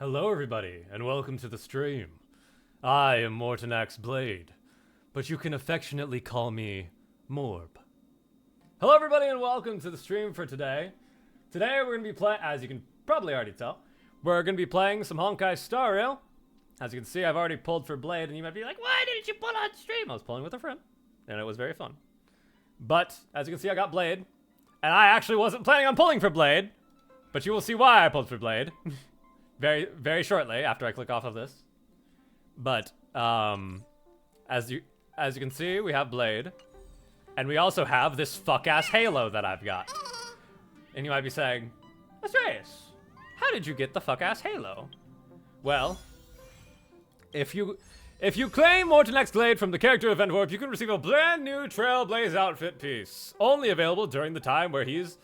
Hello everybody, and welcome to the stream. I am Mortonax Blade, but you can affectionately call me Morb. Hello everybody, and welcome to the stream for today. Today we're going to be playing, as you can probably already tell, we're going to be playing some Honkai Star Rail. As you can see, I've already pulled for Blade, and you might be like, why didn't you pull on stream? I was pulling with a friend, and it was very fun. But, as you can see, I got Blade, and I actually wasn't planning on pulling for Blade, but you will see why I pulled for Blade. Very, very shortly after I click off of this. But as you can see, we have Blade, and we also have this fuck-ass Halo that I've got. And you might be saying, Astreus, how did you get the fuck-ass Halo? Well, if you claim Mortonax Blade from the character event warp, you can receive a brand new Trailblaze outfit piece, only available during the time where he's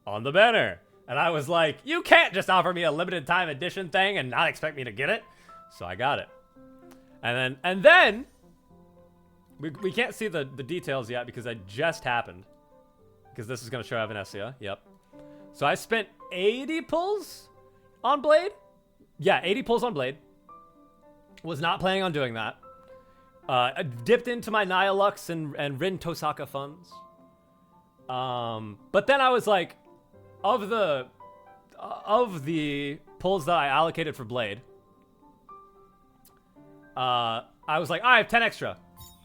on the banner. And I was like, you can't just offer me a limited time edition thing and not expect me to get it. So I got it. And then we can't see the details yet because it just happened. Because this is going to show Evanescia. Yep. So I spent 80 pulls on Blade. Yeah, 80 pulls on Blade. Was not planning on doing that. I dipped into my Nihilux and Rin Tosaka funds. But then I was like, of the pulls that I allocated for Blade, I was like, I have 10 extra.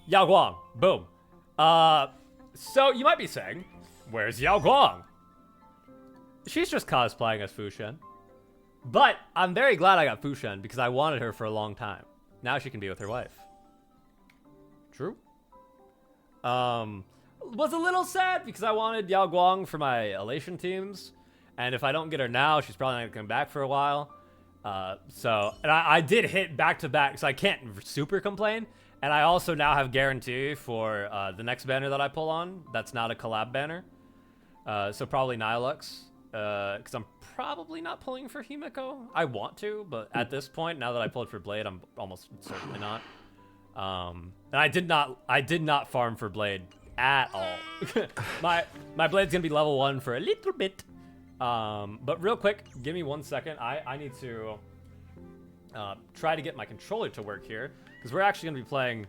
Yao Guang. Boom. So you might be saying, where's Yao Guang? She's just cosplaying as Fu Shen. But I'm very glad I got Fu Shen because I wanted her for a long time. Now she can be with her wife. True. Was a little sad because I wanted Yao Guang for my Elation teams, and if I don't get her now, she's probably not gonna come back for a while. And I did hit back to back, so I can't super complain. And I also now have guarantee for the next banner that I pull on. That's not a collab banner, so probably Nihilux, because I'm probably not pulling for Himiko. I want to, but at this point, now that I pulled for Blade, I'm almost certainly not. And I did not farm for Blade at all. my Blade's gonna be level 1 for a little bit. But real quick, give me 1 second. I need to try to get my controller to work here, because we're actually gonna be playing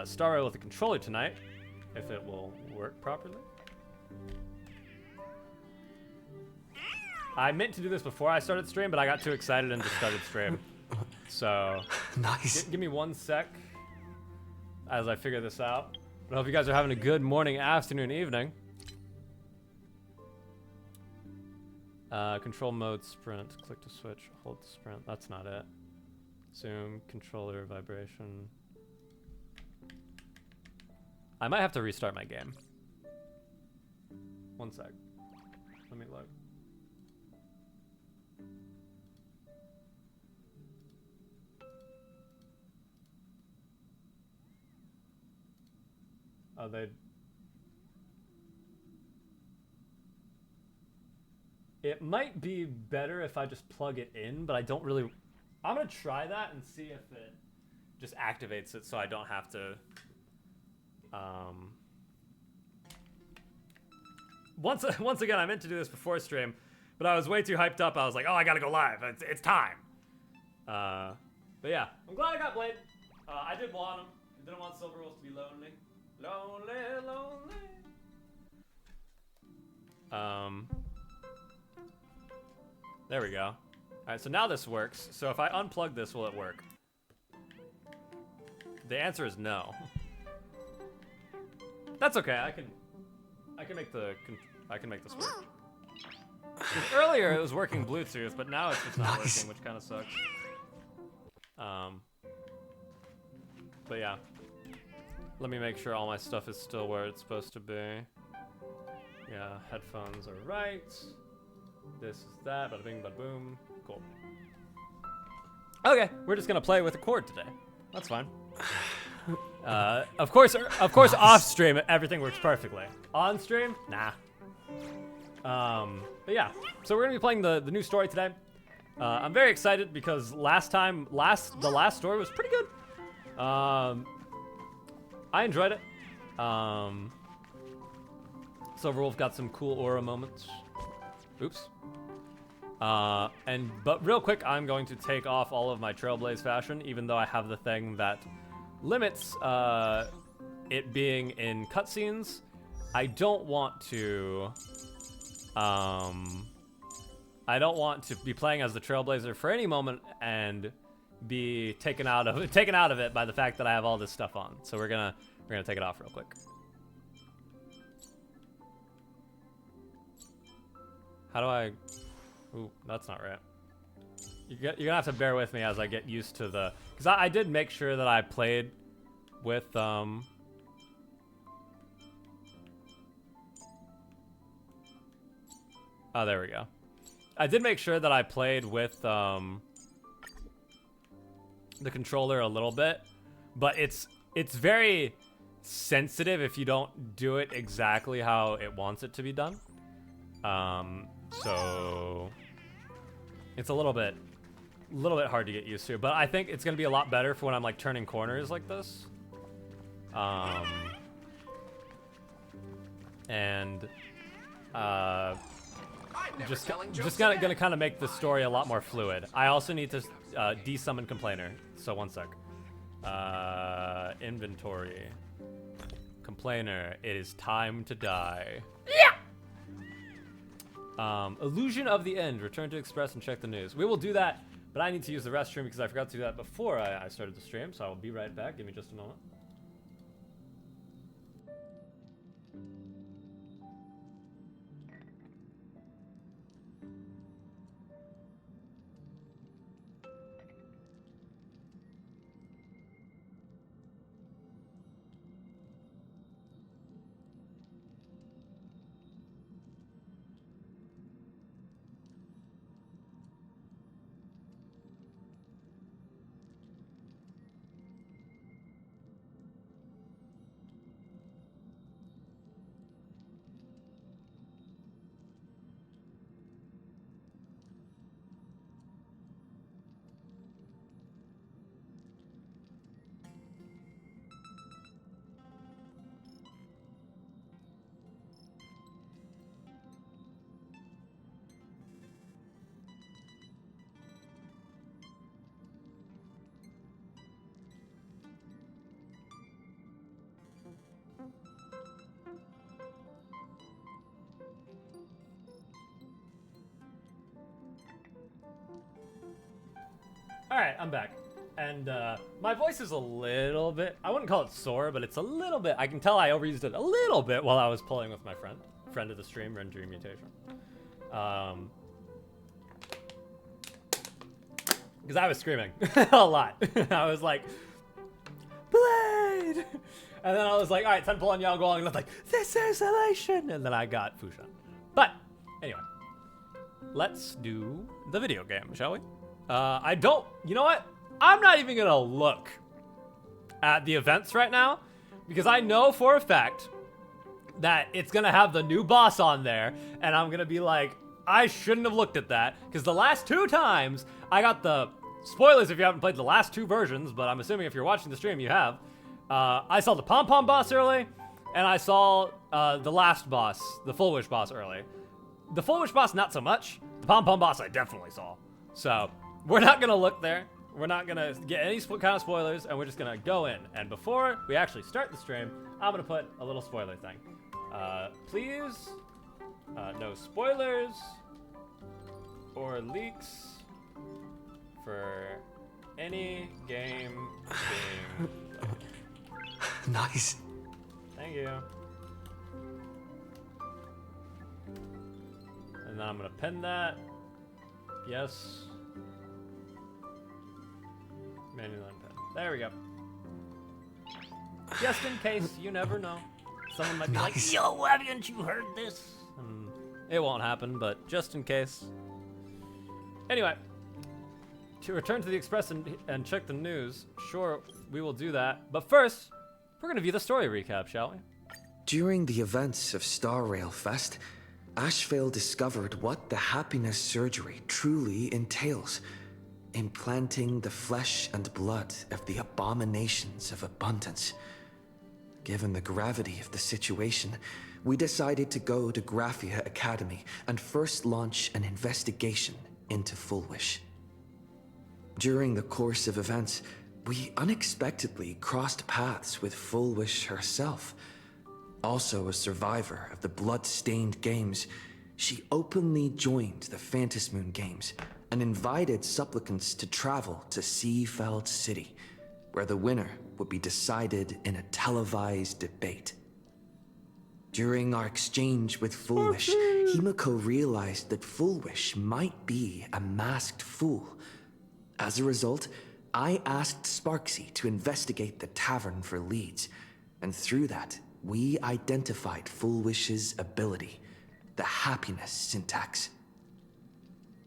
Star Rail with the controller tonight, if it will work properly. I meant to do this before I started stream, but I got too excited and just started stream. So nice. Give me 1 sec as I figure this out. I hope you guys are having a good morning, afternoon, evening. Control mode, sprint, click to switch, hold to sprint. That's not it. Zoom, controller, vibration. I might have to restart my game. 1 sec. Let me look. Oh, it might be better if I just plug it in, but I don't really... I'm going to try that and see if it just activates it so I don't have to... Once again, I meant to do this before stream, but I was way too hyped up. I was like, oh, I got to go live. It's time. But yeah, I'm glad I got Blade. I did want him. I didn't want Silverwolf to be lonely. Lonely. There we go. Alright, so now this works. So if I unplug this, will it work? The answer is no. That's okay, I can make this work. 'Cause earlier it was working Bluetooth, but now it's just not working, which kind of sucks. But yeah. Let me make sure all my stuff is still where it's supposed to be. Yeah, headphones are right. This is that, bada bing, bada boom. Cool. Okay, we're just gonna play with a chord today. That's fine. Of course, nice. Off stream, everything works perfectly. On stream, nah. But yeah, so we're gonna be playing the new story today. I'm very excited because the last story was pretty good. I enjoyed it. Silverwolf got some cool aura moments. Oops. But real quick, I'm going to take off all of my Trailblaze fashion, even though I have the thing that limits it being in cutscenes. I don't want to be playing as the Trailblazer for any moment and be taken out of it by the fact that I have all this stuff on. So we're gonna take it off real quick. How do I? Ooh, that's not right. You're gonna have to bear with me as I get used to the, because I did make sure that I played with Oh, there we go. I did make sure that I played with the controller a little bit, but it's very sensitive if you don't do it exactly how it wants it to be done. So it's a little bit hard to get used to, but I think it's gonna be a lot better for when I'm like turning corners like this. Just gonna kind of make the story a lot more fluid. I also need to desummon Complainer. So one sec. Inventory. Complainer. It is time to die. Yeah. Illusion of the End. Return to Express and check the news. We will do that, but I need to use the restroom because I forgot to do that before I started the stream. So I will be right back. Give me just a moment. Alright, I'm back. And my voice is a little bit, I wouldn't call it sore, but it's a little bit, I can tell I overused it a little bit while I was pulling with my friend of the stream, Rendry Mutation. Because I was screaming a lot. I was like, Blade! And then I was like, alright, time to pull on Yao Guang, and I was like, this is elation! And then I got Fushan. But, anyway. Let's do the video game, shall we? You know what? I'm not even gonna look at the events right now, because I know for a fact that it's gonna have the new boss on there, and I'm gonna be like, I shouldn't have looked at that, because the last 2 times I got the spoilers if you haven't played the last 2 versions, but I'm assuming if you're watching the stream you have. I saw the pom-pom boss early, and I saw the last boss, the Full Wish boss early. The Full Wish boss, not so much. The pom-pom boss I definitely saw. So, we're not gonna look there. We're not gonna get any kind of spoilers, and we're just gonna go in. And before we actually start the stream, I'm gonna put a little spoiler thing. Please, no spoilers or leaks for any game being done. Nice. Thank you. And then I'm gonna pin that. Yes. Manual unpin. There we go. Just in case, you never know. Someone might be like, yo, haven't you heard this? It won't happen, but just in case. Anyway, to return to the Express and check the news, sure, we will do that. But first, we're going to view the story recap, shall we? During the events of Star Rail Fest, Ashvale discovered what the happiness surgery truly entails. Implanting the flesh and blood of the abominations of abundance. Given the gravity of the situation, we decided to go to Graphia Academy and first launch an investigation into Fullwish. During the course of events, we unexpectedly crossed paths with Fullwish herself. Also a survivor of the blood-stained games, she openly joined the Phantasmoon Games and invited supplicants to travel to Seafeld City, where the winner would be decided in a televised debate. During our exchange with Fullwish, Himiko realized that Fullwish might be a masked fool. As a result, I asked Sparksy to investigate the tavern for leads, and through that, we identified Fullwish's ability, the happiness syntax.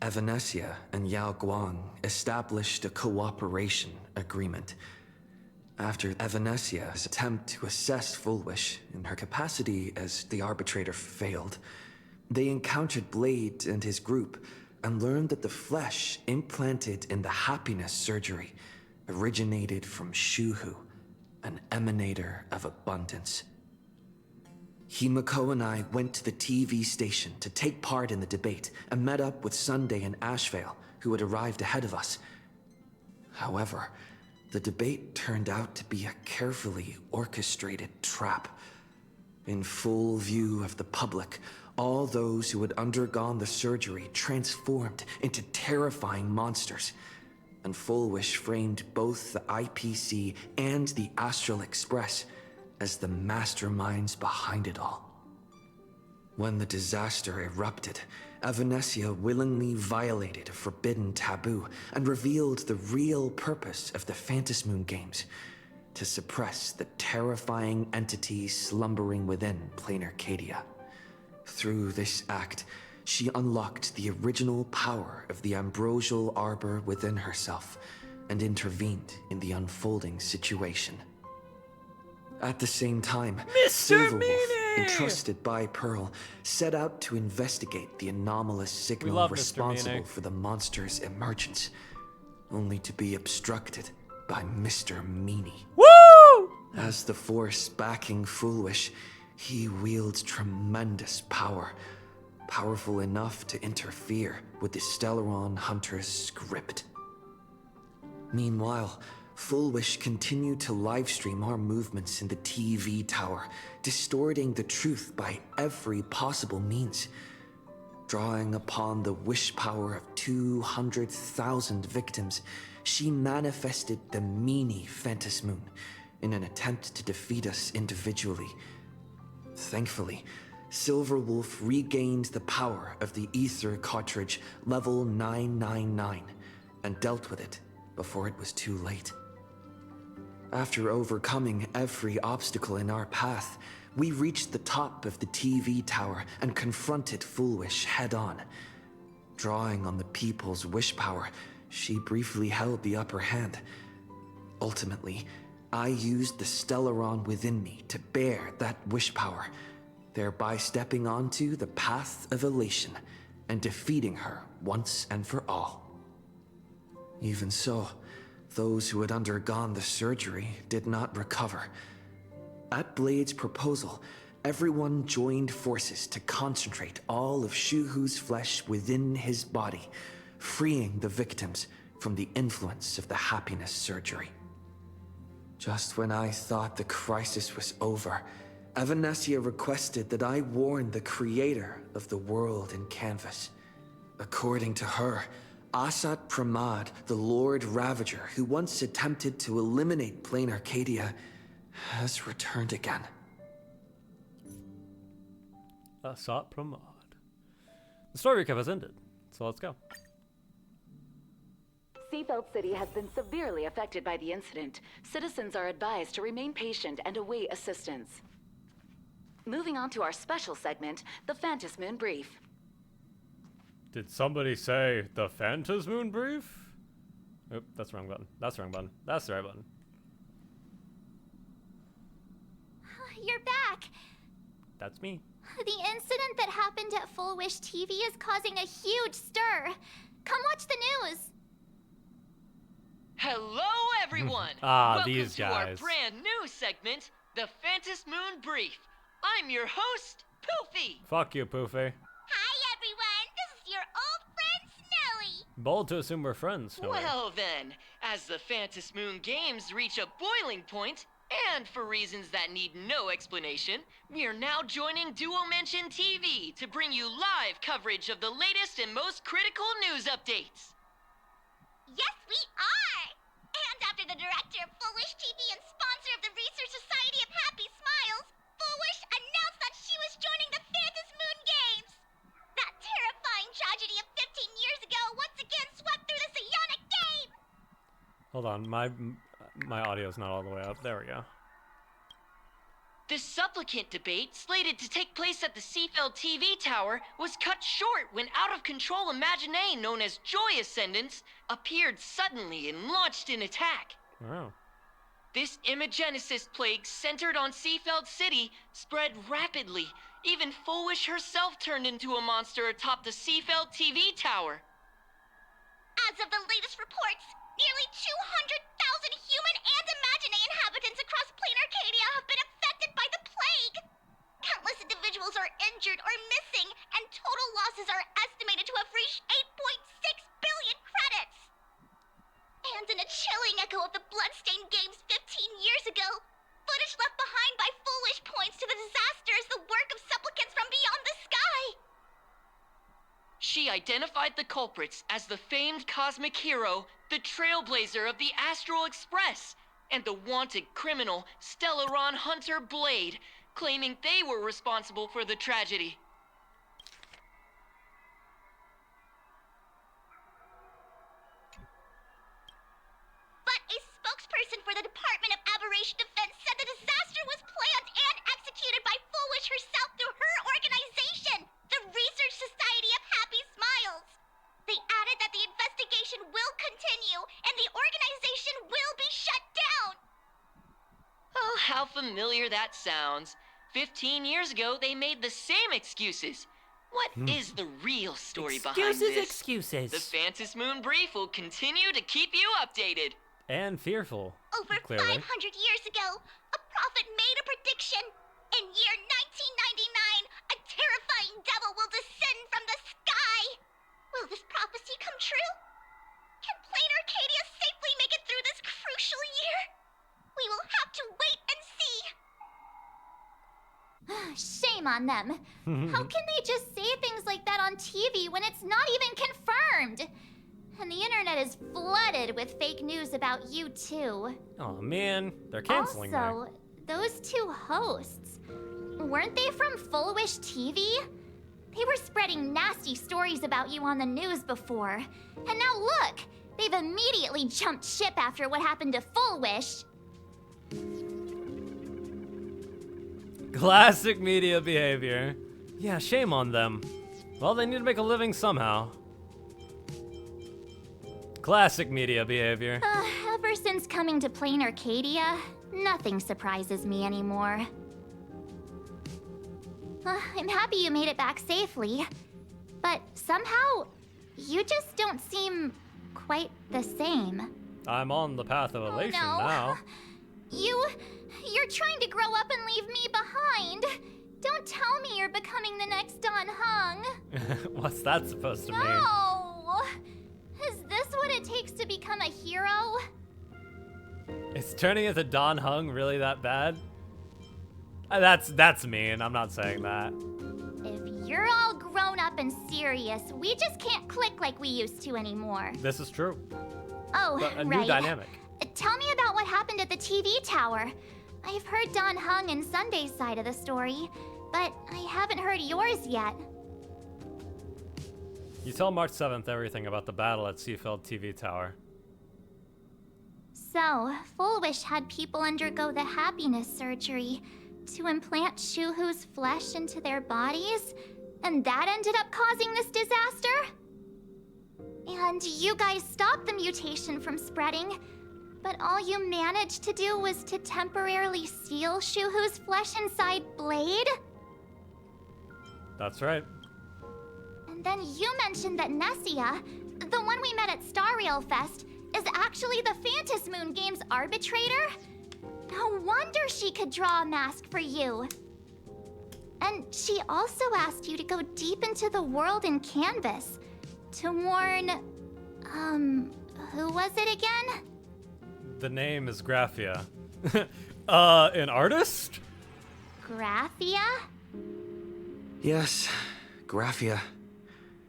Evanesia and Yao Guang established a cooperation agreement. After Evanesia's attempt to assess Fullwish in her capacity as the arbitrator failed, they encountered Blade and his group and learned that the flesh implanted in the happiness surgery originated from Shuhu, an emanator of abundance. Himiko and I went to the TV station to take part in the debate and met up with Sunday and Ashvale, who had arrived ahead of us. However, the debate turned out to be a carefully orchestrated trap. In full view of the public, all those who had undergone the surgery transformed into terrifying monsters, and Fullwish framed both the IPC and the Astral Express as the masterminds behind it all. When the disaster erupted, Evanesia willingly violated a forbidden taboo and revealed the real purpose of the Phantasmoon Games: to suppress the terrifying entity slumbering within Plain Arcadia. Through this act, she unlocked the original power of the ambrosial arbor within herself and intervened in the unfolding situation. At the same time, Silverwolf, entrusted by Pearl, set out to investigate the anomalous signal responsible for the monster's emergence, only to be obstructed by Mr. Meanie. Woo! As the force backing Fullwish, he wields tremendous power, powerful enough to interfere with the Stellaron Hunter's script. Meanwhile, Fullwish continued to livestream our movements in the TV tower, distorting the truth by every possible means. Drawing upon the wish power of 200,000 victims, she manifested the Meanie Phantasmoon in an attempt to defeat us individually. Thankfully, Silverwolf regained the power of the Ether cartridge level 999 and dealt with it before it was too late. After overcoming every obstacle in our path, we reached the top of the TV tower and confronted Fullwish head-on. Drawing on the people's wish power, she briefly held the upper hand. Ultimately, I used the Stellaron within me to bear that wish power, thereby stepping onto the path of elation and defeating her once and for all. Even so, those who had undergone the surgery did not recover. At Blade's proposal, everyone joined forces to concentrate all of Shuhu's flesh within his body, freeing the victims from the influence of the happiness surgery. Just when I thought the crisis was over, Evanesia requested that I warn the creator of the world in canvas. According to her, Asat Pramad, the Lord Ravager who once attempted to eliminate Plain Arcadia, has returned again. Asat Pramad. The story recap has ended, so let's go. Seafeld City has been severely affected by the incident. Citizens are advised to remain patient and await assistance. Moving on to our special segment, the Phantasmoon Brief. Did somebody say the Phantasmoon Brief? Oop, that's the wrong button. That's the wrong button. That's the right button. You're back. That's me. The incident that happened at Fullwish TV is causing a huge stir. Come watch the news. Hello, everyone! Welcome these to our guys. brand new segment, the Phantasmoon Brief. I'm your host, Poofy. Fuck you, Poofy. Hi, everyone. This is your old friend, Snowy. Bold to assume we're friends. Snowy. Well then, as the Phantom Moon Games reach a boiling point, and for reasons that need no explanation, we are now joining Duo Mention TV to bring you live coverage of the latest and most critical news updates. Yes, we are! And after the director of Foolish TV and sponsor of the Research Society of Happy Smiles, Foolish announced that she was joining the Phantom Moon Games! That terrifying tragedy of 15 years ago once again swept through the psionic game! Hold on, my audio's not all the way up. There we go. The supplicant debate, slated to take place at the Seafeld TV tower, was cut short when out-of-control imaginee known as Joy Ascendants appeared suddenly and launched an attack. Wow. This imagenesis plague centered on Seafeld City spread rapidly. Even Foolish herself turned into a monster atop the Seafeld TV tower. As of the latest reports, nearly 200,000 human and imaginary inhabitants across plain Arcadia have been affected by the plague. Countless individuals are injured or missing, and total losses are estimated to have reached 8.6 billion credits. And in a chilling echo of the Bloodstained Games 15 years ago, footage left behind by Foolish points to the disaster as the work of supplicants from beyond the sky. She identified the culprits as the famed cosmic hero, the trailblazer of the Astral Express, and the wanted criminal, Stellaron Hunter Blade, claiming they were responsible for the tragedy. But a spokesperson for the Department of Aberration Defense said the disaster was planned and executed by Foolish herself through her organization, the Research Society of Happy Smiles. They added that the investigation will continue and the organization will be shut down. Oh, how familiar that sounds. 15 years ago, they made the same excuses. What is the real story behind this? Excuses. The Phantom Moon Brief will continue to keep you updated. And fearful. Over Clearly. 500 years ago, a prophet made a prediction. In year 1999, a terrifying devil will descend from the sky. Will this prophecy come true? Can Plain Arcadia safely make it through this crucial year? We will have to wait and see. Shame on them. How can they just say things like that on TV when it's not even confirmed? And the internet is flooded with fake news about you too. Oh man, they're canceling Also, those two hosts, weren't they from Full Wish TV? They were spreading nasty stories about you on the news before. And now look, they've immediately jumped ship after what happened to Full Wish. Classic media behavior. Yeah, shame on them. Well, they need to make a living somehow. Classic media behavior. Ever since coming to Plain Arcadia, nothing surprises me anymore. I'm happy you made it back safely, but somehow, you just don't seem quite the same. I'm on the path of elation now. You're trying to grow up and leave me behind. Don't tell me you're becoming the next Don Hung. What's that supposed to mean? No! Is this what it takes to become a hero? Is turning into Don Hung really that bad? That's mean. I'm not saying that. If you're all grown up and serious, we just can't click like we used to anymore. This is true. Oh, But a right. new dynamic. Tell me about what happened at the TV tower. I've heard Don Hung and Sunday's side of the story, but I haven't heard yours yet. You tell March 7th everything about the battle at Seafeld TV tower. So, Full Wish had people undergo the happiness surgery to implant Shuhu's flesh into their bodies, and that ended up causing this disaster? And you guys stopped the mutation from spreading, but all you managed to do was to temporarily seal Shuhu's flesh inside Blade? That's right. And then you mentioned that Nessia, the one we met at Star Rail Fest, is actually the Phantom Moon Games arbitrator? No wonder she could draw a mask for you. And she also asked you to go deep into the world in Canvas to warn Who was it again? The name is Graphia. An artist? Graphia? Yes, Graphia.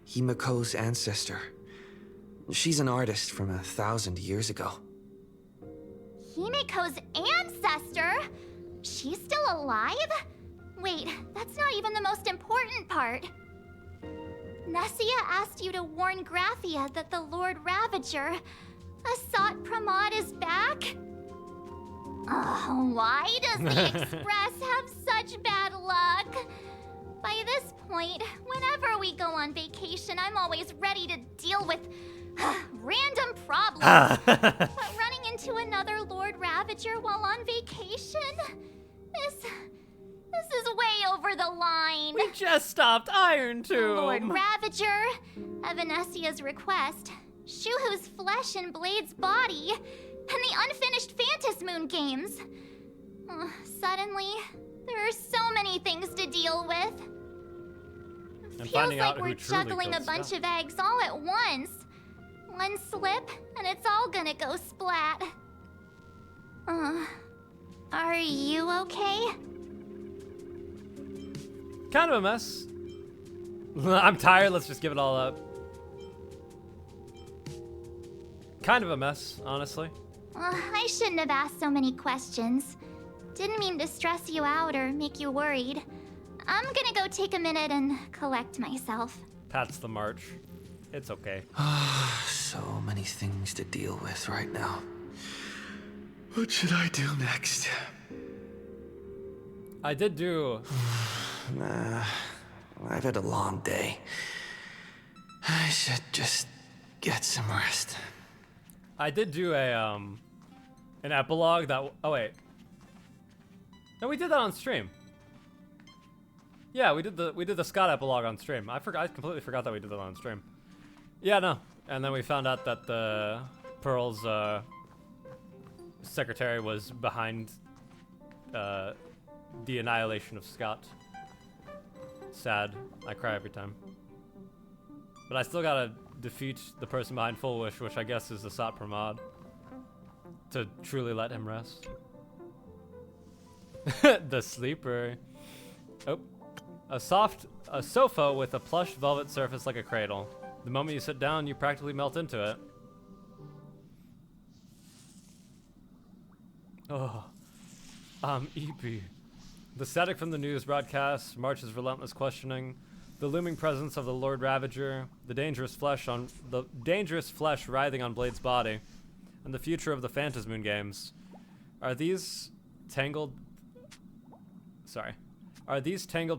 Himiko's ancestor. She's an artist from 1,000 years ago. Himiko's ancestor? She's still alive? Wait, that's not even the most important part. Nessia asked you to warn Graphia that the Lord Ravager, Asat Pramod, is back? Why does the Express have such bad luck? By this point, whenever we go on vacation, I'm always ready to deal with random problems. But running into another Lord Ravager while on vacation? This is way over the line. We just stopped Iron Tomb. Lord Ravager, at Venesia's request, Shuhu's flesh and Blade's body, and the unfinished Phantasmoon games. Suddenly, there are so many things to deal with. And Feels like we're juggling a bunch of eggs all at once. One slip, and it's all gonna go splat. Are you okay? Kind of a mess. I'm tired, let's just give it all up. Kind of a mess, honestly. I shouldn't have asked so many questions. Didn't mean to stress you out or make you worried. I'm gonna go take a minute and collect myself. Pats the march. It's okay. So many things to deal with right now. What should I do next? I did do... I've had a long day. I should just get some rest. I did do a, an epilogue that... Oh, wait. No, we did that on stream. Yeah, we did the Scott epilogue on stream. I completely forgot that we did that on stream. Yeah, no. And then we found out that the Pearl's secretary was behind the annihilation of Scott. Sad. I cry every time. But I still gotta defeat the person behind Full Wish, which I guess is Asat Pramod, to truly let him rest. The sleeper. Oh. A sofa with a plush velvet surface like a cradle. The moment you sit down, you practically melt into it. Oh. EP. The static from the news broadcast, March's relentless questioning, the looming presence of the Lord Ravager, the dangerous flesh writhing on Blade's body, and the future of the Phantasmoon games. Are these tangled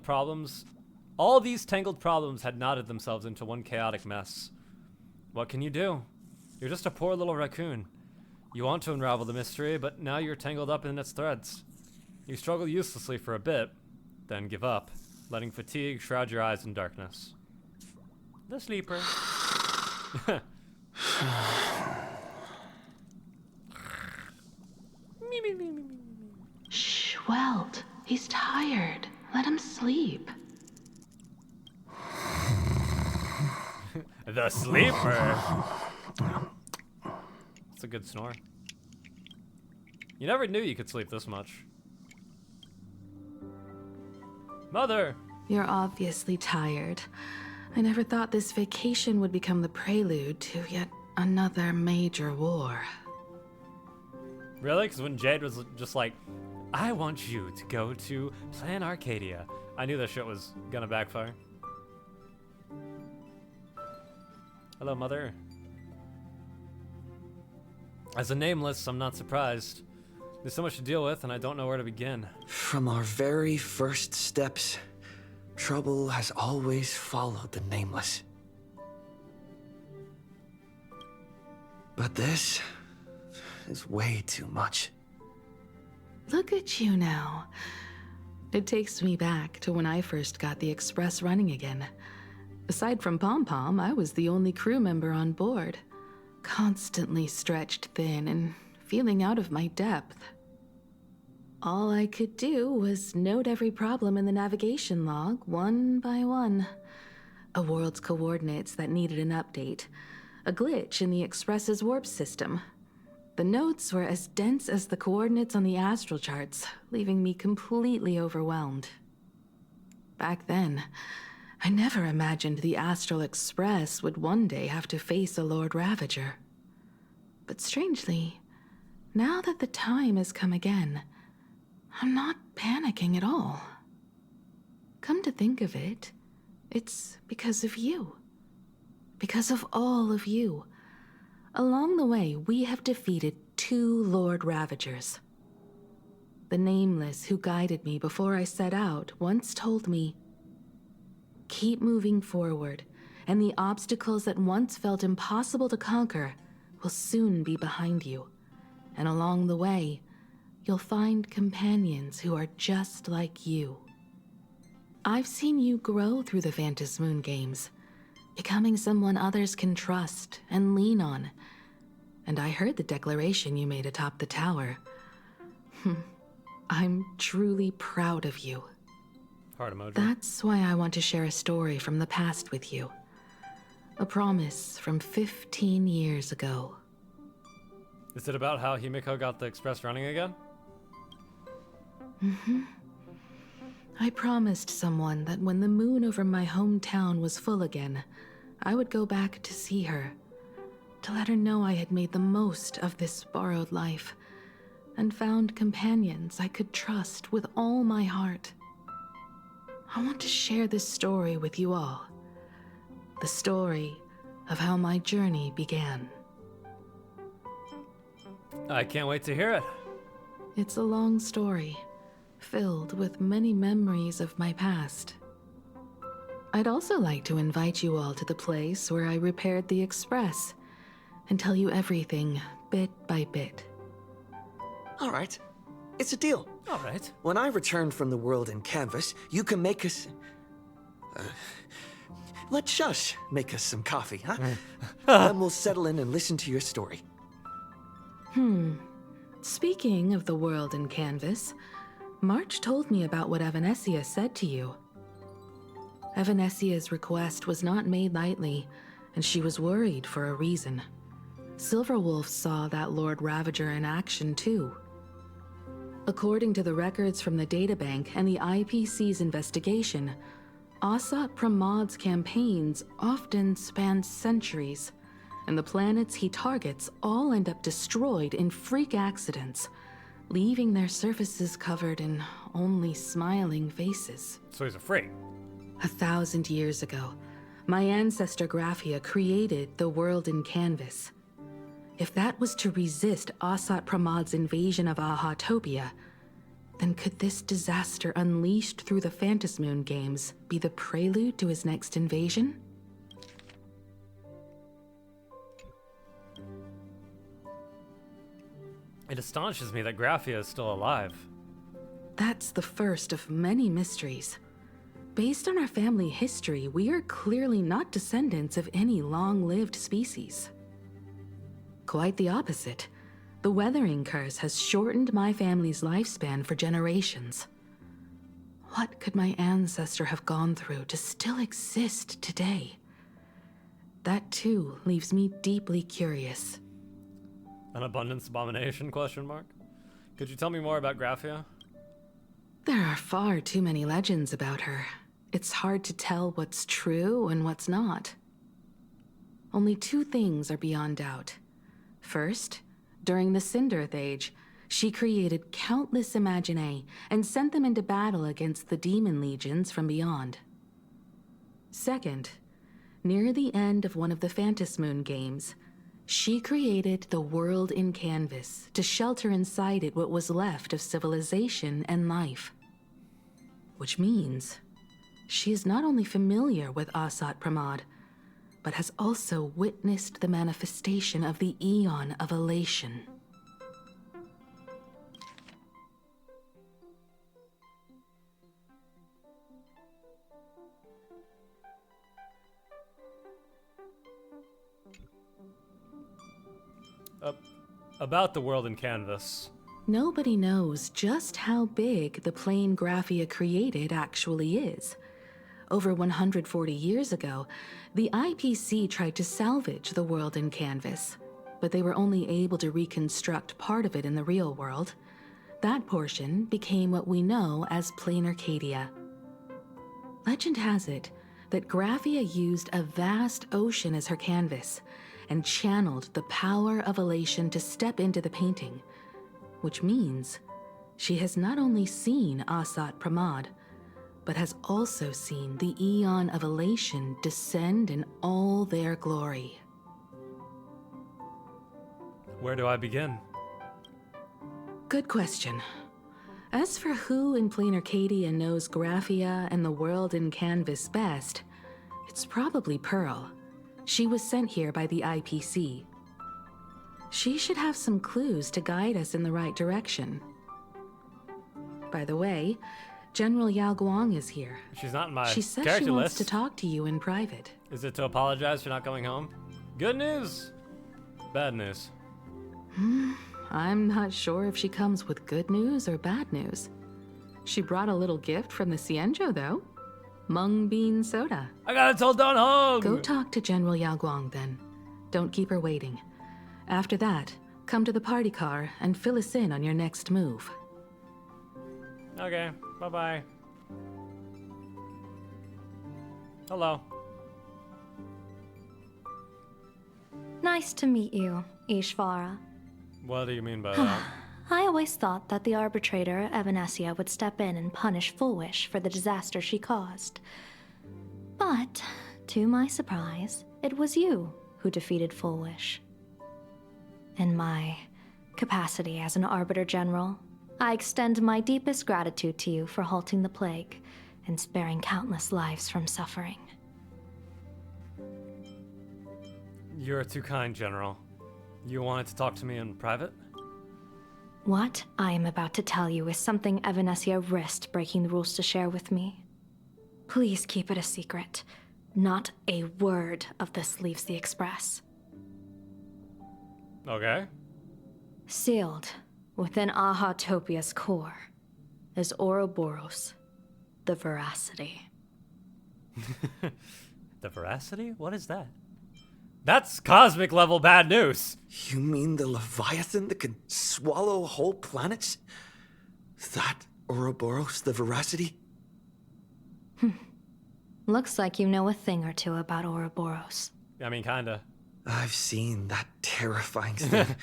problems? All these tangled problems had knotted themselves into one chaotic mess. What can you do? You're just a poor little raccoon. You want to unravel the mystery, but now you're tangled up in its threads. You struggle uselessly for a bit, then give up, letting fatigue shroud your eyes in darkness. The sleeper. Shh, Welt. He's tired. Let him sleep. The sleeper. It's a good snore. You never knew you could sleep this much. Mother! You're obviously tired. I never thought this vacation would become the prelude to yet another major war. Really? Because when Jade was just like, I want you to go to Plan Arcadia, I knew that shit was gonna backfire. Hello, Mother. As a nameless, I'm not surprised. There's so much to deal with, and I don't know where to begin. From our very first steps, trouble has always followed the nameless. But this is way too much. Look at you now. It takes me back to when I first got the Express running again. Aside from Pom Pom, I was the only crew member on board, constantly stretched thin and feeling out of my depth. All I could do was note every problem in the navigation log, one by one. A world's coordinates that needed an update, a glitch in the Express's warp system. The notes were as dense as the coordinates on the astral charts, leaving me completely overwhelmed. Back then, I never imagined the Astral Express would one day have to face a Lord Ravager. But strangely, now that the time has come again, I'm not panicking at all. Come to think of it, it's because of you. Because of all of you. Along the way, we have defeated 2 Lord Ravagers. The Nameless who guided me before I set out once told me, "Keep moving forward, and the obstacles that once felt impossible to conquer will soon be behind you. And along the way, you'll find companions who are just like you." I've seen you grow through the Phantasmoon games, becoming someone others can trust and lean on. And I heard the declaration you made atop the tower. I'm truly proud of you. Heart emoji. That's why I want to share a story from the past with you. A promise from 15 years ago. Is it about how Himiko got the Express running again? I promised someone that when the moon over my hometown was full again, I would go back to see her, to let her know I had made the most of this borrowed life, and found companions I could trust with all my heart. I want to share this story with you all. The story of how my journey began. I can't wait to hear it. It's a long story, filled with many memories of my past. I'd also like to invite you all to the place where I repaired the Express and tell you everything bit by bit. All right. It's a deal. All right. When I return from the world in canvas, you can make us... let Shush make us some coffee, huh? Then we'll settle in and listen to your story. Speaking of the world in canvas, March told me about what Evanesia said to you. Evanesia's request was not made lightly, and she was worried for a reason. Silverwolf saw that Lord Ravager in action too. According to the records from the databank and the IPC's investigation, Asat Pramad's campaigns often span centuries, and the planets he targets all end up destroyed in freak accidents, leaving their surfaces covered in only smiling faces. So he's a freak. 1,000 years ago, my ancestor Graphia created the world in canvas. If that was to resist Asat Pramad's invasion of Ahatopia, then could this disaster unleashed through the Phantasmoon games be the prelude to his next invasion? It astonishes me that Graphia is still alive. That's the first of many mysteries. Based on our family history, we are clearly not descendants of any long-lived species. Quite the opposite. The weathering curse has shortened my family's lifespan for generations. What could my ancestor have gone through to still exist today? That too leaves me deeply curious. An abundance abomination, question mark? Could you tell me more about Graphia? There are far too many legends about her. It's hard to tell what's true and what's not. Only 2 things are beyond doubt. First, during the Cinderth Age, she created countless Imaginae and sent them into battle against the demon legions from beyond. Second, near the end of one of the Phantasmoon games, she created the world in canvas to shelter inside it what was left of civilization and life. Which means she is not only familiar with Asat Pramad, but has also witnessed the manifestation of the Eon of Elation. About the world in canvas. Nobody knows just how big the plane Graphia created actually is. over 140 years ago, the IPC tried to salvage the world in Canvas, but they were only able to reconstruct part of it in the real world. That portion became what we know as Plain Arcadia. Legend has it that Graphia used a vast ocean as her canvas and channeled the power of elation to step into the painting, which means she has not only seen Asat Pramod, but has also seen the Eon of Elation descend in all their glory. Where do I begin? Good question. As for who in Plain Arcadia knows Graphia and the world in Canvas best, it's probably Pearl. She was sent here by the IPC. She should have some clues to guide us in the right direction. By the way, General Yao Guang is here. She's not in my She says character she wants list. to talk to you in private. Is it to apologize for not coming home? Good news. Bad news. I'm not sure if she comes with good news or bad news. She brought a little gift from the Cienjo, though. Mung bean soda. I gotta tell Don Hong! Go talk to General Yao Guang, then. Don't keep her waiting. After that, come to the party car and fill us in on your next move. Okay, bye-bye. Hello. Nice to meet you, Ishvara. What do you mean by that? I always thought that the arbitrator, Evanesia, would step in and punish Foolish for the disaster she caused. But, to my surprise, it was you who defeated Foolish. In my capacity as an Arbiter General, I extend my deepest gratitude to you for halting the plague and sparing countless lives from suffering. You're too kind, General. You wanted to talk to me in private? What I am about to tell you is something Evanesia risked breaking the rules to share with me. Please keep it a secret. Not a word of this leaves the Express. Okay. Sealed within Ahatopia's core is Ouroboros, the Veracity. The Veracity? What is that? That's cosmic level bad news! You mean the Leviathan that can swallow whole planets? That Ouroboros, the Veracity? Looks like you know a thing or two about Ouroboros. I mean, kinda. I've seen that terrifying thing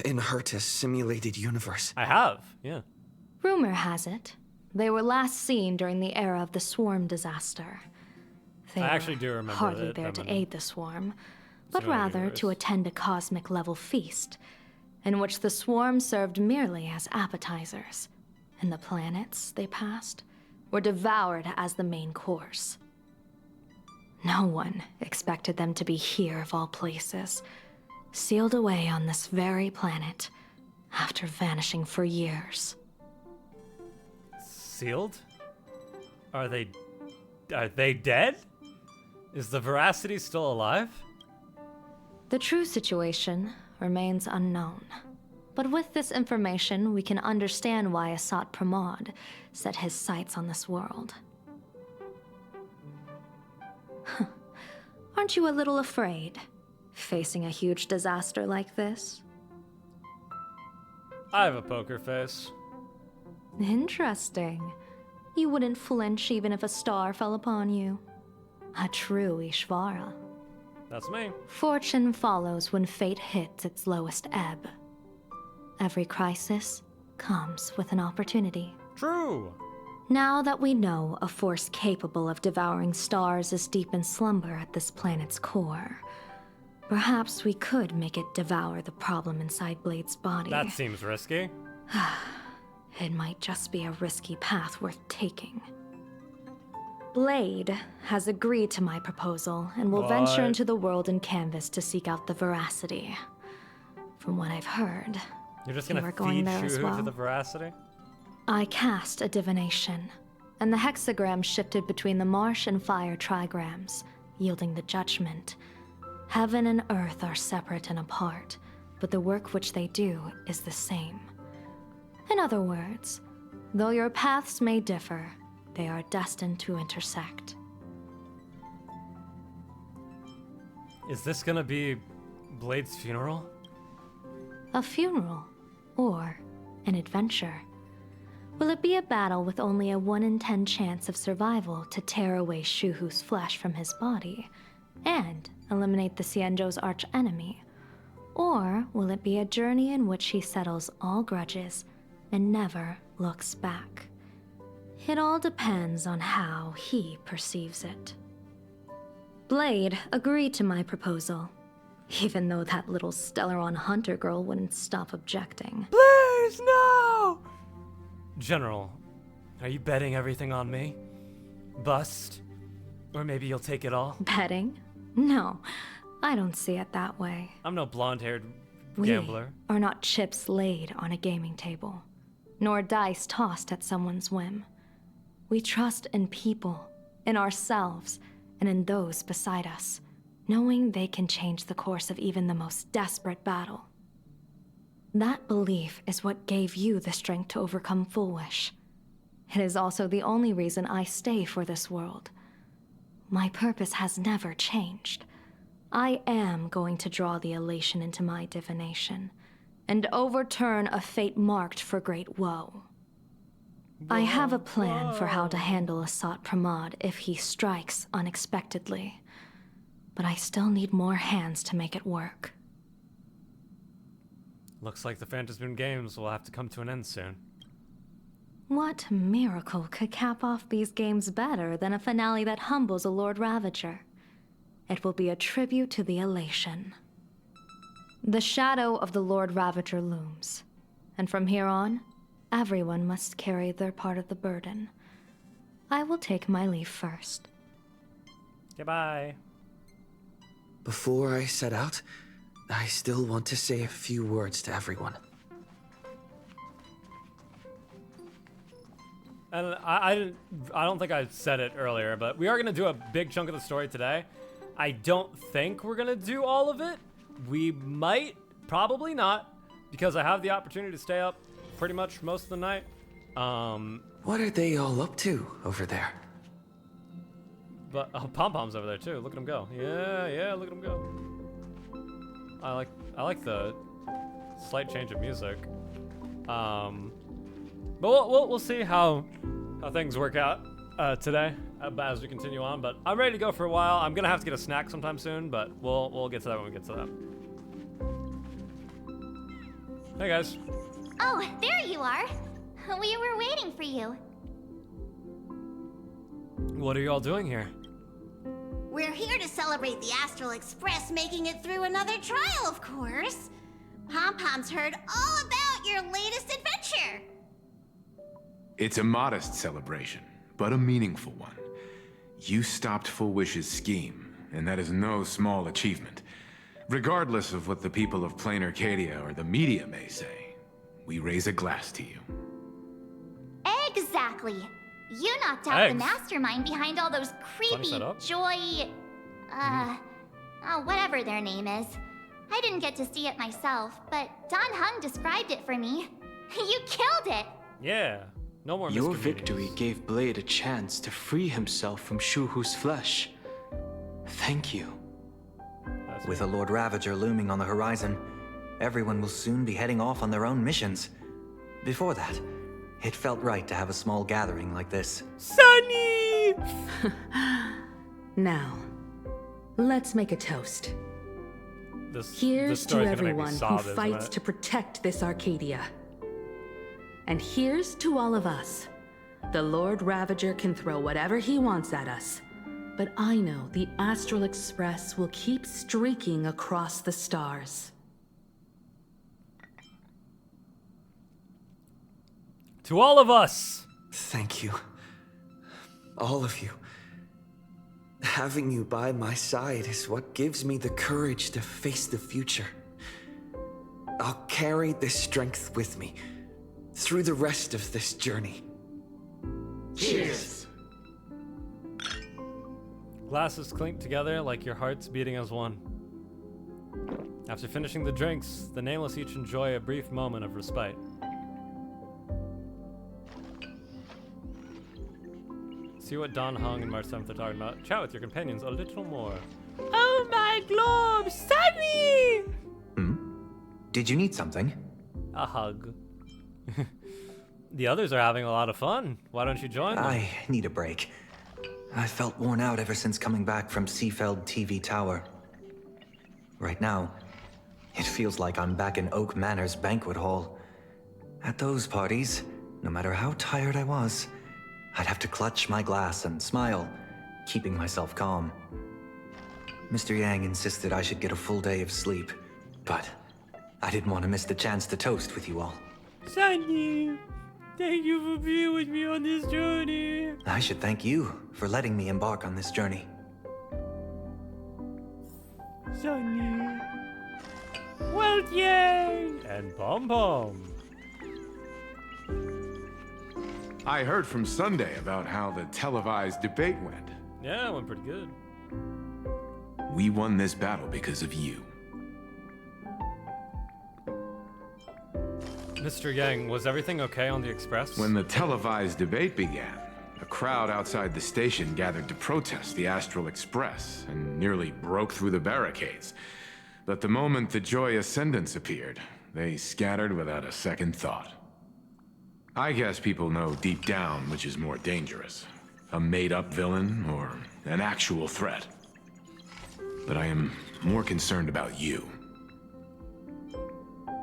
in Herta's simulated universe. I have, yeah. Rumor has it, they were last seen during the era of the Swarm disaster. They I actually do were remember hardly it. there I'm to in aid the Swarm, but similar rather to universe. attend a cosmic-level feast, in which the Swarm served merely as appetizers, and the planets they passed were devoured as the main course. No one expected them to be here of all places, sealed away on this very planet, after vanishing for years. Sealed? Are they dead? Is the Veracity still alive? The true situation remains unknown. But with this information, we can understand why Asat Pramod set his sights on this world. Aren't you a little afraid, facing a huge disaster like this? I have a poker face. Interesting. You wouldn't flinch even if a star fell upon you. A true Ishvara. That's me. Fortune follows when fate hits its lowest ebb. Every crisis comes with an opportunity. True! Now that we know a force capable of devouring stars is deep in slumber at this planet's core, perhaps we could make it devour the problem inside Blade's body. That seems risky. It might just be a risky path worth taking. Blade has agreed to my proposal and will venture What? into the world in Canvas to seek out the Veracity. From what I've heard, You're just You gonna are going feed there as Shu well? to the Veracity? I cast a divination, and the hexagram shifted between the marsh and fire trigrams, yielding the judgment. Heaven and earth are separate and apart, but the work which they do is the same. In other words, though your paths may differ, they are destined to intersect. Is this gonna be Blade's funeral? A funeral, or an adventure? Will it be a battle with only a 1 in 10 chance of survival to tear away Shuhu's flesh from his body and eliminate the Xianzhou's arch-enemy? Or will it be a journey in which he settles all grudges and never looks back? It all depends on how he perceives it. Blade agreed to my proposal, even though that little Stellaron hunter girl wouldn't stop objecting. Please, no! General, are you betting everything on me? Bust? Or maybe you'll take it all? Betting? No, I don't see it that way. I'm no blonde-haired gambler. We are not chips laid on a gaming table, nor dice tossed at someone's whim. We trust in people, in ourselves, and in those beside us, knowing they can change the course of even the most desperate battle. That belief is what gave you the strength to overcome Fullwish. It is also the only reason I stay for this world. My purpose has never changed. I am going to draw the elation into my divination, and overturn a fate marked for great woe. I have a plan for how to handle Asat Pramod if he strikes unexpectedly, but I still need more hands to make it work. Looks like the Phantasm Games will have to come to an end soon. What miracle could cap off these games better than a finale that humbles a Lord Ravager? It will be a tribute to the elation. The shadow of the Lord Ravager looms, and from here on, everyone must carry their part of the burden. I will take my leave first. Goodbye. Before I set out, I still want to say a few words to everyone. And I don't think I said it earlier, but we are gonna do a big chunk of the story today. I don't think we're gonna do all of it. We might, probably not, because I have the opportunity to stay up pretty much most of the night. What are they all up to over there? But Pom Pom's over there too. Look at him go. Yeah, look at him go. I like the slight change of music. But we'll see how things work out today as we continue on. But I'm ready to go for a while. I'm gonna have to get a snack sometime soon, but we'll get to that when we get to that. Hey guys. Oh, there you are. We were waiting for you. What are you all doing here? We're here to celebrate the Astral Express making it through another trial, of course. Pom Pom's heard all about your latest adventure. It's a modest celebration, but a meaningful one. You stopped Fullwish's scheme, and that is no small achievement. Regardless of what the people of Plain Arcadia or the media may say, we raise a glass to you. Exactly. You knocked out the mastermind behind all those creepy whatever their name is. I didn't get to see it myself, but Don Hung described it for me. You killed it! Yeah, no more Your miscommunications. victory gave Blade a chance to free himself from Shuhu's flesh. Thank you. With a Lord Ravager looming on the horizon, everyone will soon be heading off on their own missions. Before that, it felt right to have a small gathering like this. Sunny! Now, let's make a toast. This Here's to story's gonna make me everyone sob, who isn't fights it? to protect this Arcadia. And here's to all of us. The Lord Ravager can throw whatever he wants at us. But I know the Astral Express will keep streaking across the stars. To all of us! Thank you. All of you. Having you by my side is what gives me the courage to face the future. I'll carry this strength with me through the rest of this journey. Cheers! Glasses clink together like your hearts beating as one. After finishing the drinks, the Nameless each enjoy a brief moment of respite. See what Don Hung and March 7th are talking about. Chat with your companions a little more. Oh my globe, Sunny! Did you need something? A hug. The others are having a lot of fun. Why don't you join them? I need a break. I felt worn out ever since coming back from Seafeld TV Tower. Right now, it feels like I'm back in Oak Manor's banquet hall. At those parties, no matter how tired I was, I'd have to clutch my glass and smile, keeping myself calm. Mr. Yang insisted I should get a full day of sleep, but I didn't want to miss the chance to toast with you all. Sunny, thank you for being with me on this journey. I should thank you for letting me embark on this journey. Sunny. Well, Yang. And Pom Pom. I heard from Sunday about how the televised debate went. Yeah, it went pretty good. We won this battle because of you. Mr. Yang, was everything okay on the Express? When the televised debate began, a crowd outside the station gathered to protest the Astral Express and nearly broke through the barricades. But the moment the Joy Ascendants appeared, they scattered without a second thought. I guess people know deep down which is more dangerous, a made-up villain or an actual threat. But I am more concerned about you.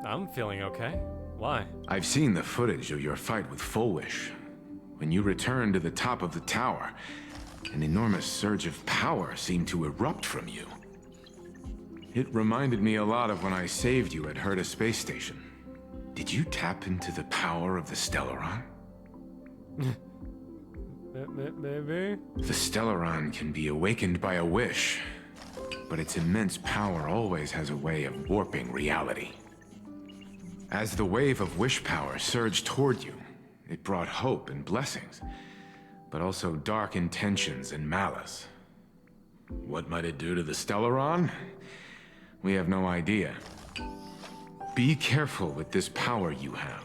I'm feeling okay. Why? I've seen the footage of your fight with Fullwish. When you returned to the top of the tower, an enormous surge of power seemed to erupt from you. It reminded me a lot of when I saved you at Herta Space Station. Did you tap into the power of the Stellaron? Maybe? The Stellaron can be awakened by a wish, but its immense power always has a way of warping reality. As the wave of wish power surged toward you, it brought hope and blessings, but also dark intentions and malice. What might it do to the Stellaron? We have no idea. Be careful with this power you have,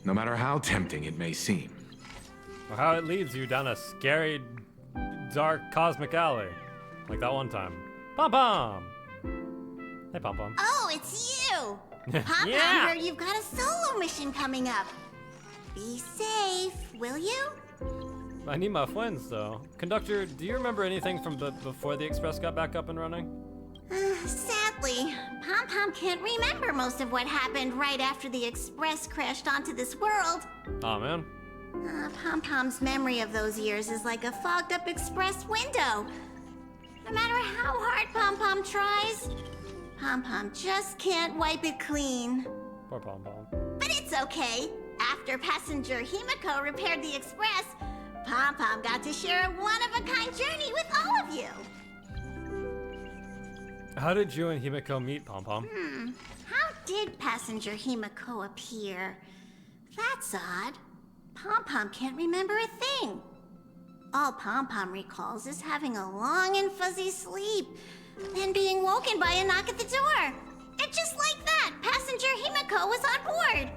no matter how tempting it may seem. Or how it leads you down a scary, dark, cosmic alley. Like that one time. Pom Pom! Hey, Pom Pom. Oh, it's you! Pom-Pom, Yeah. heard you've got a solo mission coming up. Be safe, will you? I need my friends, though. Conductor, do you remember anything from before the Express got back up and running? Sadly, Pom-Pom can't remember most of what happened right after the Express crashed onto this world. Aw, man. Pom-Pom's memory of those years is like a fogged-up Express window. No matter how hard Pom-Pom tries, Pom-Pom just can't wipe it clean. Poor Pom Pom. But it's okay. After passenger Himiko repaired the Express, Pom-Pom got to share a one-of-a-kind journey with all of you. How did you and Himiko meet, Pom Pom? How did passenger Himiko appear? That's odd. Pom-Pom can't remember a thing. All Pom-Pom recalls is having a long and fuzzy sleep, then being woken by a knock at the door. And just like that, passenger Himiko was on board.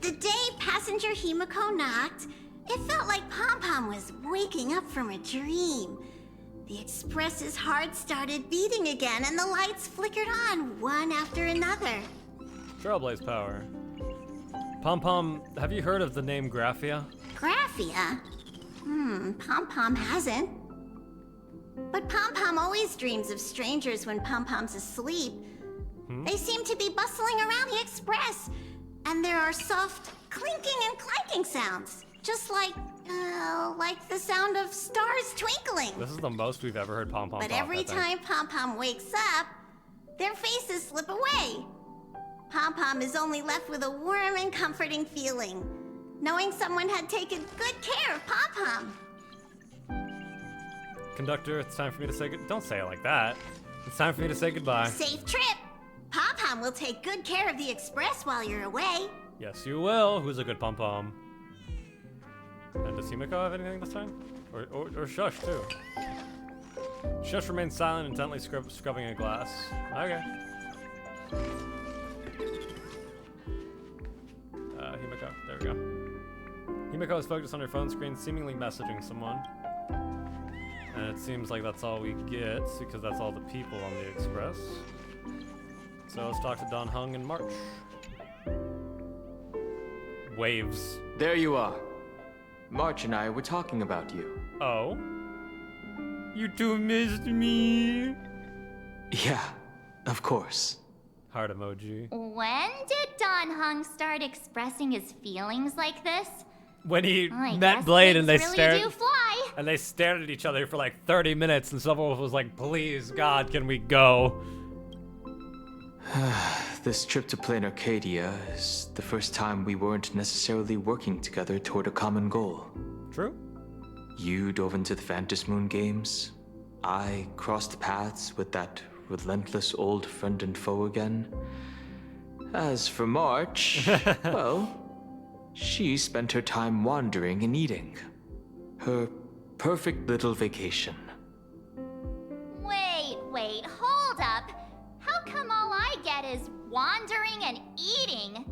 The day passenger Himiko knocked, it felt like Pom-Pom was waking up from a dream. The Express's heart started beating again, and the lights flickered on one after another. Trailblaze power. Pom Pom, have you heard of the name Graphia? Graphia? Pom-Pom hasn't. But Pom-Pom always dreams of strangers when Pom-Pom's asleep. They seem to be bustling around the Express, and there are soft clinking and clanking sounds, just like the sound of stars twinkling. This is the most we've ever heard Pom Pom But talk, every I think. time Pom-Pom wakes up, their faces slip away. Pom-Pom is only left with a warm and comforting feeling, knowing someone had taken good care of Pom-Pom. Conductor, it's time for me to say Don't say it like that. It's time for me to say goodbye. Safe trip. Pom-Pom will take good care of the Express while you're away. Yes, you will. Who's a good Pom Pom? And does Himiko have anything this time? Or Shush, too. Shush remains silent, intently scrubbing a glass. Okay. Himiko. There we go. Himiko is focused on her phone screen, seemingly messaging someone. And it seems like that's all we get, because that's all the people on the Express. So let's talk to Don Hung and March. Waves. There you are. March and I were talking about you. Oh? You two missed me? Yeah, of course. Heart emoji. When did Don Hung start expressing his feelings like this? When he I met guess Blade and they pigs really stared do fly. and they stared at each other for like 30 minutes and someone was like, please God, can we go? This trip to Plain Arcadia is the first time we weren't necessarily working together toward a common goal. True. You dove into the Phantom Moon games. I crossed paths with that relentless old friend and foe again. As for March, well, she spent her time wandering and eating. Her perfect little vacation. Wait, hold up. How come all I get is wandering and eating?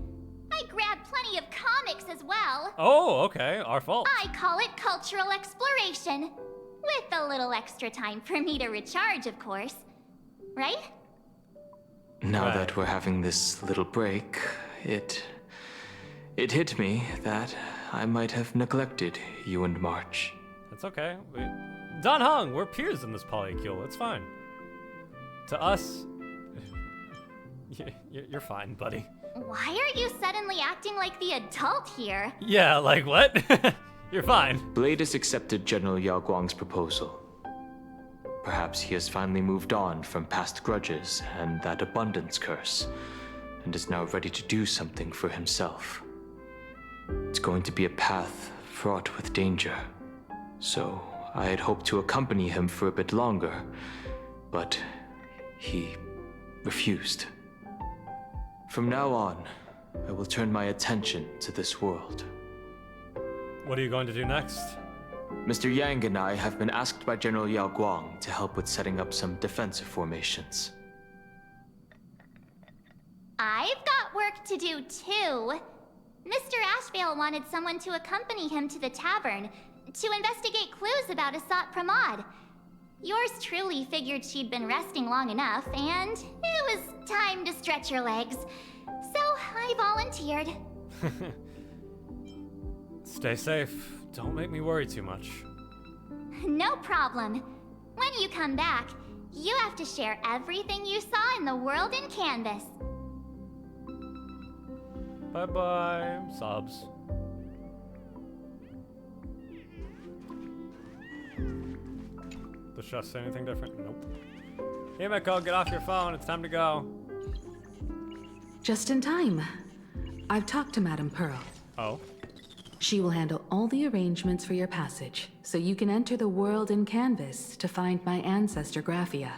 I grabbed plenty of comics as well. Oh, okay. Our fault. I call it cultural exploration. With a little extra time for me to recharge, of course. Right? Now Right. that we're having this little break, it hit me that I might have neglected you and March. It's okay. Don Hung, we're peers in this polycule. It's fine. To us, you're fine, buddy. Why are you suddenly acting like the adult here? Yeah, like what? You're fine. Blade has accepted General Yao Guang's proposal. Perhaps he has finally moved on from past grudges and that abundance curse, and is now ready to do something for himself. It's going to be a path fraught with danger, so I had hoped to accompany him for a bit longer, but he refused. From now on, I will turn my attention to this world. What are you going to do next? Mr. Yang and I have been asked by General Yao Guang to help with setting up some defensive formations. I've got work to do too. Mr. Ashvale wanted someone to accompany him to the tavern to investigate clues about Asat Pramod. Yours truly figured she'd been resting long enough, and it was time to stretch her legs. So I volunteered. Stay safe. Don't make me worry too much. No problem. When you come back, you have to share everything you saw in the world in Canvas. Bye-bye. Sobs. Does Chef say anything different? Nope. Hey, Miko, get off your phone. It's time to go. Just in time. I've talked to Madame Pearl. Oh. She will handle all the arrangements for your passage, so you can enter the world in Canvas to find my ancestor Graphia.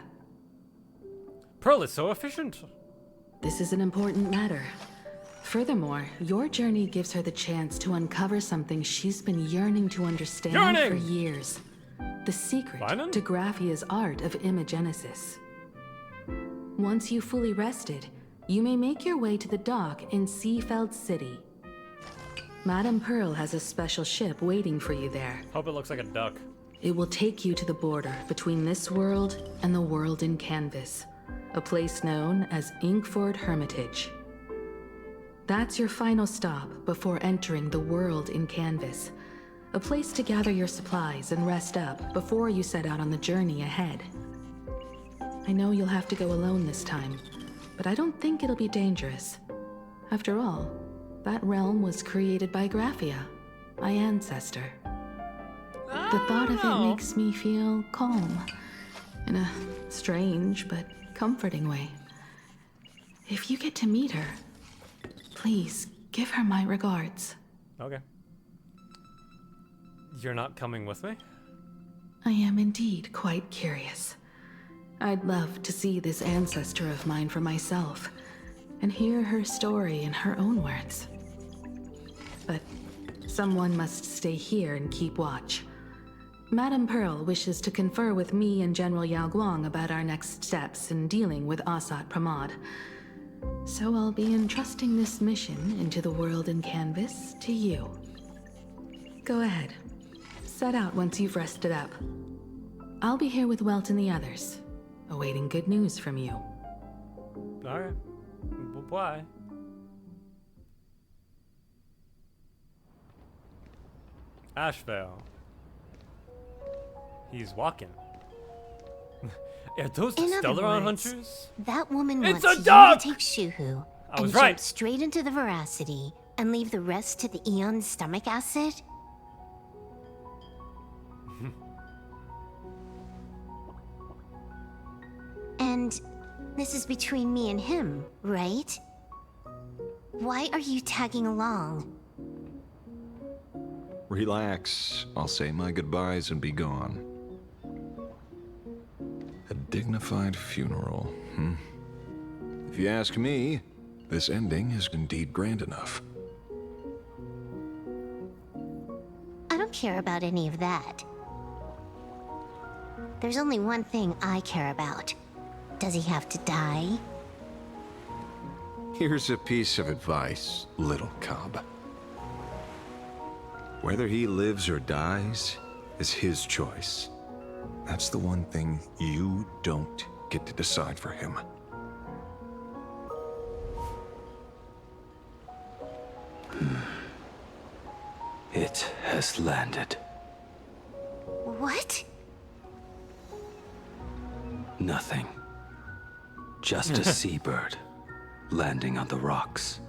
Pearl is so efficient. This is an important matter. Furthermore, your journey gives her the chance to uncover something she's been yearning to understand for years. The secret to Graphia's art of imagenesis. Once you've fully rested, you may make your way to the dock in Seafeld City. Madame Pearl has a special ship waiting for you there. Hope it looks like a duck. It will take you to the border between this world and the world in Canvas, a place known as Inkford Hermitage. That's your final stop before entering the world in Canvas, a place to gather your supplies and rest up before you set out on the journey ahead. I know you'll have to go alone this time, but I don't think it'll be dangerous. After all, that realm was created by Graphia, my ancestor. The thought of it makes me feel calm, in a strange but comforting way. If you get to meet her, please give her my regards. Okay. You're not coming with me? I am indeed quite curious. I'd love to see this ancestor of mine for myself, and hear her story in her own words. But someone must stay here and keep watch. Madame Pearl wishes to confer with me and General Yao Guang about our next steps in dealing with Asat Pramod. So I'll be entrusting this mission into the world in Canvas to you. Go ahead. Set out once you've rested up. I'll be here with Welt and the others, awaiting good news from you. Alright. Bye. Ashvale. He's walking. Are those the In other Stellaron words, hunters? That woman It's wants a you duck! to take Shuhu I and was jump right. straight into the veracity and leave the rest to the Eon's stomach acid? And this is between me and him, right? Why are you tagging along? Relax. I'll say my goodbyes and be gone. A dignified funeral, If you ask me, this ending is indeed grand enough. I don't care about any of that. There's only one thing I care about. Does he have to die? Here's a piece of advice, little cub. Whether he lives or dies is his choice. That's the one thing you don't get to decide for him. It has landed. What? Nothing. Just a seabird landing on the rocks.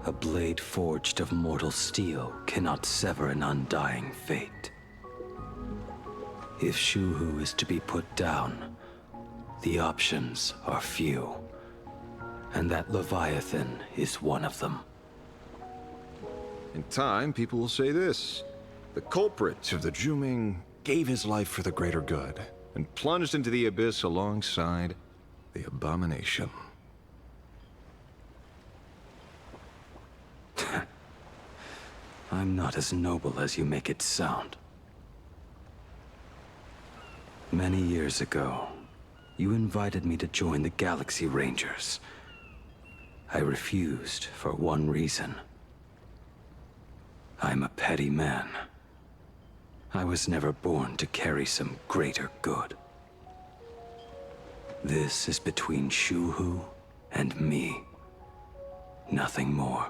A blade forged of mortal steel cannot sever an undying fate. If Shuhu is to be put down, the options are few, and that Leviathan is one of them. In time, people will say this. The culprit of the Juming gave his life for the greater good, and plunged into the abyss alongside the abomination. I'm not as noble as you make it sound. Many years ago, you invited me to join the Galaxy Rangers. I refused for one reason. I'm a petty man. I was never born to carry some greater good. This is between Shuhu and me. Nothing more.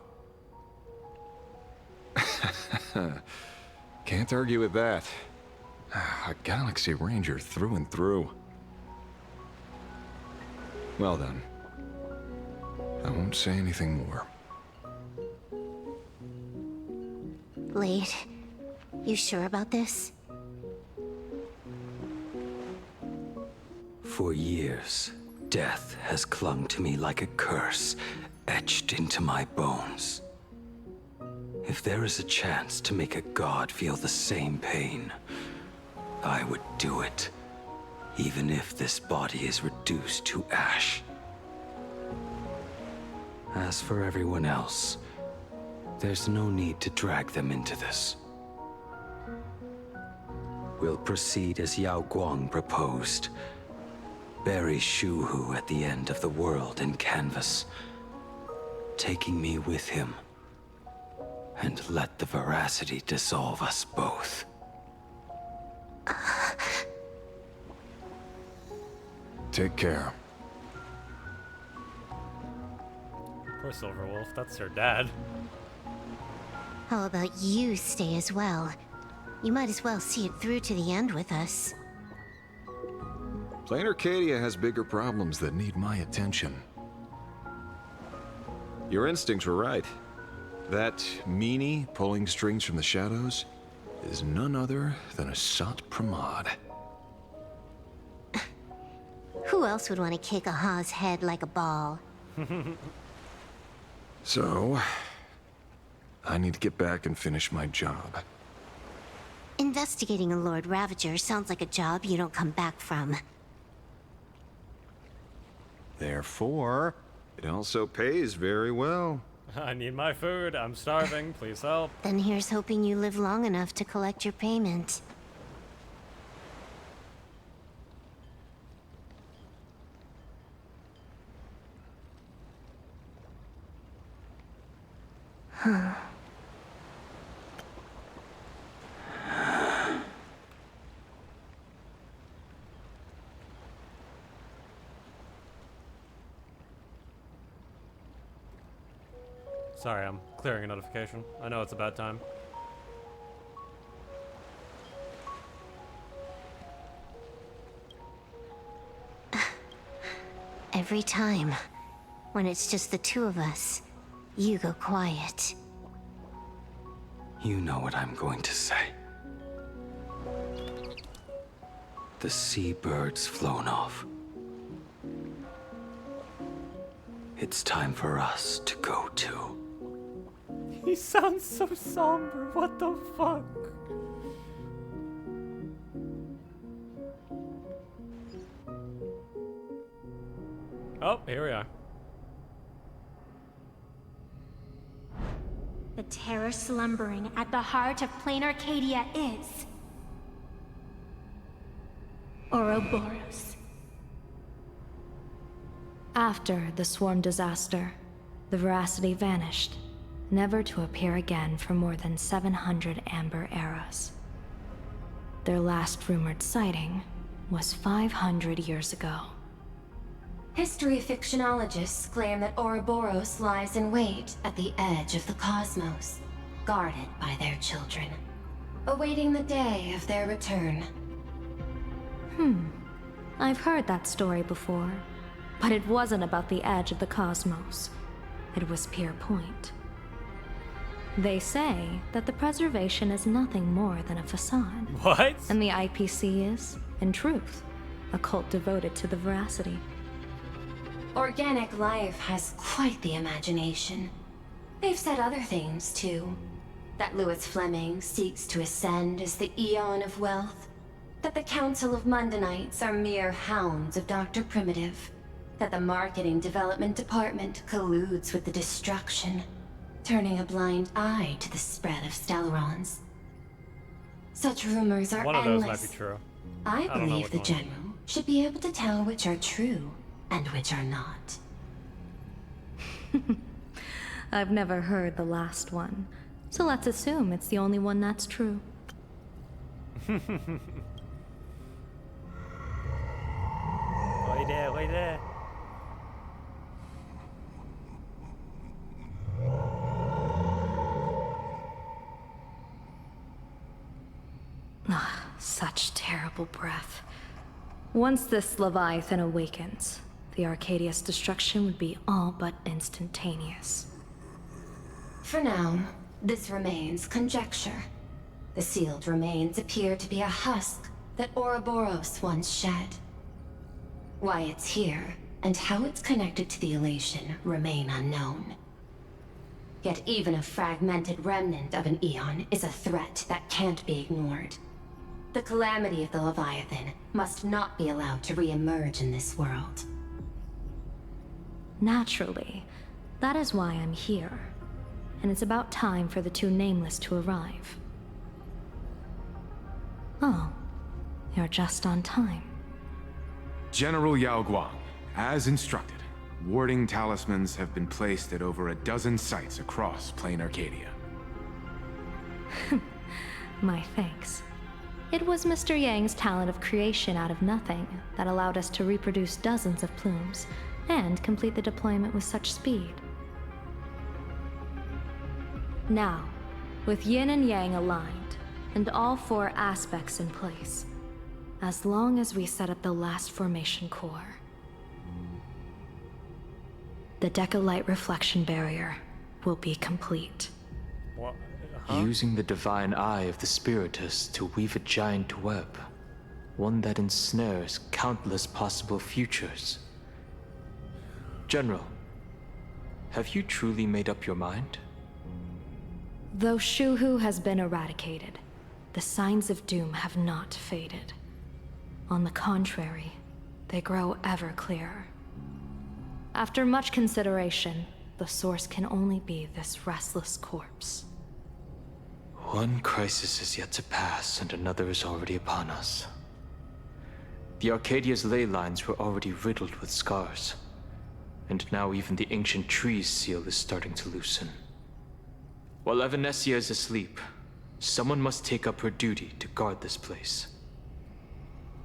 Can't argue with that. A Galaxy Ranger through and through. Well then. I won't say anything more. Blade, you sure about this? For years, death has clung to me like a curse, etched into my bones. If there is a chance to make a god feel the same pain, I would do it, even if this body is reduced to ash. As for everyone else, there's no need to drag them into this. We'll proceed as Yao Guang proposed. Bury Shuhu at the end of the world in canvas, taking me with him, and let the veracity dissolve us both. Take care. Poor Silverwolf, that's her dad. How about you stay as well? You might as well see it through to the end with us. Plain Arcadia has bigger problems that need my attention. Your instincts were right. That meanie pulling strings from the shadows is none other than a Sat Pramod. Who else would want to kick a Ha's head like a ball? So, I need to get back and finish my job. Investigating a Lord Ravager sounds like a job you don't come back from. Therefore, it also pays very well. I need my food. I'm starving. Please help. Then here's hoping you live long enough to collect your payment. Sorry, I'm clearing a notification. I know it's about time. Every time, when it's just the two of us, you go quiet. You know what I'm going to say. The seabird's flown off. It's time for us to go too. He sounds so somber. What the fuck? Oh, here we are. The terror slumbering at the heart of Plain Arcadia is... Ouroboros. After the swarm disaster, the Veracity vanished, never to appear again for more than 700 Amber eras. Their last rumored sighting was 500 years ago. History fictionologists claim that Ouroboros lies in wait at the edge of the cosmos, guarded by their children, awaiting the day of their return. I've heard that story before, but it wasn't about the edge of the cosmos. It was Pier Point. They say that the preservation is nothing more than a facade. What? And the IPC is, in truth, a cult devoted to the Veracity. Organic life has quite the imagination. They've said other things, too. That Louis Fleming seeks to ascend as the Eon of Wealth. That the Council of Mundanites are mere hounds of Dr. Primitive. That the Marketing Development Department colludes with the destruction, turning a blind eye to the spread of Stellarons. Such rumors are One of endless. those might be true. I don't know believe which the one. General should be able to tell which are true and which are not. I've never heard the last one, so let's assume it's the only one that's true. Wait there. Such terrible breath. Once this Leviathan awakens, the Arcadia's destruction would be all but instantaneous. For now, this remains conjecture. The sealed remains appear to be a husk that Ouroboros once shed. Why it's here, and how it's connected to the elation, remain unknown. Yet even a fragmented remnant of an Eon is a threat that can't be ignored. The calamity of the Leviathan must not be allowed to re-emerge in this world. Naturally, that is why I'm here. And it's about time for the two Nameless to arrive. Oh, you're just on time. General Yao Guang, as instructed, warding talismans have been placed at over a dozen sites across Plain Arcadia. My thanks. It was Mr. Yang's talent of creation out of nothing that allowed us to reproduce dozens of plumes and complete the deployment with such speed. Now, with Yin and Yang aligned, and all four aspects in place, as long as we set up the last formation core, the Decalite reflection barrier will be complete. What? Using the divine eye of the Spiritus to weave a giant web, one that ensnares countless possible futures. General, have you truly made up your mind? Though Shuhu has been eradicated, the signs of doom have not faded. On the contrary, they grow ever clearer. After much consideration, the source can only be this restless corpse. One crisis is yet to pass, and another is already upon us. The Arcadia's ley lines were already riddled with scars, and now even the ancient tree's seal is starting to loosen. While Evanesia is asleep, someone must take up her duty to guard this place.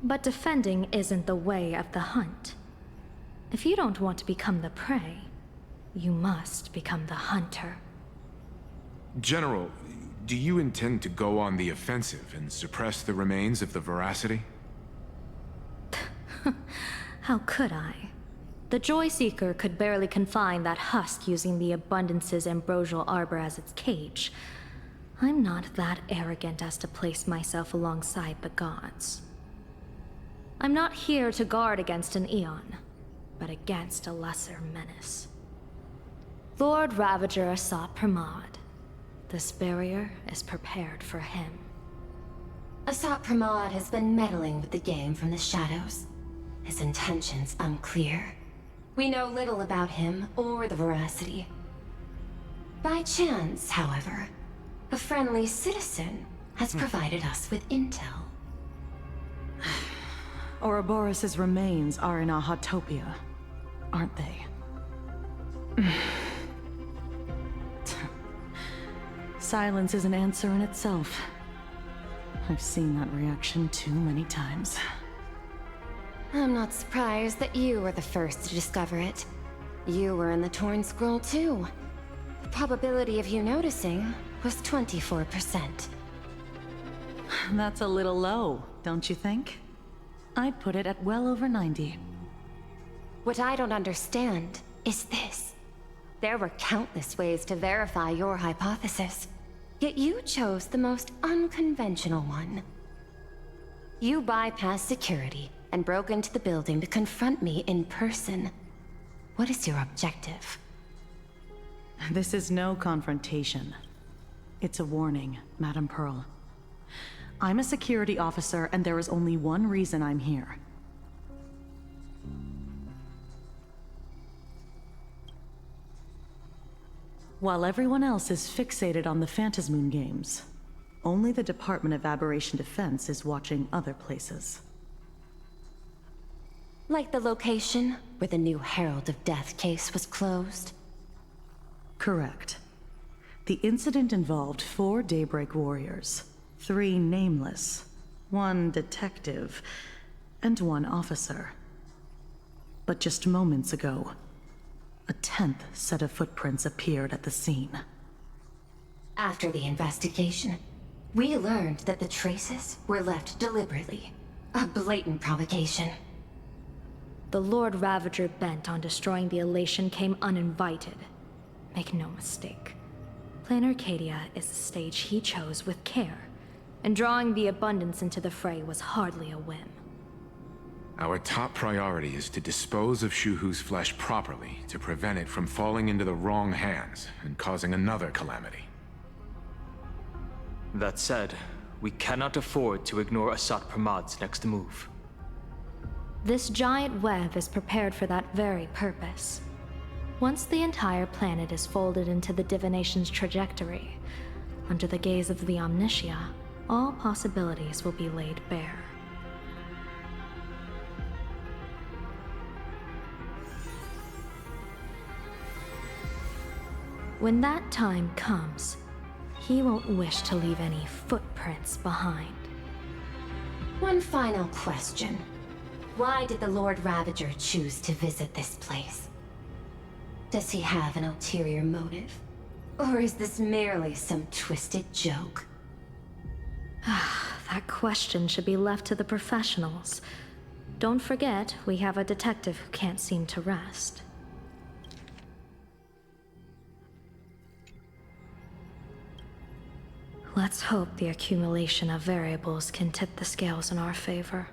But defending isn't the way of the hunt. If you don't want to become the prey, you must become the hunter. General, do you intend to go on the offensive and suppress the remains of the Veracity? How could I? The Joyseeker could barely confine that husk using the Abundance's ambrosial arbor as its cage. I'm not that arrogant as to place myself alongside the gods. I'm not here to guard against an Eon, but against a lesser menace. Lord Ravager Asat Pramod. This barrier is prepared for him. Asat Pramod has been meddling with the game from the shadows. His intentions unclear. We know little about him or the Veracity. By chance, however, a friendly citizen has provided us with intel. Ouroboros' remains are in Ahatopia, aren't they? Silence is an answer in itself. I've seen that reaction too many times. I'm not surprised that you were the first to discover it. You were in the Torn Scroll too. The probability of you noticing was 24%. That's a little low, don't you think? I'd put it at well over 90. What I don't understand is this. There were countless ways to verify your hypothesis, yet you chose the most unconventional one. You bypassed security and broke into the building to confront me in person. What is your objective? This is no confrontation. It's a warning, Madam Pearl. I'm a security officer, and there is only one reason I'm here. While everyone else is fixated on the Phantasmoon games, only the Department of Aberration Defense is watching other places. Like the location where the new Herald of Death case was closed? Correct. The incident involved 4 Daybreak warriors, 3 nameless, 1 detective, and 1 officer. But just moments ago, a 10th set of footprints appeared at the scene. After the investigation, we learned that the traces were left deliberately. A blatant provocation. The Lord Ravager bent on destroying the Elation came uninvited. Make no mistake. Plain Arcadia is a stage he chose with care, and drawing the Abundance into the fray was hardly a whim. Our top priority is to dispose of Shuhu's flesh properly to prevent it from falling into the wrong hands and causing another calamity. That said, we cannot afford to ignore Asat Pramod's next move. This giant web is prepared for that very purpose. Once the entire planet is folded into the divination's trajectory, under the gaze of the Omnitia, all possibilities will be laid bare. When that time comes, he won't wish to leave any footprints behind. One final question. Why did the Lord Ravager choose to visit this place? Does he have an ulterior motive? Or is this merely some twisted joke? That question should be left to the professionals. Don't forget, we have a detective who can't seem to rest. Let's hope the accumulation of variables can tip the scales in our favor.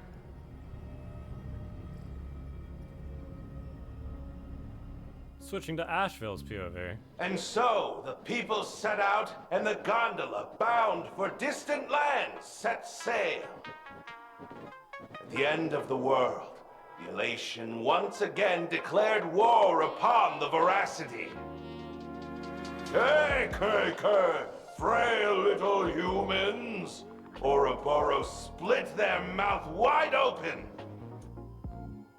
Switching to Asheville's POV. And so, the people set out, and the gondola, bound for distant lands, set sail. At the end of the world, the Elation once again declared war upon the Veracity. Take, frail little humans! Ouroboros split their mouth wide open!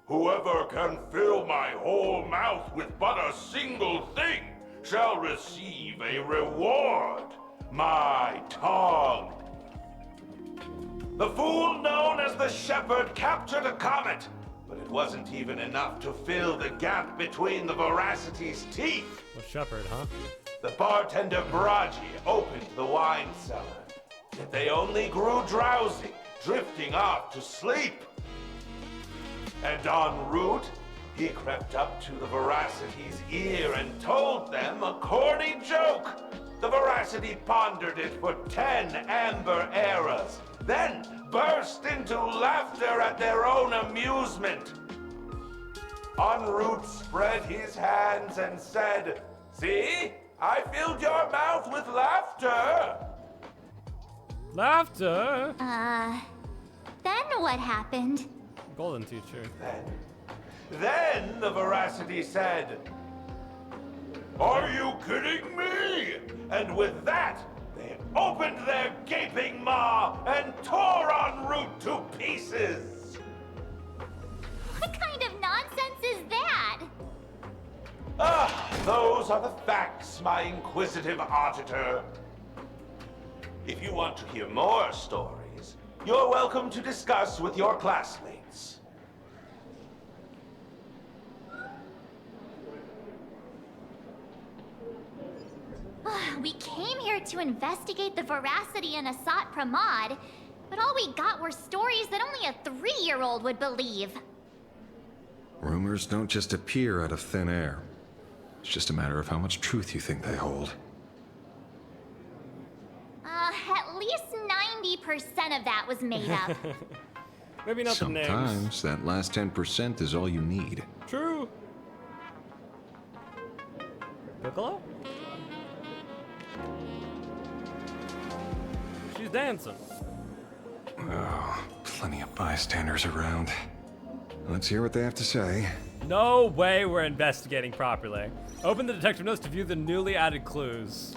Whoever can fill my whole mouth with but a single thing shall receive a reward. My tongue. The fool known as the Shepherd captured a comet, but it wasn't even enough to fill the gap between the Veracity's teeth. The Shepherd, huh? The bartender Braji opened the wine cellar, yet they only grew drowsy, drifting off to sleep. And en route, he crept up to the Veracity's ear and told them a corny joke. The Veracity pondered it for 10 amber eras, then burst into laughter at their own amusement. En route spread his hands and said, "See? I filled your mouth with laughter." Laughter? Then what happened? Golden teacher. Then the Veracity said, "Are you kidding me?" And with that, they opened their gaping maw and tore en route to pieces. What kind of nonsense is that? Those are the facts, my inquisitive auditor. If you want to hear more stories, you're welcome to discuss with your classmates. We came here to investigate the Veracity and Asat Pramod, but all we got were stories that only a 3-year-old would believe. Rumors don't just appear out of thin air. It's just a matter of how much truth you think they hold. At least 90% of that was made up. Maybe not the names. Sometimes that last 10% is all you need. True. Piccolo? She's dancing. Oh, plenty of bystanders around. Let's hear what they have to say. No way we're investigating properly. Open the detective notes to view the newly added clues.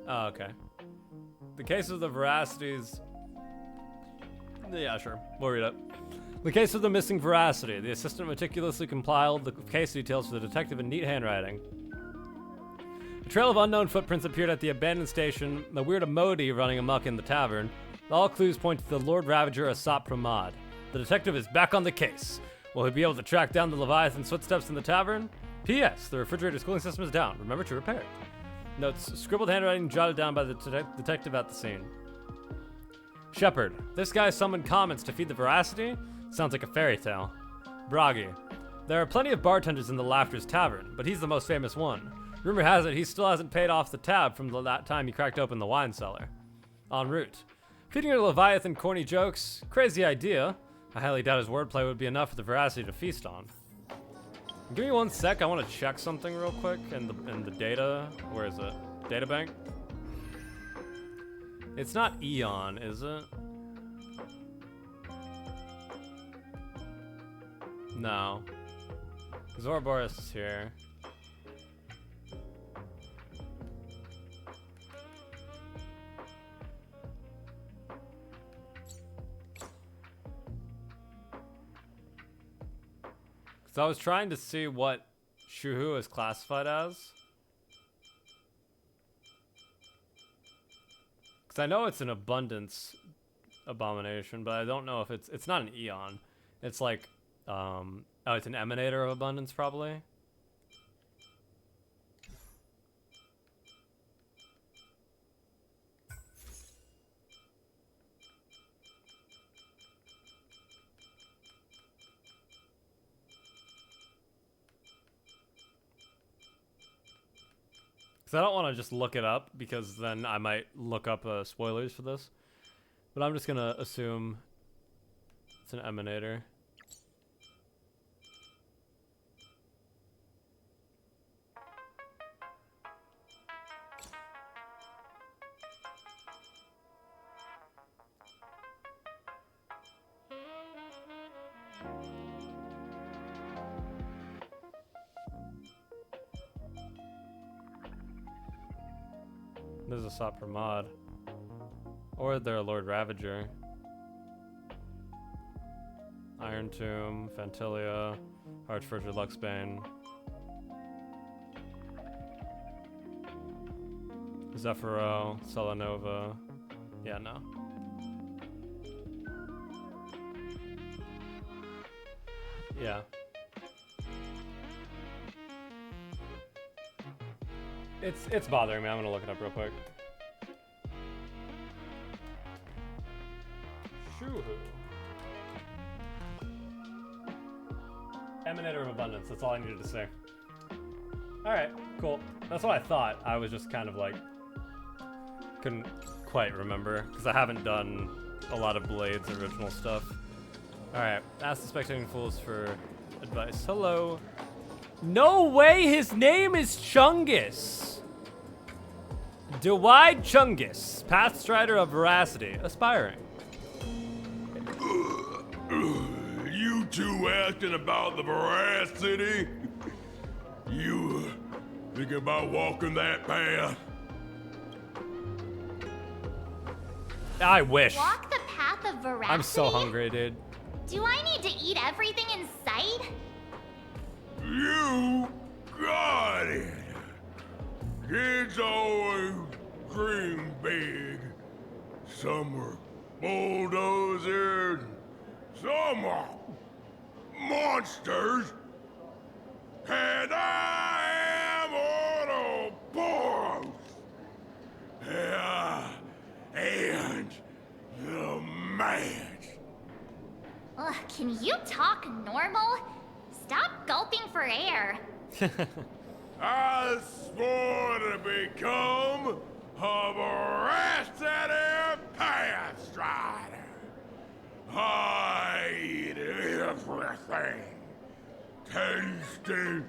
Oh, okay. The case of the Veracities. Yeah, sure. We'll read it. The case of the missing Veracity. The assistant meticulously compiled the case details for the detective in neat handwriting. A trail of unknown footprints appeared at the abandoned station, a weird Emoti running amok in the tavern. All clues point to the Lord Ravager Asat Pramod. The detective is back on the case. Will he be able to track down the Leviathan's footsteps in the tavern? P.S. The refrigerator's cooling system is down. Remember to repair it. Notes, scribbled handwriting jotted down by the detective at the scene. Shepard. This guy summoned comments to feed the Veracity? Sounds like a fairy tale. Bragi. There are plenty of bartenders in the Laughter's Tavern, but he's the most famous one. Rumor has it he still hasn't paid off the tab from that time he cracked open the wine cellar. En route. Feeding a Leviathan corny jokes? Crazy idea. I highly doubt his wordplay would be enough for the Veracity to feast on. Give me 1 sec, I want to check something real quick in the data. Where is it? Data bank? It's not Eon, is it? No. Zoroboros is here. So I was trying to see what Shuhu is classified as. Because I know it's an abundance abomination, but I don't know if it's not an Eon. It's like, oh, it's an emanator of abundance probably. Because I don't want to just look it up, because then I might look up spoilers for this. But I'm just going to assume it's an emanator. There's a Sopra mod. Or they're a Lord Ravager. Iron Tomb, Fantilia, Archfurger, Luxbane. Zephyro, Celanova. Yeah, no. Yeah. It's bothering me. I'm gonna look it up real quick. Shoo-hoo. Emanator of Abundance. That's all I needed to say. Alright, cool. That's what I thought. I was just kind of like... couldn't quite remember, because I haven't done a lot of Blade's original stuff. Alright, ask the spectating fools for advice. Hello. No way his name is Chungus! Dewide Chungus, Path Strider of Veracity, aspiring. You two asking about the Veracity? You thinking about walking that path? I wish. Walk the path of veracity? I'm so hungry, dude. Do I need to eat everything in sight? You got it. Kids always dream big. Some are bulldozers, some are monsters. And I am Ouroboros. And the man. Ugh, can you talk normal? Stop gulping for air. I swore to become a Veracity Path Strider. I eat everything. Tasty,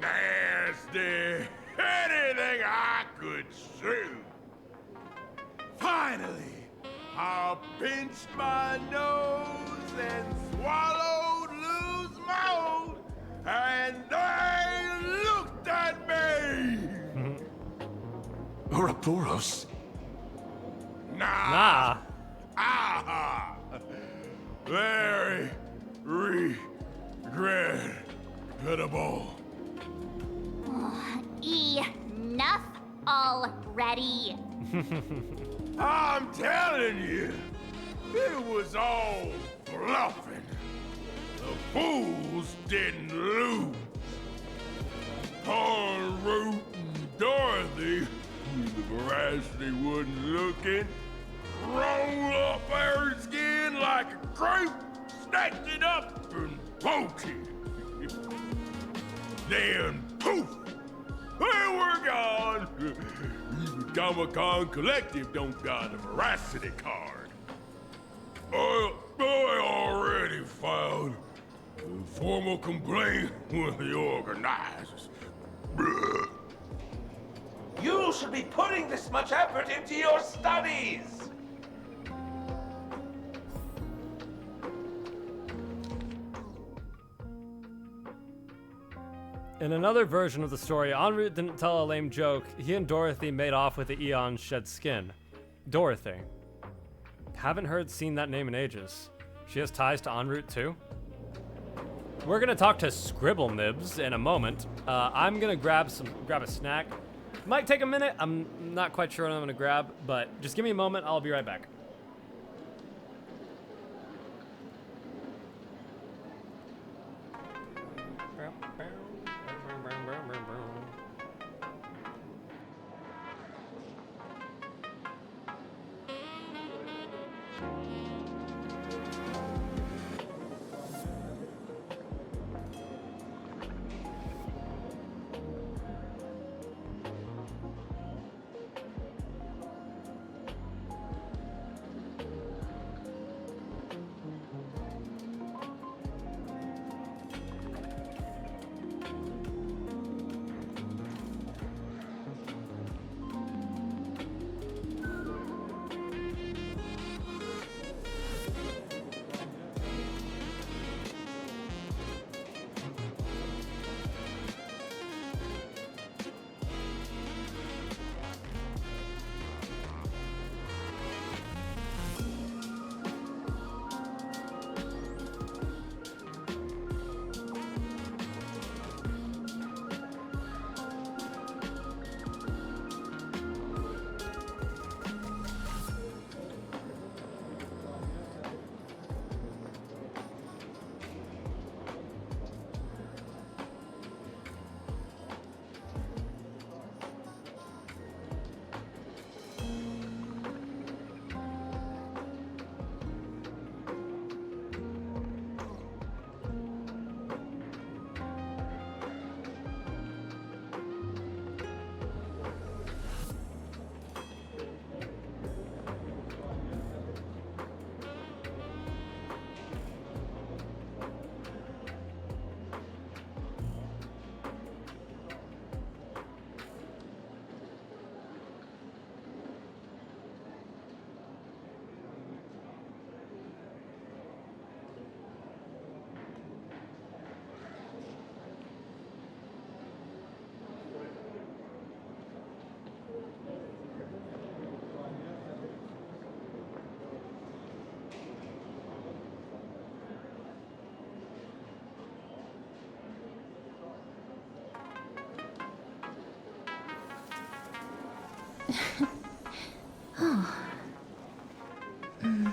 nasty, anything I could chew. Finally, I pinched my nose and swallowed loose mouth, and they looked at me. Ouroboros? Nah. Ah. Very regrettable. Enough already. I'm telling you, it was all bluffing. The fools didn't lose. Poor Root and Dorothy, when the Veracity wasn't looking, roll up her skin like a grape, snatched it up and poached it. Then poof, they were gone. Even Comic-Con Collective don't got a Veracity card. I already filed a formal complaint with the organizers. You should be putting this much effort into your studies! In another version of the story, En route didn't tell a lame joke. He and Dorothy made off with the Eon's shed skin. Dorothy. Haven't seen that name in ages. She has ties to En route too? We're gonna talk to Scribble Nibs in a moment. I'm gonna grab a snack. Might take a minute. I'm not quite sure what I'm gonna grab, but just give me a moment. I'll be right back. Oh. Mm.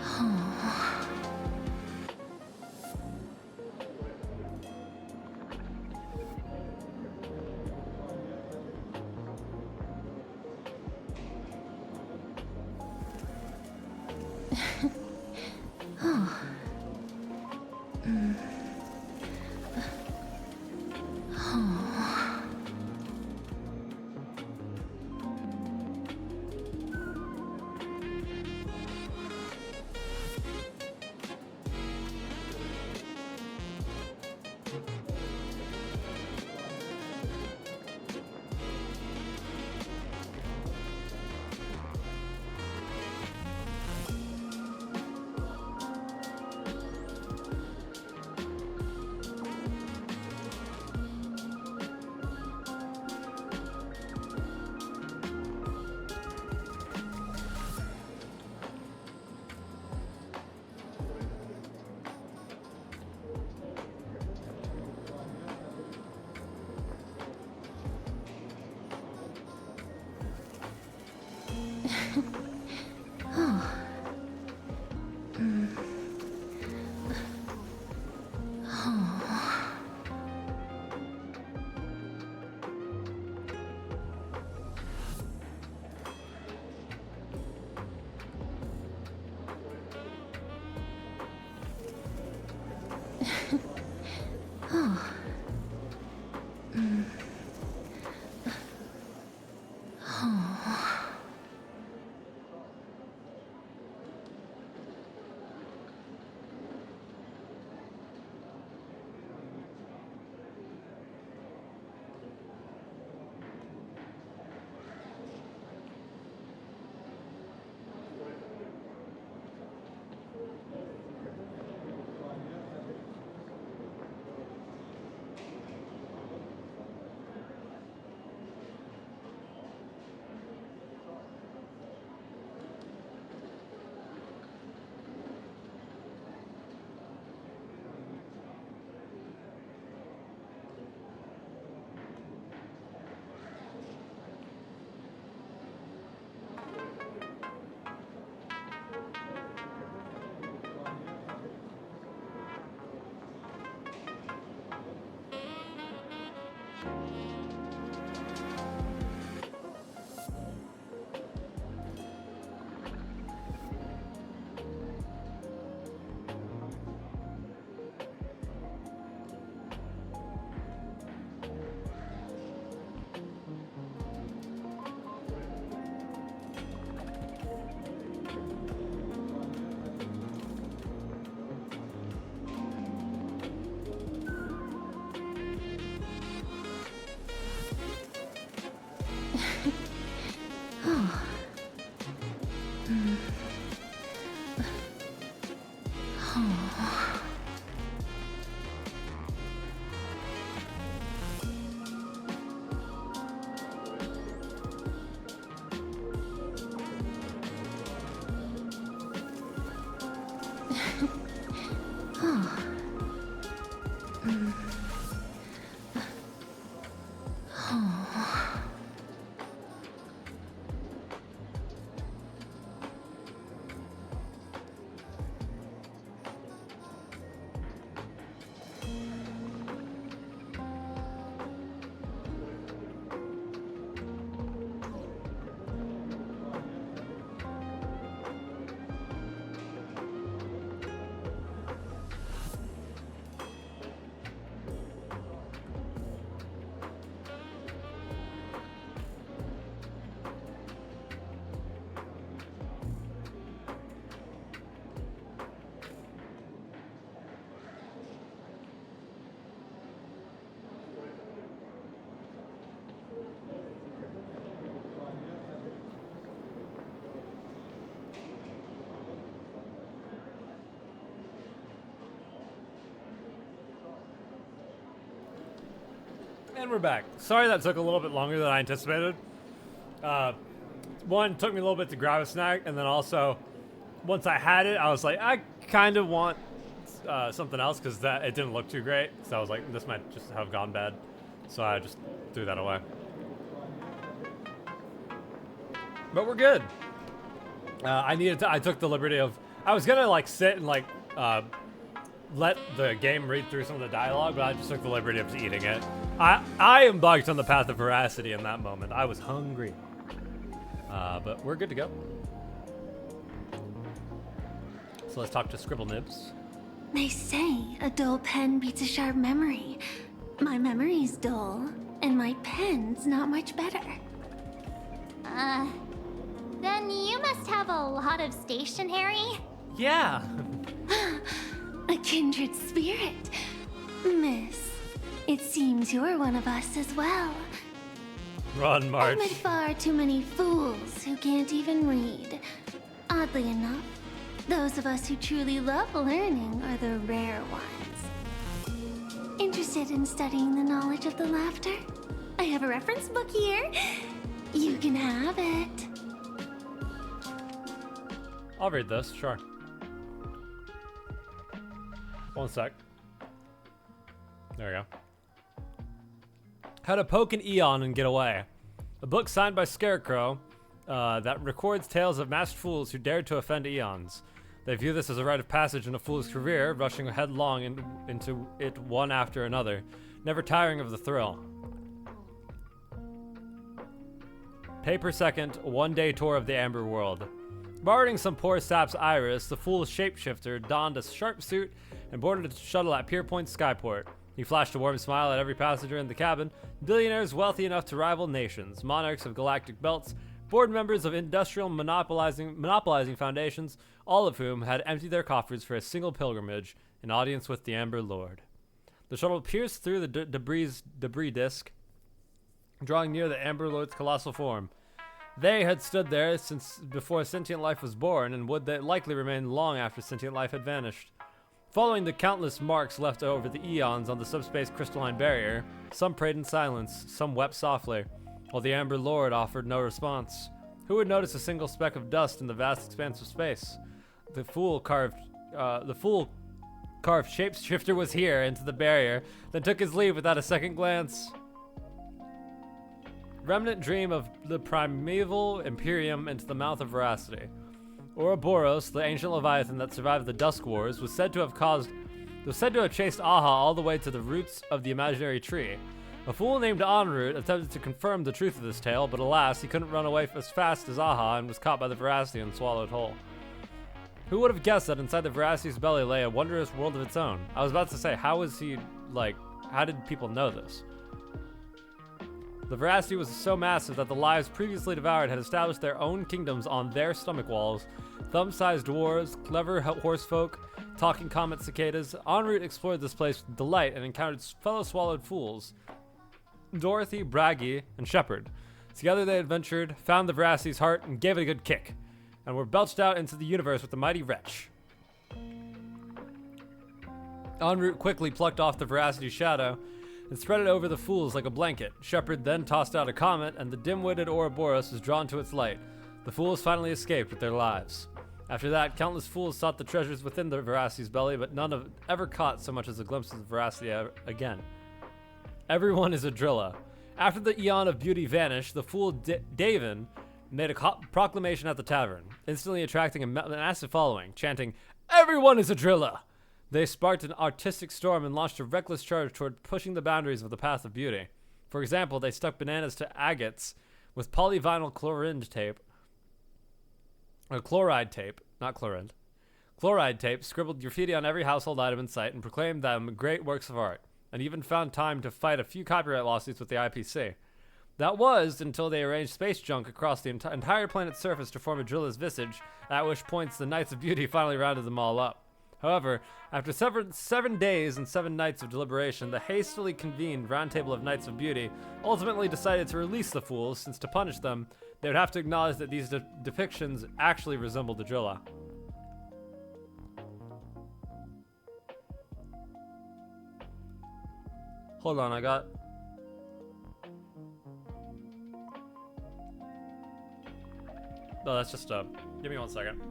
Oh. Oh. Mm. Oh. Oh. Mm. Oh. Oh. Mm. Oh. Oh. Mm. Oh. Oh. Mm. Oh. And we're back. Sorry that took a little bit longer than I anticipated. One, took me a little bit to grab a snack, and then also, once I had it, I was like, I kind of want something else because that it didn't look too great. So I was like, this might just have gone bad. So I just threw that away. But we're good. I took the liberty of, I was gonna like sit and like let the game read through some of the dialogue, but I just took the liberty of eating it. I embarked on the path of veracity in that moment. I was hungry. But we're good to go. So let's talk to Scribble Nibs. They say a dull pen beats a sharp memory. My memory's dull, and my pen's not much better. Then you must have a lot of stationery? Yeah. A kindred spirit. Miss, it seems you're one of us as well. Run, March. I've met far too many fools who can't even read. Oddly enough, those of us who truly love learning are the rare ones. Interested in studying the knowledge of the laughter? I have a reference book here. You can have it. I'll read this, sure. One sec. There we go. How to Poke an Eon and Get Away. A book signed by Scarecrow that records tales of masked fools who dared to offend Eons. They view this as a rite of passage in a fool's career, rushing headlong into it one after another, never tiring of the thrill. Pay per second, 1-day tour of the Amber World. Borrowing some poor sap's iris, the fool's shapeshifter donned a sharp suit and boarded a shuttle at Pierpoint Skyport. He flashed a warm smile at every passenger in the cabin, billionaires wealthy enough to rival nations, monarchs of galactic belts, board members of industrial monopolizing foundations, all of whom had emptied their coffers for a single pilgrimage, an audience with the Amber Lord. The shuttle pierced through the debris disk, drawing near the Amber Lord's colossal form. They had stood there since before sentient life was born, and would likely remain long after sentient life had vanished. Following the countless marks left over the eons on the subspace crystalline barrier, some prayed in silence, some wept softly, while the Amber Lord offered no response. Who would notice a single speck of dust in the vast expanse of space? The fool carved shapeshifter was here into the barrier, then took his leave without a second glance. Remnant dream of the primeval Imperium into the mouth of veracity. Ouroboros, the ancient leviathan that survived the Dusk Wars, was said to have chased Aha all the way to the roots of the imaginary tree. A fool named Enroute attempted to confirm the truth of this tale, but alas, he couldn't run away as fast as Aha and was caught by the veracity and swallowed whole. Who would have guessed that inside the veracity's belly lay a wondrous world of its own? I was about to say, how did people know this? The veracity was so massive that the lives previously devoured had established their own kingdoms on their stomach walls. Thumb-sized dwarves, clever horsefolk, talking comet cicadas. En route explored this place with delight and encountered fellow swallowed fools, Dorothy, Braggy, and Shepard. Together they adventured, found the veracity's heart, and gave it a good kick, and were belched out into the universe with the mighty wretch. En route quickly plucked off the veracity's shadow and spread it over the fools like a blanket. Shepard then tossed out a comet, and the dim-witted Ouroboros was drawn to its light. The fools finally escaped with their lives. After that, countless fools sought the treasures within the veracity's belly, but none have ever caught so much as a glimpse of the veracity again. Everyone is a Drilla. After the Eon of Beauty vanished, the fool Davin made a proclamation at the tavern, instantly attracting a massive following, chanting, "Everyone is a Drilla!" They sparked an artistic storm and launched a reckless charge toward pushing the boundaries of the path of beauty. For example, they stuck bananas to agates with polyvinyl chloride tape, scribbled graffiti on every household item in sight, and proclaimed them great works of art, and even found time to fight a few copyright lawsuits with the IPC. That was until they arranged space junk across the entire planet's surface to form a Drilla's visage, at which points the Knights of Beauty finally rounded them all up. However, after 7 days and 7 nights of deliberation, the hastily convened Roundtable of Knights of Beauty ultimately decided to release the fools, since to punish them, they would have to acknowledge that these depictions actually resembled the Drilla. Hold on, I got... No, that's just, give me 1 second.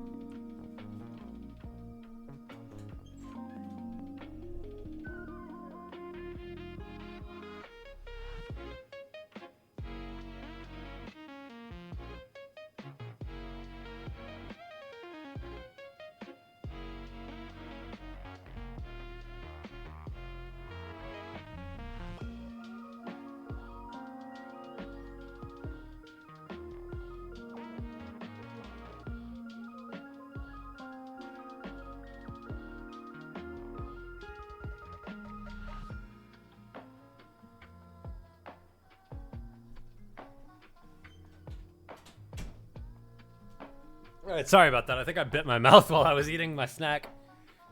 Alright, sorry about that. I think I bit my mouth while I was eating my snack.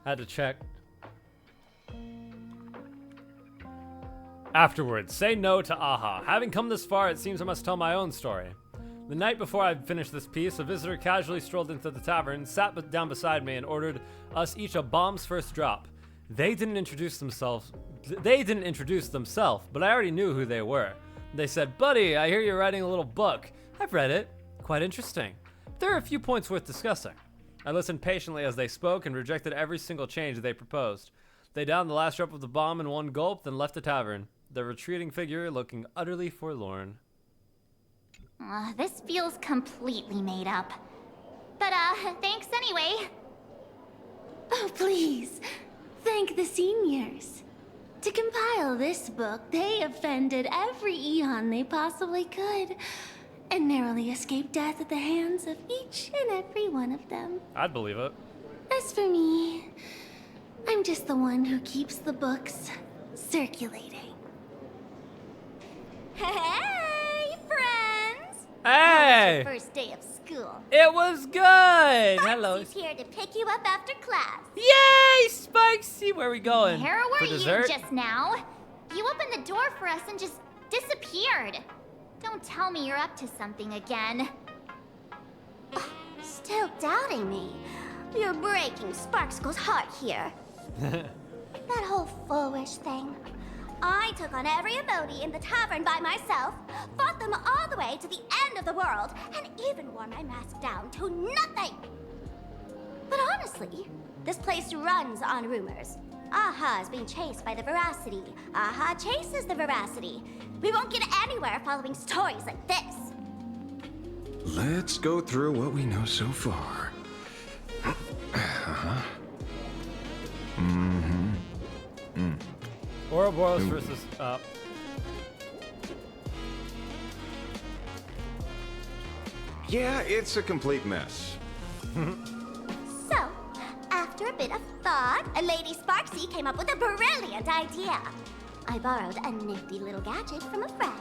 I had to check. Afterwards, say no to Aha. Having come this far, it seems I must tell my own story. The night before I finished this piece, a visitor casually strolled into the tavern, sat down beside me, and ordered us each a bomb's first drop. They didn't introduce themselves, but I already knew who they were. They said, "Buddy, I hear you're writing a little book." I've read it. Quite interesting. There are a few points worth discussing. I listened patiently as they spoke and rejected every single change they proposed. They downed the last drop of the bomb in one gulp, then left the tavern, the retreating figure looking utterly forlorn. This feels completely made up. But, thanks anyway. Oh, please. Thank the seniors. To compile this book, they offended every Eon they possibly could, and narrowly escaped death at the hands of each and every one of them. I'd believe it. As for me, I'm just the one who keeps the books circulating. Hey, friends! Hey! First day of school. It was good! Hello. He's here to pick you up after class. Yay, Spikesy! Where are we going? Where were For you dessert? just now? You opened the door for us and just disappeared. Don't tell me you're up to something again. Still doubting me? You're breaking Sparkskull's heart here. That whole foolish thing. I took on every emoji in the tavern by myself, fought them all the way to the end of the world, and even wore my mask down to nothing. But honestly, this place runs on rumors. Aha is being chased by the Veracity. Aha chases the Veracity. We won't get anywhere following stories like this. Let's go through what we know so far. Ouroboros versus, Yeah, it's a complete mess. So, after a bit of thought, Lady Sparksy came up with a brilliant idea. I borrowed a nifty little gadget from a friend.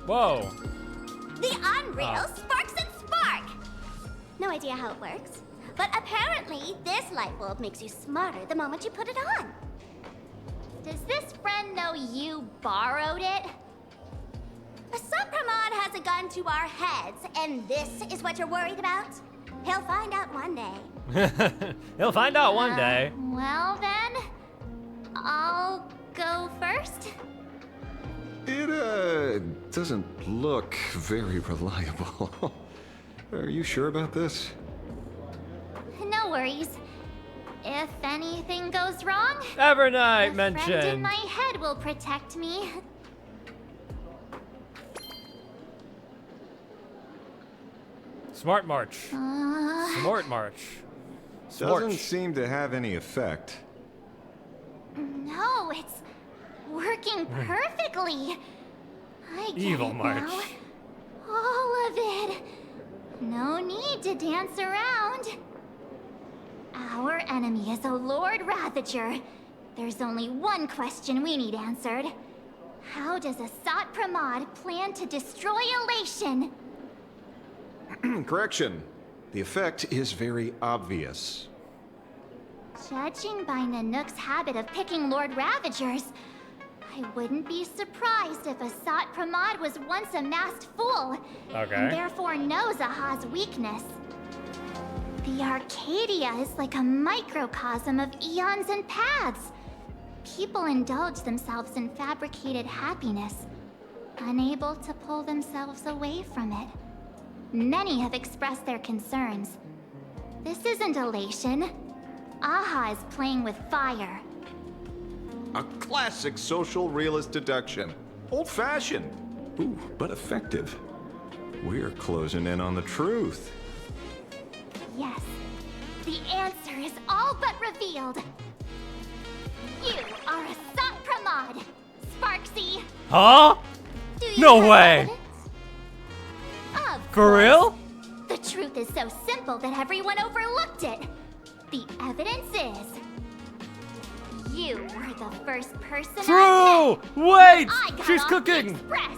Whoa. The Unreal Sparks and Spark! No idea how it works, but apparently this light bulb makes you smarter the moment you put it on. Does this friend know you borrowed it? Supramon has a gun to our heads, and this is what you're worried about? He'll find out one day. He'll find out one day. Well then, I'll go first. It, doesn't look very reliable. Are you sure about this? No worries. If anything goes wrong, Evernight the friend in mentioned. my head will protect me. Smart March. Smart March. Doesn't seem to have any effect. No, it's working perfectly. I get Evil it March. now. All of it. No need to dance around. Our enemy is a Lord Ravager. There's only one question we need answered. How does Asat Pramod plan to destroy Elation? Correction. The effect is very obvious. Judging by Nanook's habit of picking Lord Ravagers, I wouldn't be surprised if Asat Pramod was once a masked fool, Okay. and therefore knows Aha's weakness. The Arcadia is like a microcosm of eons and paths. People indulge themselves in fabricated happiness, unable to pull themselves away from it. Many have expressed their concerns. This isn't elation. Aha is playing with fire. A classic social realist deduction. Old-fashioned. Ooh, but effective. We're closing in on the truth. Yes, the answer is all but revealed. You are Asat Pramod, Sparksy. Huh? Do you No have way. evidence? Of For course. real? The truth is so simple that everyone overlooked it. The evidence is... you were the first person I True! met. Wait! I got She's off the cooking! Express.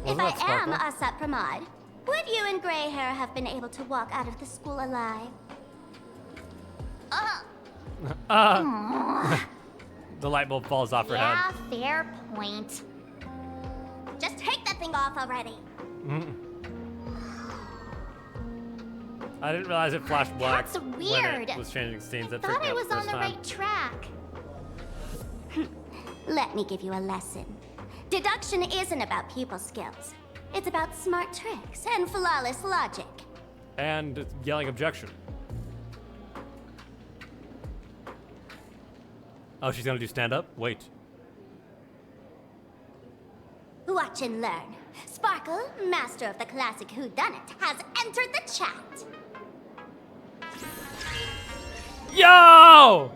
If Wasn't I that Sparkle? am Asat Pramad, would you and Grey Hair have been able to walk out of the school alive? The light bulb falls off her Yeah, head. fair point. Just take that thing off already. I didn't realize it flashed black That's when weird. it was changing scenes. That Thought freaked me I out was the on first the time. right track. Let me give you a lesson. Deduction isn't about people skills. It's about smart tricks and flawless logic. And yelling objection. Oh, she's gonna do stand-up? Wait. Watch and learn. Sparkle, master of the classic whodunit, has entered the chat. Yo!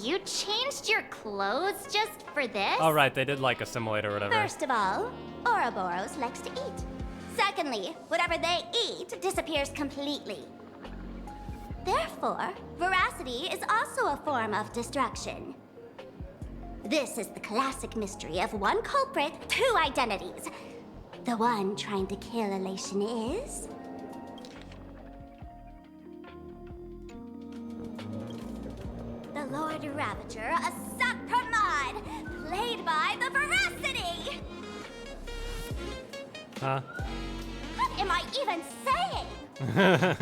You changed your clothes just for this? All right, they did like assimilate or whatever. First of all, Ouroboros likes to eat. Secondly, whatever they eat disappears completely. Therefore, veracity is also a form of destruction. This is the classic mystery of one culprit, two identities. The one trying to kill Elation is... the Lord Ravager, Asat Pramad, played by the Veracity! Huh? What am I even saying?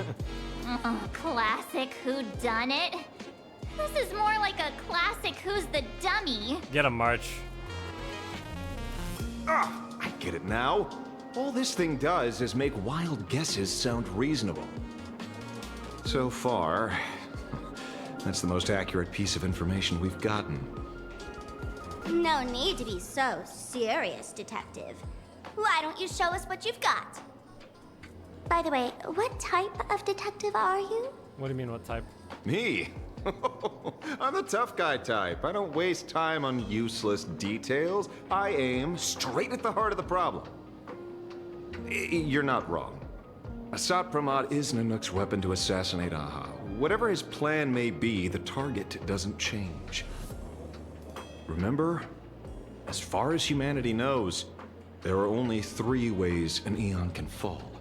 Classic whodunit? This is more like a classic Who's the Dummy. Get a march. I get it now. All this thing does is make wild guesses sound reasonable. So far, that's the most accurate piece of information we've gotten. No need to be so serious, Detective. Why don't you show us what you've got? By the way, what type of detective are you? What do you mean, what type? Me? I'm the tough guy type. I don't waste time on useless details. I aim straight at the heart of the problem. You're not wrong. Asat Pramad is Nanook's weapon to assassinate Aha. Whatever his plan may be, the target doesn't change. Remember, as far as humanity knows, there are only 3 ways an Eon can fall.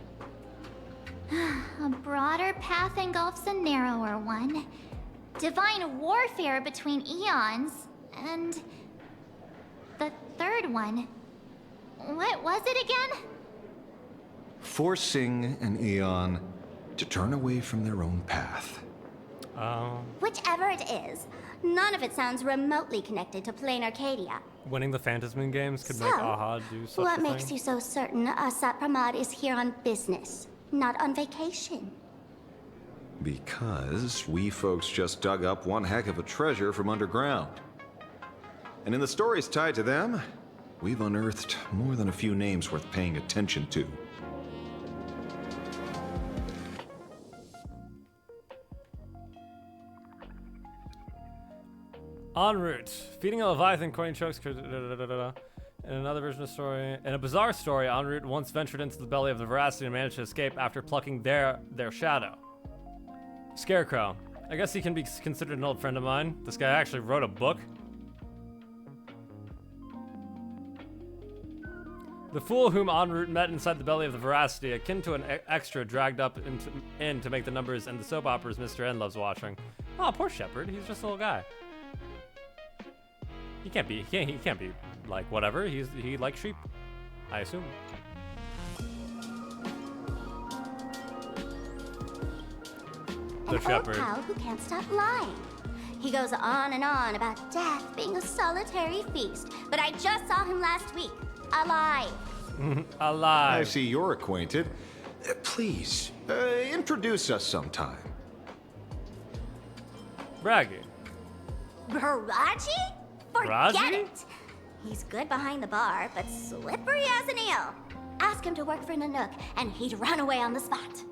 A broader path engulfs a narrower one. Divine warfare between eons, and the third one. What was it again? Forcing an Eon to turn away from their own path. Whichever it is, none of it sounds remotely connected to Plain Arcadia. Winning the Phantasmin games could make So, Aha do such What a makes thing? you so certain Asat Pramad is here on business, not on vacation? Because we folks just dug up one heck of a treasure from underground. And in the stories tied to them, we've unearthed more than a few names worth paying attention to. En route, feeding a Leviathan coin chokes. In another version of the story, in a bizarre story, En route once ventured into the belly of the Veracity and managed to escape after plucking their shadow. Scarecrow. I guess he can be considered an old friend of mine. This guy actually wrote a book. The fool whom En route met inside the belly of the Veracity, akin to an extra dragged up in to make the numbers and the soap operas Mr. N loves watching. Oh, poor Shepard. He's just a little guy. He can't be like whatever. He likes sheep, I assume. An old pal who can't stop lying. He goes on and on about death being a solitary feast, but I just saw him last week, alive. Alive. I see you're acquainted. Please, introduce us sometime. Braggy. Baraji? Forget Raji? it. He's good behind the bar, but slippery as an eel. Ask him to work for Nanook, and he'd run away on the spot.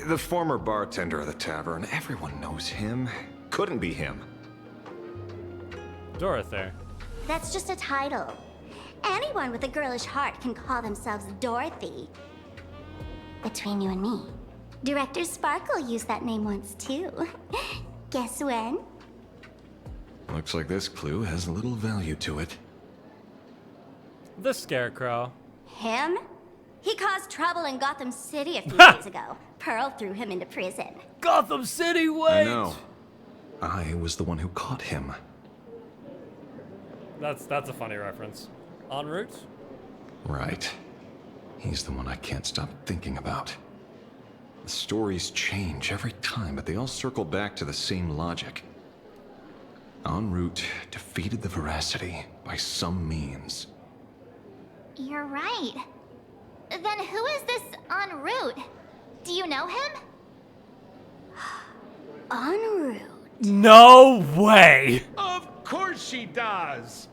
The former bartender of the tavern, everyone knows him. Couldn't be him. Dorothy. That's just a title. Anyone with a girlish heart can call themselves Dorothy. Between you and me, Director Sparkle used that name once too. Guess when? Looks like this clue has little value to it. The Scarecrow. Him? He caused trouble in Gotham City a few days ago. Pearl threw him into prison. Gotham City, wait! I know. I was the one who caught him. That's a funny reference. En route? Right. He's the one I can't stop thinking about. The stories change every time, but they all circle back to the same logic. En route defeated the Veracity by some means. You're right. Then who is this en route? Do you know him? En route. No way! Of course she does!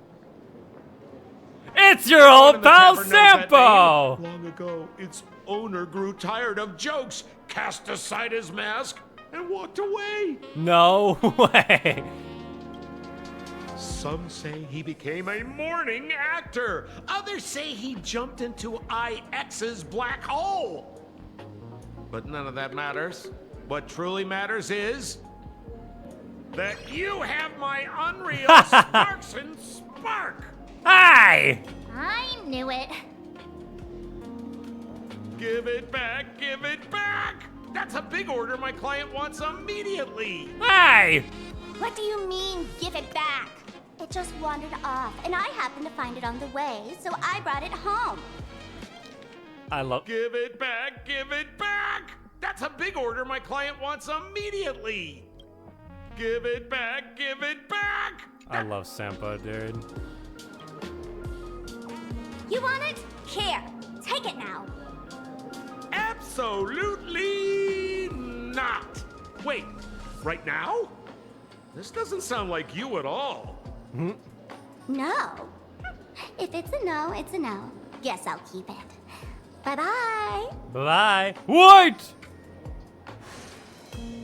It's your old pal Sampo! Long ago, its owner grew tired of jokes, cast aside his mask, and walked away. No way! Some say he became a morning actor. Others say he jumped into IX's black hole. But none of that matters. What truly matters is that you have my unreal sparks and spark. Hi! I knew it. Give it back, give it back! That's a big order my client wants immediately. Hi! What do you mean, give it back? It just wandered off, and I happened to find it on the way, so I brought it home. I love. Give it back, give it back! That's a big order my client wants immediately. Give it back, give it back! I love Sampo, dude. You want it? Here, take it now. Absolutely not! Wait, right now? This doesn't sound like you at all. No. If it's a no, it's a no. Guess I'll keep it. Bye-bye. Bye. Wait!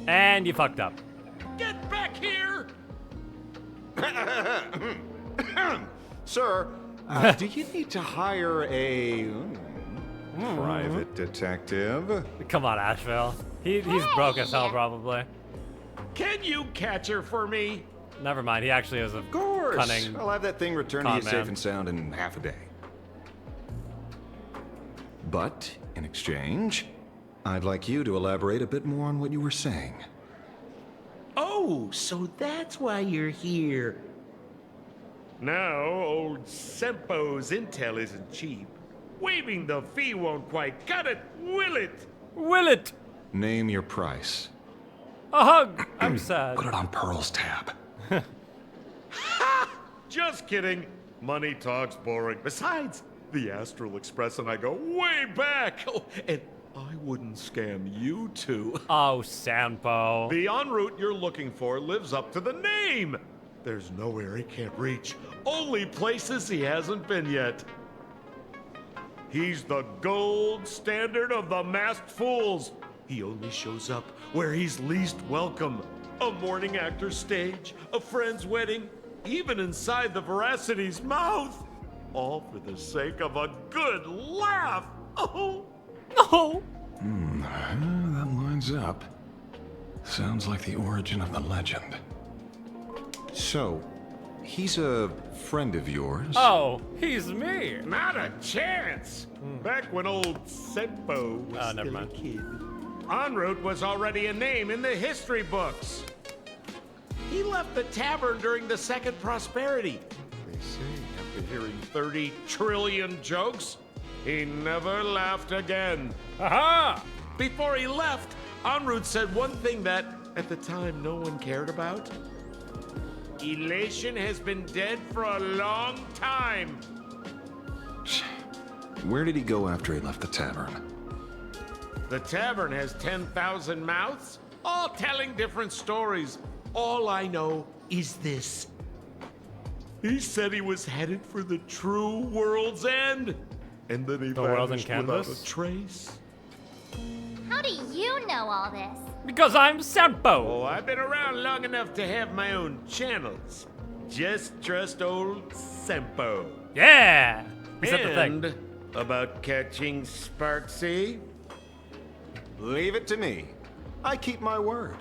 And you fucked up. Get back here! Sir, do you need to hire a private detective? Come on, Asheville. He's broke as hell, probably. Can you catch her for me? Never mind, he actually is a cunning. I'll have that thing returned to you con safe man. and sound in half a day. But, in exchange, I'd like you to elaborate a bit more on what you were saying. Oh, so that's why you're here. Now, old Sempo's intel isn't cheap. Waiving the fee won't quite cut it, will it? Will it? Name your price. A hug! I'm sad. Put it on Pearl's tab. Just kidding. Money talks boring. Besides, the Astral Express and I go way back. Oh, and I wouldn't scam you two. Oh, Sampo. The en route you're looking for lives up to the name. There's nowhere he can't reach. Only places he hasn't been yet. He's the gold standard of the masked fools. He only shows up where he's least welcome. A morning actor's stage, a friend's wedding, even inside the Veracity's mouth. All for the sake of a good laugh. Oh, no. That lines up. Sounds like the origin of the legend. So, he's a friend of yours? Oh, he's me. Not a chance. Back when old Sempo was never still mind. a kid, en route was already a name in the history books. He left the tavern during the Second Prosperity. They say after hearing 30 trillion jokes, he never laughed again. Aha! Before he left, en route said one thing that, at the time, no one cared about. Elation has been dead for a long time. Where did he go after he left the tavern? The tavern has 10,000 mouths, all telling different stories. All I know is this. He said he was headed for the true world's end, and then he vanished without a trace. How do you know all this? Because I'm Sampo. Oh, I've been around long enough to have my own channels. Just trust old Sempo. Yeah! He said the thing. And about catching Sparksy? Leave it to me. I keep my word.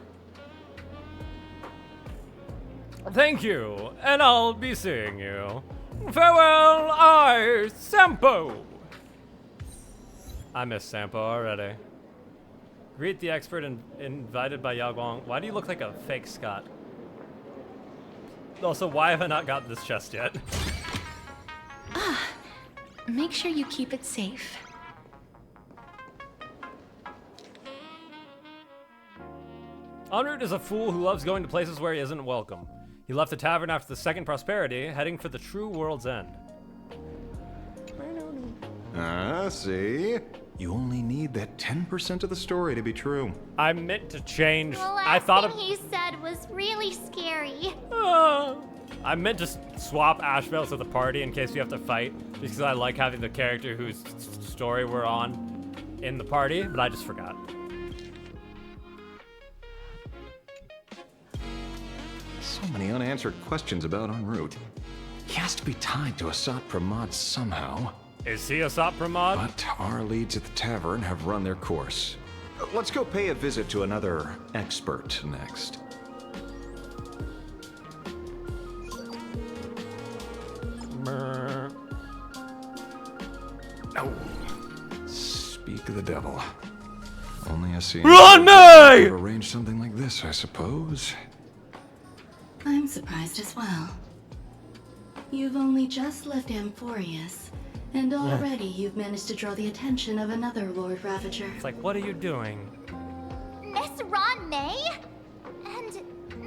Thank you, and I'll be seeing you. Farewell, I, Sampo. I miss Sampo already. Greet the expert invited by Yao Guang. Why do you look like a fake Scot? Also, why have I not got this chest yet? Make sure you keep it safe. En route is a fool who loves going to places where he isn't welcome. He left the tavern after the second prosperity, heading for the true world's end. See? You only need that 10% of the story to be true. I meant to change. The last I thought thing he said was really scary. I meant to swap Ashvale to the party in case we have to fight, because I like having the character whose story we're on in the party, but I just forgot. So many unanswered questions about en route. He has to be tied to Asat Pramod somehow. Is he Asat Pramod? But our leads at the tavern have run their course. Let's go pay a visit to another expert next. Oh. Speak of the devil. Only a scene. Run me! Arrange something like this, I suppose. I'm surprised as well. You've only just left Amphorius, and already you've managed to draw the attention of another Lord Ravager. It's like, what are you doing? Miss Ron May? And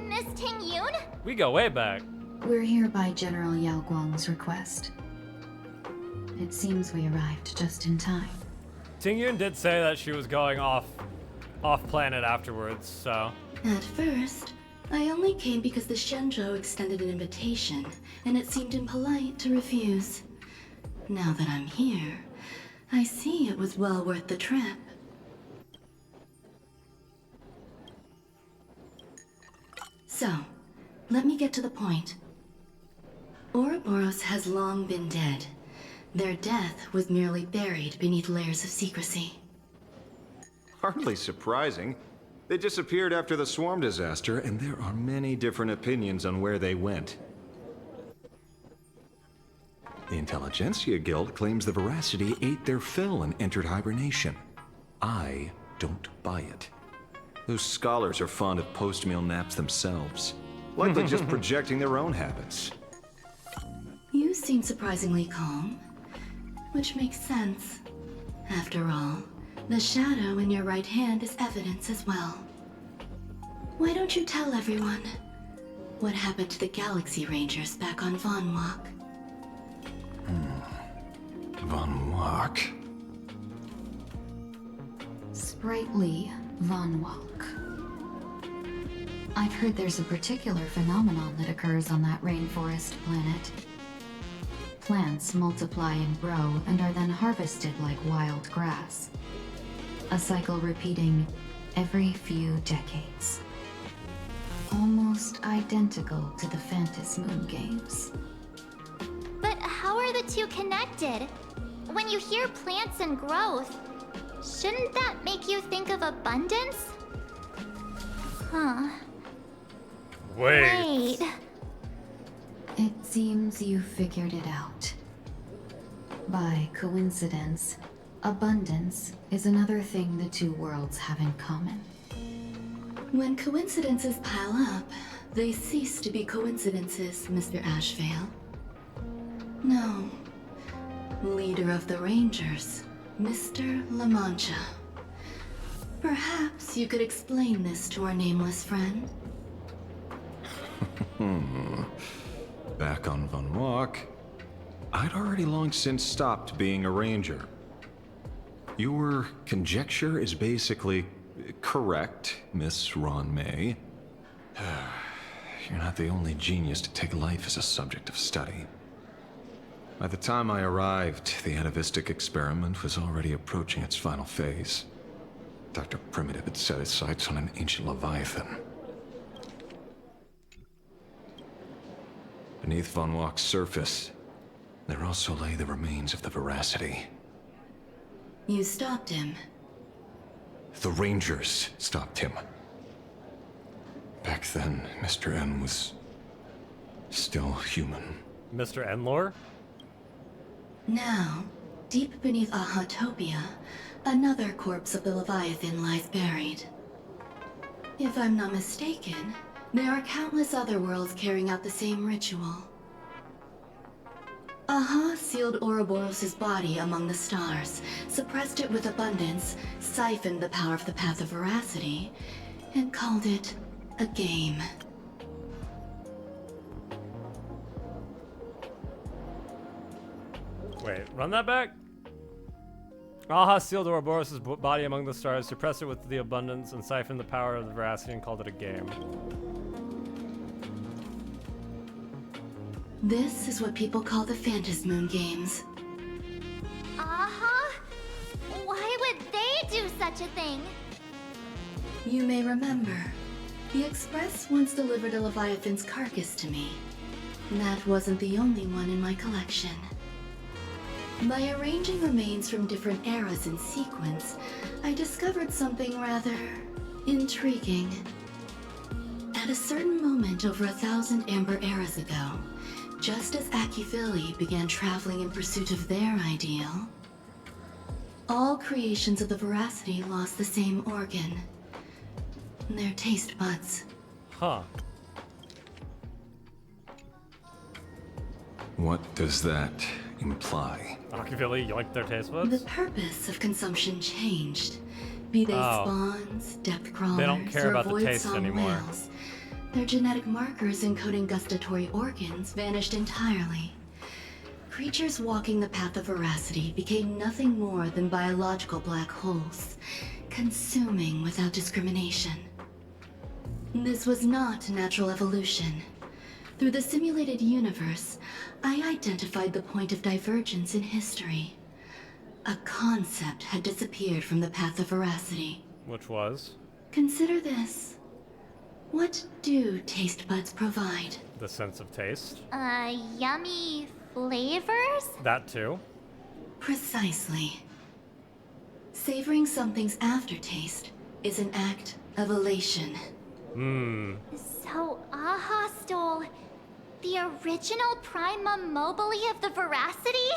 Miss Ting Yoon? We go way back. We're here by General Yao Guang's request. It seems we arrived just in time. Ting Yun did say that she was going off planet afterwards, so. At first, I only came because the Shenzhou extended an invitation, and it seemed impolite to refuse. Now that I'm here, I see it was well worth the trip. So, let me get to the point. Ouroboros has long been dead. Their death was merely buried beneath layers of secrecy. Hardly surprising. They disappeared after the swarm disaster, and there are many different opinions on where they went. The Intelligentsia Guild claims the Veracity ate their fill and entered hibernation. I don't buy it. Those scholars are fond of post-meal naps themselves, likely just projecting their own habits. You seem surprisingly calm, which makes sense. After all, the shadow in your right hand is evidence as well. Why don't you tell everyone what happened to the Galaxy Rangers back on Von Walk? Von Walk? Sprightly Von Walk. I've heard there's a particular phenomenon that occurs on that rainforest planet. Plants multiply and grow and are then harvested like wild grass. A cycle repeating every few decades. Almost identical to the Phantom Moon games. But how are the two connected? When you hear plants and growth, shouldn't that make you think of abundance? Huh. Wait. It seems you figured it out. By coincidence, abundance is another thing the two worlds have in common. When coincidences pile up, they cease to be coincidences, Mr. Ashvale. No. Leader of the Rangers, Mr. La Mancha. Perhaps you could explain this to our nameless friend? Back on Von Walk, I'd already long since stopped being a ranger. Your conjecture is basically correct, Miss Ron May. You're not the only genius to take life as a subject of study. By the time I arrived, the atavistic experiment was already approaching its final phase. Dr. Primitive had set his sights on an ancient leviathan. Beneath Von Walk's surface, there also lay the remains of the Veracity. You stopped him. The Rangers stopped him. Back then, Mr. N was still human. Mr. Enlor? Now, deep beneath Ahatopia, Another corpse of the Leviathan lies buried. If I'm not mistaken, there are countless other worlds carrying out the same ritual. Aha sealed Ouroboros' body among the stars, suppressed it with abundance, siphoned the power of the Path of Veracity, and called it a game. Wait, run that back? Aha sealed Ouroboros' body among the stars, suppressed it with the abundance, and siphoned the power of the veracity and called it a game. This is what people call the Phantasmoon Games. Uh-huh. Why would they do such a thing? You may remember, the Express once delivered a Leviathan's carcass to me. That wasn't the only one in my collection. By arranging remains from different eras in sequence, I discovered something rather intriguing. At a certain moment over 1,000 Amber eras ago, just as Akivili began traveling in pursuit of their ideal, all creations of the Veracity lost the same organ. Their taste buds. Huh. What does that imply? Akivili yoinked their taste buds? The purpose of consumption changed. Be they spawns, depth crawlers, they don't care or about the void taste song anymore. whales, their genetic markers encoding gustatory organs vanished entirely. Creatures walking the path of veracity became nothing more than biological black holes, consuming without discrimination. This was not natural evolution. Through the simulated universe, I identified the point of divergence in history. A concept had disappeared from the path of veracity. Which was? Consider this. What do taste buds provide? The sense of taste. Yummy flavors? That too. Precisely. Savoring something's aftertaste is an act of elation. So Aha stole the original primum mobile of the veracity?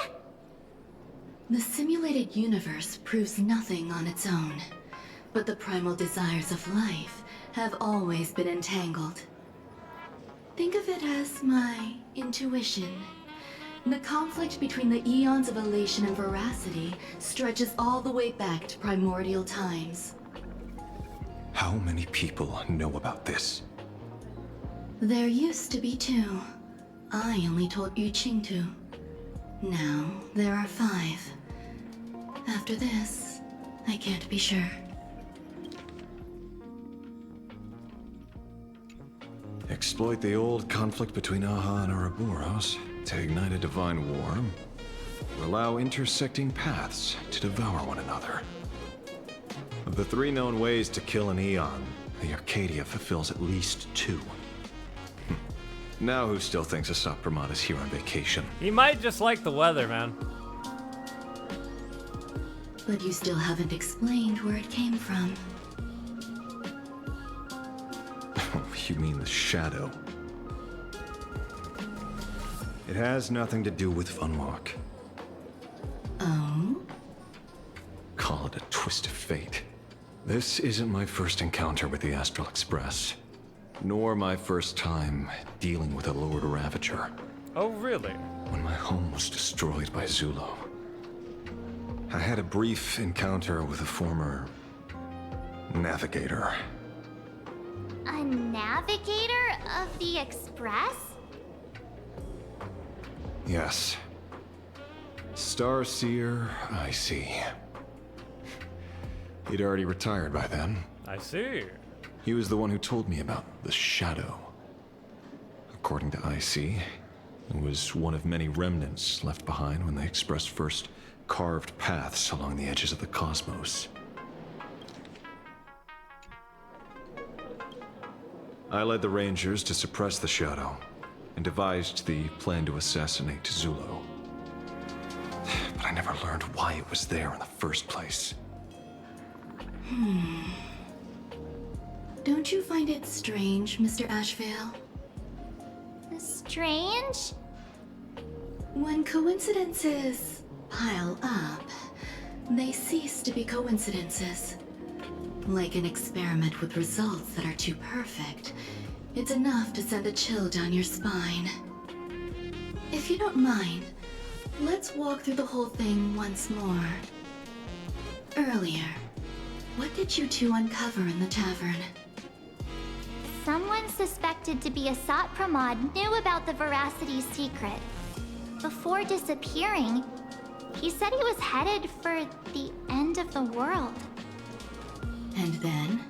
The simulated universe proves nothing on its own, but the primal desires of life have always been entangled. Think of it as my intuition. The conflict between the eons of elation and veracity stretches all the way back to primordial times. How many people know about this? There used to be 2. I only told Yu Qing to. Now, there are 5. After this, I can't be sure. Exploit the old conflict between Aha and Ouroboros to ignite a divine war, or allow intersecting paths to devour one another. Of the 3 known ways to kill an Eon, the Arcadia fulfills at least 2. Now who still thinks Asap is here on vacation? He might just like the weather, man. But you still haven't explained where it came from. You mean the shadow? It has nothing to do with Funwalk. Oh? Call it a twist of fate. This isn't my first encounter with the Astral Express, nor my first time dealing with a Lord Ravager. Oh, really? When my home was destroyed by Zulo, I had a brief encounter with a former navigator. A navigator of the Express? Yes. Starseer, I see. He'd already retired by then. I see. He was the one who told me about the shadow. According to IC, it was one of many remnants left behind when the Express first carved paths along the edges of the cosmos. I led the Rangers to suppress the shadow, and devised the plan to assassinate Zulo. But I never learned why it was there in the first place. Don't you find it strange, Mr. Ashvale? Strange? When coincidences pile up, they cease to be coincidences. Like an experiment with results that are too perfect, it's enough to send a chill down your spine. If you don't mind, let's walk through the whole thing once more. Earlier, what did you two uncover in the tavern? Someone suspected to be a Sat Pramod knew about the Veracity secret. Before disappearing, he said he was headed for the end of the world. And then?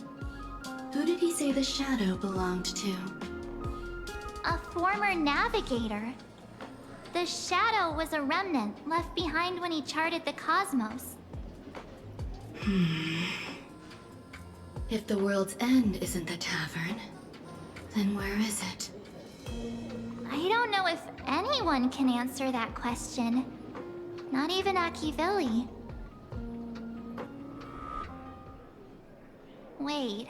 Who did he say the shadow belonged to? A former navigator. The shadow was a remnant left behind when he charted the cosmos. If the world's end isn't the tavern, then where is it? I don't know if anyone can answer that question. Not even Akivili. Wait.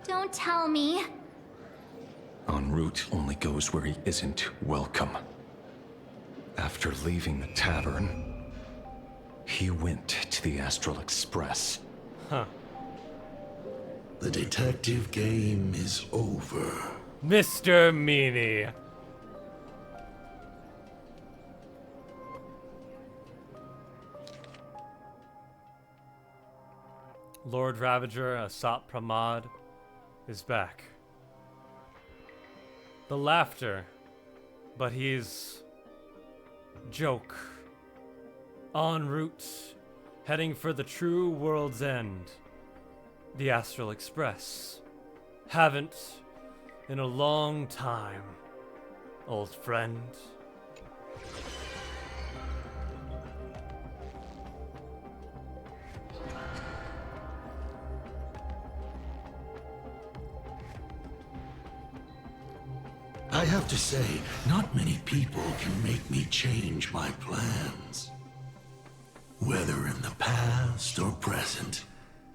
Don't tell me. En route only goes where he isn't welcome. After leaving the tavern, he went to the Astral Express. Huh. The detective game is over. Mr. Meanie. Lord Ravager, Asat Pramod, is back. The laughter, but he's joke. En route, heading for the true world's end. The Astral Express. Haven't in a long time, old friend. I have to say, not many people can make me change my plans. Whether in the past or present,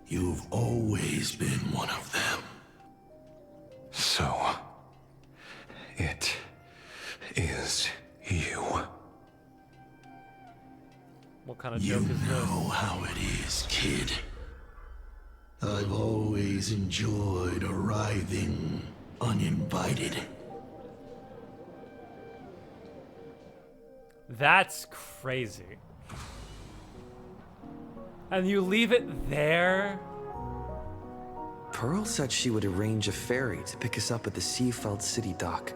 you've always been one of them. So, it is you. What kind of You joke is this? know how it is, kid. I've always enjoyed arriving uninvited. That's crazy. And you leave it there? Pearl said she would arrange a ferry to pick us up at the Seafeld City dock.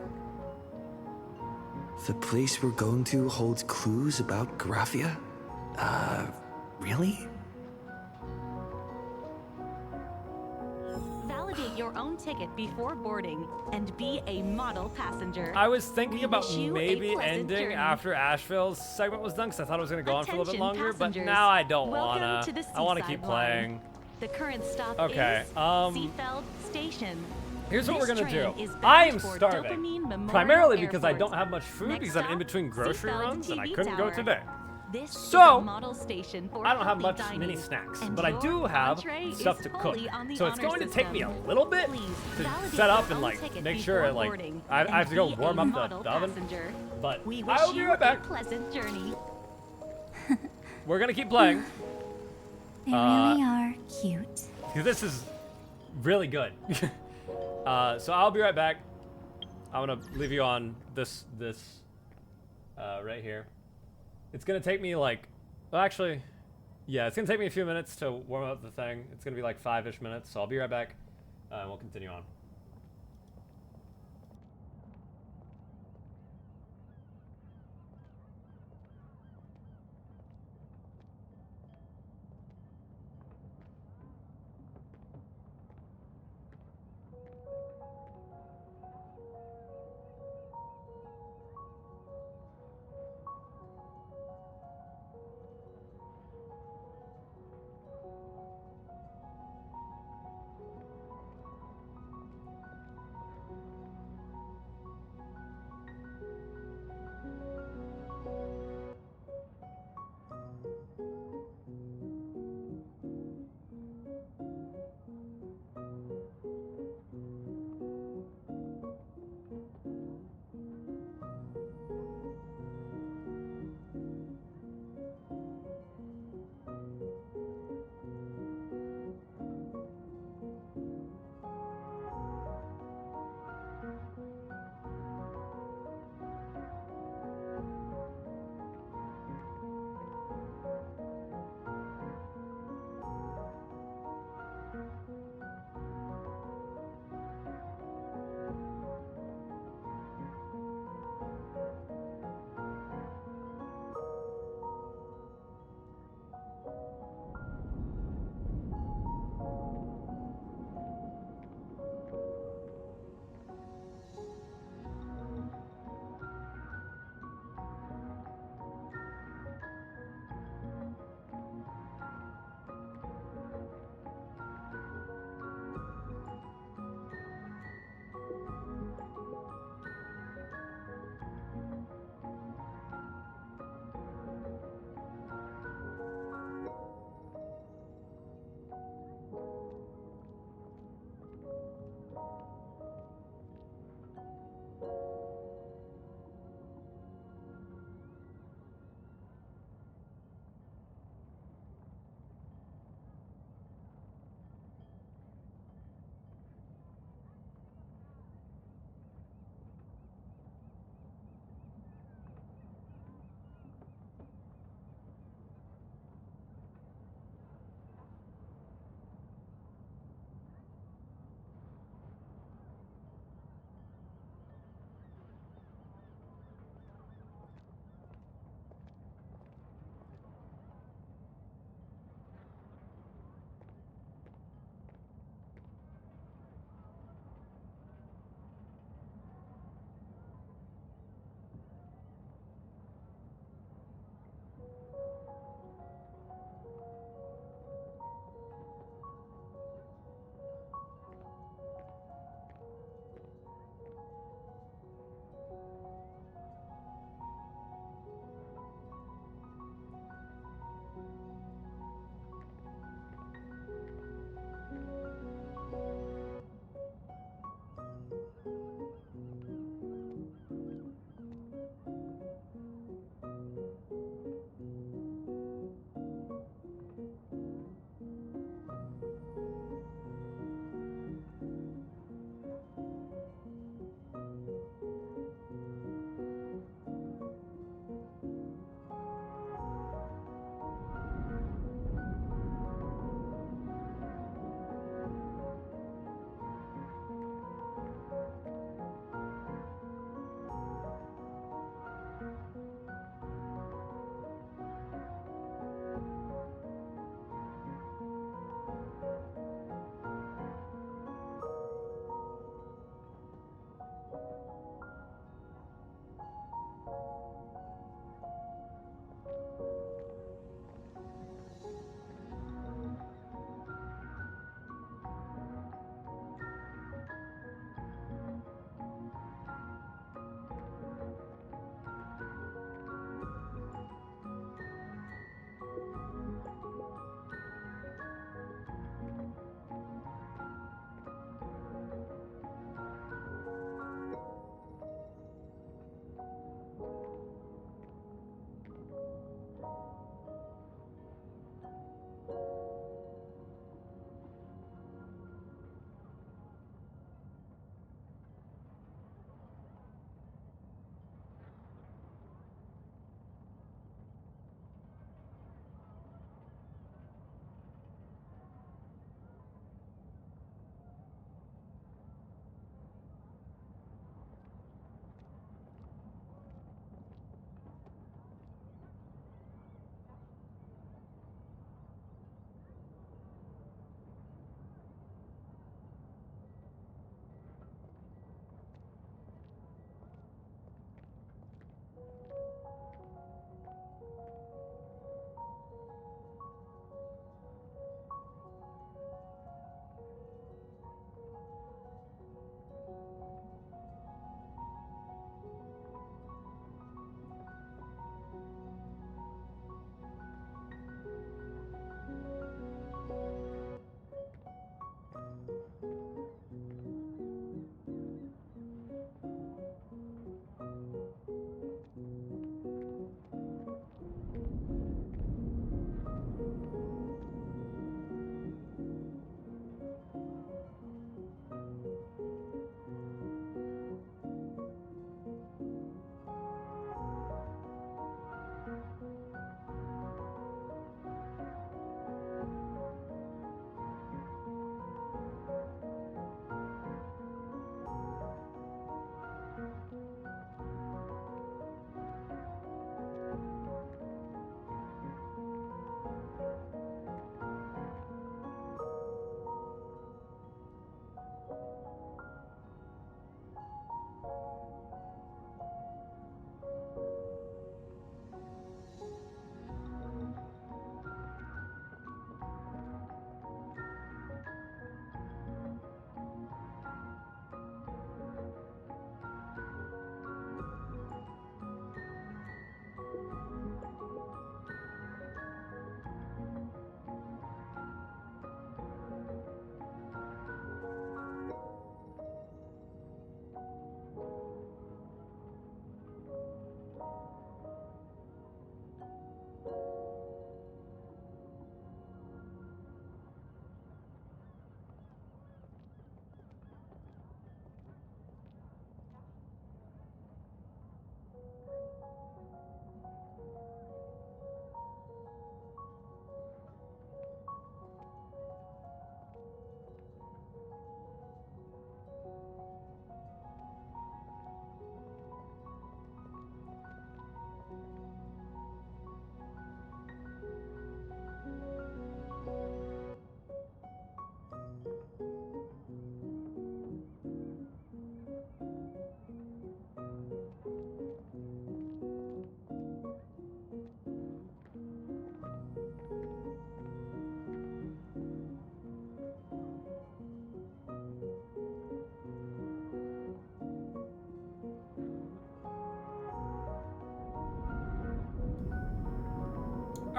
The place we're going to holds clues about Graphia? Really? Validate your own ticket before boarding and be a model passenger. I was thinking about wish you a maybe pleasant ending journey. after Asheville's segment was done because I thought it was going to go on for a little bit Attention longer, but passengers. now I don't Welcome wanna. to the I want to Seaside keep line. playing. The current stop Okay, is Seafeld Station. Here's what This we're gonna train do. is bound I am for starving, Dopamine Memorial primarily because I Airport. don't have much food Next because I'm in stop, between grocery Seafeld runs and I TV couldn't go Tower. today. This is So, a model station for I don't have healthy much dining, mini snacks, and but I your do have entree stuff is to cook. fully on the So it's honor going to take me a system. little bit Please to validate set up your and own like ticket make sure before like boarding I have to go and be warm a up model the oven. passenger. But We wish I will be you right back. a pleasant journey. We're gonna keep playing. They really are cute. Because this is really good. So I'll be right back. I'm gonna leave you on this right here. It's gonna take me like, well, actually, yeah, it's gonna take me a few minutes to warm up the thing. It's gonna be like 5-ish minutes, so I'll be right back, and we'll continue on.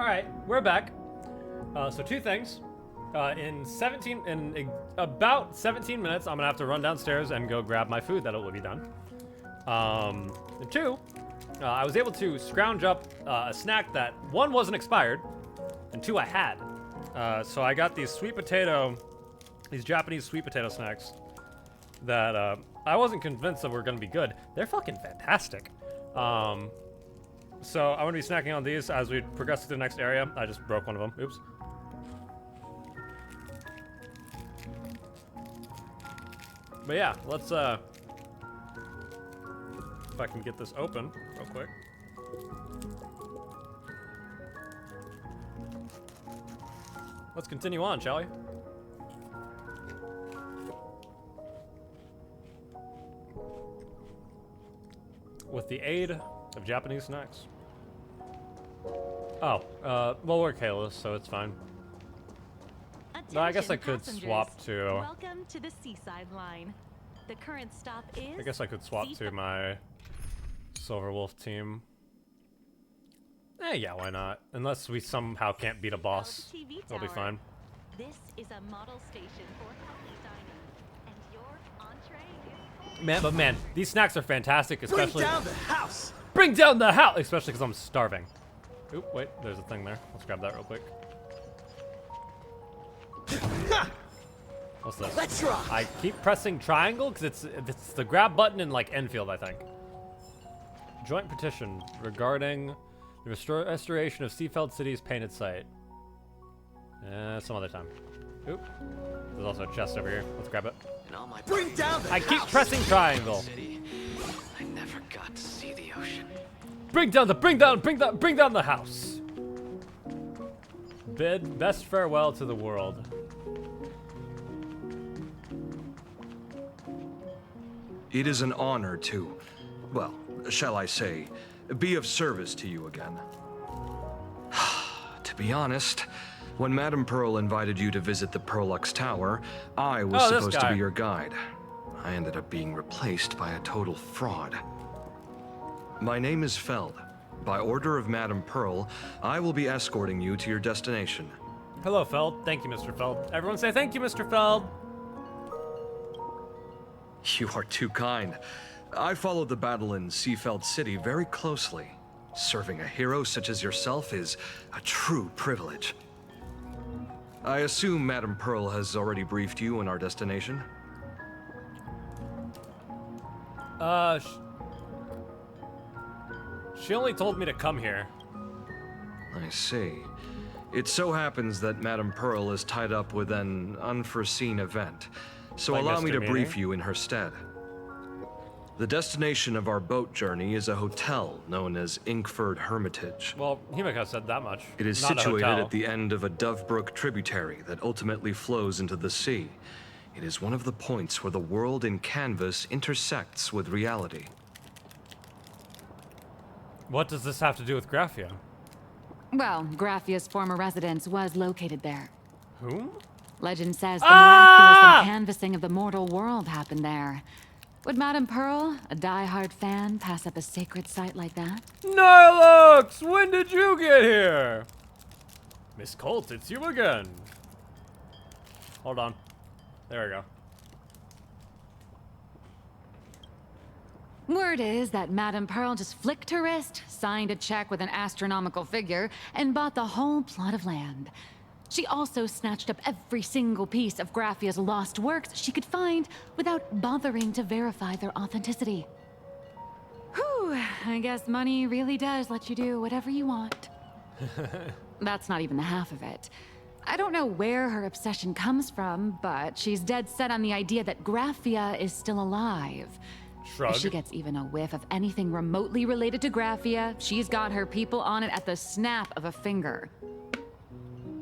Alright, we're back. So two things. In about 17 minutes, I'm gonna have to run downstairs and go grab my food that will be done. And two, I was able to scrounge up a snack that, one, wasn't expired, and two, I had. So I got these these Japanese sweet potato snacks that I wasn't convinced that were gonna be good. They're fucking fantastic. So I'm gonna be snacking on these as we progress to the next area. I just broke one of them. Oops. But yeah, let's if I can get this open real quick. Let's continue on, shall we? With the aid of Japanese snacks. Oh, well, we're Kalis, so it's fine. No, I guess I could swap to... Welcome to the Seaside Line. The current stop is... I guess I could swap to my Silver Wolf team. Yeah, why not? Unless we somehow can't beat a boss. It'll be fine. This is a model station for healthy dining, and your entree is... Man, but man, these snacks are fantastic, especially... Bring down the house! Bring down the house! Especially because I'm starving. Oop, wait, there's a thing there. Let's grab that real quick. What's this? Let's rock. I keep pressing triangle because it's the grab button in like Enfield, I think. Joint petition regarding the restoration of Seafeld City's painted site. Some other time. Oop. There's also a chest over here. Let's grab it. Bring down the I keep pressing triangle. I never got to see the ocean. Bring down the house. Bid best farewell to the world. It is an honor to, well, shall I say, be of service to you again. To be honest, when Madame Pearl invited you to visit the Perlux Tower, I was supposed to be your guide. I ended up being replaced by a total fraud. My name is Feld. By order of Madame Pearl, I will be escorting you to your destination. Hello, Feld. Thank you, Mr. Feld. Everyone say thank you, Mr. Feld. You are too kind. I followed the battle in Seafeld City very closely. Serving a hero such as yourself is a true privilege. I assume Madame Pearl has already briefed you on our destination? She only told me to come here. I see. It so happens that Madame Pearl is tied up with an unforeseen event, so Like allow Mr. me to Meaning? brief you in her stead. The destination of our boat journey is a hotel known as Inkford Hermitage. Well, Himiko said that much. It is Not a situated hotel. at the end of a Dovebrook tributary that ultimately flows into the sea. It is one of the points where the world in canvas intersects with reality. What does this have to do with Graphia? Well, Graphia's former residence was located there. Whom? Legend says the miraculous canvassing of the mortal world happened there. Would Madame Pearl, a die-hard fan, pass up a sacred site like that? Nilux! When did you get here? Miss Colt, it's you again. Hold on. There we go. Word is that Madame Pearl just flicked her wrist, signed a check with an astronomical figure, and bought the whole plot of land. She also snatched up every single piece of Graphia's lost works she could find without bothering to verify their authenticity. Whew, I guess money really does let you do whatever you want. That's not even the half of it. I don't know where her obsession comes from, but she's dead set on the idea that Graphia is still alive. Shrug. If she gets even a whiff of anything remotely related to Graphia, she's got her people on it at the snap of a finger.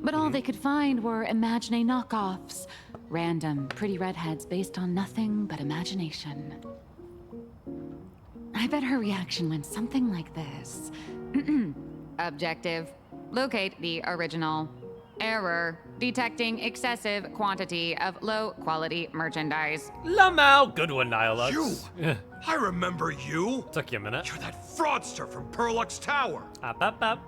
But all they could find were Imagine knockoffs. Random, pretty redheads based on nothing but imagination. I bet her reaction went something like this. Objective. Locate the original. Error. Detecting excessive quantity of low-quality merchandise. Lamau, good one, Nihilux. You! I remember you! Took you a minute. You're that fraudster from Perlux Tower! Up, up, up.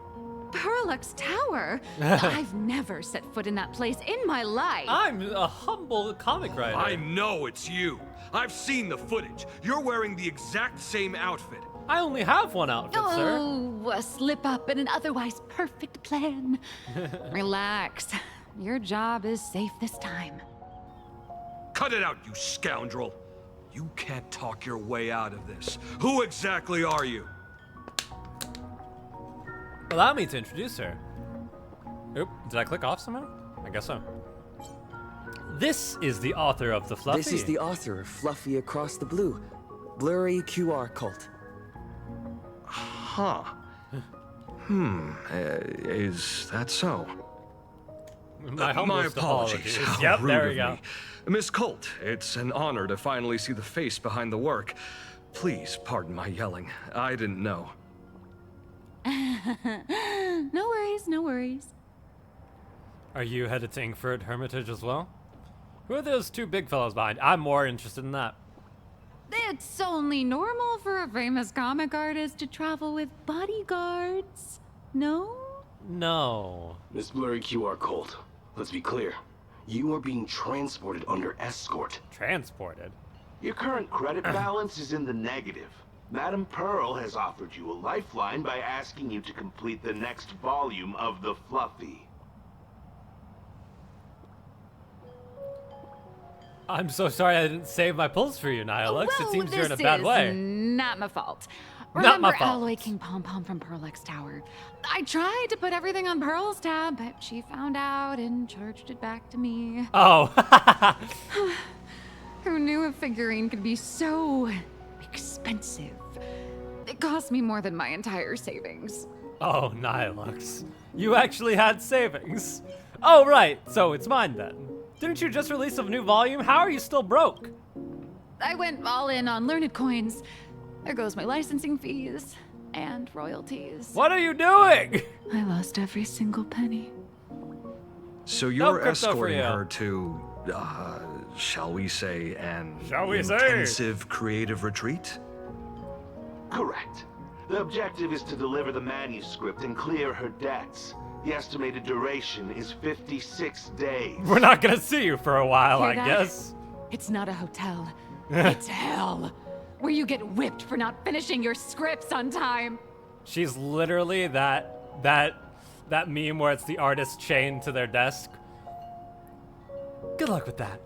Perlux Tower? I've never set foot in that place in my life. I'm a humble comic writer. I know it's you. I've seen the footage. You're wearing the exact same outfit. I only have one outfit, sir. Oh, a slip up in an otherwise perfect plan. Relax. Your job is safe this time. Cut it out, you scoundrel. You can't talk your way out of this. Who exactly are you? Allow me to introduce her. Oop, did I click off somehow? I guess so. This is the author of the Fluffy. This is the author of Fluffy Across the Blue, Blurry QR Cult. Huh. Is that so? My apologies. How Yep, rude there we of go. me. Miss Colt, it's an honor to finally see the face behind the work. Please pardon my yelling. I didn't know. No worries, no worries. Are you headed to Ingford Hermitage as well? Who are those two big fellows behind? I'm more interested in that. It's only normal for a famous comic artist to travel with bodyguards. No? No. Miss Blurry QR Colt, let's be clear. You are being transported under escort. Transported? Your current credit balance is in the negative. Madam Pearl has offered you a lifeline by asking you to complete the next volume of the Fluffy. I'm so sorry I didn't save my pulse for you, Nihilux. It seems you're in a bad This way. is not my fault. Not my Remember fault. Alloy King Pom Pom from Perlux Tower? I tried to put everything on Pearl's tab, but she found out and charged it back to me. Oh. Who knew a figurine could be so expensive? It cost me more than my entire savings. Oh, Nihilux. You actually had savings. Oh, right. So it's mine then. Didn't you just release a new volume? How are you still broke? I went all in on learned coins. There goes my licensing fees and royalties. What are you doing? I lost every single penny. So No you're crypto for escorting you. her to, shall we say, an Shall we say? intensive creative retreat? Correct. The objective is to deliver the manuscript and clear her debts. The estimated duration is 56 days. We're not gonna see you for a while, Hear I that? guess. It's not a hotel. It's hell. Where you get whipped for not finishing your scripts on time. She's literally that meme where it's the artist chained to their desk. Good luck with that.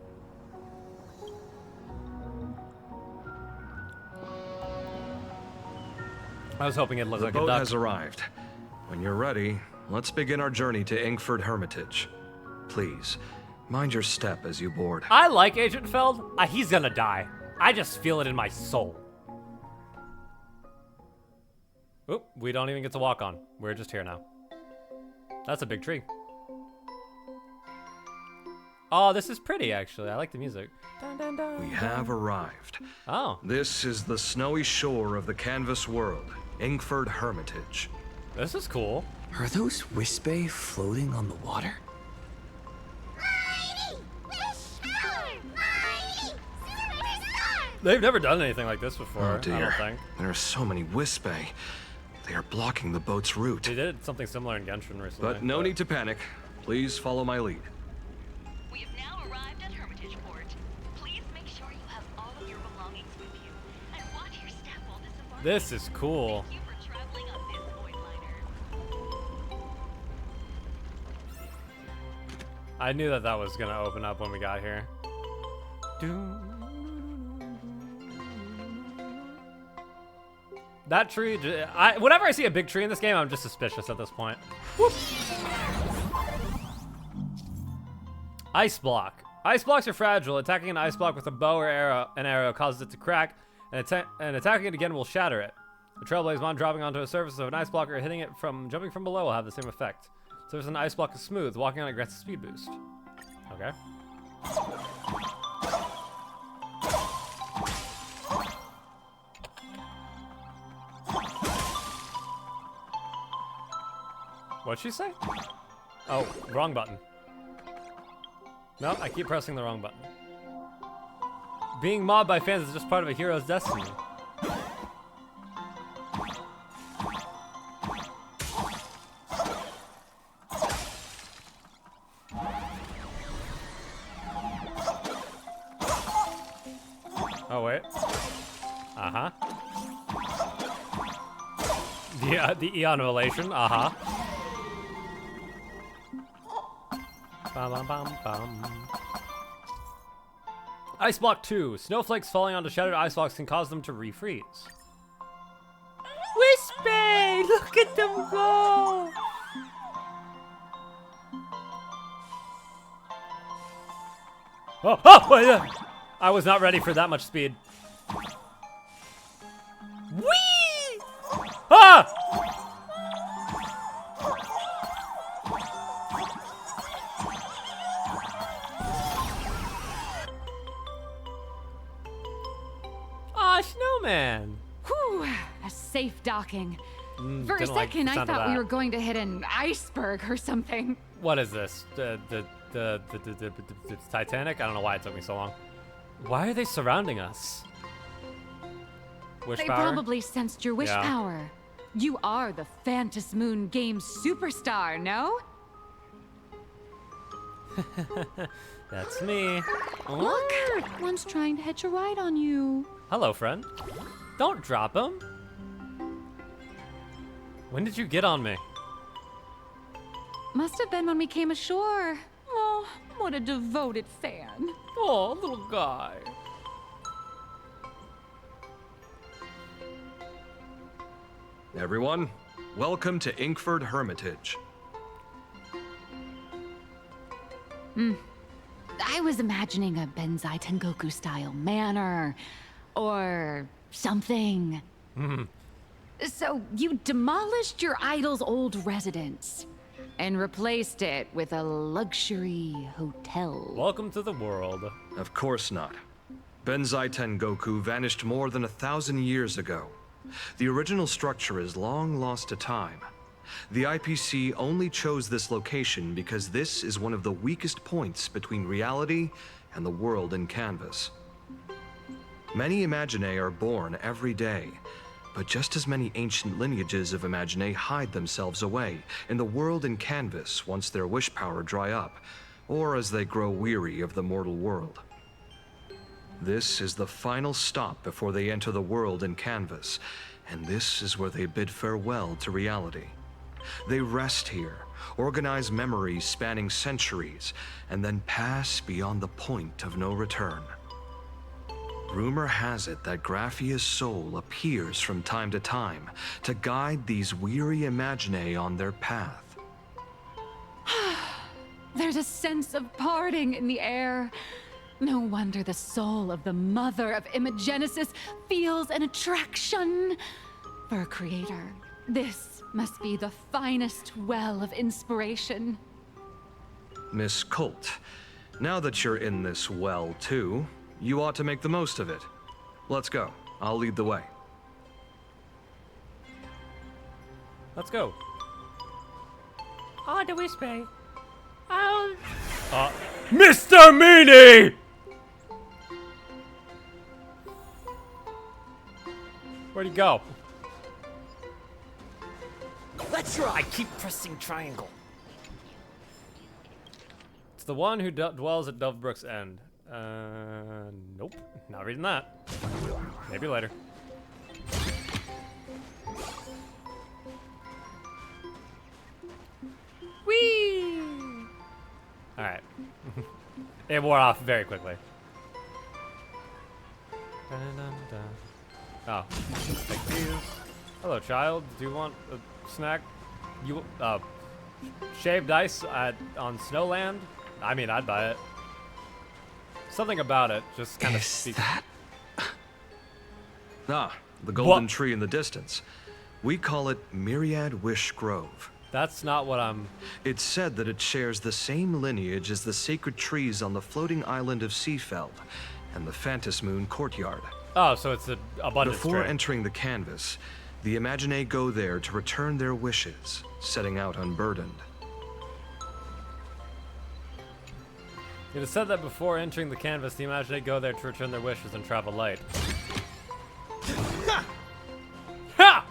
I was hoping it looked The like a boat duck. has arrived. When you're ready, let's begin our journey to Ingford Hermitage. Please, mind your step as you board. I like Agent Feld. He's gonna die. I just feel it in my soul. Oop, we don't even get to walk on. We're just here now. That's a big tree. Oh, this is pretty, actually. I like the music. Dun, dun, dun, We dun. have arrived. Oh. This is the snowy shore of the canvas world, Ingford Hermitage. This is cool. Are those Wispay floating on the water? They've never done anything like this before, Oh I dear. don't think. There are so many Wispay. They are blocking the boat's route. They did something similar in Genshin recently. But no need to panic. Please follow my lead. We have now arrived at Hermitage Port. Please make sure you have all of your belongings with you. And watch your step while disembarking. This is cool. Thank you for traveling on this void liner. I knew that was gonna open up when we got here. That tree, whenever I see a big tree in this game, I'm just suspicious at this point. Whoop. Ice block. Ice blocks are fragile. Attacking an ice block with a bow or arrow causes it to crack, and attacking it again will shatter it. A Trailblaze Mon dropping onto a surface of an ice block or hitting it from jumping from below will have the same effect. So if an ice block is smooth, walking on it grants a speed boost. Okay. What'd she say? Oh, wrong button. No, I keep pressing the wrong button. Being mobbed by fans is just part of a hero's destiny. Oh, wait. Uh-huh. The Eon relation, uh-huh. Bum, bum, bum, bum. Ice block 2. Snowflakes falling onto shattered ice blocks can cause them to refreeze. Wispy! Look at them go! Oh, oh! Wait, I was not ready for that much speed. Whee! Ah! Ah, snowman! Whew, a safe docking. For a Didn't like second, the I sound of thought we that. were going to hit an iceberg or something. What is this? The Titanic? I don't know why it took me so long. Why are they surrounding us? Wish They power? probably sensed your wish Yeah. power. You are the Phantas Moon game superstar, no? That's me. Look, one's trying to hitch a ride on you. Hello, friend. Don't drop him. When did you get on me? Must have been when we came ashore. Oh, what a devoted fan. Oh, little guy. Everyone, welcome to Inkford Hermitage. I was imagining a Benzai Tengoku style manor or something. So you demolished your idol's old residence and replaced it with a luxury hotel. Welcome to the world. Of course not. Benzai Tengoku vanished more than 1,000 years ago. The original structure is long lost to time. The IPC only chose this location because this is one of the weakest points between reality and the world in canvas. Many Imaginae are born every day, but just as many ancient lineages of Imaginae hide themselves away in the world in canvas once their wish power dry up, or as they grow weary of the mortal world. This is the final stop before they enter the world in canvas, and this is where they bid farewell to reality. They rest here, organize memories spanning centuries, and then pass beyond the point of no return. Rumor has it that Graphia's soul appears from time to time to guide these weary Imaginae on their path. There's a sense of parting in the air. No wonder the soul of the mother of Imagenesis feels an attraction for a creator. This must be the finest well of inspiration. Miss Colt, now that you're in this well too, you ought to make the most of it. Let's go. I'll lead the way. Let's go. On the Wispy. Oh. Mr. Meanie! Where'd he go? Let's try. I keep pressing triangle. It's the one who dwells at Dovebrook's End. Nope. Not reading that. Maybe later. Whee! Alright. It wore off very quickly. Oh. Take these. Hello, child. Do you want a snack? You, shaved ice on Snowland? I mean, I'd buy it. Something about it just kind of speaks. Ah, the golden What? tree in the distance. We call it Myriad Wish Grove. That's not what I'm... It's said that it shares the same lineage as the sacred trees on the floating island of Seafeld and the Phantas Moon courtyard. Oh, so it's a abundance Before tree. entering the canvas, the Imaginae go there to return their wishes, setting out unburdened. It is said that before entering the canvas, the Imaginae go there to return their wishes and travel light. Ha!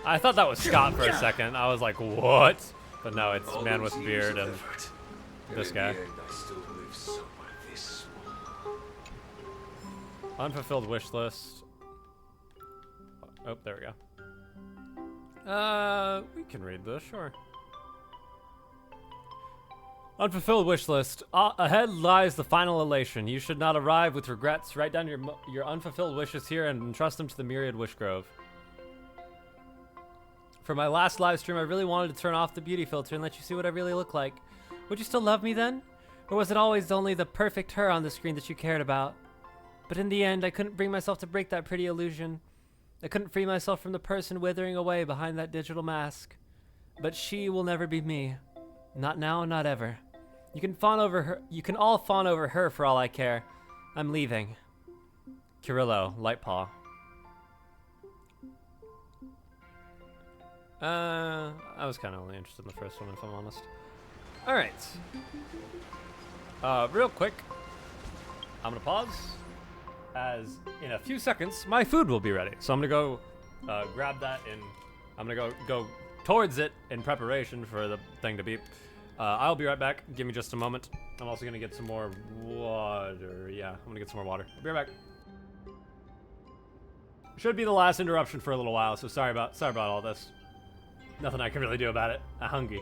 I thought that was Scott for a second. I was like, what? But no, it's man with beard and this guy. Unfulfilled wish list. Oh, there we go. We can read this, sure. Unfulfilled wish list. Ahead lies the final elation. You should not arrive with regrets. Write down your unfulfilled wishes here and entrust them to the Myriad Wish Grove. For my last live stream, I really wanted to turn off the beauty filter and let you see what I really look like. Would you still love me then? Or was it always only the perfect her on the screen that you cared about? But in the end, I couldn't bring myself to break that pretty illusion. I couldn't free myself from the person withering away behind that digital mask. But she will never be me. Not now, not ever. You can fawn over her. You can all fawn over her for all I care. I'm leaving. Kirillo, Lightpaw. I was kind of only interested in the first one, if I'm honest. All right. Real quick, I'm gonna pause, as in a few seconds my food will be ready. So I'm gonna go grab that, and I'm gonna go towards it in preparation for the thing to beep. I'll be right back. Give me just a moment. I'm also gonna get some more water. Yeah, I'm gonna get some more water. I'll be right back. Should be the last interruption for a little while, so sorry about all this. Nothing I can really do about it. I'm hungry.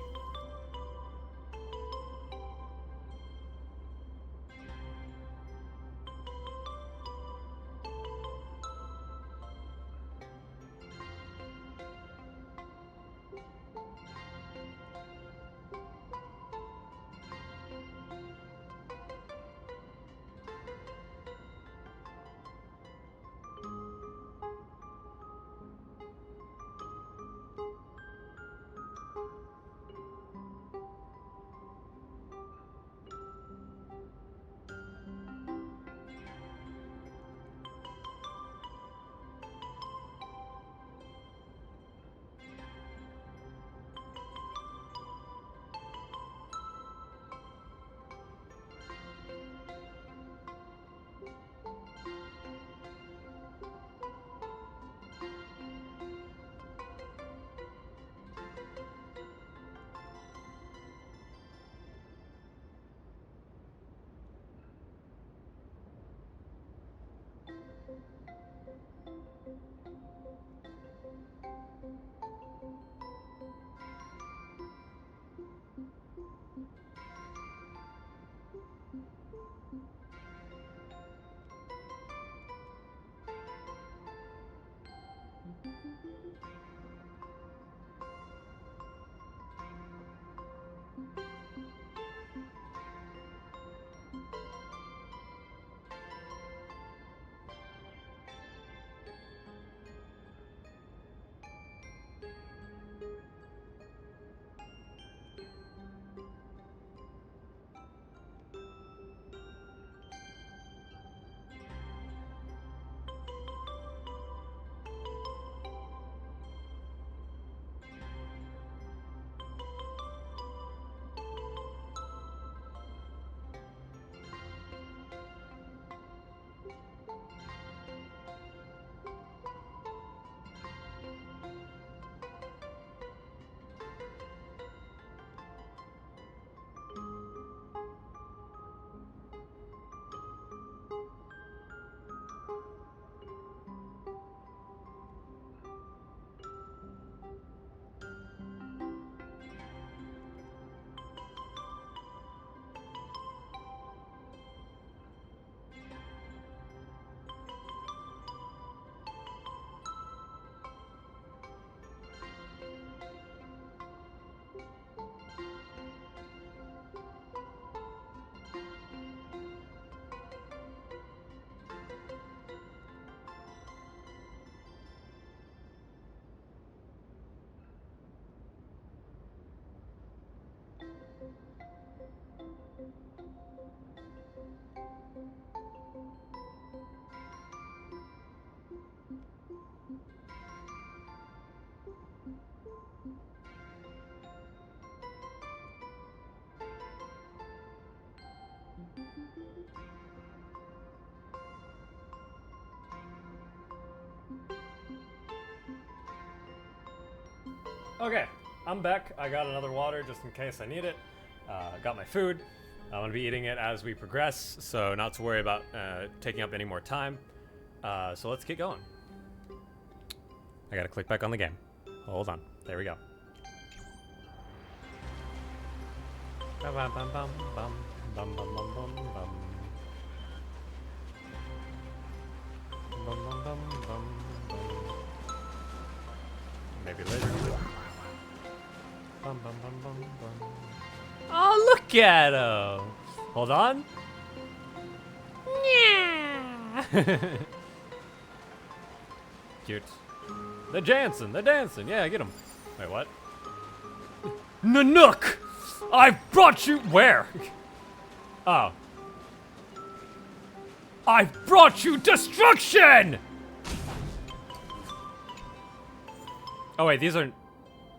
Okay, I'm back. I got another water just in case I need it. Got my food. I'm gonna be eating it as we progress, so not to worry about taking up any more time. So let's get going. I gotta click back on the game. Hold on. There we go. Bum, bum, bum, bum, bum, bum, bum, bum, bum, bum. Bum, bum, bum, bum, bum. Maybe later. Bum, bum, bum, bum, bum. Oh, look at him! Hold on. Yeah. Cute. They're dancing. They're dancing. Yeah, get them. Wait, what? Nanook! I brought you where? Oh. I brought you destruction! Oh wait, these aren't.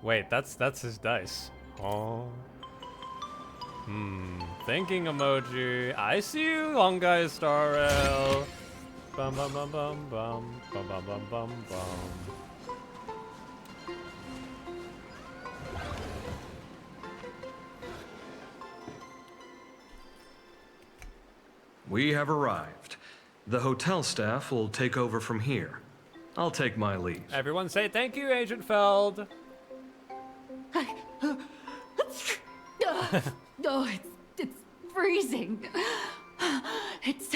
Wait, that's his dice. Oh. Thinking emoji. I see you, long guy Star Rail. Bum bum bum bum bum bum bum bum bum bum. We have arrived. The hotel staff will take over from here. I'll take my leave. Everyone say thank you, Agent Feld. Oh, it's freezing. It's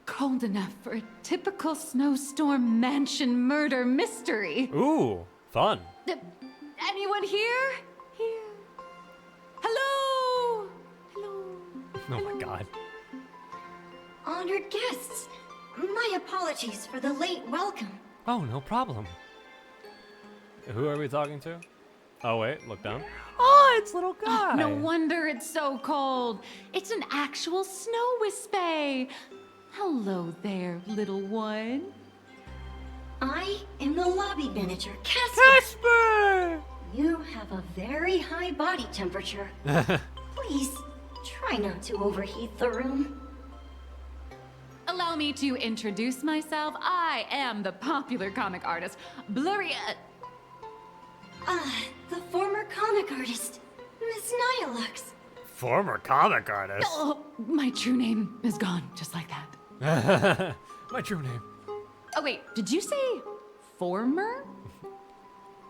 cold enough for a typical snowstorm mansion murder mystery. Ooh, fun. Anyone here? Here. Hello? Hello? Oh my god. Honored guests, my apologies for the late welcome. Oh, no problem. Who are we talking to? Oh wait, look down. Oh, it's little guy. No wonder it's so cold. It's an actual snow wispy. Hello there, little one. I am the lobby manager, Casper. Casper! You have a very high body temperature. Please, try not to overheat the room. Allow me to introduce myself. I am the popular comic artist, Blurry. The former comic artist, Miss Nyalux. Former comic artist? Oh, my true name is gone, just like that. My true name. Oh wait, did you say former?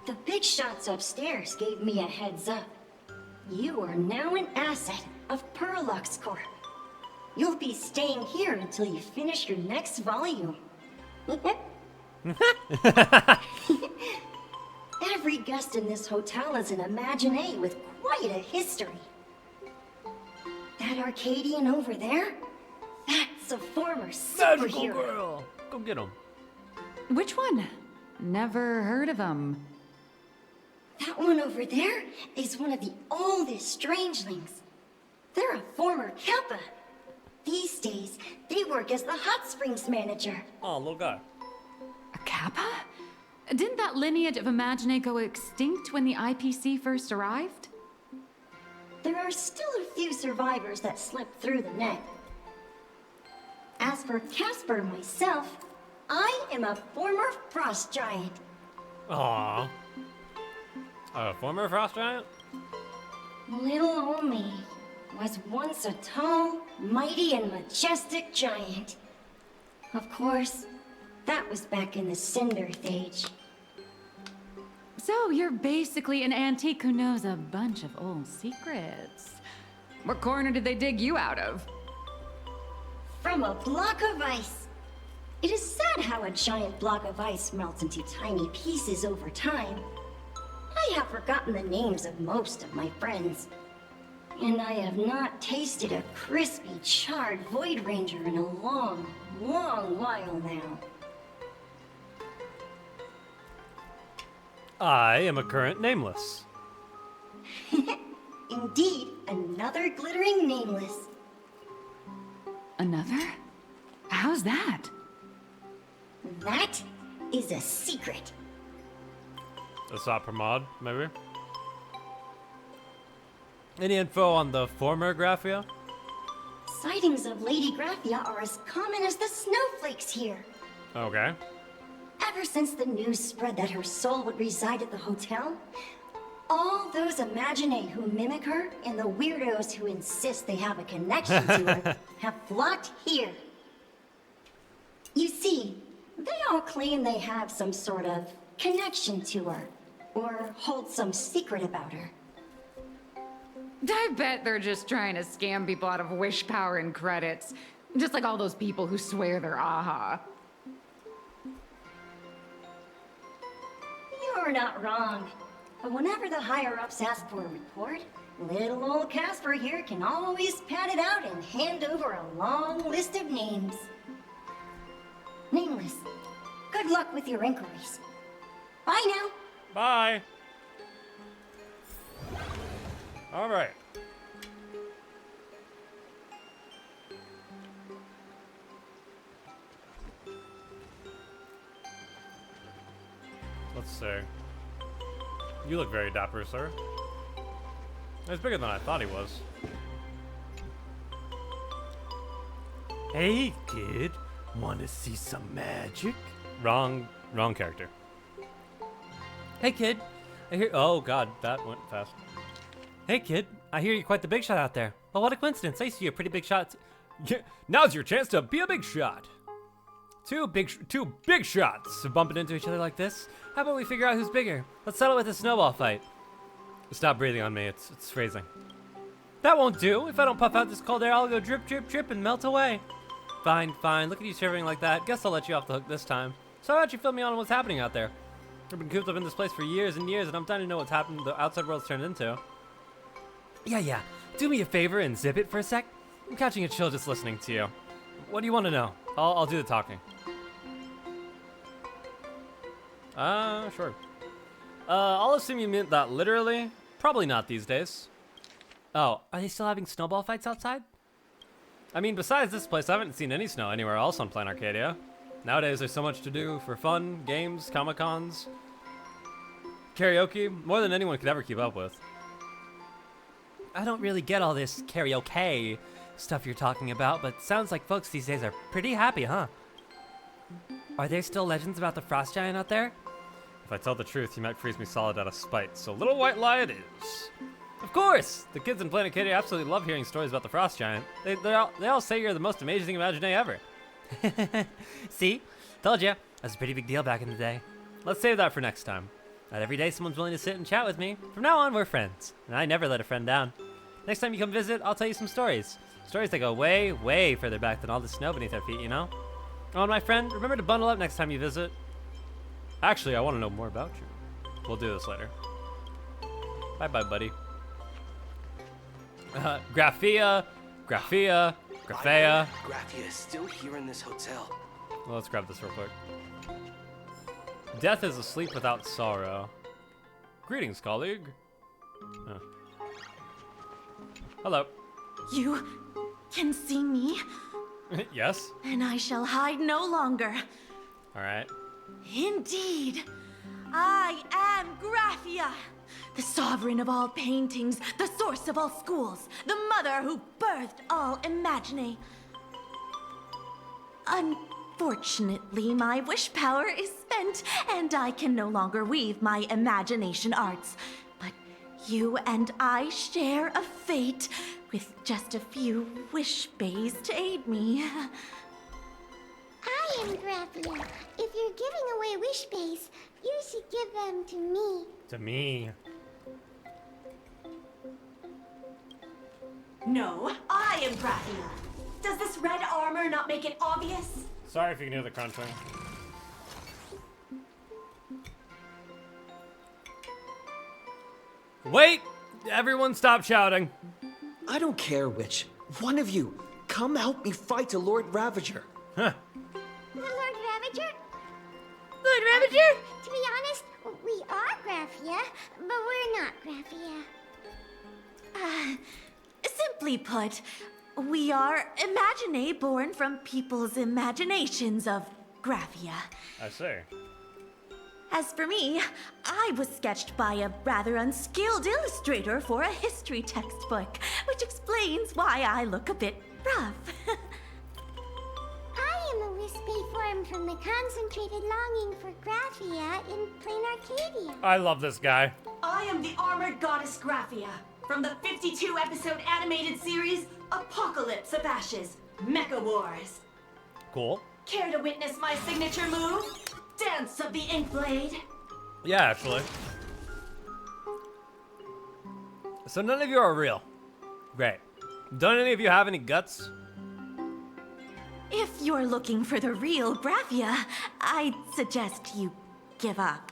The big shots upstairs gave me a heads up. You are now an asset of Perlux Corp. You'll be staying here until you finish your next volume. Every guest in this hotel is an Imaginé with quite a history. That Arcadian over there? That's a former superhero. Magical girl. Go get him. Which one? Never heard of him. That one over there is one of the oldest strangelings. They're a former Kappa. These days, they work as the hot springs manager. Oh, little guy. A Kappa? Didn't that lineage of Imaginé go extinct when the IPC first arrived? There are still a few survivors that slipped through the net. As for Casper myself, I am a former frost giant. Aww. A former frost giant? Little old me was once a tall, mighty, and majestic giant. Of course, that was back in the Cinder Age. So you're basically an antique who knows a bunch of old secrets. What corner did they dig you out of? From a block of ice. It is sad how a giant block of ice melts into tiny pieces over time. I have forgotten the names of most of my friends. And I have not tasted a crispy, charred Void Ranger in a long, long while now. I am a current nameless. Indeed, another glittering nameless. Another? How's that? That is a secret. A Sopper mod, maybe? Any info on the former Graphia? Sightings of Lady Graphia are as common as the snowflakes here. Okay. Ever since the news spread that her soul would reside at the hotel, all those Imaginé who mimic her and the weirdos who insist they have a connection to her have flocked here. You see, They all claim they have some sort of connection to her, or hold some secret about her. I bet they're just trying to scam people out of wish power and credits. Just like all those people who swear they're AHA. You're not wrong. But whenever the higher-ups ask for a report, little old Casper here can always pad it out and hand over a long list of names. Nameless, good luck with your inquiries. Bye now. Bye. All right. Let's see. You look very dapper, sir. He's bigger than I thought he was. Hey, kid. Want to see some magic? Wrong character. Hey, kid. I hear. Oh God, that went fast. Hey, kid. I hear you're quite the big shot out there. Well, what a coincidence. I see a pretty big shot. Yeah, now's your chance to be a big shot. Two big shots bumping into each other like this. How about we figure out who's bigger? Let's settle with a snowball fight. Stop breathing on me. It's freezing. That won't do. If I don't puff out this cold air, I'll go drip, drip, drip and melt away. Fine, fine. Look at you shivering like that. Guess I'll let you off the hook this time. So how about you fill me on what's happening out there? I've been cooped up in this place for years and years, and I'm dying to know what's happened. The outside world's turned into. Yeah. Do me a favor and zip it for a sec. I'm catching a chill just listening to you. What do you want to know? I'll do the talking. Sure. I'll assume you meant that literally. Probably not these days. Oh, are they still having snowball fights outside? I mean, besides this place, I haven't seen any snow anywhere else on Planet Arcadia. Nowadays, there's so much to do for fun, games, Comic-Cons, karaoke, more than anyone could ever keep up with. I don't really get all this karaoke stuff you're talking about, but sounds like folks these days are pretty happy, huh? Are there still legends about the frost giant out there? If I tell the truth, you might freeze me solid out of spite, so little white lie it is. Of course! The kids in Planet Arcadia absolutely love hearing stories about the frost giant. They all say you're the most amazing Imaginé ever. See? Told ya. That's a pretty big deal back in the day. Let's save that for next time. Not every day someone's willing to sit and chat with me. From now on, we're friends. And I never let a friend down. Next time you come visit, I'll tell you some stories. Stories that go way, way further back than all the snow beneath our feet, you know? Oh, and my friend, remember to bundle up next time you visit. Actually, I want to know more about you. We'll do this later. Bye-bye, buddy. Graphia. Graphia is still here in this hotel. Well, let's grab this real quick. Death is a sleep without sorrow. Greetings, colleague. Oh. Hello. You can see me? Yes. And I shall hide no longer. All right. Indeed. I am Graphia, the sovereign of all paintings, the source of all schools, the mother who birthed all Imaginé. Unfortunately, my wish power is spent, and I can no longer weave my imagination arts. But you and I share a fate, with just a few wish bays to aid me. I am Graphia. If you're giving away wish base, you should give them to me. To me. No, I am Graphia. Does this red armor not make it obvious? Sorry if you can hear the crunching. Wait! Everyone stop shouting. I don't care which. One of you, come help me fight the Lord Ravager. Huh. The Lord Ravager? Lord Ravager? To be honest, we are Graphia, but we're not Graphia. Simply put, we are Imaginé born from people's imaginations of Graphia. I see. As for me, I was sketched by a rather unskilled illustrator for a history textbook, which explains why I look a bit rough. I am a wispy formed from the concentrated longing for Graphia in plain Arcadia. I love this guy. I am the armored goddess Graphia from the 52-episode animated series Apocalypse of Ashes, Mecha Wars. Cool. Care to witness my signature move? Dance of the Inkblade. Yeah, actually. So none of you are real. Great. Don't any of you have any guts? If you're looking for the real Graphia, I'd suggest you give up.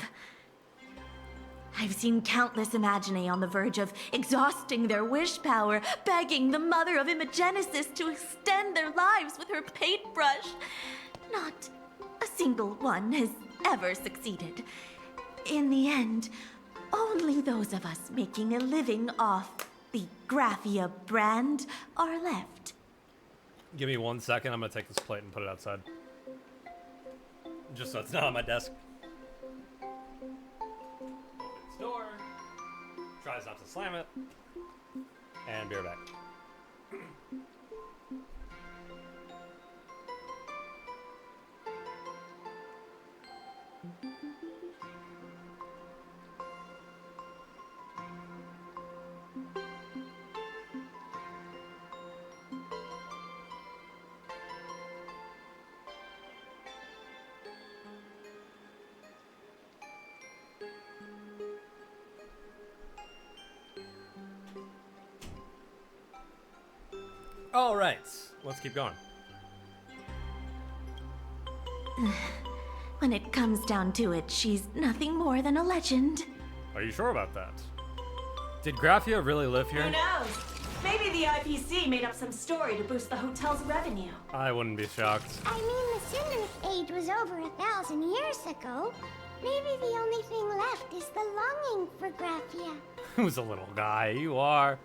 I've seen countless Imaginae on the verge of exhausting their wish power, begging the mother of Imagenesis to extend their lives with her paintbrush. Not a single one has ever succeeded. In the end, only those of us making a living off the Graphia brand are left. Give me 1 second. I'm gonna take this plate and put it outside. Just so it's not on my desk. Opens door. Tries not to slam it. And be right back. All right, let's keep going. When it comes down to it, she's nothing more than a legend. Are you sure about that? Did Graphia really live here? Who knows? Maybe the IPC made up some story to boost the hotel's revenue. I wouldn't be shocked. I mean, the Cinder Age was over 1,000 years ago. Maybe the only thing left is the longing for Graphia. Who's a little guy? You are.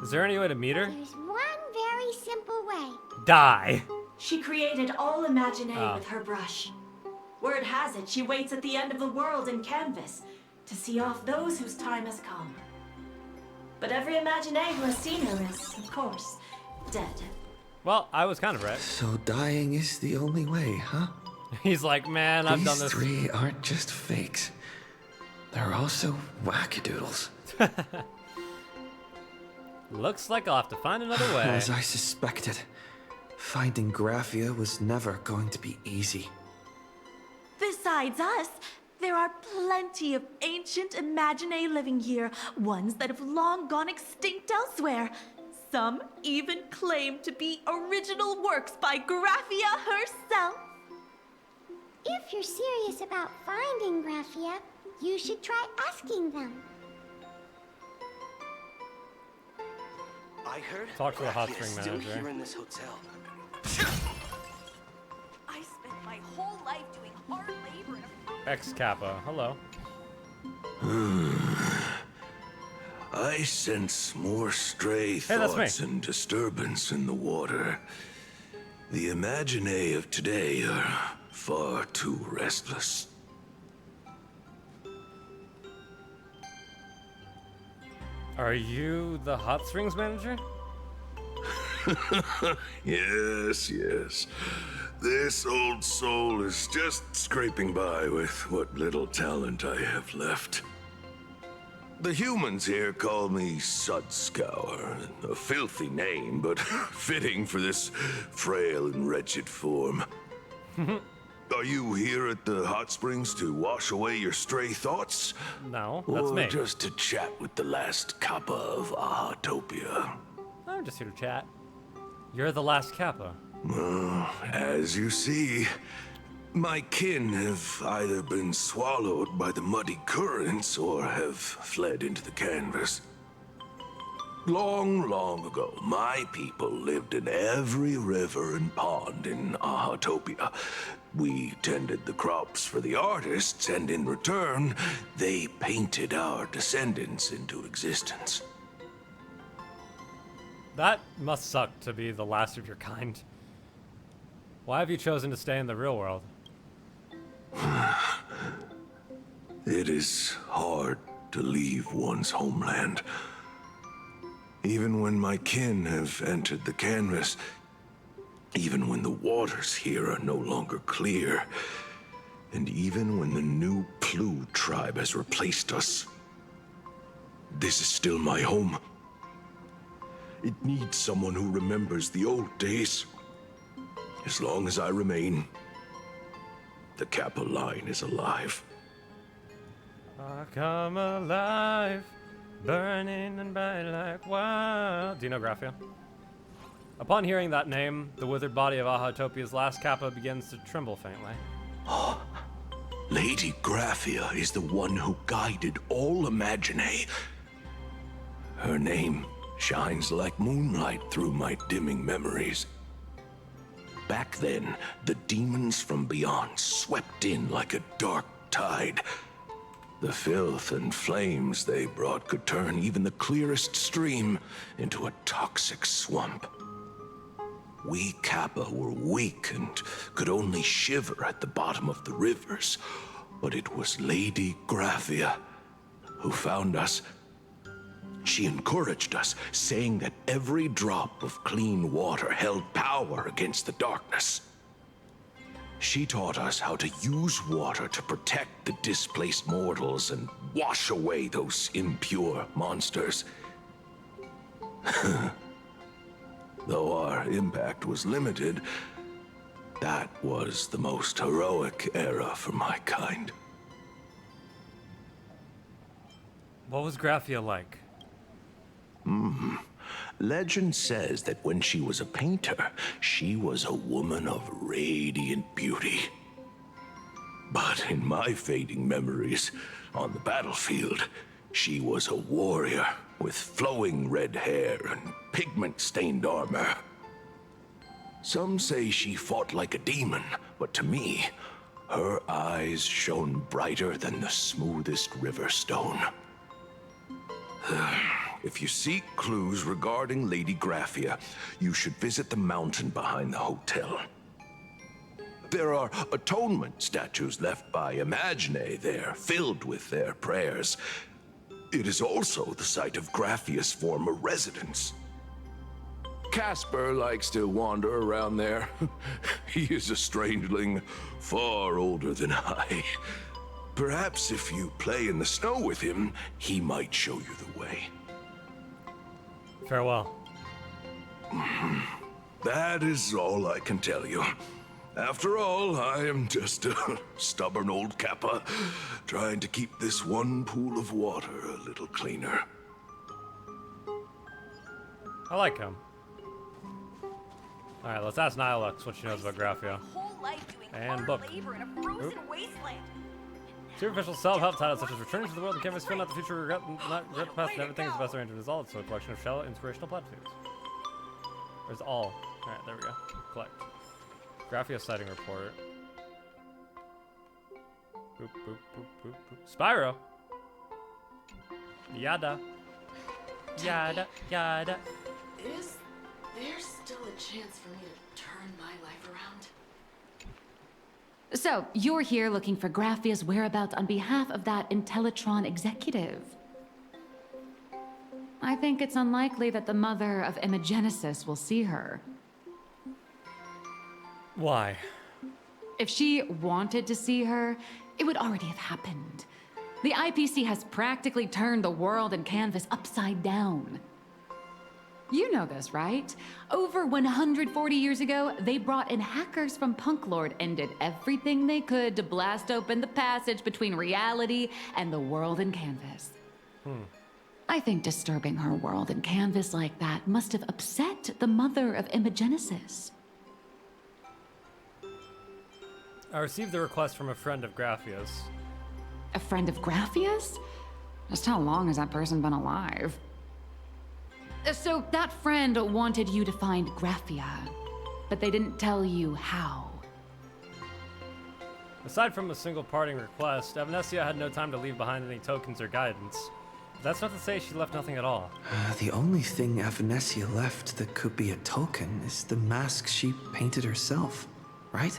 Is there any way to meet her? There's one very simple way. Die. She created all Imaginae Oh. with her brush. Word has it, she waits at the end of the world in canvas to see off those whose time has come. But every Imaginae who has seen her is, of course, dead. Well, I was kind of right. So dying is the only way, huh? He's like, man, I've done this. These three aren't just fakes. They're also wackadoodles. Looks like I'll have to find another way. As I suspected, finding Graphia was never going to be easy. Besides us, there are plenty of ancient Imaginae living here, ones that have long gone extinct elsewhere. Some even claim to be original works by Graphia herself. If you're serious about finding Graphia, you should try asking them. I heard Talk to the hot Graphia is spring still manager. here in this hotel. I spent my whole life doing hard labor in a Ex Kappa, hello. I sense more stray that's me. thoughts and disturbance in the water. The Imaginae of today are far too restless. Are you the hot springs manager? Yes, yes. This old soul is just scraping by with what little talent I have left. The humans here call me Sudscour, a filthy name, but fitting for this frail and wretched form. Are you here at the hot springs to wash away your stray thoughts? No, that's or me. just to chat with the last Kappa of Ahatopia? I'm just here to chat. You're the last Kappa. Well, as you see, my kin have either been swallowed by the muddy currents or have fled into the canvas. Long, long ago, my people lived in every river and pond in Ahatopia. We tended the crops for the artists, and in return, they painted our descendants into existence. That must suck to be the last of your kind. Why have you chosen to stay in the real world? It is hard to leave one's homeland. Even when my kin have entered the canvas, even when the waters here are no longer clear, and even when the new Plu tribe has replaced us, this is still my home. It needs someone who remembers the old days. As long as I remain, the Kappa line is alive. I come alive, burning and bright like wild. Do you know Graphia? Upon hearing that name, the withered body of Ahatopia's last Kappa begins to tremble faintly. Lady Graphia is the one who guided all Imagine. Her name shines like moonlight through my dimming memories. Back then, the demons from beyond swept in like a dark tide. The filth and flames they brought could turn even the clearest stream into a toxic swamp. We Kappa were weak and could only shiver at the bottom of the rivers, but it was Lady Graphia who found us. She encouraged us, saying that every drop of clean water held power against the darkness. She taught us how to use water to protect the displaced mortals and wash away those impure monsters. Though our impact was limited, that was the most heroic era for my kind. What was Graphia like? Legend says that when she was a painter, she was a woman of radiant beauty. But in my fading memories, on the battlefield, she was a warrior with flowing red hair and pigment-stained armor. Some say she fought like a demon, but to me, her eyes shone brighter than the smoothest river stone. If you seek clues regarding Lady Graphia, you should visit the mountain behind the hotel. There are atonement statues left by Imagine there, filled with their prayers. It is also the site of Graphia's former residence. Casper likes to wander around there. He is a strangeling, far older than I. Perhaps if you play in the snow with him, he might show you the way. Farewell. That is all I can tell you. After all, I am just a stubborn old Kappa, trying to keep this one pool of water a little cleaner. I like him. Alright, let's ask Nihilux what she knows about Graphia. And book. Superficial self-help titles such as Returning to the World and Canvas Feel Not the Future, Regret the Past, and Everything is the Best Arrangement is all. It's a collection of shallow, inspirational platitudes. There's all. Alright, there we go. Collect. Graphia sighting report. Boop, boop, boop, boop, boop. Spyro! Yada. Yada, yada. Is there still a chance for me to turn my life around? So, you're here looking for Graphia's whereabouts on behalf of that Intellitron executive. I think it's unlikely that the mother of Imagenesis will see her. Why? If she wanted to see her, it would already have happened. The IPC has practically turned the world and canvas upside down. You know this, right? Over 140 years ago, they brought in hackers from Punklord and did everything they could to blast open the passage between reality and the world and canvas. I think disturbing her world and canvas like that must have upset the mother of Imagenesis. I received a request from a friend of Graphia's. A friend of Graphia's? Just how long has that person been alive? So that friend wanted you to find Graphia, but they didn't tell you how. Aside from a single parting request, Amnesia had no time to leave behind any tokens or guidance. That's not to say she left nothing at all. The only thing Amnesia left that could be a token is the mask she painted herself, right?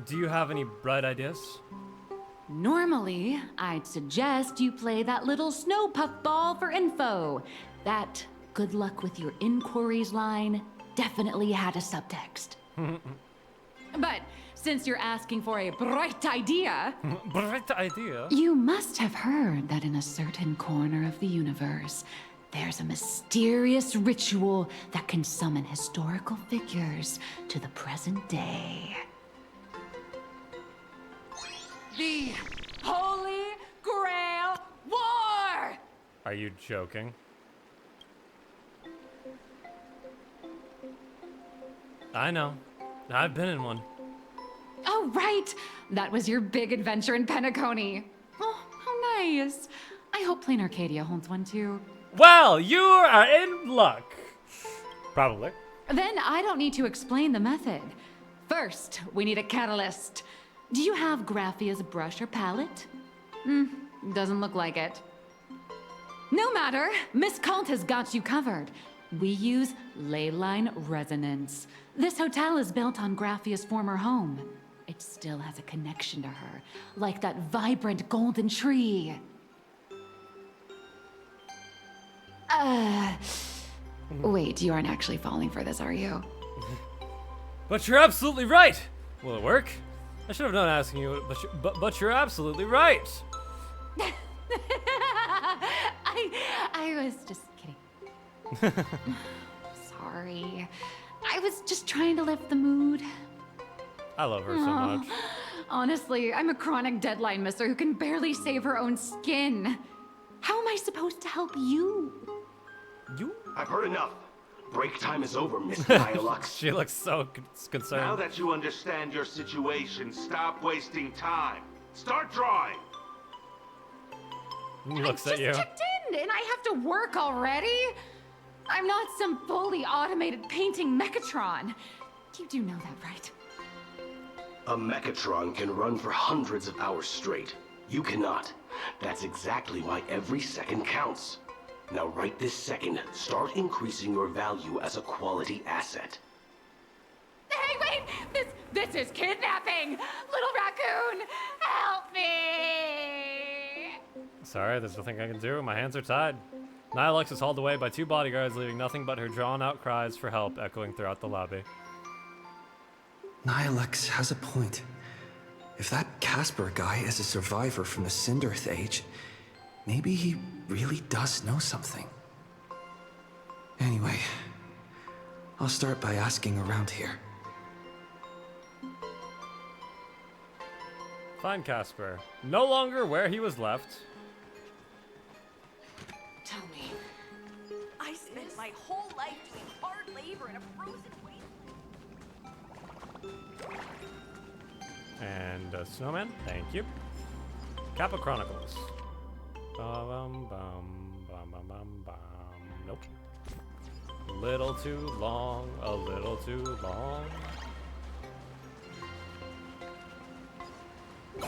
Do you have any bright ideas? Normally, I'd suggest you play that little snow puffball for info. That good luck with your inquiries line definitely had a subtext. But since you're asking for a bright idea... Bright idea? You must have heard that in a certain corner of the universe, There's a mysterious ritual that can summon historical figures to the present day. The Holy Grail War! Are you joking? I know. I've been in one. Oh, right! That was your big adventure in Penacony. Oh, how nice. I hope Plain Arcadia holds one too. Well, you are in luck. Probably. Then I don't need to explain the method. First, we need a catalyst. Do you have Graphia's brush or palette? Doesn't look like it. No matter, Miss Kalt has got you covered. We use ley line resonance. This hotel is built on Graphia's former home. It still has a connection to her, like that vibrant golden tree. Wait, you aren't actually falling for this, are you? But you're absolutely right. Will it work? I should have known asking you, but you're absolutely right. I was just kidding. Sorry. I was just trying to lift the mood. I love her so much. Honestly, I'm a chronic deadline misser who can barely save her own skin. How am I supposed to help you? You? I've heard enough. Break time is over, Miss Dialux. She looks so concerned. Now that you understand your situation, stop wasting time. Start drawing. He looks at you. I just checked in, and I have to work already? I'm not some fully automated painting Mechatron. You do know that, right? A Mechatron can run for hundreds of hours straight. You cannot. That's exactly why every second counts. Now right this second, start increasing your value as a quality asset. Hey, wait! This is kidnapping! Little raccoon, help me! Sorry, there's nothing I can do. My hands are tied. Nihilux is hauled away by 2 bodyguards, leaving nothing but her drawn-out cries for help echoing throughout the lobby. Nihilux has a point. If that Casper guy is a survivor from the Cinderth Age, maybe he really does know something. Anyway, I'll start by asking around here. Find Casper. No longer where he was left. Tell me. I spent my whole life doing hard labor in a frozen waste. And a snowman. Thank you. Kappa Chronicles. Bum, bum, bum, bum, bum, bum. Nope. A little too long. A little too long.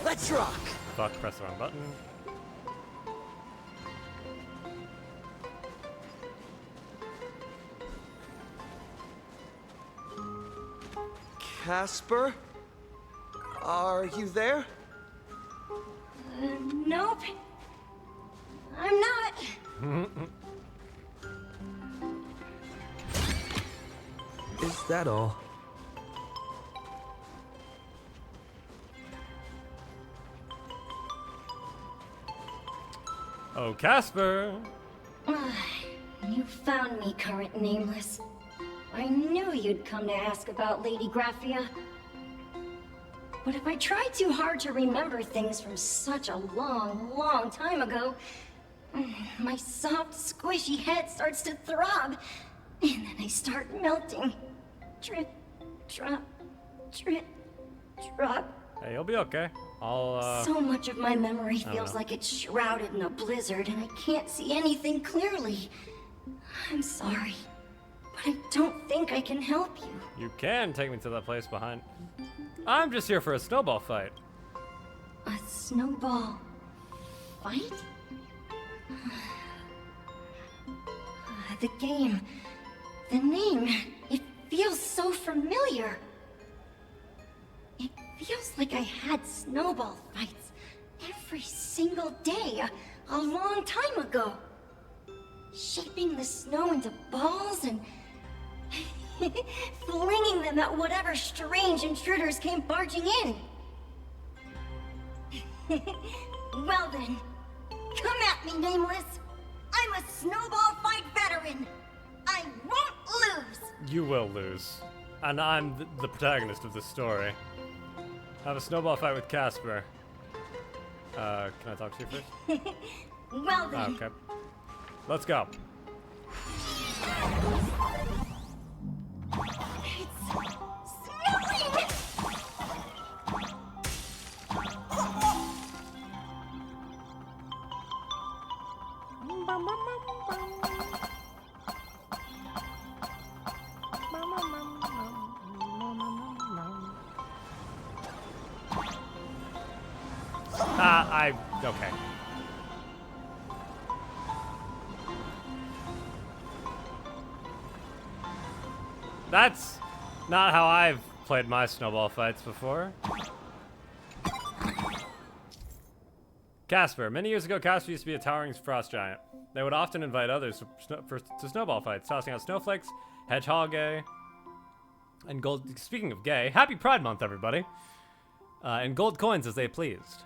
Let's rock! Fuck, press the wrong button. Casper? Are you there? Nope. I'm not. Is that all? Oh, Casper! You found me, current nameless. I knew you'd come to ask about Lady Graphia. But if I try too hard to remember things from such a long, long time ago, my soft, squishy head starts to throb, and then I start melting. Drip, drop, drip, drop. Hey, you'll be okay. I'll, So much of my memory feels like it's shrouded in a blizzard, and I can't see anything clearly. I'm sorry, but I don't think I can help you. You can take me to that place behind. I'm just here for a snowball fight. A snowball fight? The game, the name, it feels so familiar. It feels like I had snowball fights every single day a long time ago. Shaping the snow into balls and flinging them at whatever strange intruders came barging in. Well then, come at me, Nameless. I'm a snowball fighter Baron. I won't lose. You will lose. And I'm the protagonist of this story. Have a snowball fight with Casper. Can I talk to you first? Well then. Okay. Let's go. Okay. That's not how I've played my snowball fights before. Casper. Many years ago, Casper used to be a towering frost giant. They would often invite others to snowball fights, tossing out snowflakes, hedgehog gay, and gold. Speaking of gay, happy Pride Month, everybody! And gold coins as they pleased.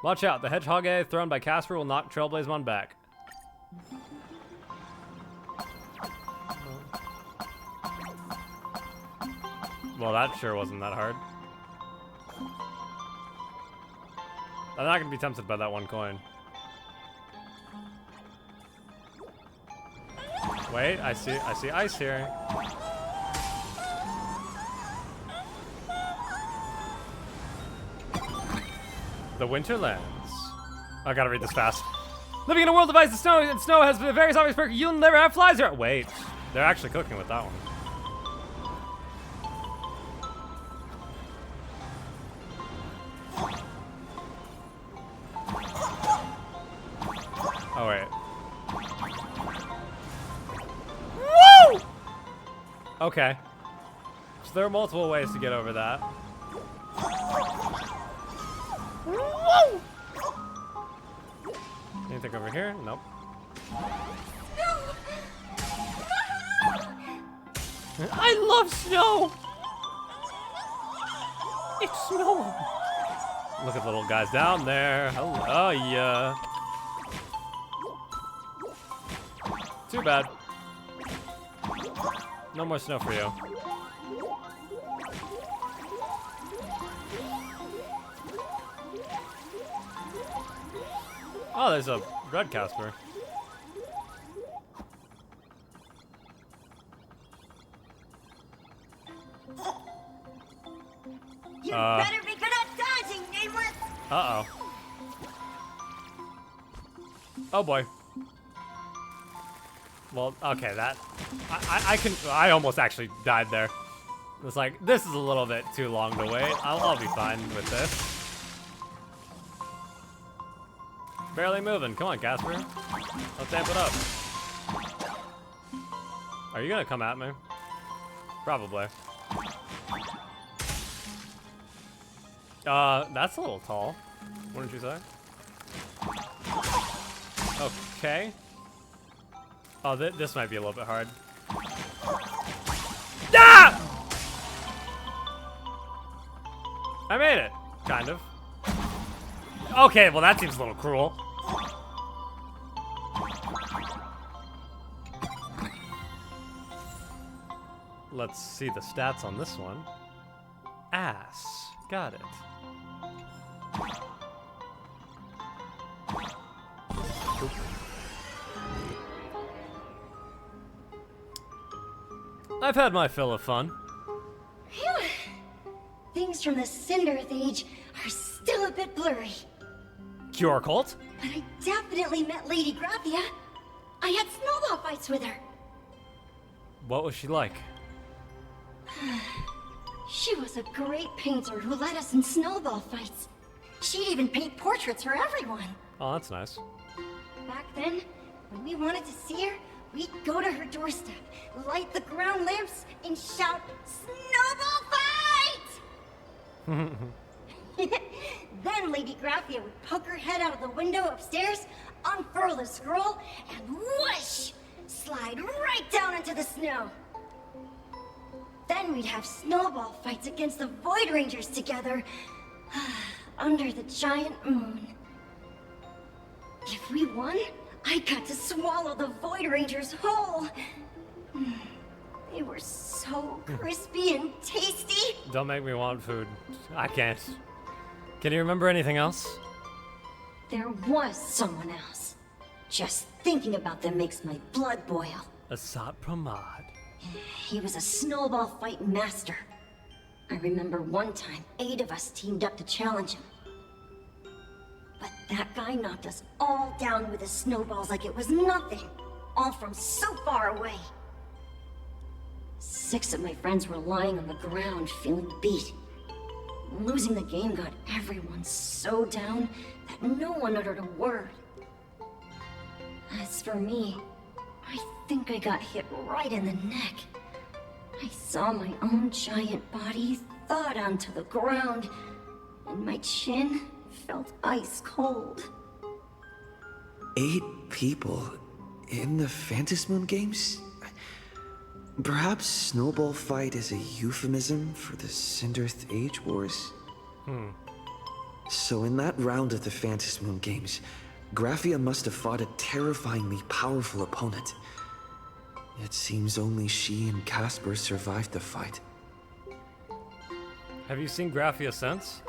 Watch out, the hedgehog egg thrown by Casper will knock Trailblazemon back. Well, that sure wasn't that hard. I'm not gonna be tempted by that one coin. Wait, I see ice here. The Winterlands. I gotta read this fast. Living in a world of ice and snow has a very obvious perk. You'll never have flies here. Wait, they're actually cooking with that one. Oh wait. Woo! Okay. So there are multiple ways to get over that. Woo! Anything over here? Nope. I love snow! It's snowing! Look at the little guys down there. Hello, oh, yeah. Too bad. No more snow for you. Oh, there's a red Casper. You better be good at dodging, Nameless! Uh-oh. Oh boy. Well, okay, that... I almost actually died there. It's like, this is a little bit too long to wait. I'll be fine with this. Barely moving. Come on, Casper. Let's amp it up. Are you gonna come at me? Probably. That's a little tall. Wouldn't you say? Okay. Oh, this might be a little bit hard. Ah! I made it. Kind of. Okay, well that seems a little cruel. Let's see the stats on this one. Ass. Got it. Oop. I've had my fill of fun. Phew. Things from the Cinderth Age are still a bit blurry. Cure cult? But I definitely met Lady Graphia. I had snowball fights with her. What was she like? She was a great painter who led us in snowball fights. She'd even paint portraits for everyone. Oh, that's nice. Back then, when we wanted to see her, we'd go to her doorstep, light the ground lamps, and shout, "Snowball fight!" Then Lady Graphia would poke her head out of the window upstairs, unfurl the scroll, and whoosh! Slide right down into the snow. Then we'd have snowball fights against the Void Rangers together, under the giant moon. If we won, I got to swallow the Void Rangers whole. They were so crispy and tasty. Don't make me want food. I can't. Can you remember anything else? There was someone else. Just thinking about them makes my blood boil. Asat Pramad. He was a snowball fight master. I remember one time 8 of us teamed up to challenge him. But that guy knocked us all down with his snowballs like it was nothing. All from so far away. 6 of my friends were lying on the ground feeling beat. Losing the game got everyone so down that no one uttered a word. As for me, I think I got hit right in the neck. I saw my own giant body thud onto the ground, and my chin felt ice cold. 8 people in the Phantasmoon games? Perhaps Snowball Fight is a euphemism for the Cinderth Age Wars? So in that round of the Phantasmoon games, Graphia must have fought a terrifyingly powerful opponent. It seems only she and Casper survived the fight. Have you seen Graphia since?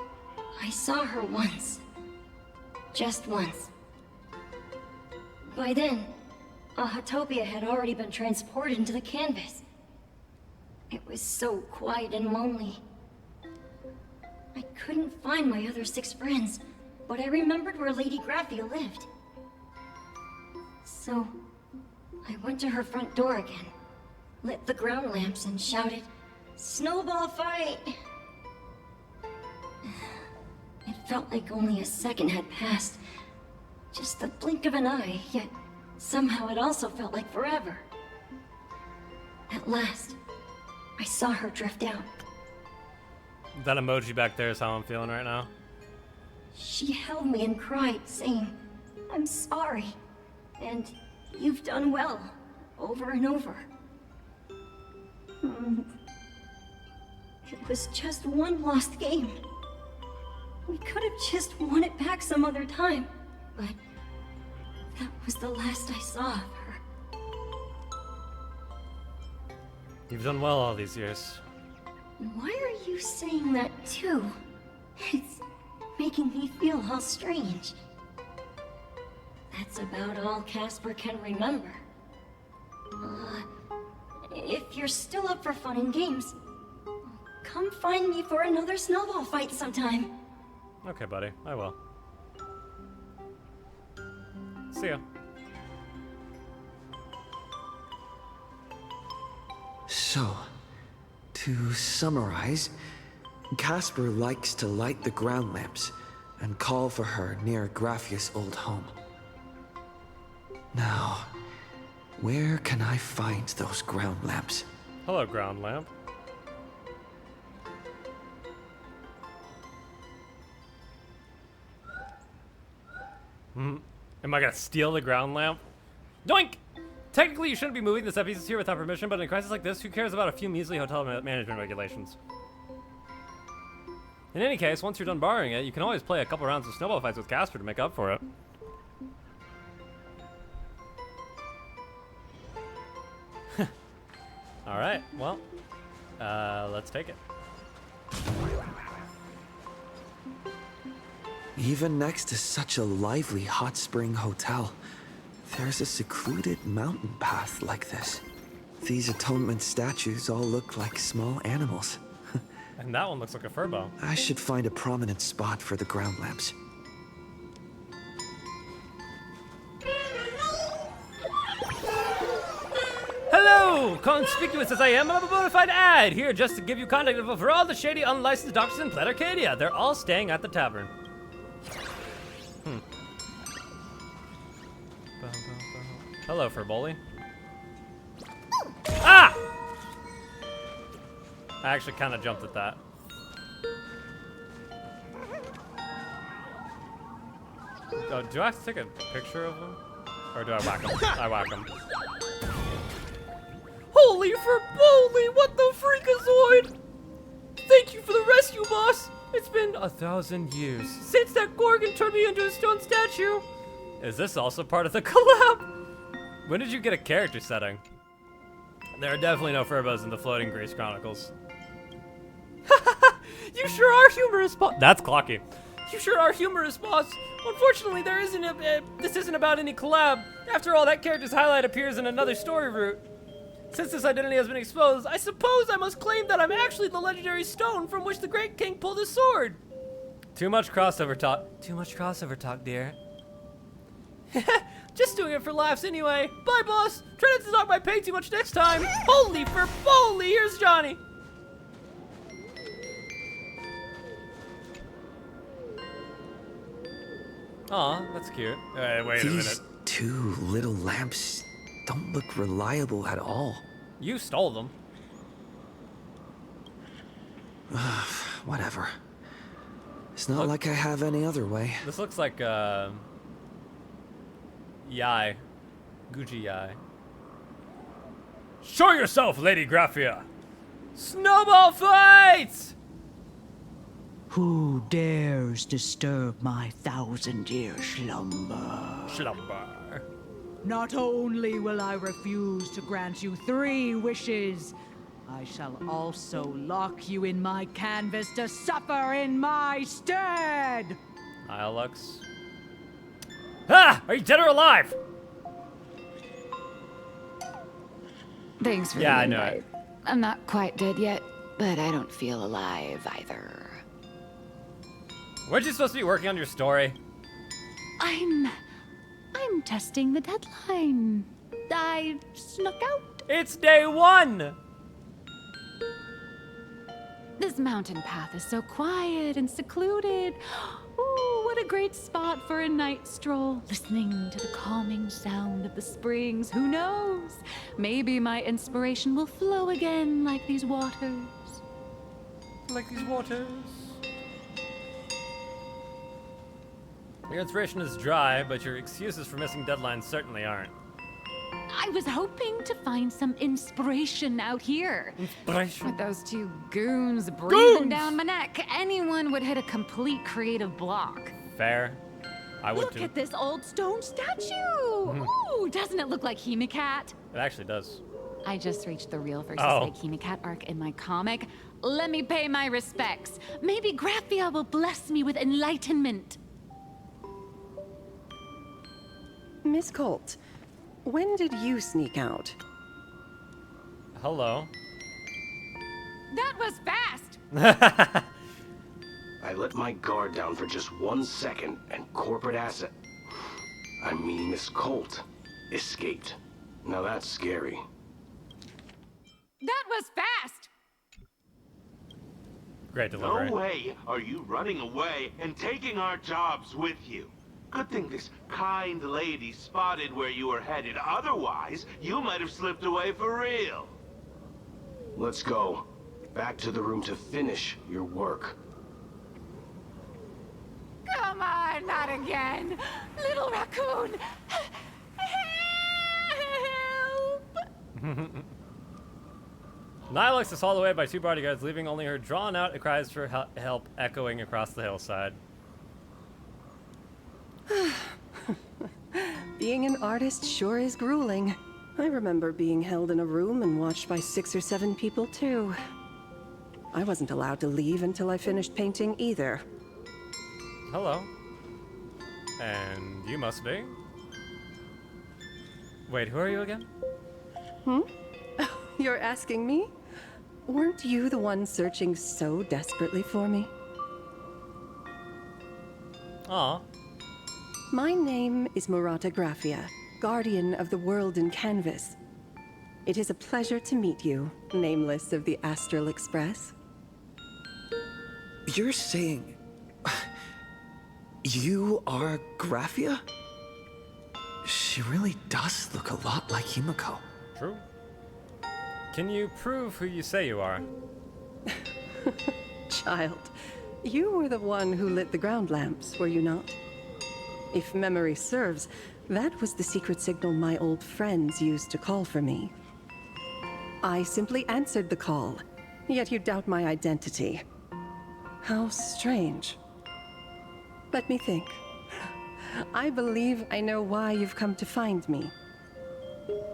I saw her once. Just once. By then, Ahatopia had already been transported into the canvas. It was so quiet and lonely. I couldn't find my other 6 friends, but I remembered where Lady Graphia lived. So, I went to her front door again, lit the ground lamps and shouted, "Snowball fight!" It felt like only a second had passed. Just the blink of an eye, yet somehow it also felt like forever. At last, I saw her drift out. That emoji back there is how I'm feeling right now. She held me and cried, saying, "I'm sorry, and you've done well," over and over. It was just one lost game. We could have just won it back some other time, but that was the last I saw of her. You've done well all these years. Why are you saying that too? It's making me feel all strange. That's about all Casper can remember. If you're still up for fun and games, come find me for another snowball fight sometime. Okay, buddy. I will. See ya. So, to summarize, Casper likes to light the ground lamps and call for her near Graphia's old home. Now, where can I find those ground lamps? Hello, ground lamp. Am I gonna steal the ground lamp? Doink! Technically, you shouldn't be moving the set pieces here without permission, but in a crisis like this, who cares about a few measly hotel management regulations? In any case, once you're done borrowing it, you can always play a couple rounds of snowball fights with Casper to make up for it. Alright, well, let's take it. Even next to such a lively hot spring hotel, there's a secluded mountain path like this. These atonement statues all look like small animals. And that one looks like a furbo. I should find a prominent spot for the ground lamps. Hello! Conspicuous as I am, I'm a bona fide ad here just to give you contact info for all the shady, unlicensed doctors in Planet Arcadia. They're all staying at the tavern. Hello, Furboli. Ah! I actually kind of jumped at that. Oh, do I have to take a picture of him? Or do I whack him? I whack him. Holy Furboli! What the freakazoid! Thank you for the rescue, boss! It's been 1,000 years since that Gorgon turned me into a stone statue. Is this also part of the collab? When did you get a character setting? There are definitely no Furbos in the Floating Grease Chronicles. You sure are humorous, boss. That's Clocky. You sure are humorous, boss. Unfortunately, this isn't about any collab. After all, that character's highlight appears in another story route. Since this identity has been exposed, I suppose I must claim that I'm actually the legendary stone from which the Great King pulled his sword. Too much crossover talk. Too much crossover talk, dear. Just doing it for laughs anyway. Bye, boss. Try not to talk my pay too much next time. Holy, here's Johnny. Aw, that's cute. Wait a minute. These two little lamps don't look reliable at all. You stole them. Whatever. It's not like I have any other way. This looks like, Yai. Gucci Yai. Show yourself, Lady Graphia! Snowball fights! Who dares disturb my 1,000-year slumber? Slumber. Not only will I refuse to grant you 3 wishes, I shall also lock you in my canvas to suffer in my stead! Iolux. Ah! Are you dead or alive? Thanks for yeah, the I know invite. it. I'm not quite dead yet, but I don't feel alive either. Weren't you supposed to be working on your story? I'm testing the deadline. I snuck out. It's day 1! This mountain path is so quiet and secluded. Ooh, what a great spot for a night stroll. Listening to the calming sound of the springs. Who knows? Maybe my inspiration will flow again like these waters. Like these waters. Your inspiration is dry, but your excuses for missing deadlines certainly aren't. I was hoping to find some inspiration out here. Inspiration? With those 2 goons breathing down my neck, anyone would hit a complete creative block. Fair. I would Look too. at this old stone statue! Ooh, doesn't it look like Himicat? It actually does. I just reached the real versus Oh. fake Himicat arc in my comic. Let me pay my respects. Maybe Graphia will bless me with enlightenment. Miss Colt, when did you sneak out? Hello. That was fast! I let my guard down for just 1 second, and corporate asset, I mean Miss Colt, escaped. Now that's scary. That was fast! Great delivery. No way are you running away and taking our jobs with you. Good thing this kind lady spotted where you were headed. Otherwise, you might have slipped away for real. Let's go. Back to the room to finish your work. Come on, not again! Little raccoon! Help! Nihilux is hauled away by 2 bodyguards, leaving only her drawn-out cries for help echoing across the hillside. Being an artist sure is grueling. I remember being held in a room and watched by 6 or 7 people, too. I wasn't allowed to leave until I finished painting either. Hello. And you must be? Wait, who are you again? You're asking me? Weren't you the one searching so desperately for me? Aw. My name is Murata Graphia, guardian of the world in canvas. It is a pleasure to meet you, nameless of the Astral Express. You're saying... you are Graphia? She really does look a lot like Himiko. True. Can you prove who you say you are? Child, you were the one who lit the ground lamps, were you not? If memory serves, that was the secret signal my old friends used to call for me. I simply answered the call, yet you doubt my identity. How strange. Let me think. I believe I know why you've come to find me.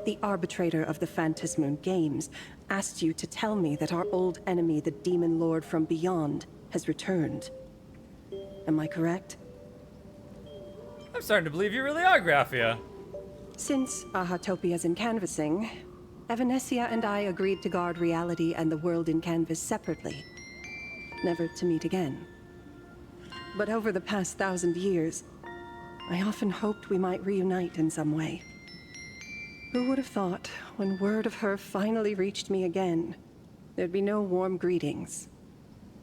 The arbitrator of the Phantasmoon Games asked you to tell me that our old enemy, the Demon Lord from Beyond, has returned. Am I correct? I'm starting to believe you really are, Graphia. Since Ahatopia's in canvassing, Evanescia and I agreed to guard reality and the world in canvas separately, never to meet again. But over the past 1,000 years, I often hoped we might reunite in some way. Who would have thought, when word of her finally reached me again, there'd be no warm greetings,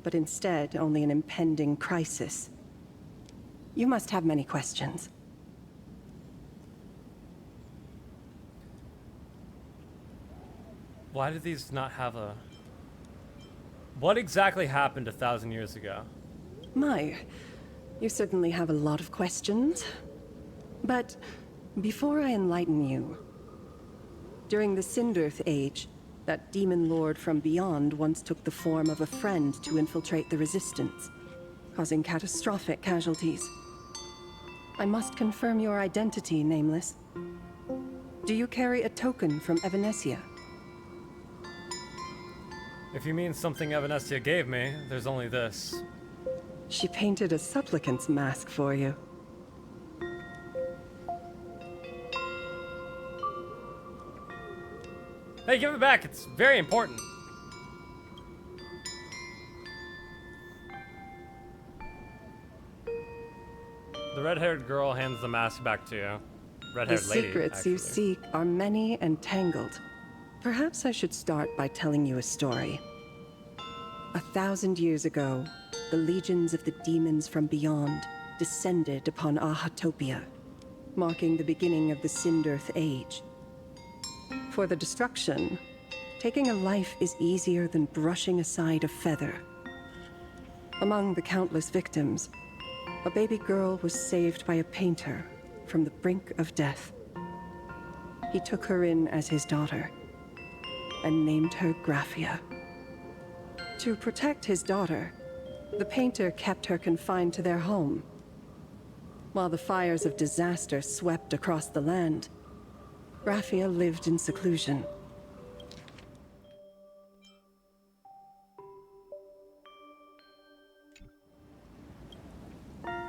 but instead only an impending crisis. You must have many questions. Why do these not have a... What exactly happened 1,000 years ago? My, you certainly have a lot of questions. But before I enlighten you, during the Sindirth Age, that demon lord from beyond once took the form of a friend to infiltrate the Resistance, causing catastrophic casualties. I must confirm your identity, Nameless. Do you carry a token from Evanescia? If you mean something Evanescia gave me, there's only this. She painted a supplicant's mask for you. Hey, give it back. It's very important. The red-haired girl hands the mask back to you. Red-haired The lady, secrets actually. you seek are many and tangled. Perhaps I should start by telling you a story. 1,000 years ago, the legions of the demons from beyond descended upon Ahatopia, marking the beginning of the Sindirth Age. For the destruction, taking a life is easier than brushing aside a feather. Among the countless victims, a baby girl was saved by a painter from the brink of death. He took her in as his daughter and named her Graphia. To protect his daughter, the painter kept her confined to their home. While the fires of disaster swept across the land, Graphia lived in seclusion.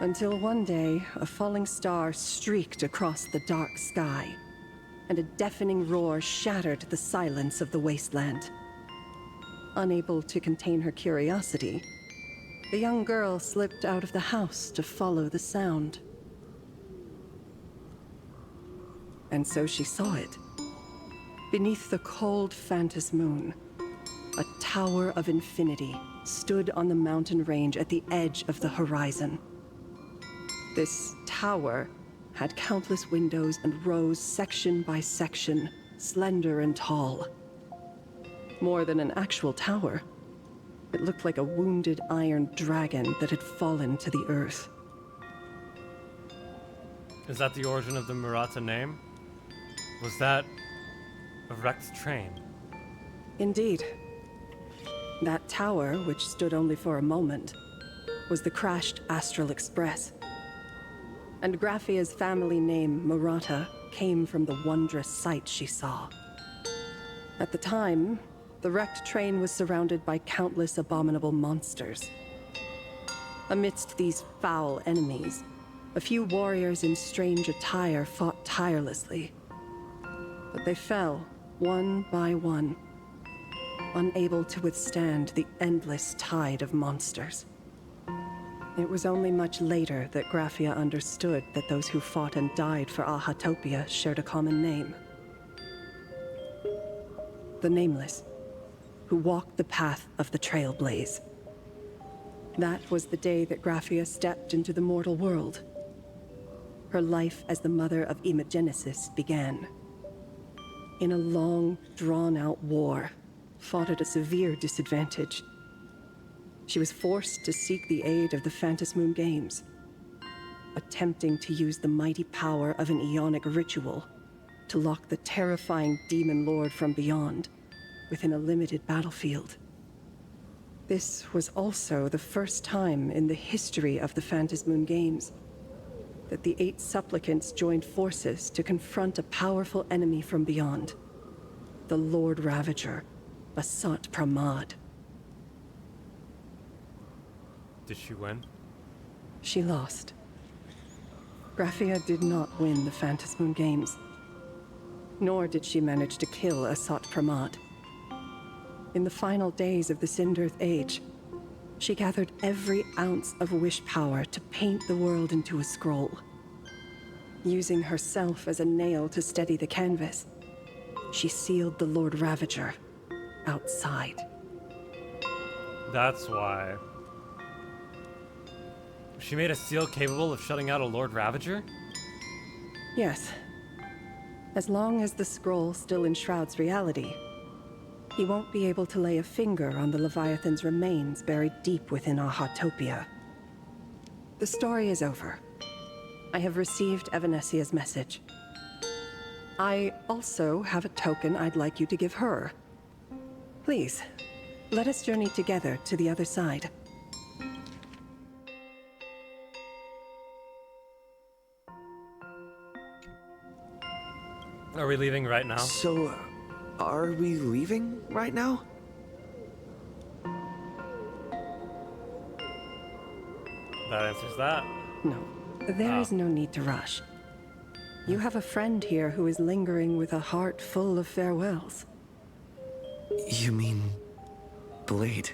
Until one day, a falling star streaked across the dark sky, and a deafening roar shattered the silence of the wasteland. Unable to contain her curiosity, the young girl slipped out of the house to follow the sound. And so she saw it. Beneath the cold Phantasmoon, a tower of infinity stood on the mountain range at the edge of the horizon. This tower had countless windows and rose section by section, slender and tall. More than an actual tower, it looked like a wounded iron dragon that had fallen to the earth. Is that the origin of the Murata name? Was that a wrecked train? Indeed. That tower, which stood only for a moment, was the crashed Astral Express. And Graphia's family name, Murata, came from the wondrous sight she saw. At the time, the wrecked train was surrounded by countless abominable monsters. Amidst these foul enemies, a few warriors in strange attire fought tirelessly. But they fell, one by one, unable to withstand the endless tide of monsters. It was only much later that Graphia understood that those who fought and died for Ahatopia shared a common name. The Nameless, who walked the path of the Trailblaze. That was the day that Graphia stepped into the mortal world. Her life as the mother of Imogenesis began. In a long, drawn-out war, fought at a severe disadvantage. She was forced to seek the aid of the Phantasmoon Games, attempting to use the mighty power of an Aeonic ritual to lock the terrifying demon lord from beyond within a limited battlefield. This was also the first time in the history of the Phantasmoon Games that the 8 supplicants joined forces to confront a powerful enemy from beyond. The Lord Ravager, Asat Pramad. Did she win? She lost. Graphia did not win the Phantasmoon Games. Nor did she manage to kill Asat Pramad. In the final days of the Sindirth Age, she gathered every ounce of wish power to paint the world into a scroll. Using herself as a nail to steady the canvas, she sealed the Lord Ravager outside. That's why. She made a seal capable of shutting out a Lord Ravager? Yes. As long as the scroll still enshrouds reality, he won't be able to lay a finger on the Leviathan's remains buried deep within Ahatopia. The story is over. I have received Evanesia's message. I also have a token I'd like you to give her. Please, let us journey together to the other side. Are we leaving right now? So, are we leaving right now? That answers that. No, there is no need to rush. You have a friend here who is lingering with a heart full of farewells. You mean Blade?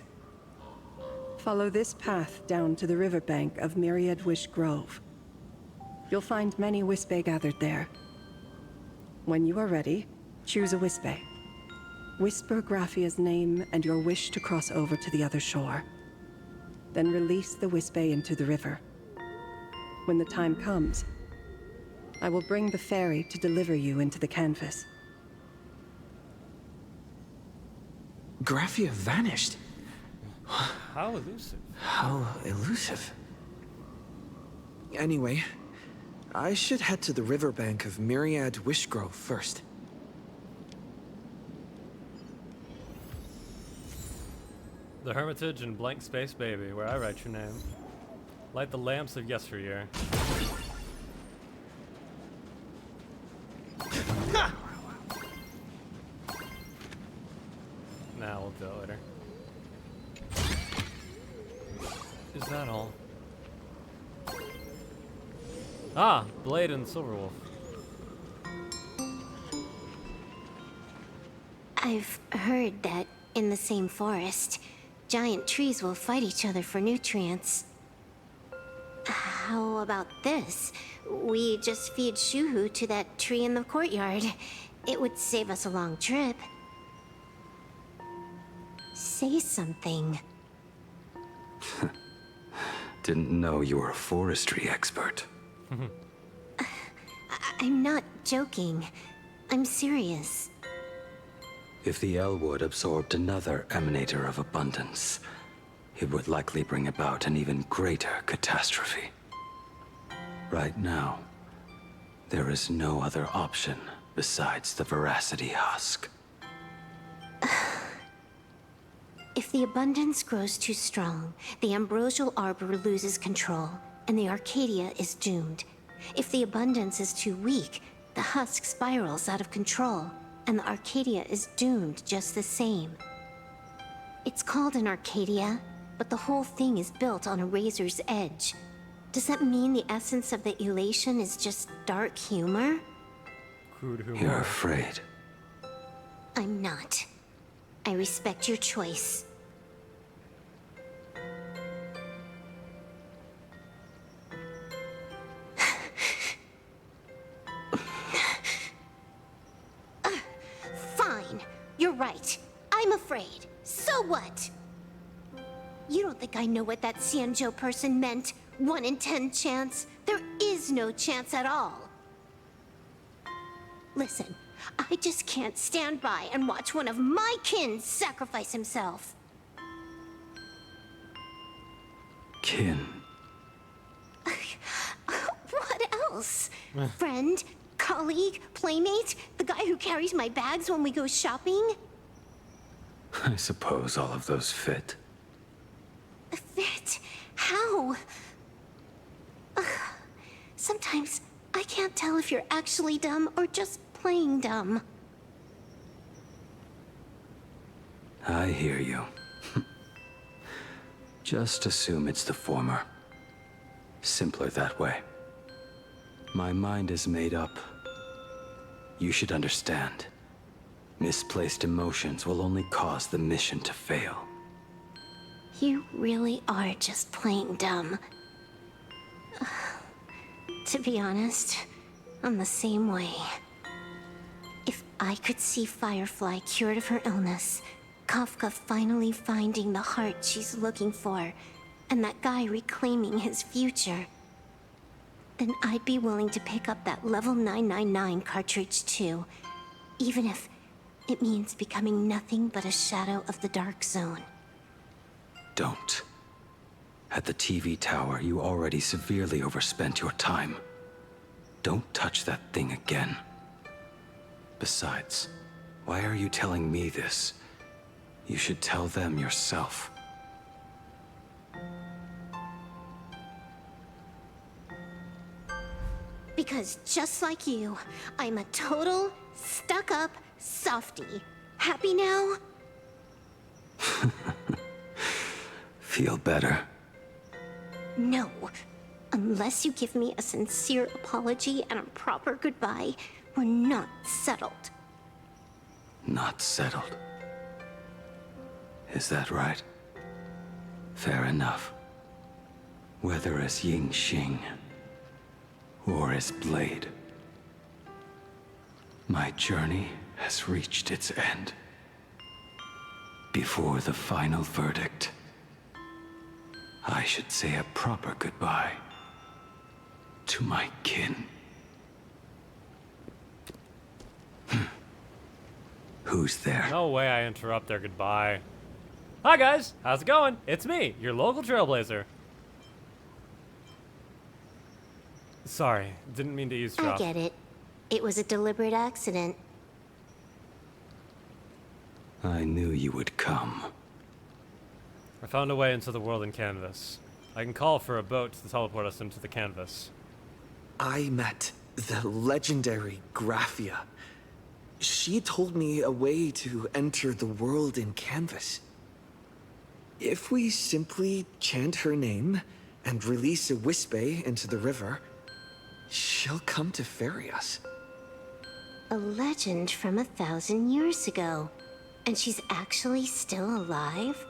Follow this path down to the riverbank of Myriad Wish Grove. You'll find many Wispe gathered there. When you are ready, choose a Wispe. Whisper Graphia's name and your wish to cross over to the other shore. Then release the Wispe into the river. When the time comes, I will bring the ferry to deliver you into the canvas. Graphia vanished. How elusive. How elusive. Anyway, I should head to the riverbank of Myriad Wishgrove first. The Hermitage and Blank Space Baby, where I write your name. Light the lamps of yesteryear. Nah, we'll do it later. Is that all? Ah, Blade and Silverwolf. I've heard that in the same forest, giant trees will fight each other for nutrients. How about this? We just feed Shuhu to that tree in the courtyard. It would save us a long trip. Say something. Didn't know you were a forestry expert. I'm not joking. I'm serious. If the Elwood absorbed another emanator of abundance, it would likely bring about an even greater catastrophe. Right now, there is no other option besides the Veracity Husk. If the abundance grows too strong, the Ambrosial Arbor loses control, and the Arcadia is doomed. If the abundance is too weak, the husk spirals out of control, and the Arcadia is doomed just the same. It's called an Arcadia, but the whole thing is built on a razor's edge. Does that mean the essence of the elation is just dark humor? Crude humor. You're afraid. I'm not. I respect your choice. Fine. You're right. I'm afraid. So what? You don't think I know what that Xianzhou person meant? 1 in 10 chance? There is no chance at all. Listen, I just can't stand by and watch one of my kin sacrifice himself. Kin. What else? Friend? Colleague? Playmate? The guy who carries my bags when we go shopping? I suppose all of those fit. Fit? How? Sometimes I can't tell if you're actually dumb or just playing dumb. I hear you. Just assume it's the former. Simpler that way. My mind is made up. You should understand. Misplaced emotions will only cause the mission to fail. You really are just playing dumb. To be honest, I'm the same way. If I could see Firefly cured of her illness, Kafka finally finding the heart she's looking for, and that guy reclaiming his future, then I'd be willing to pick up that level 999 cartridge too, even if it means becoming nothing but a shadow of the Dark Zone. Don't. At the TV tower, you already severely overspent your time. Don't touch that thing again. Besides, why are you telling me this? You should tell them yourself. Because just like you, I'm a total, stuck-up softie. Happy now? Feel better? No. Unless you give me a sincere apology and a proper goodbye, we're not settled. Not settled. Is that right? Fair enough. Whether as Ying Xing or as Blade, my journey has reached its end. Before the final verdict, I should say a proper goodbye to my kin. Who's there? No way I interrupt their goodbye. Hi guys, how's it going? It's me, your local trailblazer. Sorry, didn't mean to eavesdrop. I get it. It was a deliberate accident. I knew you would come. I found a way into the world in canvas. I can call for a boat to teleport us into the canvas. I met the legendary Graphia. She told me a way to enter the world in canvas. If we simply chant her name and release a Wispe into the river, she'll come to ferry us. A legend from 1,000 years ago. And she's actually still alive?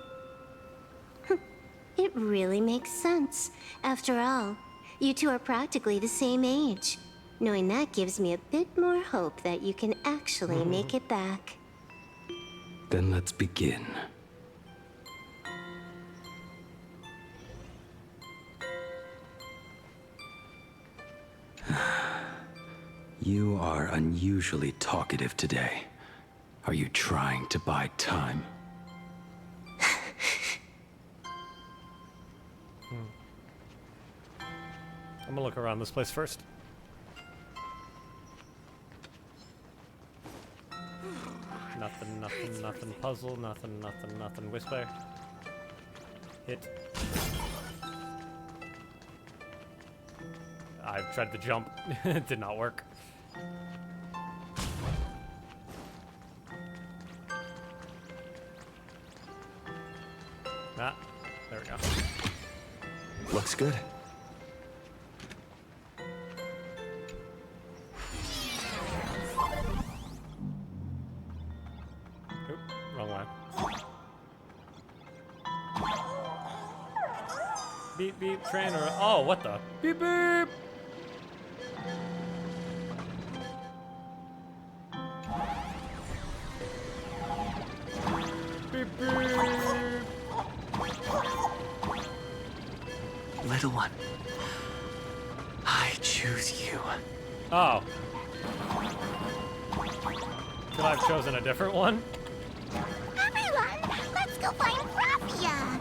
It really makes sense. After all, you two are practically the same age. Knowing that gives me a bit more hope that you can actually make it back. Then let's begin. You are unusually talkative today. Are you trying to buy time? I'm gonna look around this place first. Nothing puzzle, nothing whisper. Hit. I tried to jump. It did not work. Ah, there we go. Looks good. Oop, wrong way. Beep beep, trainer. Oh, what the? Beep beep! Beep beep! Little one, I choose you. Oh. Could I have chosen a different one? Everyone, let's go find Graphia!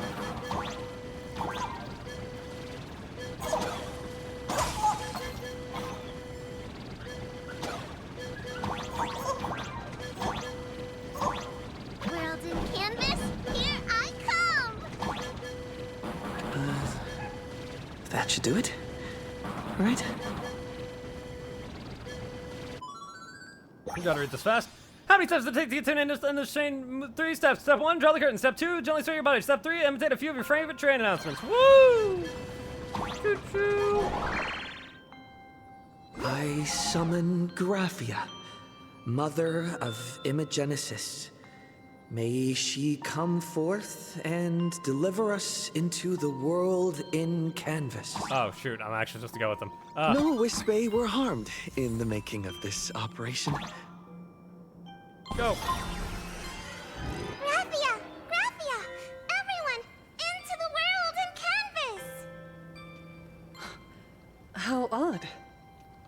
World in canvas, here I come! That should do it, right? Gotta read this fast. How many steps does it take to get to an end in this chain? 3 steps. Step 1, draw the curtain. Step 2, gently sway your body. Step 3, imitate a few of your favorite train announcements. Woo! Choo-choo! I summon Graphia, mother of Imogenesis. May she come forth and deliver us into the world in canvas. Oh, shoot. I'm actually supposed to go with them. No Wispe were harmed in the making of this operation. Go. Graphia! Graphia! Everyone, into the world in canvas! How odd.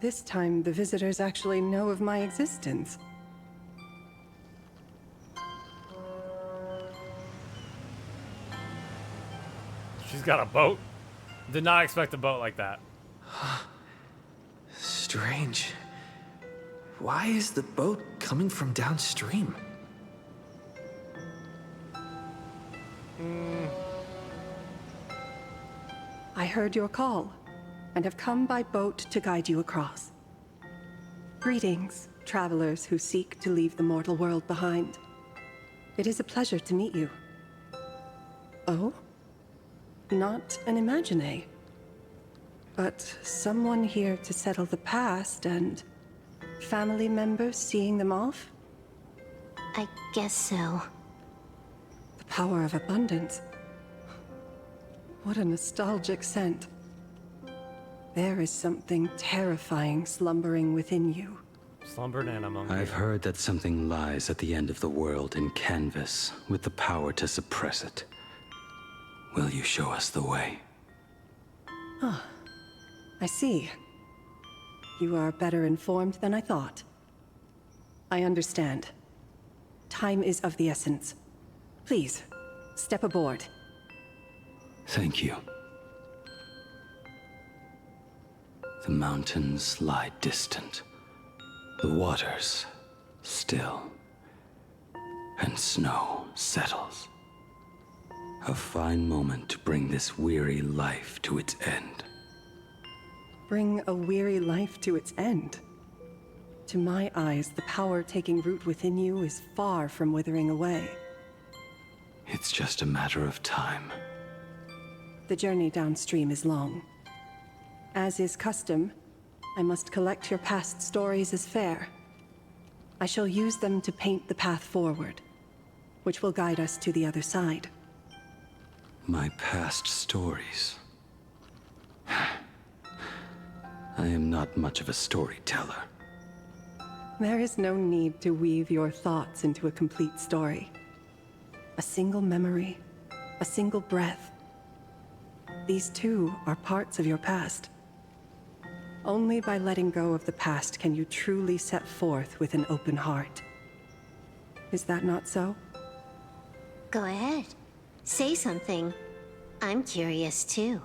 This time, the visitors actually know of my existence. She's got a boat? Did not expect a boat like that. Strange. Why is the boat coming from downstream? I heard your call, and have come by boat to guide you across. Greetings, travelers who seek to leave the mortal world behind. It is a pleasure to meet you. Oh? Not an Imagine, but someone here to settle the past and family members seeing them off? I guess so. The power of abundance. What a nostalgic scent. There is something terrifying slumbering within you. Slumbered animal. I've heard that something lies at the end of the world in canvas with the power to suppress it. Will you show us the way? Ah, I see. You are better informed than I thought. I understand. Time is of the essence. Please, step aboard. Thank you. The mountains lie distant. The waters still. And snow settles. A fine moment to bring this weary life to its end. Bring a weary life to its end. To my eyes, the power taking root within you is far from withering away. It's just a matter of time. The journey downstream is long. As is custom, I must collect your past stories as fair. I shall use them to paint the path forward, which will guide us to the other side. My past stories. I am not much of a storyteller. There is no need to weave your thoughts into a complete story. A single memory, a single breath. These too are parts of your past. Only by letting go of the past can you truly set forth with an open heart. Is that not so? Go ahead. Say something. I'm curious too.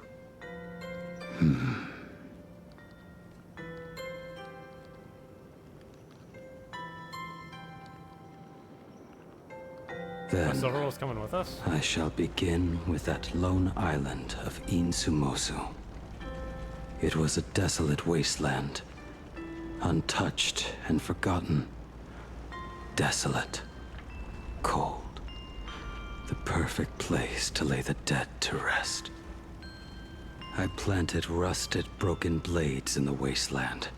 Then Silverwolf's coming with us? I shall begin with that lone island of Insumosu. It was a desolate wasteland, untouched and forgotten. Desolate, cold, the perfect place to lay the dead to rest. I planted rusted, broken blades in the wasteland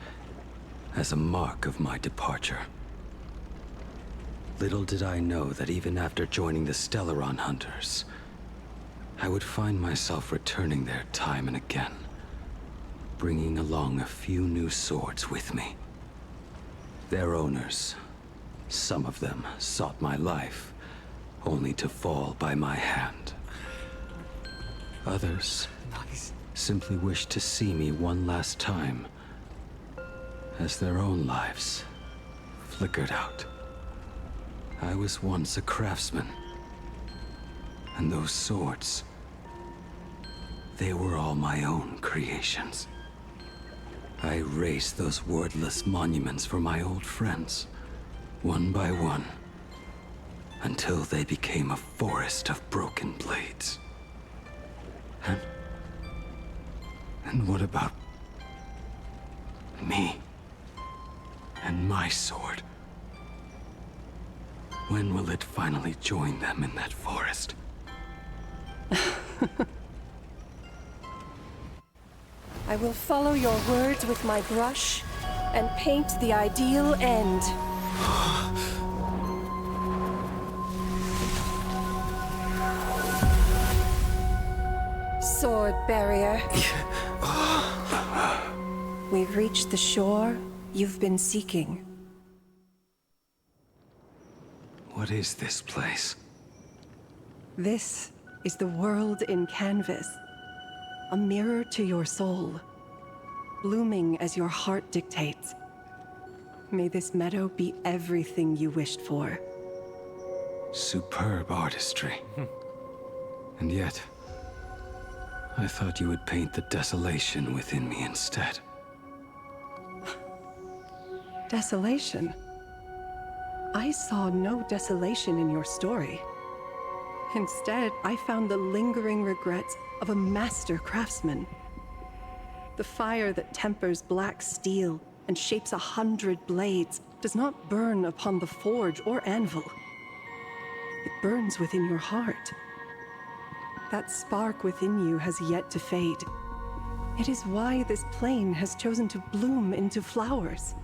as a mark of my departure. Little did I know that even after joining the Stellaron Hunters, I would find myself returning there time and again, bringing along a few new swords with me. Their owners, some of them sought my life, only to fall by my hand. Others simply wished to see me one last time, as their own lives flickered out. I was once a craftsman, and those swords, they were all my own creations. I raised those wordless monuments for my old friends, one by one, until they became a forest of broken blades. And what about me and my sword? When will it finally join them in that forest? I will follow your words with my brush and paint the ideal end. Sword barrier. We've reached the shore you've been seeking. What is this place? This is the world in canvas. A mirror to your soul, blooming as your heart dictates. May this meadow be everything you wished for. Superb artistry. And yet, I thought you would paint the desolation within me instead. Desolation? I saw no desolation in your story. Instead, I found the lingering regrets of a master craftsman. The fire that tempers black steel and shapes 100 blades does not burn upon the forge or anvil. It burns within your heart. That spark within you has yet to fade. It is why this plane has chosen to bloom into flowers.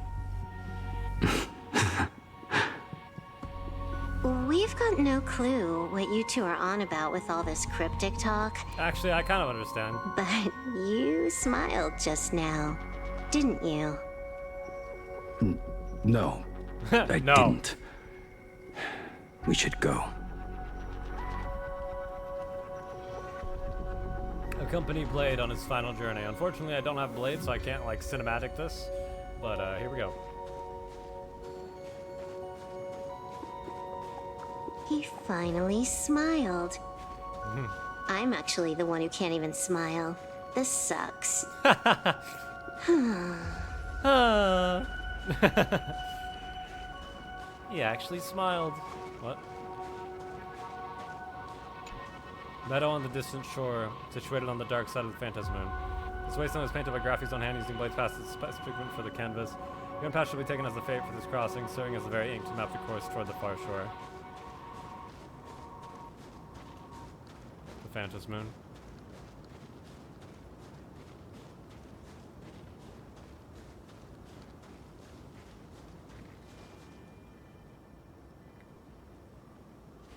We've got no clue what you two are on about with all this cryptic talk. Actually, I kind of understand. But you smiled just now, didn't you? No, I didn't. We should go. Accompany Blade on his final journey. Unfortunately, I don't have Blade, so I can't, like, cinematic this. But, here we go. He finally smiled. I'm actually the one who can't even smile. This sucks. He actually smiled. What? Meadow on the distant shore, situated on the dark side of the Phantasmoon. This wasteland was painted by graphics on hand using blades past the pigment for the canvas. The gun path shall be taken as the fate for this crossing, serving as the very ink to map the course toward the far shore. The Phantasmoon.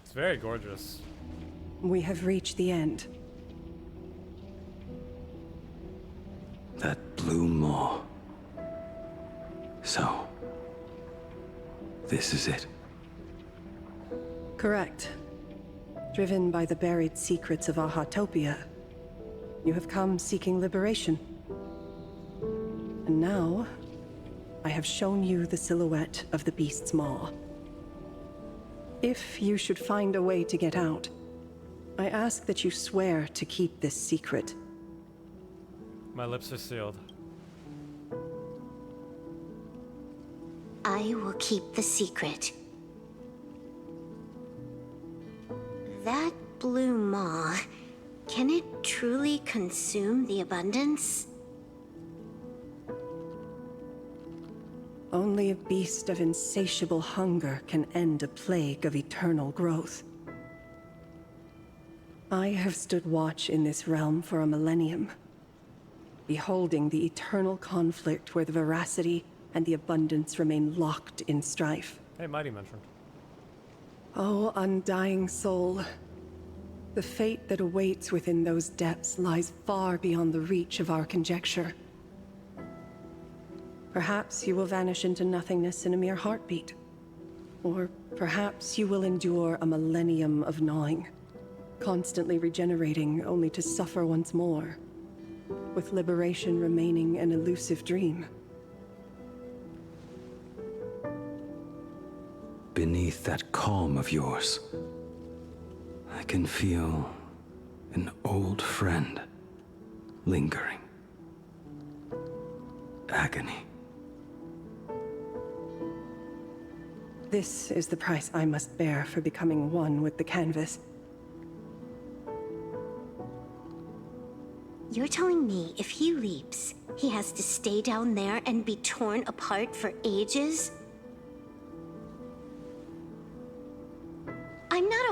It's very gorgeous. We have reached the end. That blue maw. So, this is it. Correct. Driven by the buried secrets of Ahatopia, you have come seeking liberation. And now, I have shown you the silhouette of the beast's maw. If you should find a way to get out, I ask that you swear to keep this secret. My lips are sealed. I will keep the secret. That blue maw, can it truly consume the abundance? Only a beast of insatiable hunger can end a plague of eternal growth. I have stood watch in this realm for a millennium, beholding the eternal conflict where the veracity and the abundance remain locked in strife. Hey, Mighty mentioned. Oh, undying soul. The fate that awaits within those depths lies far beyond the reach of our conjecture. Perhaps you will vanish into nothingness in a mere heartbeat. Or perhaps you will endure a millennium of gnawing, constantly regenerating only to suffer once more, with liberation remaining an elusive dream. Beneath that calm of yours, I can feel an old friend lingering. Agony. This is the price I must bear for becoming one with the canvas. You're telling me if he leaps, he has to stay down there and be torn apart for ages?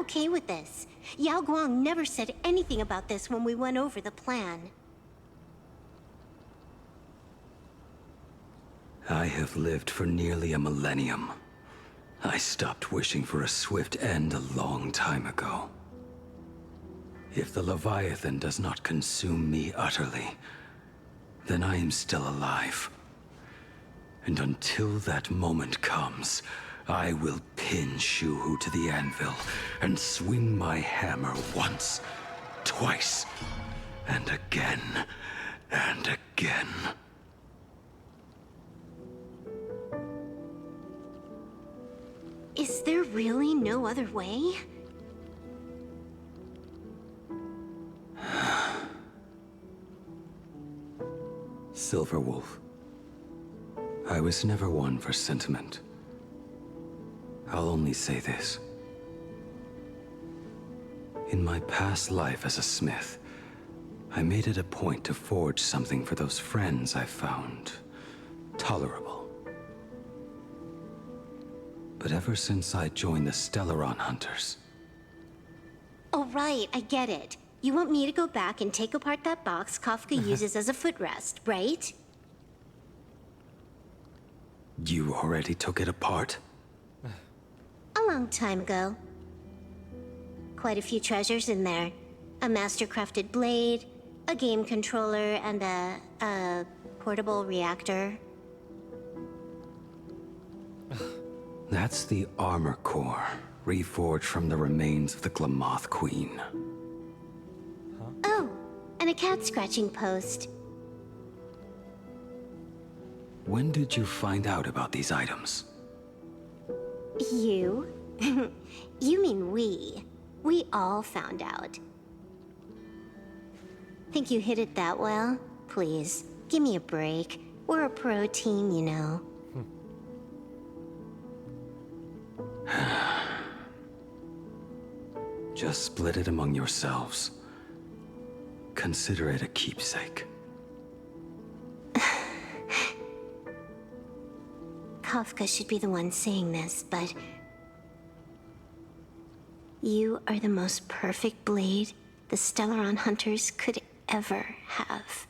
okay with this. Yao Guang never said anything about this when we went over the plan. I have lived for nearly a millennium. I stopped wishing for a swift end a long time ago. If the Leviathan does not consume me utterly, then I am still alive. And until that moment comes, I will pin Shuhu to the anvil and swing my hammer once, twice, and again, and again. Is there really no other way? Silverwolf. I was never one for sentiment. I'll only say this. In my past life as a smith, I made it a point to forge something for those friends I found tolerable. But ever since I joined the Stellaron Hunters... Oh, right, I get it. You want me to go back and take apart that box Kafka uses as a footrest, right? You already took it apart? A long time ago. Quite a few treasures in there. A master-crafted blade, a game controller, and a portable reactor. That's the armor core, reforged from the remains of the Glamoth Queen. Oh, and a cat-scratching post. When did you find out about these items? You? You mean we. We all found out. Think you hid it that well? Please, give me a break. We're a pro team, you know. Just split it among yourselves. Consider it a keepsake. Kafka should be the one saying this, but... You are the most perfect blade the Stellaron Hunters could ever have.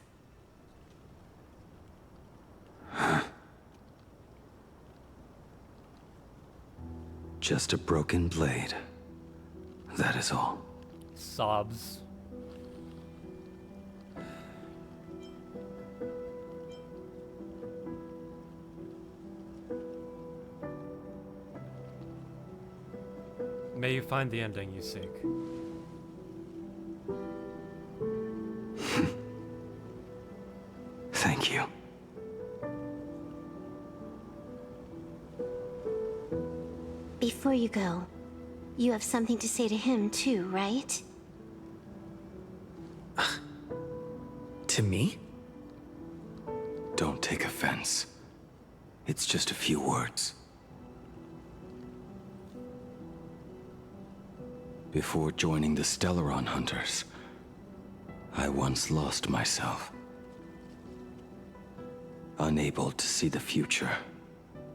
Just a broken blade. That is all. Sobs. May you find the ending you seek. Thank you. Before you go, you have something to say to him too, right? To me? Don't take offense. It's just a few words. Before joining the Stellaron Hunters, I once lost myself. Unable to see the future,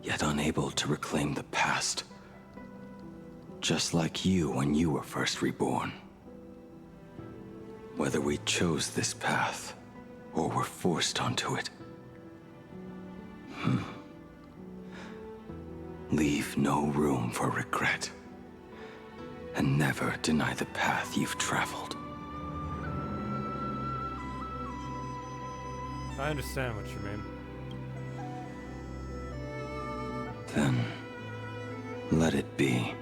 yet unable to reclaim the past. Just like you when you were first reborn. Whether we chose this path, or were forced onto it. Leave no room for regret. And never deny the path you've traveled. I understand what you mean. Then, let it be.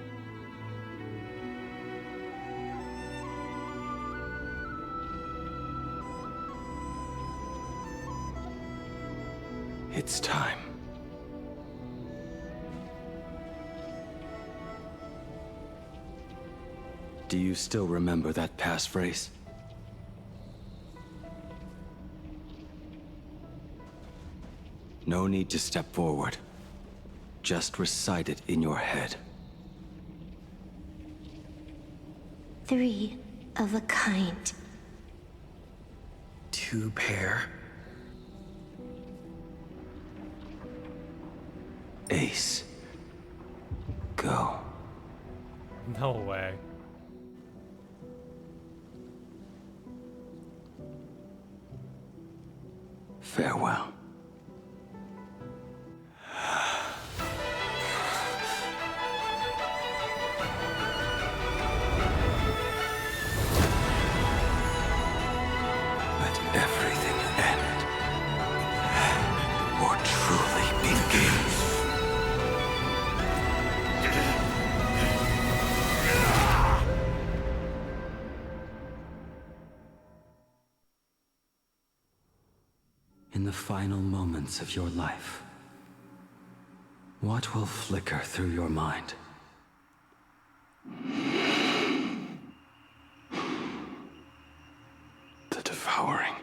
It's time. Do you still remember that passphrase? No need to step forward. Just recite it in your head. 3 of a kind. 2 pair. Ace. Go. No way. Farewell. Let everything end, or truly begin. In the final moments of your life, what will flicker through your mind? The devouring.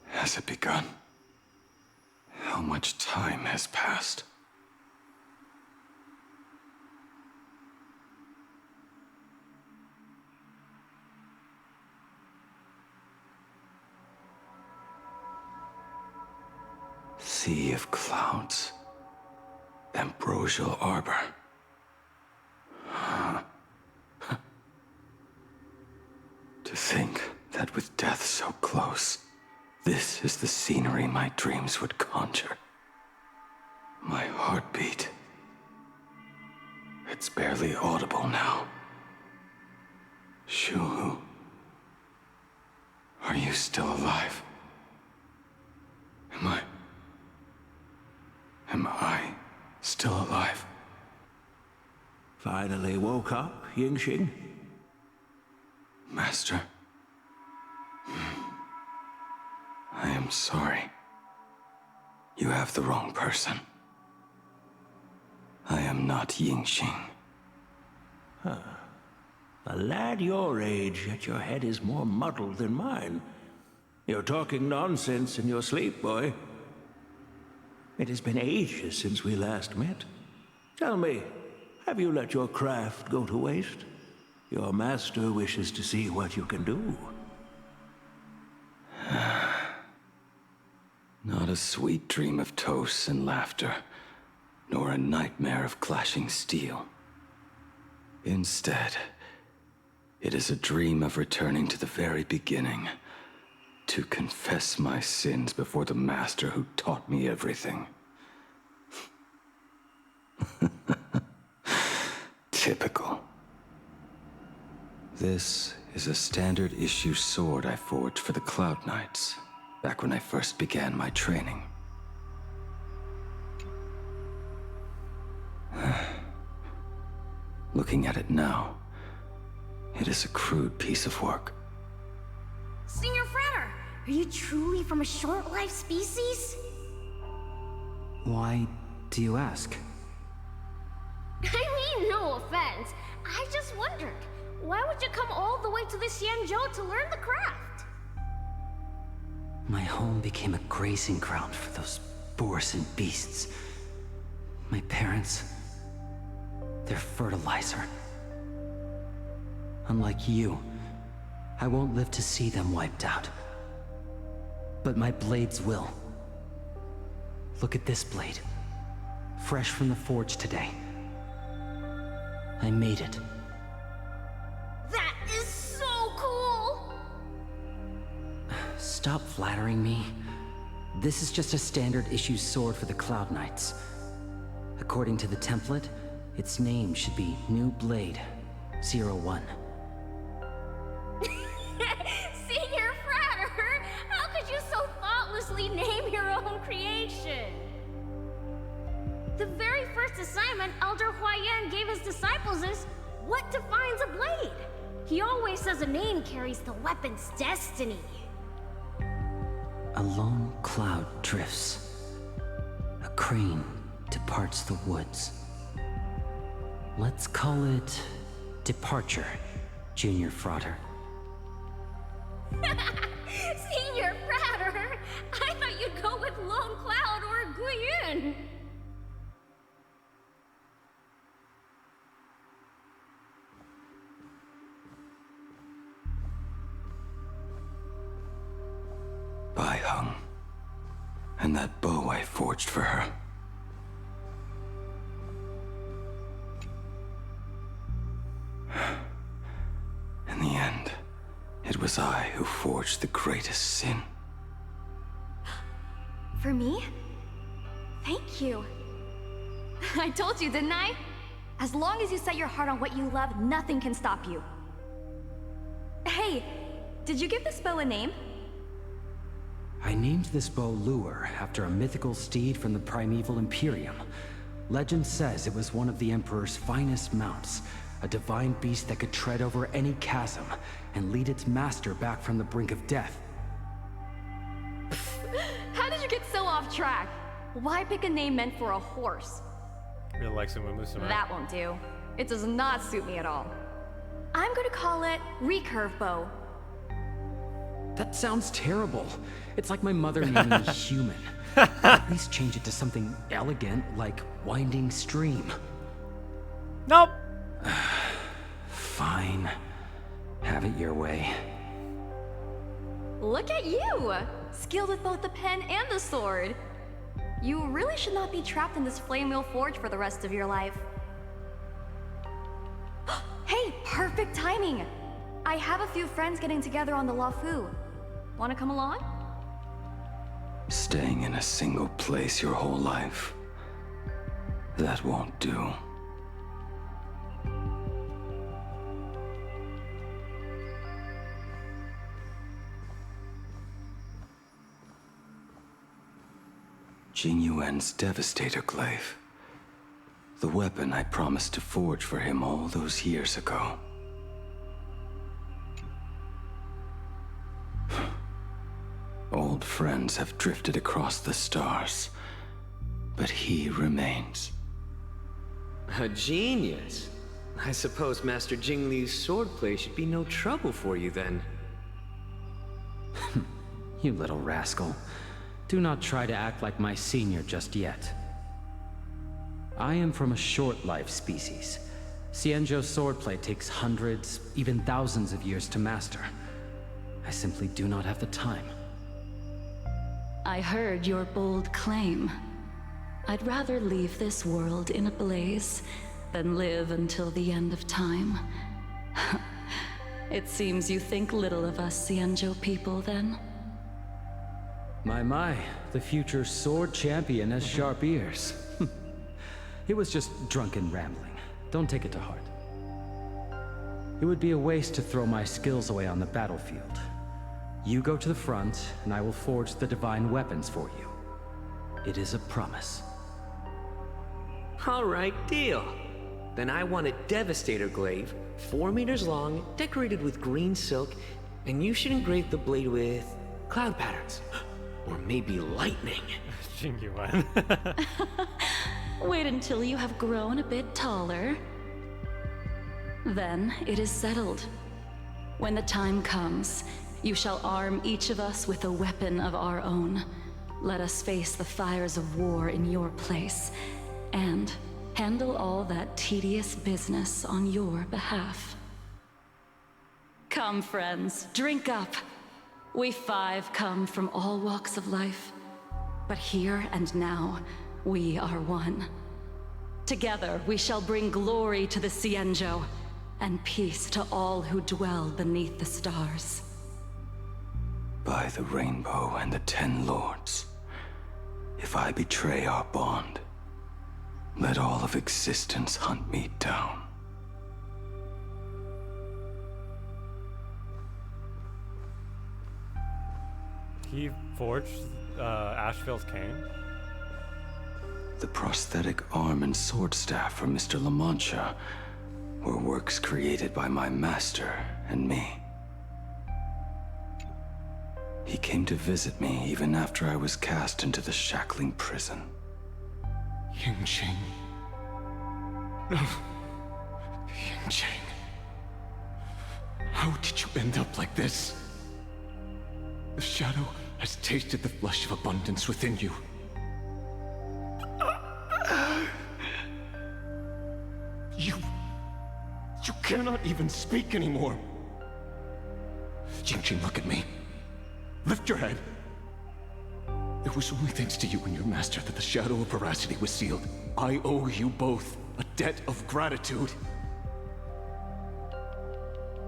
Has it begun? How much time has passed? Sea of clouds. Ambrosial arbor. To think that with death so close, this is the scenery my dreams would conjure. My heartbeat. It's barely audible now. Shuhu. Are you still alive? Am I still alive? Finally woke up, Yingxing? Master. I am sorry. You have the wrong person. I am not Yingxing. Huh. A lad your age, yet your head is more muddled than mine. You're talking nonsense in your sleep, boy. It has been ages since we last met. Tell me, have you let your craft go to waste? Your master wishes to see what you can do. Not a sweet dream of toasts and laughter, nor a nightmare of clashing steel. Instead, it is a dream of returning to the very beginning, to confess my sins before the master who taught me everything. Typical. This is a standard issue sword I forged for the Cloud Knights, back when I first began my training. Looking at it now, it is a crude piece of work. Senior Frater, are you truly from a short-lived species? Why do you ask? I mean, no offense. I just wondered, why would you come all the way to this Yanzhou to learn the craft? My home became a grazing ground for those boars and beasts. My parents, they're fertilizer. Unlike you, I won't live to see them wiped out. But my blades will. Look at this blade. Fresh from the forge today. I made it. That is so cool! Stop flattering me. This is just a standard issue sword for the Cloud Knights. According to the template, its name should be New Blade 01. Senior Frater, how could you so thoughtlessly name your own creation? The very first assignment Elder Huayan gave his disciples is, what defines a blade? He always says a name carries the weapon's destiny. A lone cloud drifts. A crane departs the woods. Let's call it Departure, Junior Frater. Senior Frater, I thought you'd go with Lone Cloud or Guyun. Bai Hung. And that bow I forged for her. In the end, it was I who forged the greatest sin. For me? Thank you. I told you, didn't I? As long as you set your heart on what you love, nothing can stop you. Hey, did you give this bow a name? I named this bow Lure after a mythical steed from the primeval Imperium. Legend says it was one of the Emperor's finest mounts, a divine beast that could tread over any chasm and lead its master back from the brink of death. How did you get so off track? Why pick a name meant for a horse? Really like some Musama. That won't do. It does not suit me at all. I'm gonna call it Recurve Bow. That sounds terrible. It's like my mother naming me Human. At least change it to something elegant like Winding Stream. Nope. Fine. Have it your way. Look at you! Skilled with both the pen and the sword. You really should not be trapped in this flame wheel forge for the rest of your life. Hey, perfect timing! I have a few friends getting together on the Lafu. Wanna come along? Staying in a single place your whole life. That won't do. Jing Yuan's Devastator Glaive. The weapon I promised to forge for him all those years ago. Old friends have drifted across the stars, but he remains. A genius. I suppose Master Jing Li's swordplay should be no trouble for you then. You little rascal. Do not try to act like my senior just yet. I am from a short-life species. Xianzhou's swordplay takes hundreds, even thousands of years to master. I simply do not have the time. I heard your bold claim. I'd rather leave this world in a blaze than live until the end of time. It seems you think little of us Xianzhou people, then? My, the future sword champion has sharp ears. It was just drunken rambling. Don't take it to heart. It would be a waste to throw my skills away on the battlefield. You go to the front, and I will forge the divine weapons for you. It is a promise. All right, deal. Then I want a Devastator Glaive, 4 meters long, decorated with green silk, and you should engrave the blade with cloud patterns. Or maybe lightning. Jing Yuan. Wait until you have grown a bit taller. Then it is settled. When the time comes, you shall arm each of us with a weapon of our own. Let us face the fires of war in your place, and handle all that tedious business on your behalf. Come, friends, drink up. We 5 come from all walks of life, but here and now, we are one. Together, we shall bring glory to the Xianzhou, and peace to all who dwell beneath the stars. By the rainbow and the 10 lords, if I betray our bond, let all of existence hunt me down. He forged Ashville's cane? The prosthetic arm and sword staff for Mr. La Mancha were works created by my master and me. He came to visit me even after I was cast into the shackling prison. Yingqing. No. Yingqing. How did you end up like this? The shadow has tasted the flesh of abundance within you. You cannot even speak anymore. Yingqing, look at me. Lift your head. It was only thanks to you and your master that the shadow of veracity was sealed. I owe you both a debt of gratitude.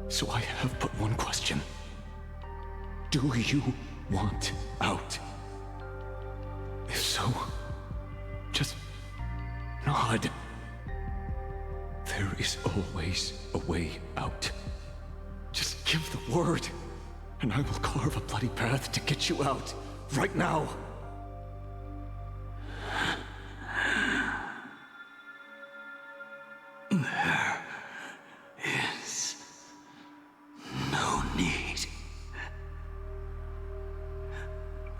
So I have but one question. Do you want out? so just nod. There is always a way out. Just give the word, and I will carve a bloody path to get you out, right now. There is no need.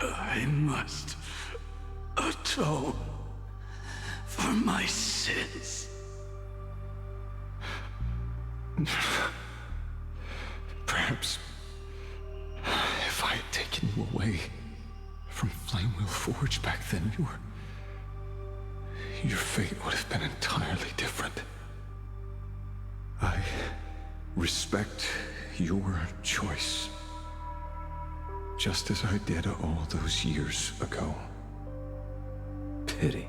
I must atone for my sins. Perhaps if I had taken you away from Flamewheel Forge back then, your fate would have been entirely different. I respect your choice, just as I did all those years ago. Pity.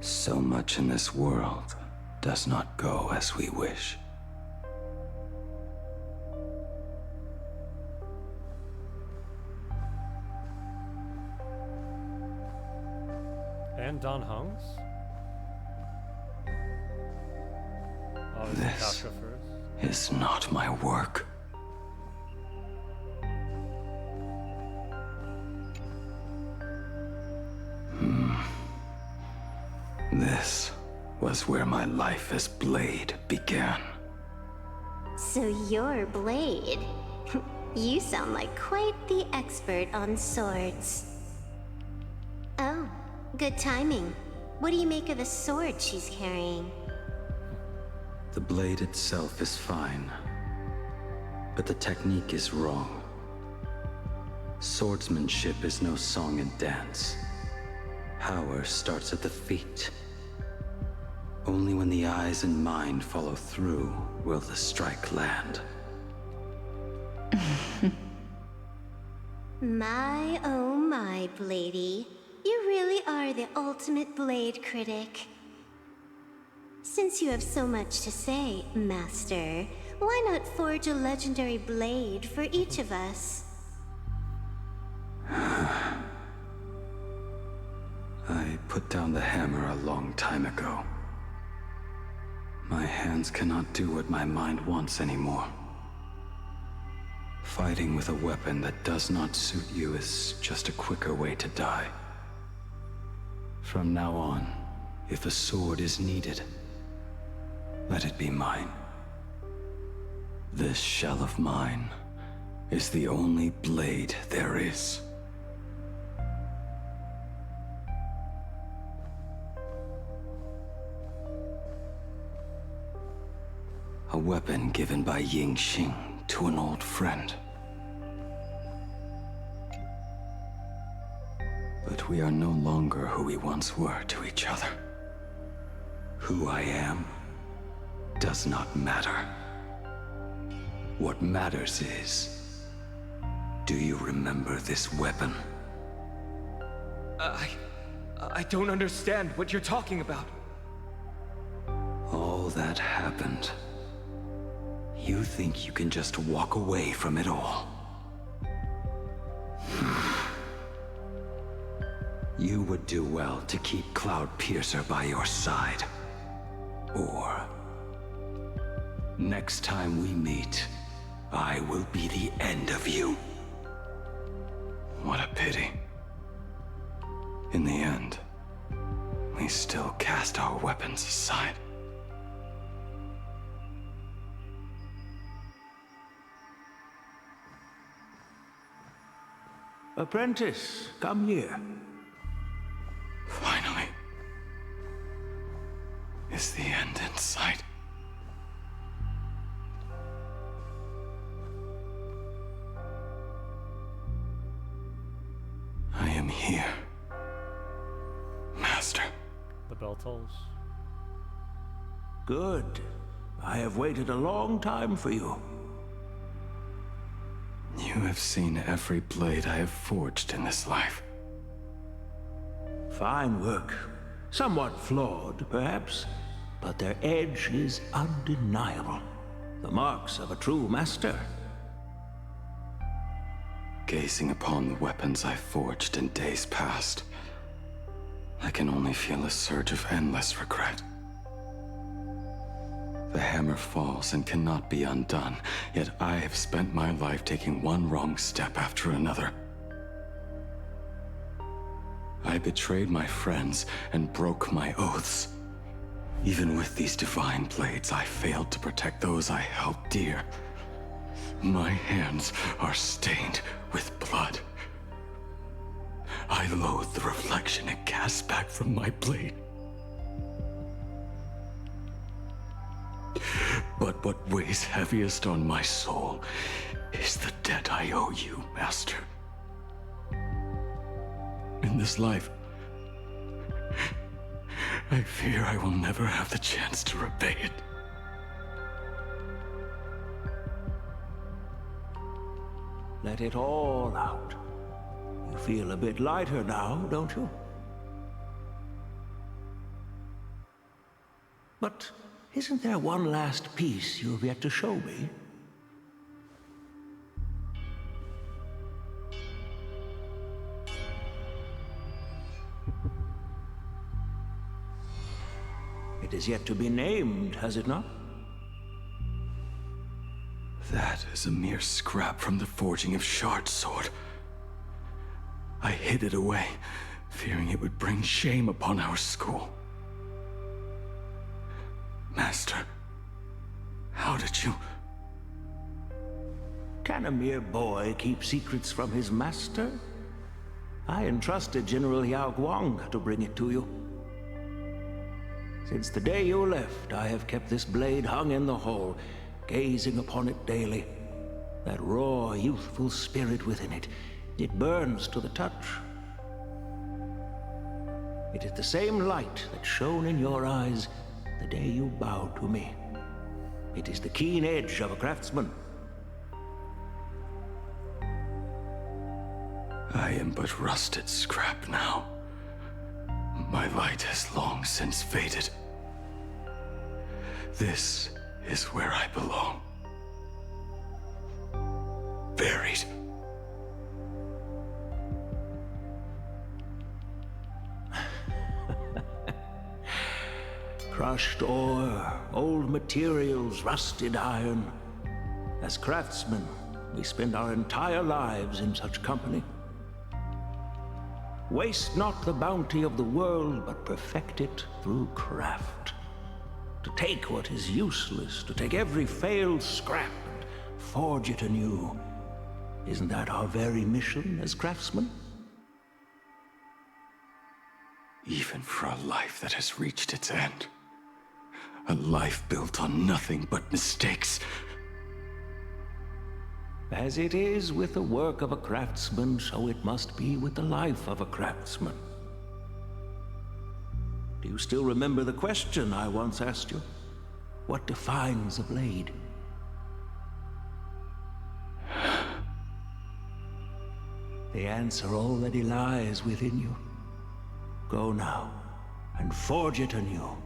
So much in this world does not go as we wish. And Don Hungs? This is not my work. This was where my life as Blade began. So you're Blade. You sound like quite the expert on swords. Oh, good timing. What do you make of the sword she's carrying? The blade itself is fine, but the technique is wrong. Swordsmanship is no song and dance. Power starts at the feet. Only when the eyes and mind follow through will the strike land. My, oh my, Bladey. You really are the ultimate blade critic. Since you have so much to say, Master, why not forge a legendary blade for each of us? I put down the hammer a long time ago. My hands cannot do what my mind wants anymore. Fighting with a weapon that does not suit you is just a quicker way to die. From now on, if a sword is needed, let it be mine. This shell of mine is the only blade there is. A weapon given by Ying Xing to an old friend. But we are no longer who we once were to each other. Who I am does not matter. What matters is, do you remember this weapon? I don't understand what you're talking about. All that happened. You think you can just walk away from it all? You would do well to keep Cloud Piercer by your side. Or, next time we meet, I will be the end of you. What a pity. In the end, we still cast our weapons aside. Apprentice, come here. Finally. Is the end in sight? I am here, Master. The bell tolls. Good. I have waited a long time for you. You have seen every blade I have forged in this life. Fine work. Somewhat flawed, perhaps, but their edge is undeniable. The marks of a true master. Gazing upon the weapons I forged in days past, I can only feel a surge of endless regret. The hammer falls and cannot be undone, yet I have spent my life taking one wrong step after another. I betrayed my friends and broke my oaths. Even with these divine blades, I failed to protect those I held dear. My hands are stained with blood. I loathe the reflection it casts back from my blade. But what weighs heaviest on my soul is the debt I owe you, Master. In this life, I fear I will never have the chance to repay it. Let it all out. You feel a bit lighter now, don't you? But isn't there one last piece you've yet to show me? It is yet to be named, has it not? That is a mere scrap from the forging of Shard's sword. I hid it away, fearing it would bring shame upon our school. Master, how did you... Can a mere boy keep secrets from his master? I entrusted General Yao Guang to bring it to you. Since the day you left, I have kept this blade hung in the hall, gazing upon it daily. That raw, youthful spirit within it, it burns to the touch. It is the same light that shone in your eyes the day you bowed to me. It is the keen edge of a craftsman. I am but rusted scrap now. My light has long since faded. This is where I belong. Buried. Crushed ore, old materials, rusted iron. As craftsmen, we spend our entire lives in such company. Waste not the bounty of the world, but perfect it through craft. To take what is useless, to take every failed scrap and forge it anew. Isn't that our very mission as craftsmen? Even for a life that has reached its end. A life built on nothing but mistakes. As it is with the work of a craftsman, so it must be with the life of a craftsman. Do you still remember the question I once asked you? What defines a blade? The answer already lies within you. Go now, and forge it anew.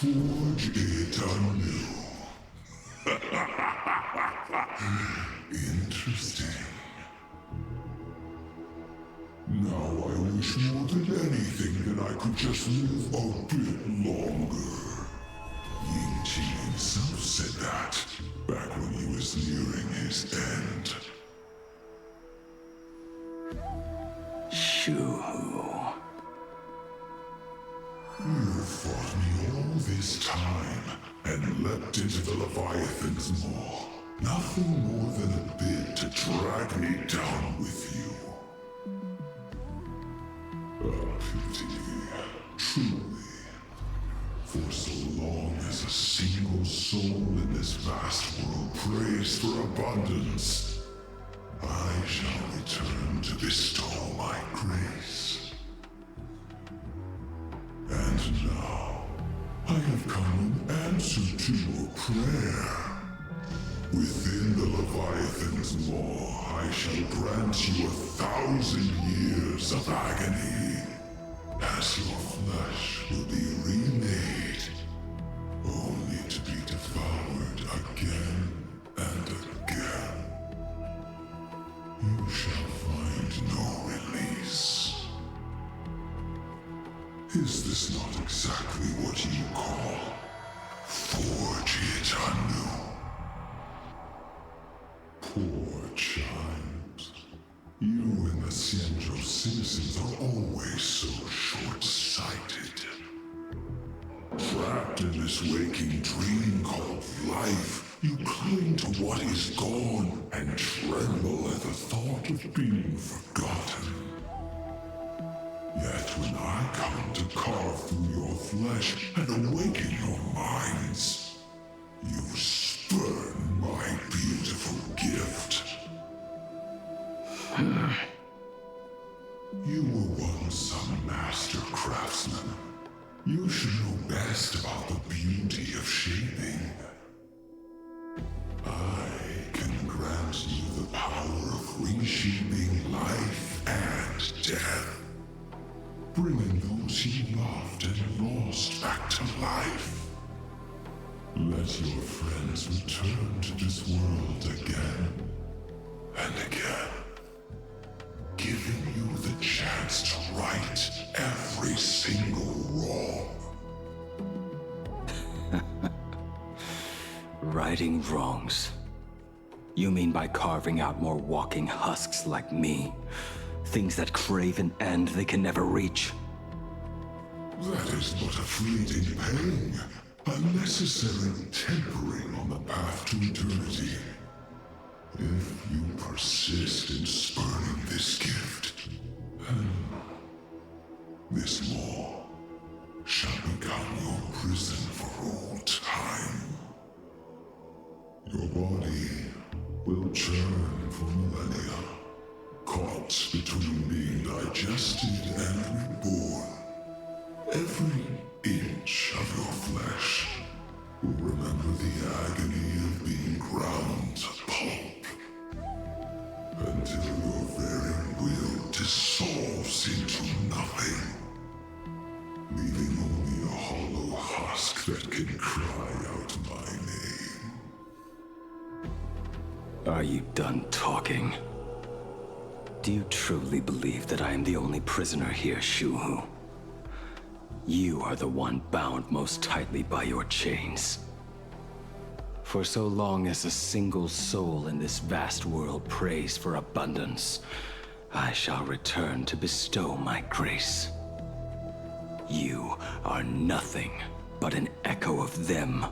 Forge it anew. Interesting. Now I wish more than anything that I could just live a bit longer. Ying Qi himself said that back when he was nearing his end. Shoo. You fought me all this time and leapt into the Leviathan's maw. Nothing more than a bit to drag me down with you. A pity, truly. For so long as a single soul in this vast world prays for abundance, I shall return to bestow my grace. And now, I have come in answer to your prayer. Within the Leviathan's maw, I shall grant you 1,000 years of agony, as your flesh will be remade, only to be devoured again and again. You shall find no release. Is this not exactly what you call forge it anew? Poor child. You and the Cienjo citizens are always so short-sighted. Trapped in this waking dream called life, you cling to what is gone and tremble at the thought of being forgotten. Yet when I come to carve through your flesh and awaken your minds, you spurn my beautiful gift. You were once a master craftsman. You should know best about the beauty of shaping. I can grant you the power of reshaping life and death, bringing those you loved and lost back to life. Let your friends return to this world again and again, giving you the chance to right every single wrong. Righting wrongs. You mean by carving out more walking husks like me? Things that crave an end they can never reach? That is but a fleeting pang, a necessary tempering on the path to eternity. If you persist in spurning this gift, then this maw shall become your prison for all time. Your body will churn for millennia, caught between being digested and reborn. Every inch of your flesh will remember the agony of being ground to pulp, until your very will dissolves into nothing, leaving only a hollow husk that can cry out my name. Are you done talking? Do you truly believe that I am the only prisoner here, Shuhu? You are the one bound most tightly by your chains. For so long as a single soul in this vast world prays for abundance, I shall return to bestow my grace. You are nothing but an echo of them,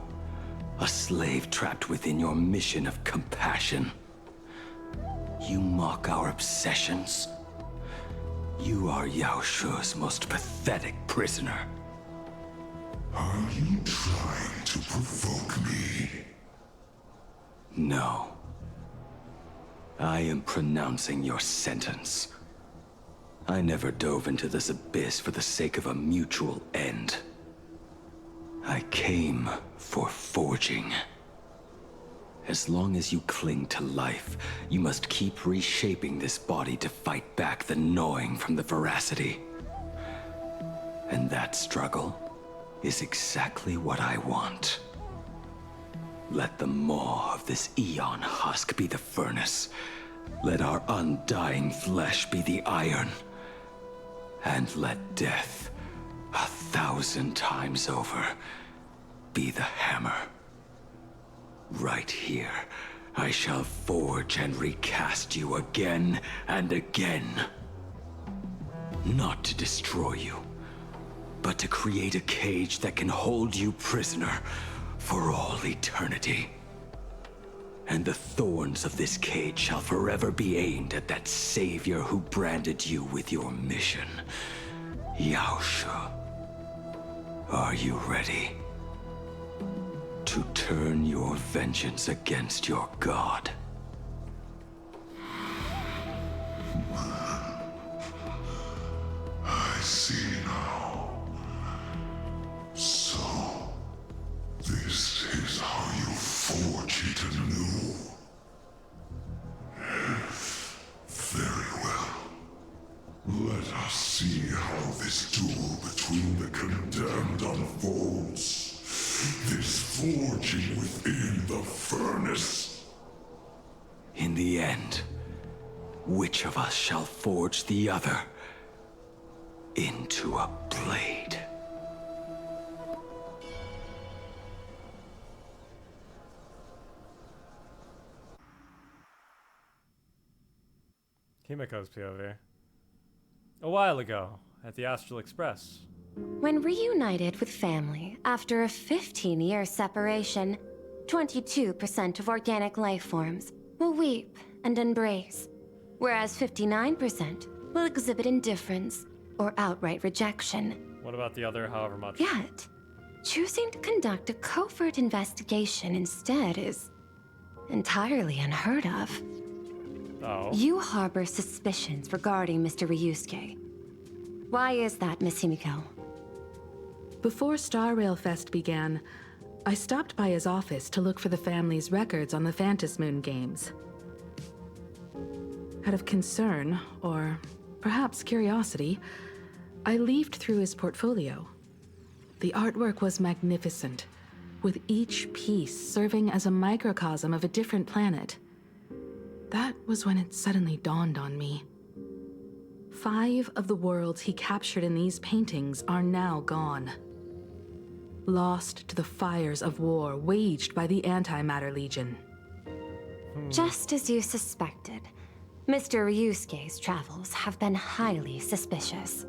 a slave trapped within your mission of compassion. You mock our obsessions. You are Yao Shu's most pathetic prisoner. Are you trying to provoke me? No. I am pronouncing your sentence. I never dove into this abyss for the sake of a mutual end. I came for forging. As long as you cling to life, you must keep reshaping this body to fight back the gnawing from the veracity. And that struggle is exactly what I want. Let the maw of this Eon husk be the furnace. Let our undying flesh be the iron. And let death, 1,000 times over, be the hammer. Right here, I shall forge and recast you again and again. Not to destroy you, but to create a cage that can hold you prisoner for all eternity. And the thorns of this cage shall forever be aimed at that savior who branded you with your mission. Yao Shu. Are you ready? To turn your vengeance against your god. I see now. So, this is how you forge it anew. this duel between the condemned unfolds, this forging within the furnace. In the end, which of us shall forge the other into a blade? Himiko's POV. A while ago, at the Astral Express. When reunited with family after a 15-year separation, 22% of organic life forms will weep and embrace, whereas 59% will exhibit indifference or outright rejection. What about the other however much? Yet, choosing to conduct a covert investigation instead is entirely unheard of. Oh. You harbor suspicions regarding Mr. Ryusuke. Why is that, Miss Himiko? Before Star Rail Fest began, I stopped by his office to look for the family's records on the Phantom Moon games. Out of concern, or perhaps curiosity, I leafed through his portfolio. The artwork was magnificent, with each piece serving as a microcosm of a different planet. That was when it suddenly dawned on me. 5 of the worlds he captured in these paintings are now gone. Lost to the fires of war waged by the Antimatter Legion. Just as you suspected, Mr. Ryusuke's travels have been highly suspicious.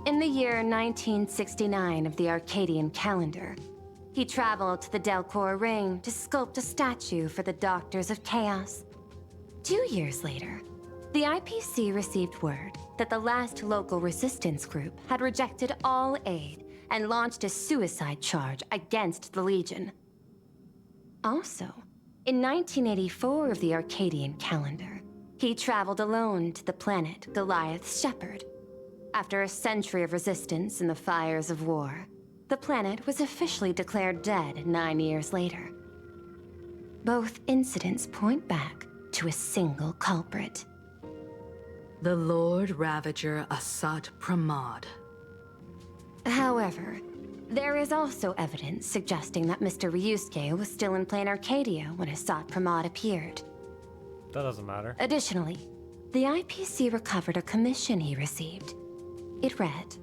In the year 1969 of the Arcadian calendar, he traveled to the Delcor Ring to sculpt a statue for the Doctors of Chaos. 2 years later, the IPC received word that the last local resistance group had rejected all aid and launched a suicide charge against the Legion. Also, in 1984 of the Arcadian calendar, he traveled alone to the planet Goliath's Shepherd. After a century of resistance in the fires of war, the planet was officially declared dead 9 years later. Both incidents point back to a single culprit. The Lord Ravager Asat Pramod. However, there is also evidence suggesting that Mr. Ryusuke was still in Plain Arcadia when Asat Pramod appeared. That doesn't matter. Additionally, the IPC recovered a commission he received. It read,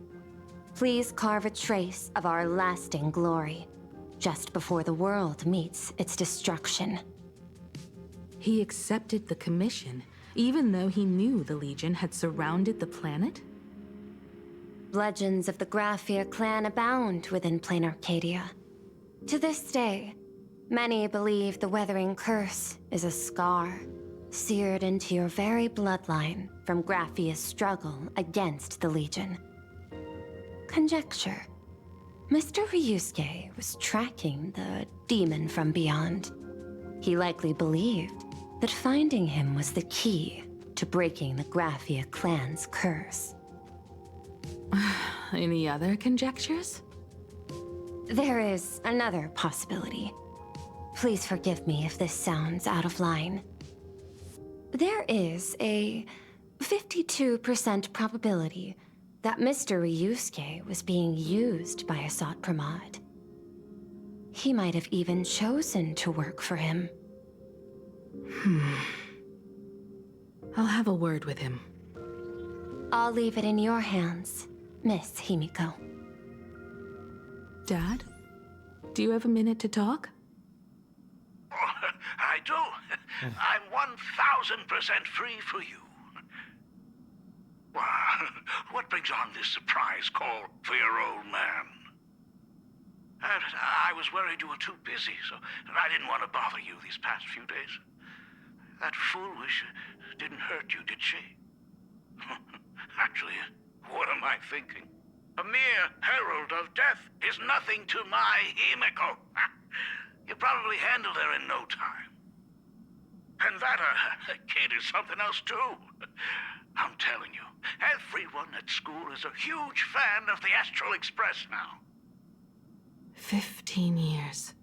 "Please carve a trace of our lasting glory, just before the world meets its destruction." He accepted the commission, even though he knew the Legion had surrounded the planet? Legends of the Graphia clan abound within Plain Arcadia. To this day, many believe the Weathering Curse is a scar seared into your very bloodline from Graphia's struggle against the Legion. Conjecture. Mr. Ryusuke was tracking the demon from beyond. He likely believed that finding him was the key to breaking the Graphia clan's curse. Any other conjectures? There is another possibility. Please forgive me if this sounds out of line. There is a 52% probability that Mr. Ryusuke was being used by Asat Pramod. He might have even chosen to work for him. I'll have a word with him. I'll leave it in your hands, Miss Himiko. Dad? Do you have a minute to talk? I do. I'm 1,000% free for you. What brings on this surprise call for your old man? I was worried you were too busy, so I didn't want to bother you these past few days. That foolish didn't hurt you, did she? Actually, what am I thinking? A mere herald of death is nothing to my Himiko. You probably handled her in no time. And that kid is something else too. I'm telling you, everyone at school is a huge fan of the Astral Express now. 15 years.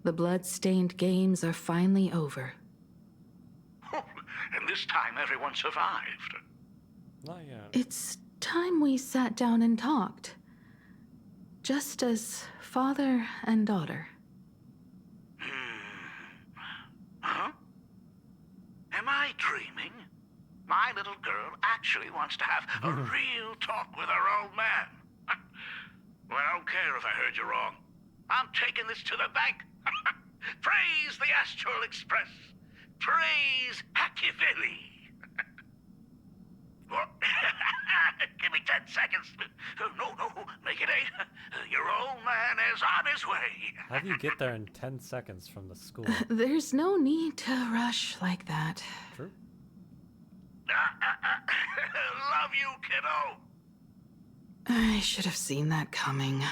The blood-stained games are finally over. And this time everyone survived. Not yet. It's time we sat down and talked. Just as father and daughter. Huh? Am I dreaming? My little girl actually wants to have a real talk with her old man. Well, I don't care if I heard you wrong. I'm taking this to the bank. Praise the Astral Express. Praise Machiavelli. Give me 10 seconds. No, make it 8. Your old man is on his way. How do you get there in 10 seconds from the school? There's no need to rush like that. True. Love you, kiddo. I should have seen that coming.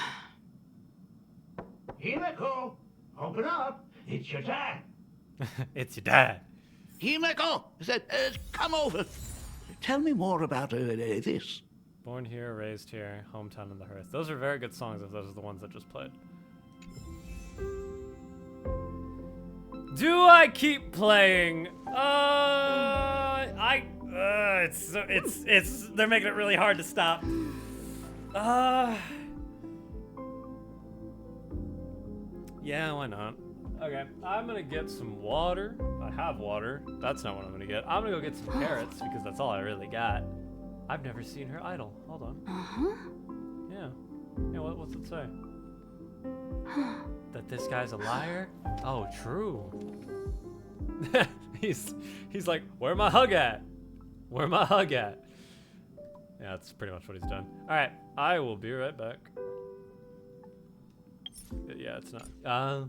Himeko, open up. It's your dad. It's your dad. Himeko, come over. Tell me more about this. Born here, raised here, hometown in the hearth. Those are very good songs if those are the ones that just played. Do I keep playing? It's they're making it really hard to stop. Yeah, why not? Okay, I'm gonna get some water. I have water. That's not what I'm gonna get. I'm gonna go get some carrots because that's all I really got. I've never seen her idol. Hold on. Yeah. Yeah, what's it say? That this guy's a liar? Oh, true. He's like, where my hug at? Where my hug at? Yeah, that's pretty much what he's done. Alright, I will be right back. Yeah, it's not. I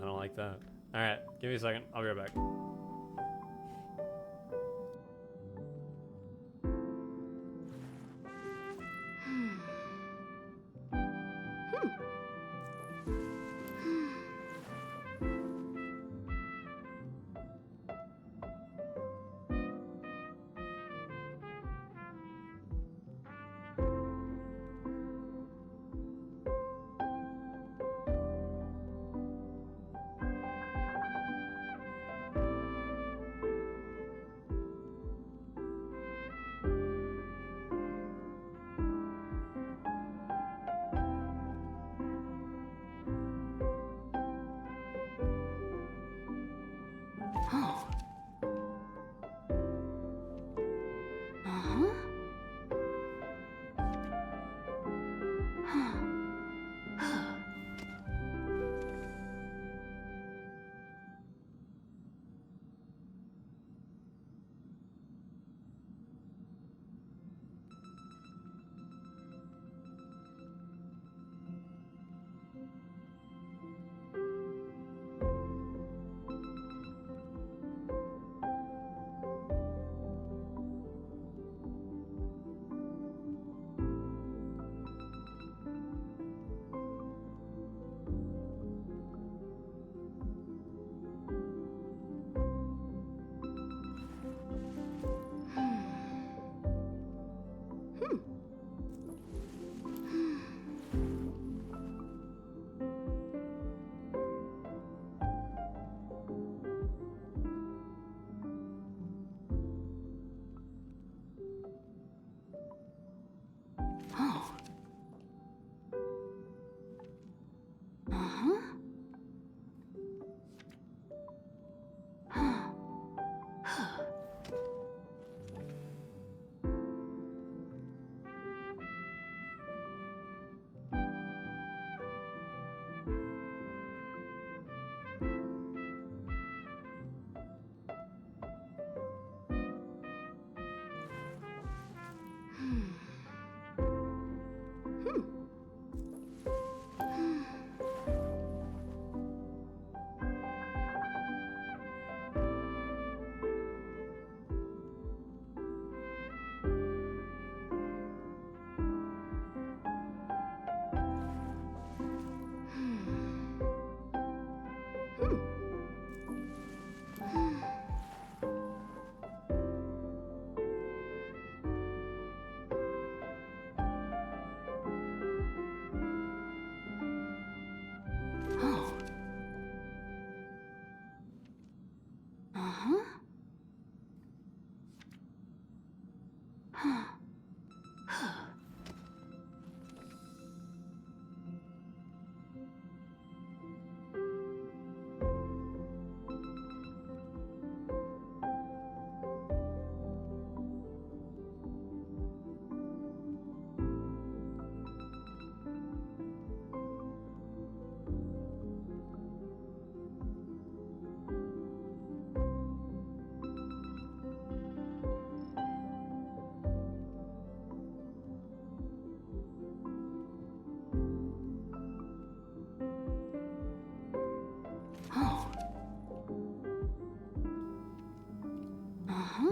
don't like that. Alright, give me a second. I'll be right back.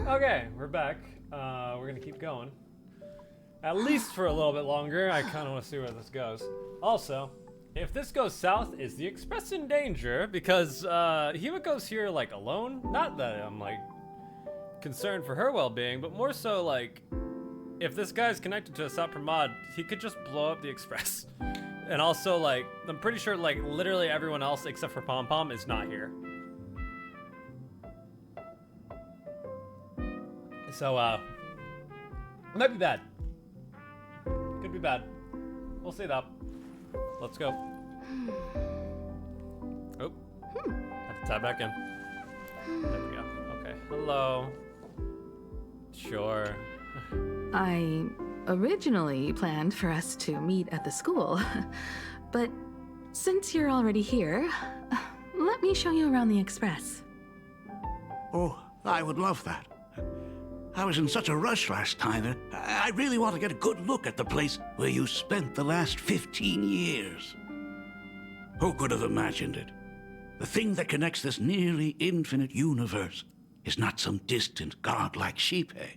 Okay, we're back. We're gonna keep going. At least for a little bit longer. I kind of want to see where this goes. Also, if this goes south, is the Express in danger? Because Himiko's here, like, alone. Not that I'm, like, concerned for her well-being, but more so, like, if this guy's connected to a Sapper mod, he could just blow up the Express. And also, like, I'm pretty sure, like, literally everyone else except for Pom Pom is not here. So, it might be bad. Could be bad. We'll see that. Let's go. Oh. Have to tap back in. There we go. Okay. Hello. Sure. I originally planned for us to meet at the school, but since you're already here, let me show you around the Express. Oh, I would love that. I was in such a rush last time. I really want to get a good look at the place where you spent the last 15 years. Who could have imagined it? The thing that connects this nearly infinite universe is not some distant godlike Sheepay,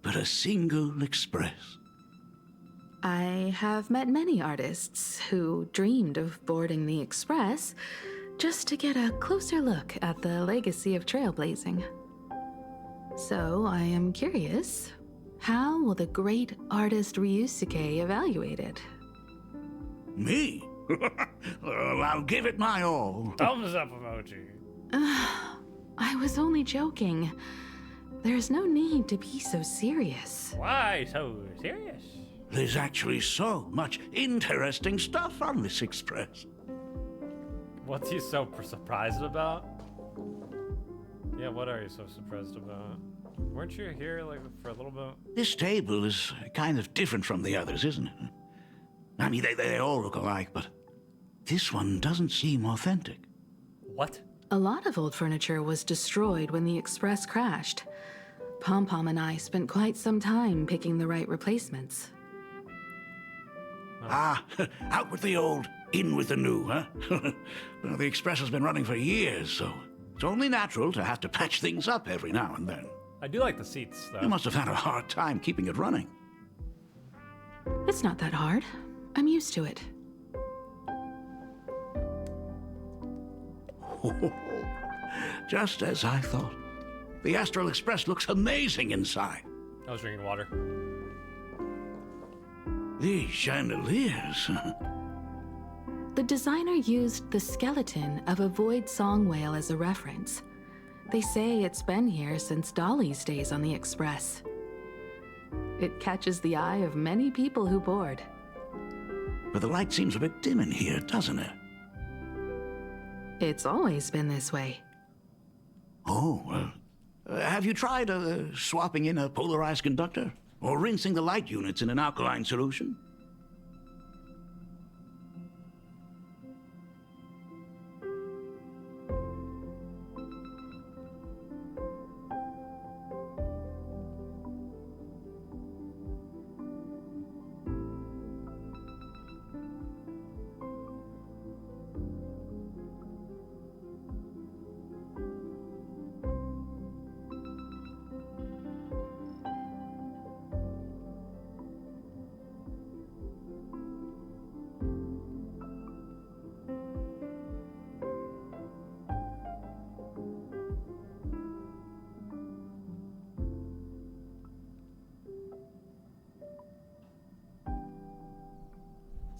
but a single express. I have met many artists who dreamed of boarding the Express just to get a closer look at the legacy of trailblazing. So I am curious, how will the great artist Ryusuke evaluate it? Me? Well, I'll give it my all. Thumbs up emoji. I was only joking. There's no need to be so serious. Why so serious? There's actually so much interesting stuff on this express. What's he so surprised about? Yeah, what are you so surprised about? Weren't you here, like, for a little bit? This table is kind of different from the others, isn't it? I mean, they all look alike, but this one doesn't seem authentic. What? A lot of old furniture was destroyed when the Express crashed. Pom Pom and I spent quite some time picking the right replacements. Ah, out with the old, in with the new, huh? Well, the Express has been running for years, so it's only natural to have to patch things up every now and then. I do like the seats, though. You must have had a hard time keeping it running. It's not that hard. I'm used to it. Just as I thought. The Astral Express looks amazing inside. I was drinking water. These chandeliers. The designer used the skeleton of a void song whale as a reference. They say it's been here since Dolly's days on the Express. It catches the eye of many people who board. But the light seems a bit dim in here, doesn't it? It's always been this way. Oh, well. Have you tried swapping in a polarized conductor? Or rinsing the light units in an alkaline solution?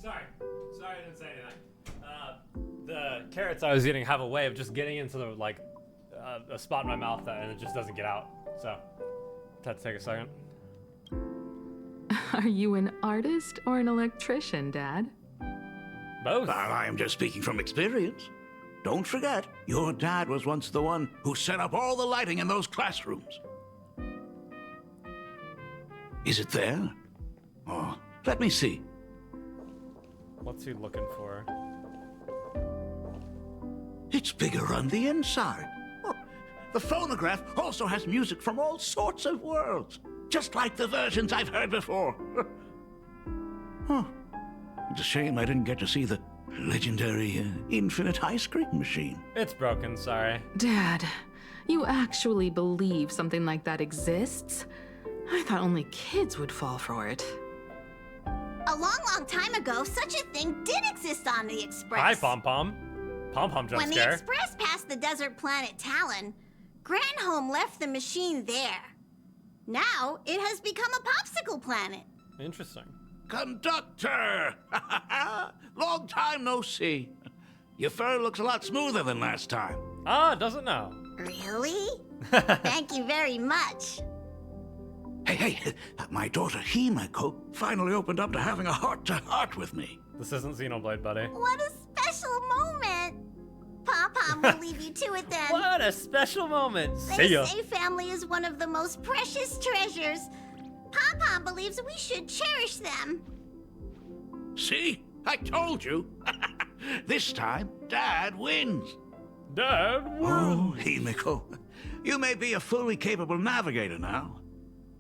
Sorry, I didn't say anything. The carrots I was eating have a way of just getting into the, like, a spot in my mouth and it just doesn't get out. So, had to take a second. Are you an artist or an electrician, Dad? Both. I am just speaking from experience. Don't forget, your dad was once the one who set up all the lighting in those classrooms. Is it there? Oh, let me see. What's he looking for? It's bigger on the inside. Oh, the phonograph also has music from all sorts of worlds, just like the versions I've heard before. Oh, it's a shame I didn't get to see the legendary infinite ice cream machine. It's broken, sorry. Dad, You actually believe something like that exists? I thought only kids would fall for it. A long, long time ago, such a thing did exist on the Express. Hi, Pom Pom. Pom Pom jump When scare. the Express passed the desert planet Talon, Granholm left the machine there. Now, it has become a popsicle planet. Interesting. Conductor! Long time no see. Your fur looks a lot smoother than last time. Ah, does it now? Really? Thank you very much. Hey, my daughter Himeko finally opened up to having a heart-to-heart with me. This isn't Xenoblade, buddy. What a special moment. Pom-Pom will leave you to it then. What a special moment. They See ya. say family is one of the most precious treasures. Pom-Pom believes we should cherish them. See? I told you. This time, Dad wins. Dad wins. Oh, Himeko, you may be a fully capable navigator now,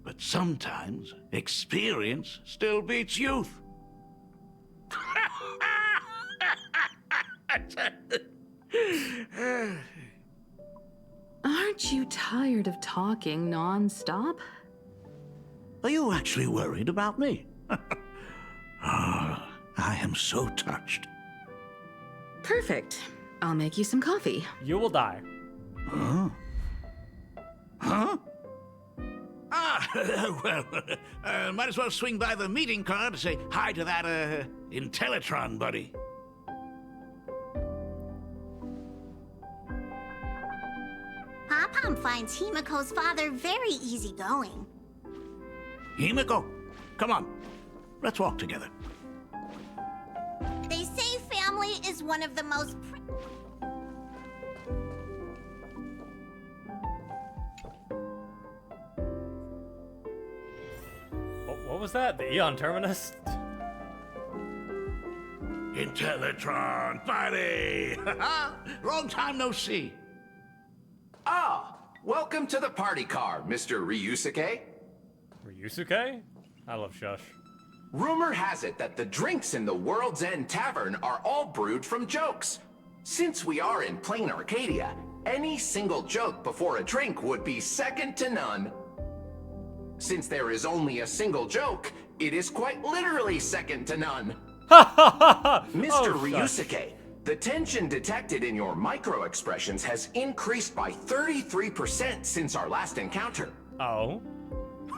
but sometimes experience still beats youth. Aren't you tired of talking non-stop? Are you actually worried about me? I am so touched. Perfect. I'll make you some coffee. You will die. Huh? Huh? Well, might as well swing by the meeting car to say hi to that, Intellitron buddy. Pom-Pom finds Himeko's father very easygoing. Himeko, come on. Let's walk together. They say family is one of the most What was that? The Eon Terminus? Intellitron buddy! Long time no see. Ah, welcome to the party car, Mr. Ryusuke. Ryusuke? I love Shush. Rumor has it that the drinks in the World's End Tavern are all brewed from jokes. Since we are in plain Arcadia, any single joke before a drink would be second to none. Since there is only a single joke, it is quite literally second to none. Mr. Ryusuke, the tension detected in your micro-expressions has increased by 33% since our last encounter. Oh?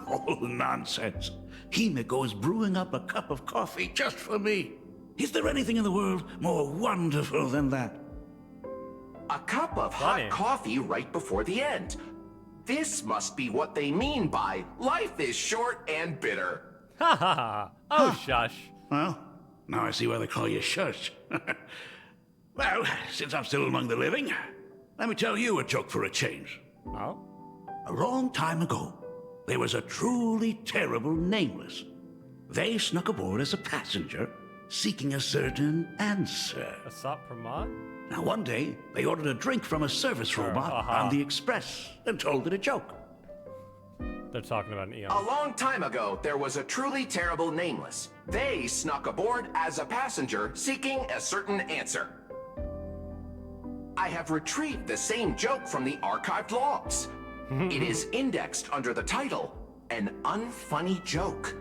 Oh, nonsense. Himeko is brewing up a cup of coffee just for me. Is there anything in the world more wonderful than that? A cup of hot coffee right before the end. This must be what they mean by life is short and bitter. Ha ha ha. Oh, Shush. Well, now I see why they call you Shush. Well, since I'm still among the living, let me tell you a joke for a change. Oh? A long time ago, there was a truly terrible nameless. They snuck aboard as a passenger, seeking a certain answer. A Sop Pramod? Now, one day, they ordered a drink from a service robot on the Express and told it a joke. They're talking about an Eon. A long time ago, there was a truly terrible nameless. They snuck aboard as a passenger, seeking a certain answer. I have retrieved the same joke from the archived logs. It is indexed under the title, An Unfunny Joke.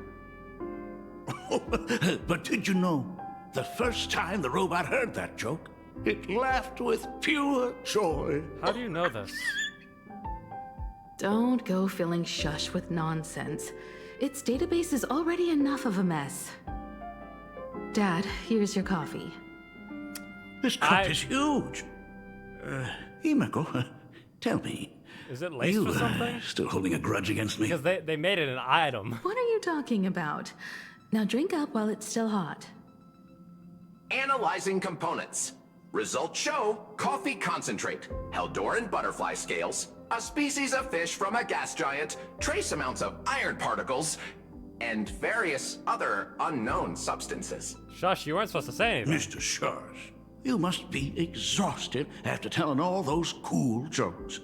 But did you know, the first time the robot heard that joke, it laughed with pure joy. How do you know this? Don't go filling Shush with nonsense. Its database is already enough of a mess. Dad, here's your coffee. This cup is huge. Himeko, tell me. Is it laced with something? Still holding a grudge against me? Because they made it an item. What are you talking about? Now drink up while it's still hot. Analyzing components. Results show coffee concentrate, Heldoran butterfly scales, a species of fish from a gas giant, trace amounts of iron particles, and various other unknown substances. Shush, you weren't supposed to say anything. Mr. Shush, you must be exhausted after telling all those cool jokes.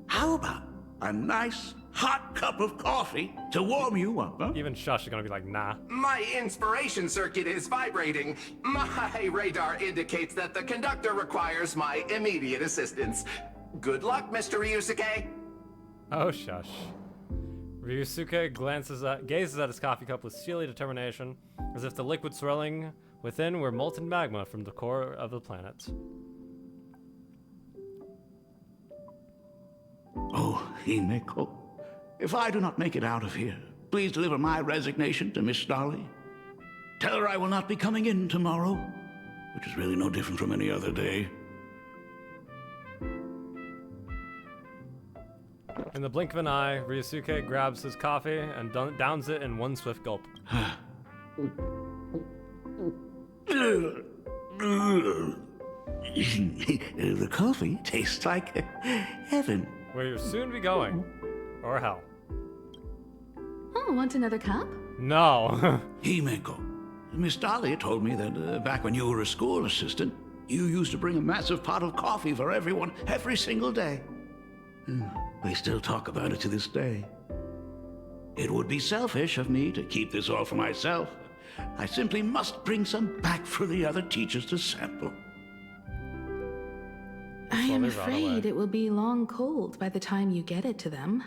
How about a nice hot cup of coffee to warm you up, huh? Even Shush is gonna be like, nah. My inspiration circuit is vibrating. My radar indicates that the conductor requires my immediate assistance. Good luck, Mr. Ryusuke. Oh, shush. Ryusuke gazes at his coffee cup with steely determination, as if the liquid swirling within were molten magma from the core of the planet. Oh, Himeko, if I do not make it out of here, please deliver my resignation to Miss Starley. Tell her I will not be coming in tomorrow, which is really no different from any other day. In the blink of an eye, Ryusuke grabs his coffee and downs it in one swift gulp. The coffee tastes like heaven. Where you'll soon be going. Or hell. Oh, want another cup? No. Himeko, Miss Dahlia told me that back when you were a school assistant, you used to bring a massive pot of coffee for everyone every single day. They still talk about it to this day. It would be selfish of me to keep this all for myself. I simply must bring some back for the other teachers to sample. I am afraid it will be long cold by the time you get it to them.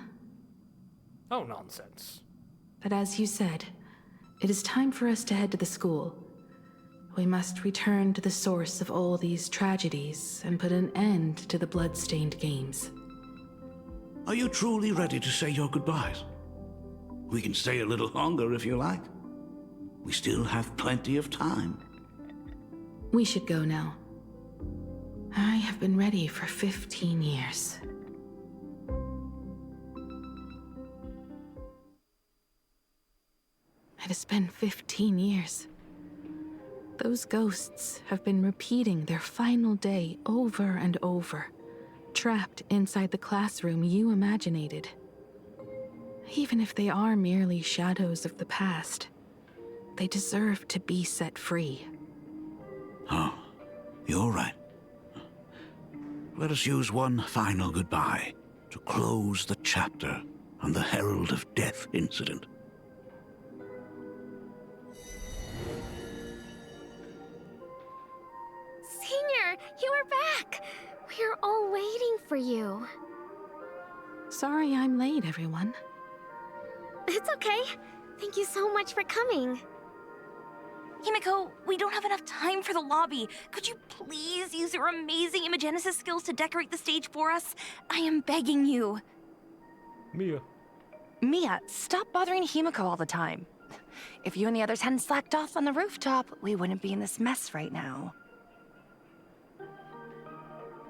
Oh, nonsense. But as you said, it is time for us to head to the school. We must return to the source of all these tragedies and put an end to the blood-stained games. Are you truly ready to say your goodbyes? We can stay a little longer if you like. We still have plenty of time. We should go now. I have been ready for 15 years. It has been 15 years. Those ghosts have been repeating their final day over and over, trapped inside the classroom you imaginated. Even if they are merely shadows of the past, they deserve to be set free. Oh, you're right. Let us use one final goodbye to close the chapter on the Herald of Death incident. Senior, you are back! We are all waiting for you. Sorry I'm late, everyone. It's okay. Thank you so much for coming. Himeko, we don't have enough time for the lobby. Could you please use your amazing Imagenesis skills to decorate the stage for us? I am begging you. Mia, stop bothering Himeko all the time. If you and the others hadn't slacked off on the rooftop, we wouldn't be in this mess right now.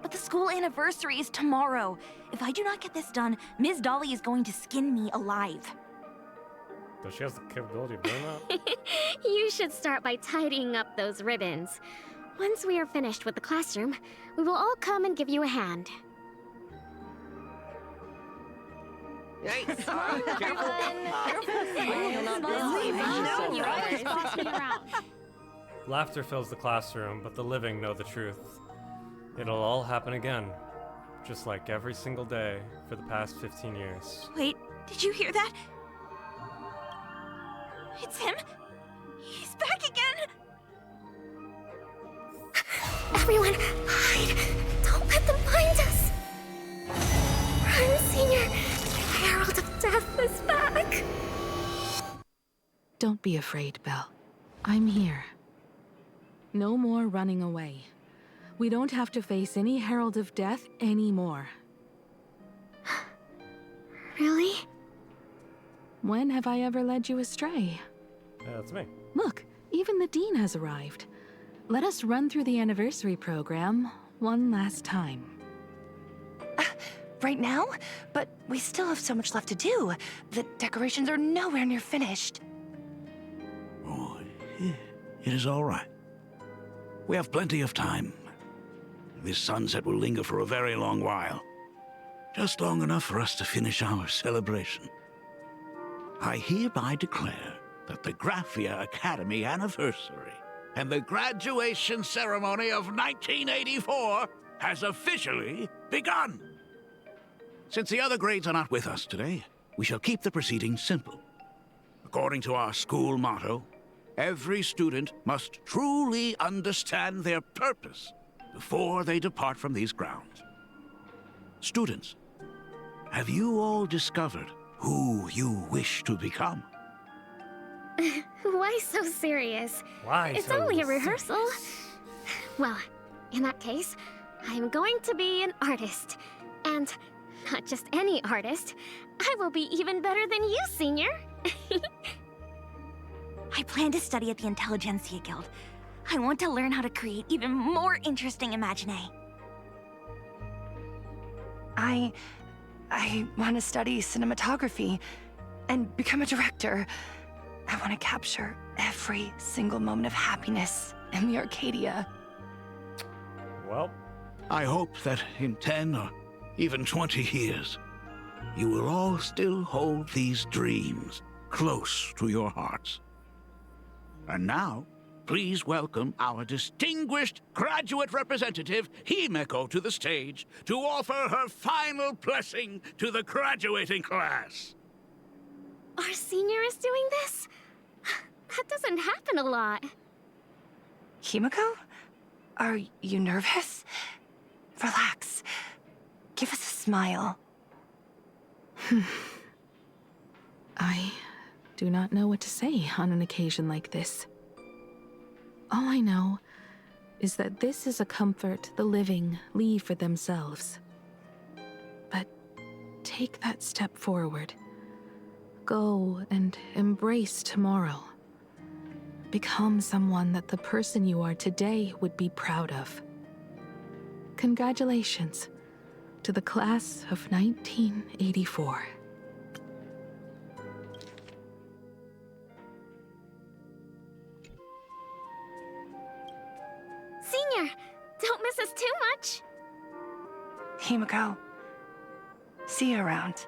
But the school anniversary is tomorrow. If I do not get this done, Ms. Dolly is going to skin me alive. Does she have the capability of doing that? You should start by tidying up those ribbons. Once we are finished with the classroom, we will all come and give you a hand. Yikes. Laughter fills the classroom, but the living know the truth. It'll all happen again, just like every single day for the past 15 years. Wait, did you hear that? It's him! He's back again! Everyone, hide! Don't let them find us! Run, Senior! The Herald of Death is back! Don't be afraid, Belle. I'm here. No more running away. We don't have to face any Herald of Death anymore. Really? When have I ever led you astray? That's me. Look, even the Dean has arrived. Let us run through the anniversary program one last time. Right now? But we still have so much left to do. The decorations are nowhere near finished. Oh, it is all right. We have plenty of time. This sunset will linger for a very long while. Just long enough for us to finish our celebration. I hereby declare that the Graphia Academy anniversary and the graduation ceremony of 1984 has officially begun. Since the other grades are not with us today, we shall keep the proceedings simple. According to our school motto, every student must truly understand their purpose before they depart from these grounds. Students, have you all discovered who you wish to become? Why so serious? Why It's so only a rehearsal. Well, in that case, I'm going to be an artist. And not just any artist. I will be even better than you, Senior. I plan to study at the Intelligentsia Guild. I want to learn how to create even more interesting imaginae. I want to study cinematography and become a director. I want to capture every single moment of happiness in the Arcadia. Well, I hope that in 10 or even 20 years, you will all still hold these dreams close to your hearts. And now, please welcome our distinguished graduate representative, Himeko, to the stage to offer her final blessing to the graduating class. Our senior is doing this? That doesn't happen a lot. Himeko? Are you nervous? Relax. Give us a smile. I do not know what to say on an occasion like this. All I know is that this is a comfort the living leave for themselves. But take that step forward. Go and embrace tomorrow. Become someone that the person you are today would be proud of. Congratulations to the class of 1984. Senior, don't miss us too much. Himeko, see you around.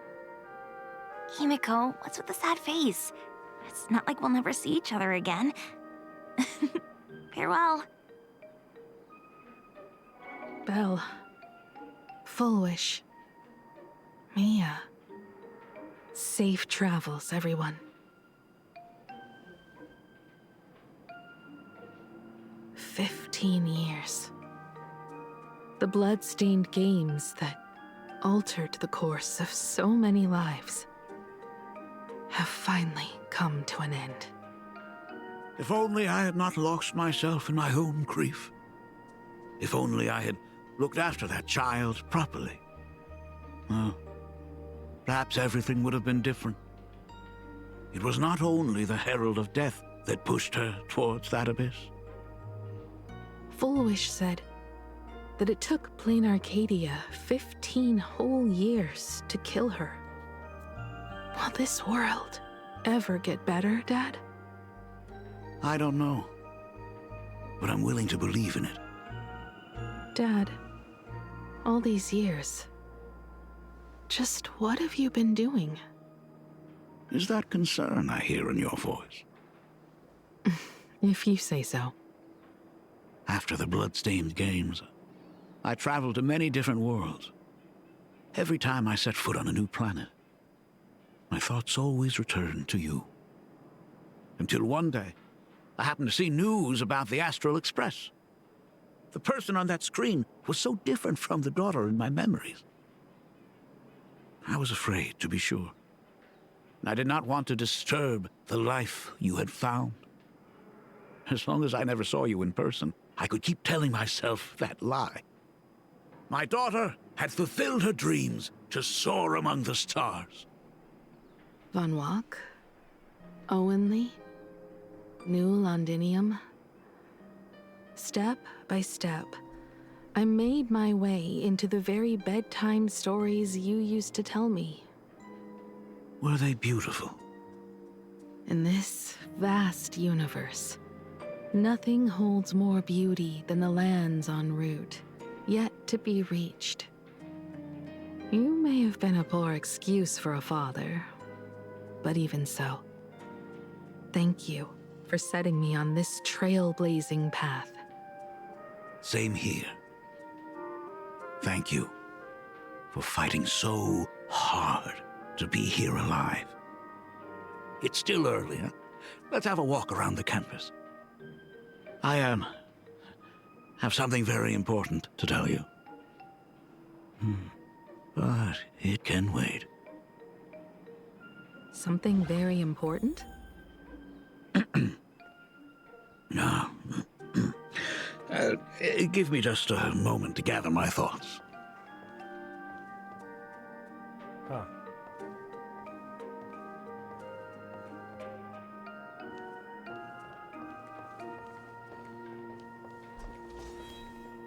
Himeko, what's with the sad face? It's not like we'll never see each other again. Farewell. Belle. Full wish. Mia. Safe travels, everyone. 15 years. The blood-stained games that altered the course of so many lives have finally come to an end. If only I had not lost myself in my own grief. If only I had looked after that child properly. Well, perhaps everything would have been different. It was not only the Herald of Death that pushed her towards that abyss. Full Wish said that it took Plain Arcadia 15 whole years to kill her. Will this world ever get better, Dad? I don't know, but I'm willing to believe in it. Dad, all these years, just what have you been doing? Is that concern I hear in your voice? If you say so. After the blood-stained games, I traveled to many different worlds. Every time I set foot on a new planet, my thoughts always returned to you. Until one day, I happened to see news about the Astral Express. The person on that screen was so different from the daughter in my memories. I was afraid, to be sure. I did not want to disturb the life you had found. As long as I never saw you in person, I could keep telling myself that lie. My daughter had fulfilled her dreams to soar among the stars. Von Walk? Owenly? New Londinium? Step by step, I made my way into the very bedtime stories you used to tell me. Were they beautiful? In this vast universe, nothing holds more beauty than the lands en route, yet to be reached. You may have been a poor excuse for a father, but even so, thank you for setting me on this trailblazing path. Same here. Thank you for fighting so hard to be here alive. It's still early, huh? Let's have a walk around the campus. I have something very important to tell you. but it can wait. Something very important? No. Give me just a moment to gather my thoughts. Huh.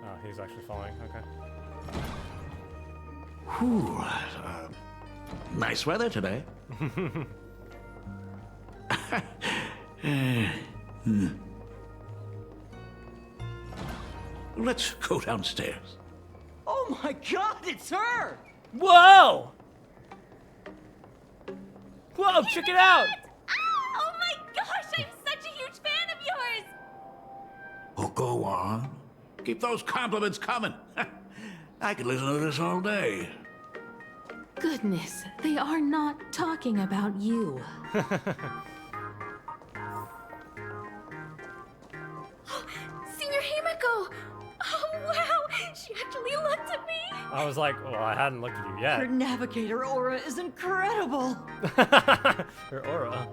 Oh, he's actually falling. Okay. Whew, nice weather today. Let's go downstairs. Oh my god, it's her! Whoa! Whoa, check it out! Oh my gosh, I'm such a huge fan of yours! Oh, go on. Keep those compliments coming. I could listen to this all day. Goodness, they are not talking about you. Senior Himiko! Oh wow, she actually looked at me! I was like, well, I hadn't looked at you yet. Her navigator aura is incredible! Her aura.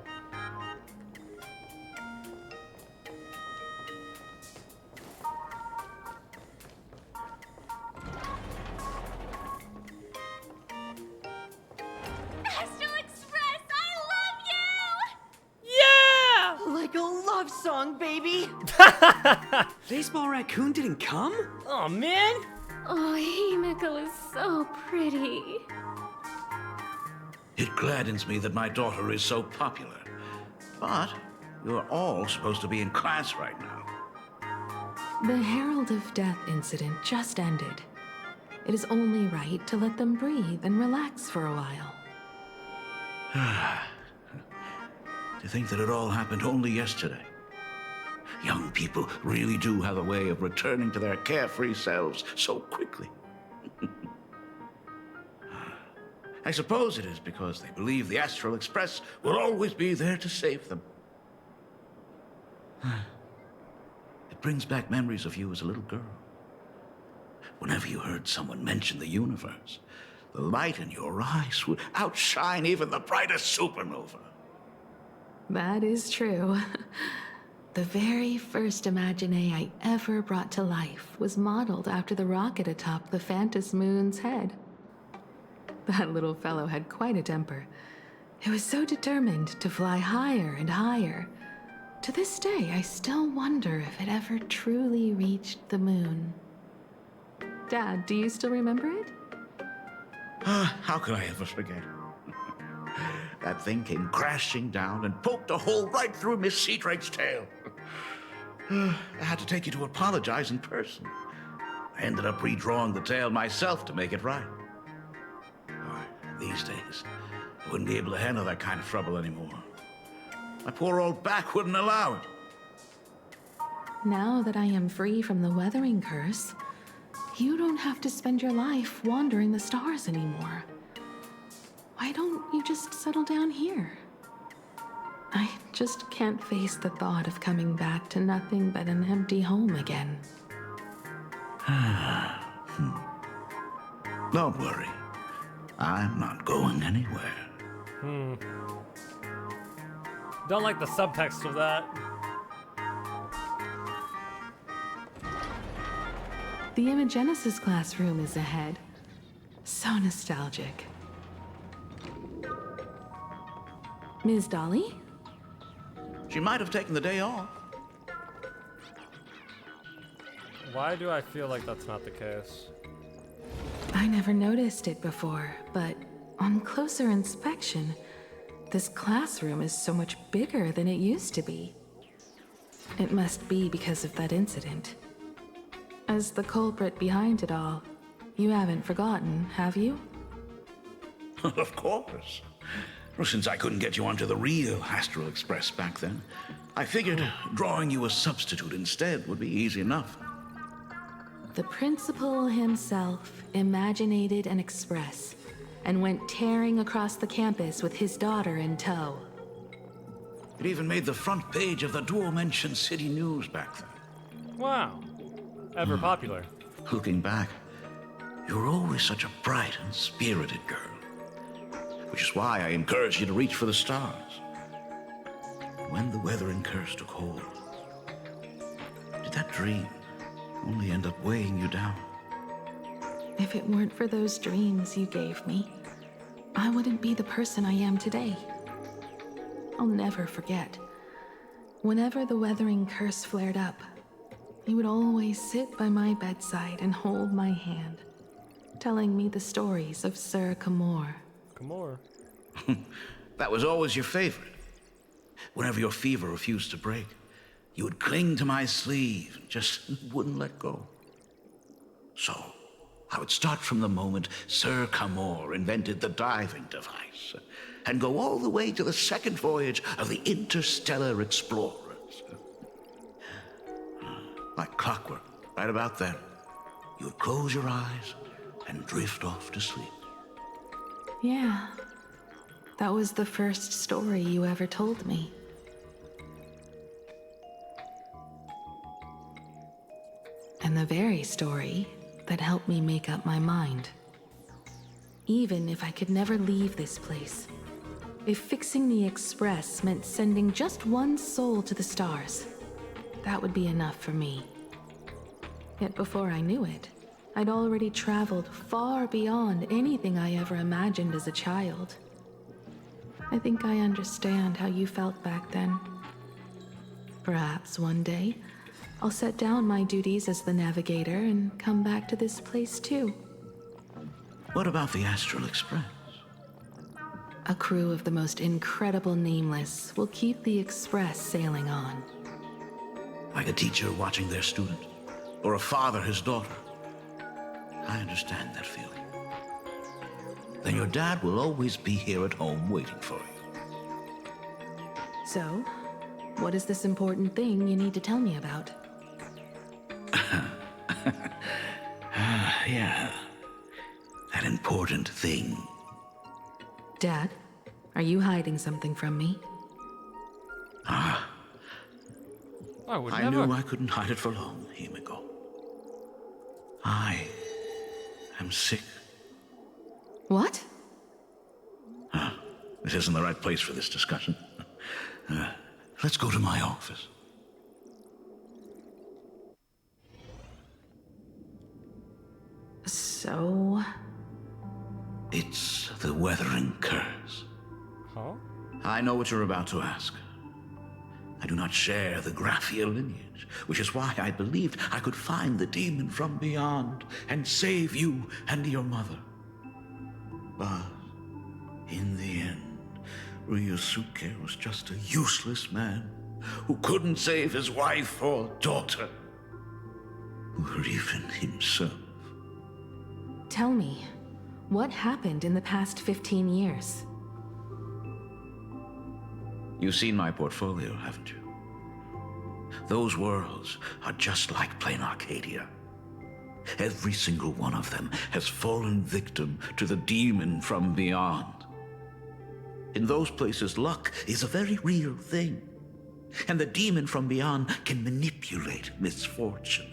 Astral Express, I love you! Yeah! Like a love song, baby! Baseball Raccoon didn't come? Oh, man! Oh, Himiko is so pretty. It gladdens me that my daughter is so popular. But you're all supposed to be in class right now. The Herald of Death incident just ended. It is only right to let them breathe and relax for a while. To think that it all happened only yesterday. Young people really do have a way of returning to their carefree selves so quickly. I suppose it is because they believe the Astral Express will always be there to save them. It brings back memories of you as a little girl. Whenever you heard someone mention the universe, the light in your eyes would outshine even the brightest supernova. That is true. The very first Imagine I ever brought to life was modeled after the rocket atop the Phantom Moon's head. That little fellow had quite a temper. It was so determined to fly higher and higher. To this day, I still wonder if it ever truly reached the moon. Dad, do you still remember it? How could I ever forget? That thing came crashing down and poked a hole right through Miss Seadrake's tail. I had to take you to apologize in person. I ended up redrawing the tail myself to make it right. These days, I wouldn't be able to handle that kind of trouble anymore. My poor old back wouldn't allow it. Now that I am free from the weathering curse, you don't have to spend your life wandering the stars anymore. Why don't you just settle down here? I just can't face the thought of coming back to nothing but an empty home again. Don't worry. I'm not going anywhere. Don't like the subtext of that. The Imagenesis classroom is ahead. So nostalgic. Ms. Dolly? She might have taken the day off. Why do I feel like that's not the case? I never noticed it before, but on closer inspection, this classroom is so much bigger than it used to be. It must be because of that incident. As the culprit behind it all, you haven't forgotten, have you? Of course. Well, since I couldn't get you onto the real Astral Express back then, I figured drawing you a substitute instead would be easy enough. The principal himself imaginated an express and went tearing across the campus with his daughter in tow. It even made the front page of the Dual-Mention City News back then. Wow. Ever popular. Looking back, You're always such a bright and spirited girl, which is why I encourage you to reach for the stars. When the weathering curse took hold, did that dream only end up weighing you down? If it weren't for those dreams you gave me, I wouldn't be the person I am today. I'll never forget. Whenever the weathering curse flared up, he would always sit by my bedside and hold my hand, telling me the stories of Sir Camor. Camor? That was always your favorite. Whenever your fever refused to break, you would cling to my sleeve and just wouldn't let go. So, I would start from the moment Sir Camor invented the diving device and go all the way to the second voyage of the interstellar explorers. Like clockwork, right about then, you would close your eyes and drift off to sleep. Yeah, that was the first story you ever told me. And the very story that helped me make up my mind. Even if I could never leave this place, if fixing the Express meant sending just one soul to the stars, that would be enough for me. Yet before I knew it, I'd already traveled far beyond anything I ever imagined as a child. I think I understand how you felt back then. Perhaps one day, I'll set down my duties as the navigator and come back to this place too. What about the Astral Express? A crew of the most incredible nameless will keep the Express sailing on. Like a teacher watching their student, or a father his daughter. I understand that feeling. Then your dad will always be here at home waiting for you. So, what is this important thing you need to tell me about? Yeah, that important thing. Dad, are you hiding something from me? I never. knew I couldn't hide it for long, Himiko. I am sick. What? This isn't the right place for this discussion. Let's go to my office. So... It's the Weathering Curse. Huh? I know what you're about to ask. I do not share the Graphia lineage, which is why I believed I could find the demon from beyond and save you and your mother. But in the end, Ryusuke was just a useless man who couldn't save his wife or daughter, or even himself. Tell me, what happened in the past 15 years? You've seen my portfolio, haven't you? Those worlds are just like plain Arcadia. Every single one of them has fallen victim to the demon from beyond. In those places, luck is a very real thing, and the demon from beyond can manipulate misfortune.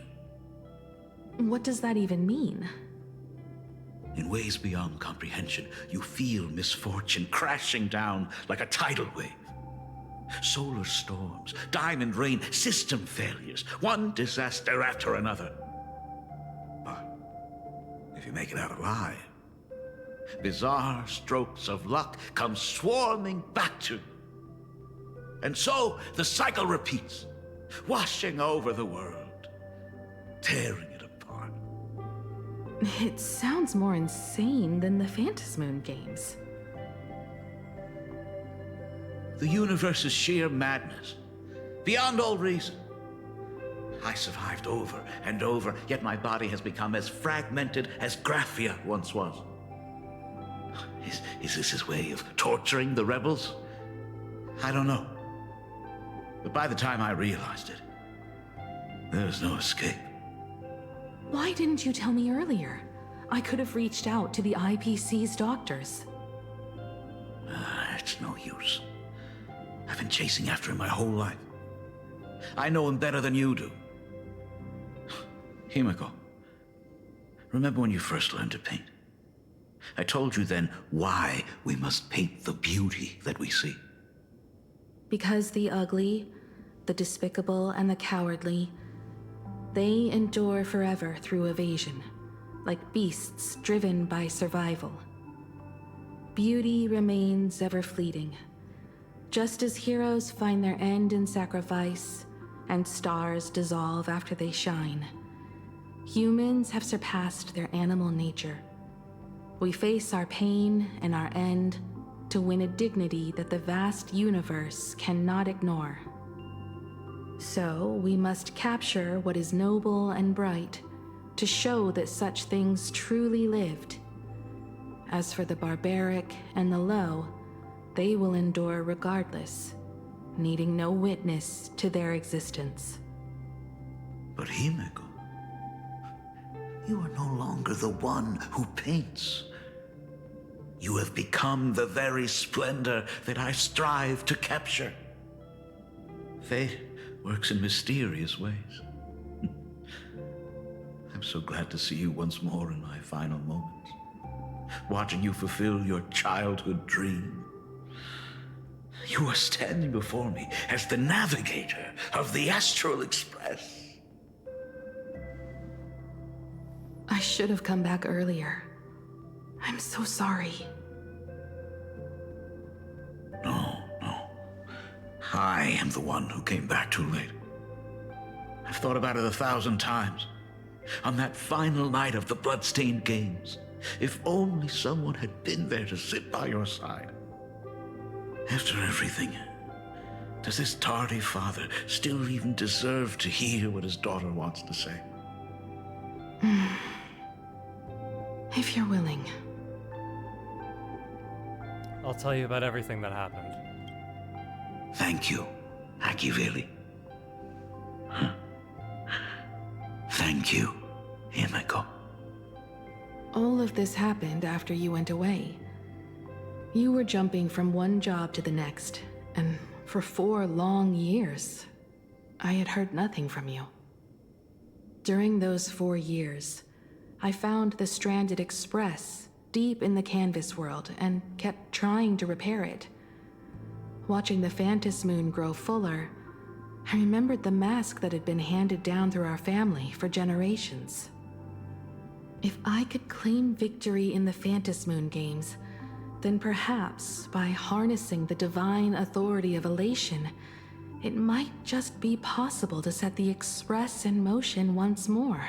What does that even mean? In ways beyond comprehension, you feel misfortune crashing down like a tidal wave. Solar storms, diamond rain, system failures, one disaster after another. But if you make it out alive, bizarre strokes of luck come swarming back to you. And so the cycle repeats, washing over the world, tearing it apart. It sounds more insane than the Phantasmoon games. The universe is sheer madness, beyond all reason. I survived over and over, yet my body has become as fragmented as Graphia once was. Is this his way of torturing the rebels? I don't know. But by the time I realized it, there was no escape. Why didn't you tell me earlier? I could have reached out to the IPC's doctors. It's no use. I've been chasing after him my whole life. I know him better than you do. Himiko, Remember when you first learned to paint? I told you then why we must paint the beauty that we see. Because the ugly, the despicable, and the cowardly, they endure forever through evasion, like beasts driven by survival. Beauty remains ever fleeting, just as heroes find their end in sacrifice, and stars dissolve after they shine. Humans have surpassed their animal nature. We face our pain and our end to win a dignity that the vast universe cannot ignore. So we must capture what is noble and bright to show that such things truly lived. As for the barbaric and the low, they will endure regardless, needing no witness to their existence. But Himeko, you are no longer the one who paints. You have become the very splendor that I strive to capture. Fate works in mysterious ways. I'm so glad to see you once more in my final moments, watching you fulfill your childhood dream. You are standing before me as the navigator of the Astral Express. I should have come back earlier. I'm so sorry. No. I am the one who came back too late. I've thought about it 1,000 times. On that final night of the Bloodstained Games, if only someone had been there to sit by your side. After everything, does this tardy father still even deserve to hear what his daughter wants to say? If you're willing. I'll tell you about everything that happened. Thank you, Akiveli. Thank you, Himeko. All of this happened after you went away. You were jumping from one job to the next, and for 4 long years, I had heard nothing from you. During those 4 years, I found the stranded Express deep in the canvas world and kept trying to repair it. Watching the Phantom Moon grow fuller, I remembered the mask that had been handed down through our family for generations. If I could claim victory in the Phantom Moon games, then perhaps by harnessing the divine authority of elation, it might just be possible to set the Express in motion once more.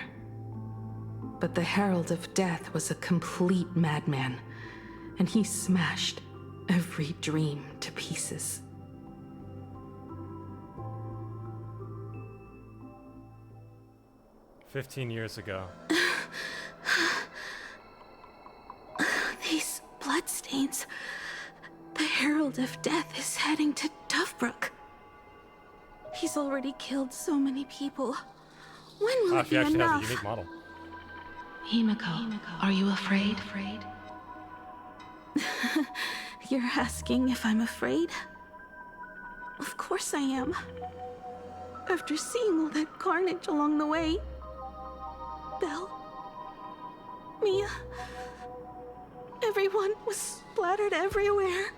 But the Herald of Death was a complete madman, and he smashed every dream to pieces. $15 ago. These bloodstains. The Herald of Death is heading to Tufbrook. He's already killed so many people. When will it be She actually enough? has a unique model. Himeko, are you afraid? You're asking if I'm afraid? Of course I am. After seeing all that carnage along the way. Belle, Mia, everyone was splattered everywhere.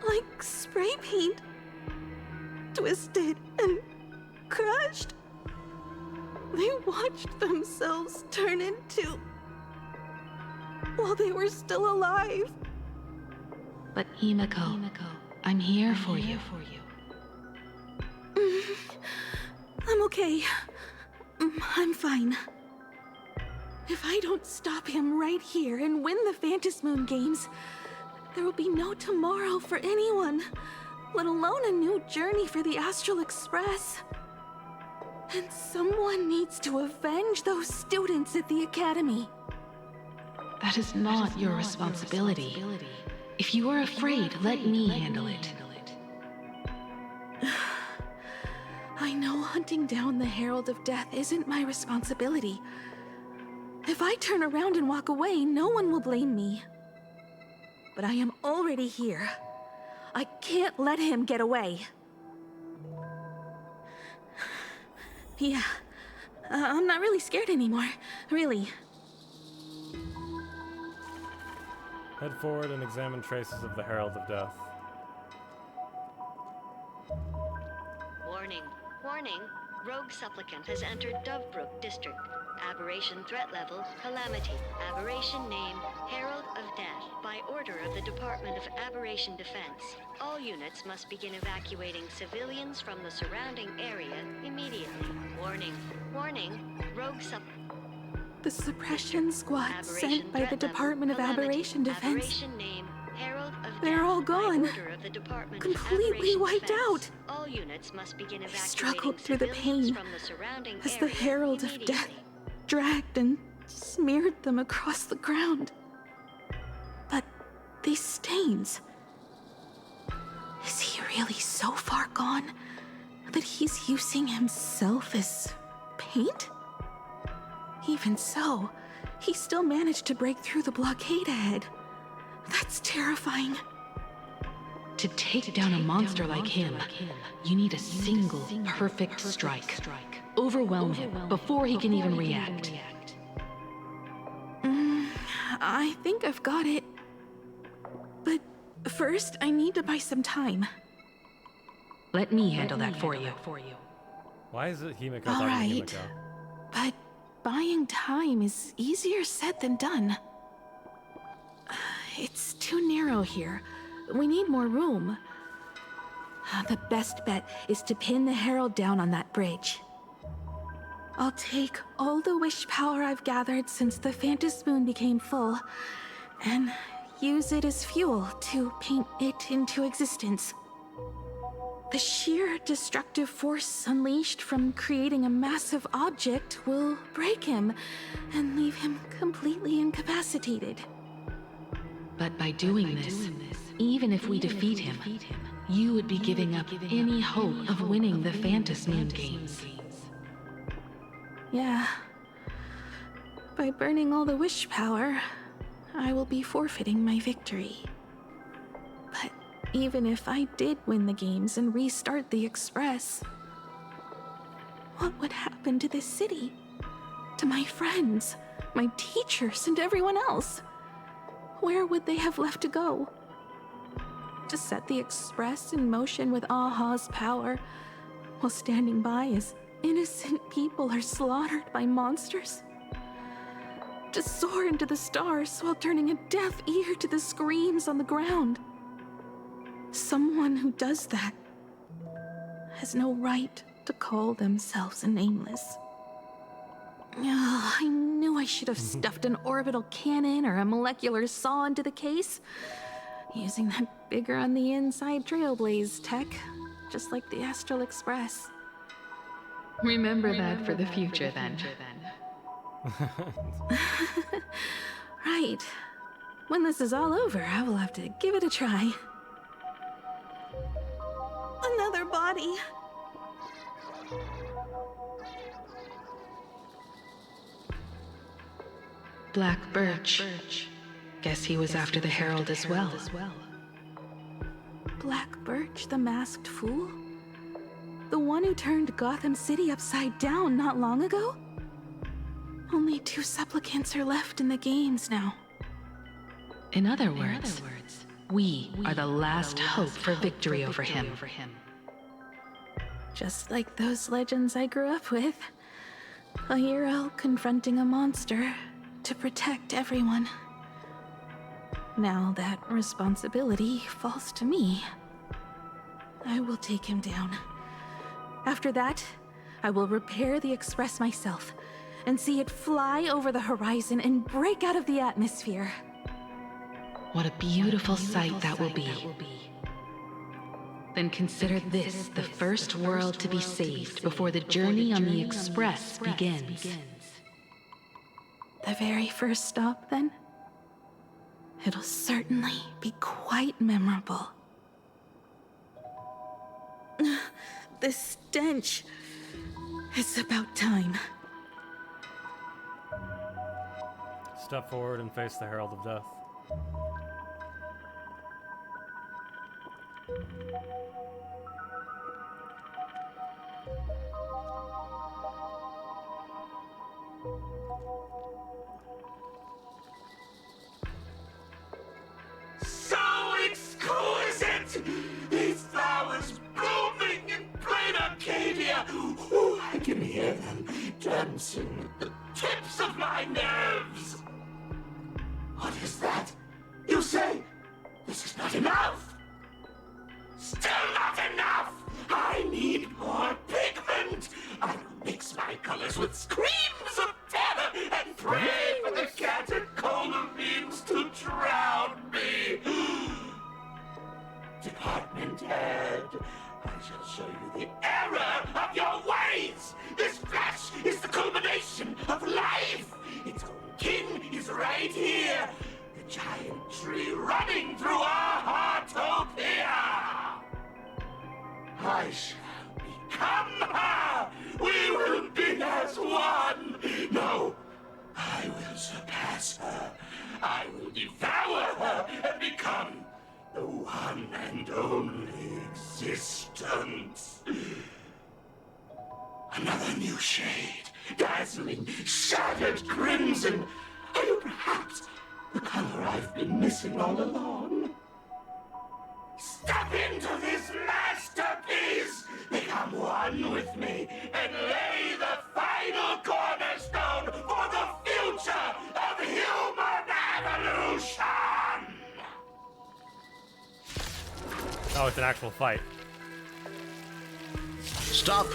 Like spray paint. Twisted and crushed. They watched themselves turn into... while they were still alive. But Himeko, I'm here for you. I'm okay. I'm fine. If I don't stop him right here and win the Phantom Moon games, there will be no tomorrow for anyone, let alone a new journey for the Astral Express. And someone needs to avenge those students at the Academy. That is not your responsibility. If you are afraid, let me handle it. I know hunting down the Herald of Death isn't my responsibility. If I turn around and walk away, no one will blame me. But I am already here. I can't let him get away. Yeah, I'm not really scared anymore, really. Head forward and examine traces of the Herald of Death. Warning. Warning. Rogue supplicant has entered Dovebrook District. Aberration threat level, Calamity. Aberration name, Herald of Death. By order of the Department of Aberration Defense, all units must begin evacuating civilians from the surrounding area immediately. Warning. Warning. Rogue The suppression squad sent by the Department of Aberration Defense. They're all gone. Completely wiped out. All units must begin I evacuating struggled through the pain from the surrounding as the area Herald of Death dragged and smeared them across the ground. But these stains... Is he really so far gone that he's using himself as paint? Even so, he still managed to break through the blockade ahead. That's terrifying. To take down a monster like him, you need a single perfect strike. Overwhelm him before he can even react. I think I've got it. But first, I need to buy some time. Let me handle that for you. Why is it Himiko All talking right. to Himiko? But buying time is easier said than done. It's too narrow here. We need more room. The best bet is to pin the Herald down on that bridge. I'll take all the wish power I've gathered since the Phantom Moon became full, and use it as fuel to paint it into existence. The sheer destructive force unleashed from creating a massive object will break him and leave him completely incapacitated. But by doing this, even if we defeat him, you would be giving up any hope of winning the Phantom Moon games. Yeah. By burning all the wish power, I will be forfeiting my victory. But even if I did win the games and restart the Express, what would happen to this city? To my friends, my teachers, and everyone else? Where would they have left to go? To set the Express in motion with Aha's power, while standing by as innocent people are slaughtered by monsters? To soar into the stars while turning a deaf ear to the screams on the ground? Someone who does that has no right to call themselves a nameless. I knew I should have stuffed an orbital cannon or a molecular saw into the case, using that bigger on the inside Trailblaze tech, just like the Astral Express. Remember that for the future, then. Right. When this is all over, I will have to give it a try. Another body. Black Birch. Guess he was after the Herald as well. Black Birch, the masked fool? The one who turned Gotham City upside down not long ago? Only 2 supplicants are left in the games now. In other words, we are the last hope for victory over him. Just like those legends I grew up with. A hero confronting a monster to protect everyone. Now that responsibility falls to me. I will take him down. After that, I will repair the Express myself and see it fly over the horizon and break out of the atmosphere. What a beautiful sight that will be. Then consider this the first world to be saved before the journey on the Express begins. The very first stop, then? It'll certainly be quite memorable. The stench. It's about time. Step forward and face the Herald of Death. tensing the tips of my nerves. What is that? You say this is not enough? Still not enough! I need more pigment! I will mix my colors with screams of terror and pray for the catecholamines to drown me! Department head, I shall show you the error of your ways! This flesh is the culmination of life! Its own kin is right here! The giant tree running through our heartopia! I shall become her! We will be as one! No, I will surpass her! I will devour her and become the one and only existence. Another new shade, dazzling, shattered crimson. Are you perhaps the color I've been missing all along? Step into this masterpiece! Become one with me and lay the final cornerstone for the future of human evolution! Oh, it's an actual fight. Stop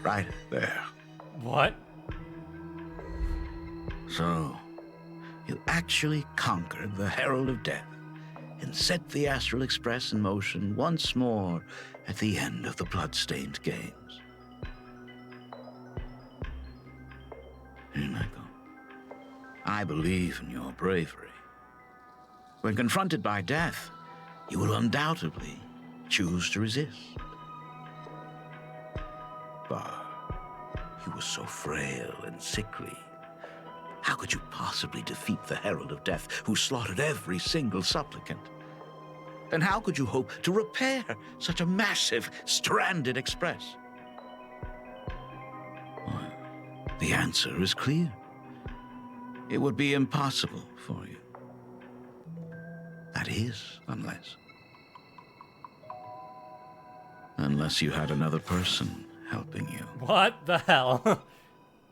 right there. What? So, you actually conquered the Herald of Death and set the Astral Express in motion once more at the end of the blood-stained games. Hinako, I believe in your bravery. When confronted by death, you will undoubtedly choose to resist. But you were so frail and sickly. How could you possibly defeat the Herald of Death, who slaughtered every single supplicant? And how could you hope to repair such a massive, stranded express? Well, the answer is clear. It would be impossible for you. That is, unless you had another person helping you. What the hell?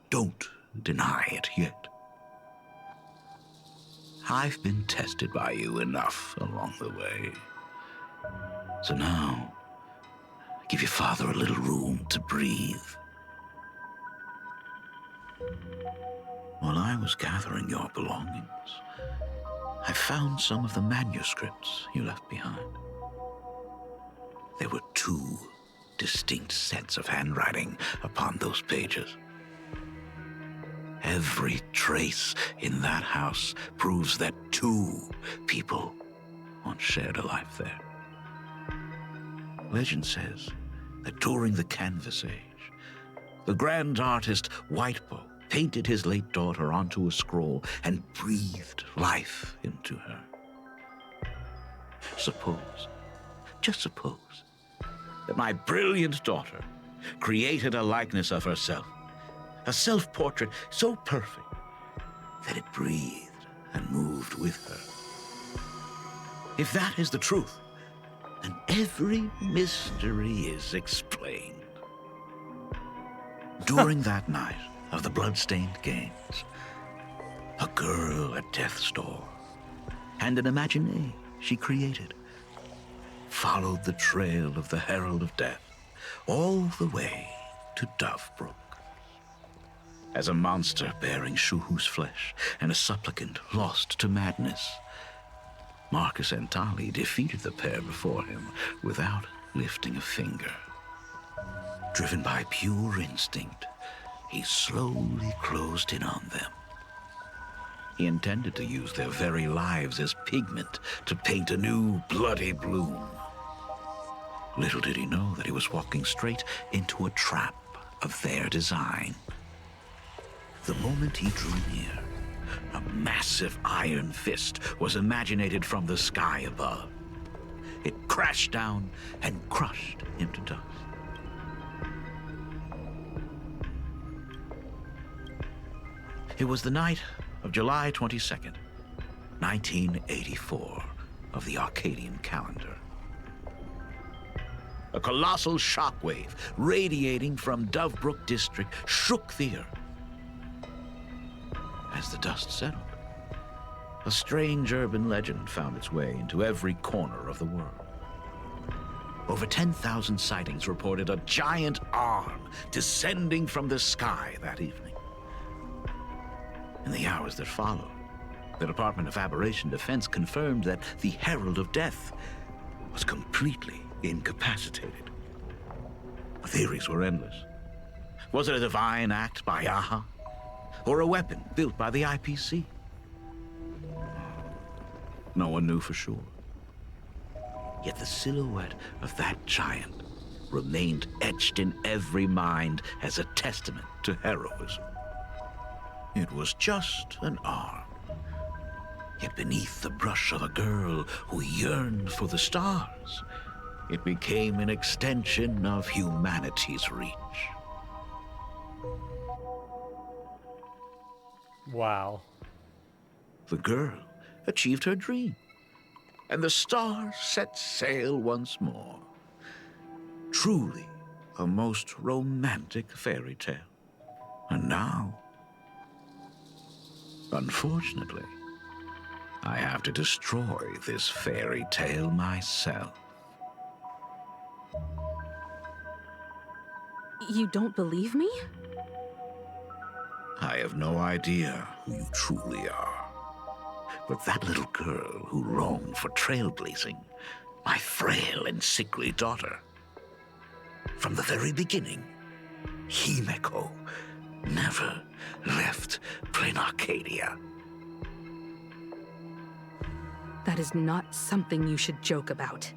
Don't deny it yet. I've been tested by you enough along the way. So now, give your father a little room to breathe. While I was gathering your belongings, I found some of the manuscripts you left behind. There were 2 distinct sets of handwriting upon those pages. Every trace in that house proves that 2 people once shared a life there. Legend says that during the Canvas Age, the grand artist Whitebow painted his late daughter onto a scroll and breathed life into her. Suppose, just suppose, that my brilliant daughter created a likeness of herself, a self-portrait so perfect that it breathed and moved with her. If that is the truth, then every mystery is explained. During that night of the blood-stained games, a girl at death's door and an imagination she created followed the trail of the Herald of Death all the way to Dovebrook. As a monster bearing Shuhu's flesh and a supplicant lost to madness, Marcus Antali defeated the pair before him without lifting a finger. Driven by pure instinct, he slowly closed in on them. He intended to use their very lives as pigment to paint a new bloody bloom. Little did he know that he was walking straight into a trap of their design. The moment he drew near, a massive iron fist was imaginated from the sky above. It crashed down and crushed him to dust. It was the night of July 22nd, 1984, of the Arcadian calendar. A colossal shockwave radiating from Dovebrook District shook the earth. as the dust settled, a strange urban legend found its way into every corner of the world. Over 10,000 sightings reported a giant arm descending from the sky that evening. In the hours that followed, the Department of Aberration Defense confirmed that the Herald of Death was completely incapacitated. The theories were endless. Was it a divine act by Yaha? Or a weapon built by the IPC? No one knew for sure. Yet the silhouette of that giant remained etched in every mind as a testament to heroism. It was just an arm. Yet beneath the brush of a girl who yearned for the stars, it became an extension of humanity's reach. Wow. The girl achieved her dream, and the stars set sail once more. Truly a most romantic fairy tale. And now, unfortunately, I have to destroy this fairy tale myself. You don't believe me? I have no idea who you truly are. But that little girl who roamed for trailblazing, my frail and sickly daughter. From the very beginning, Himeko never left Plain Arcadia. That is not something you should joke about.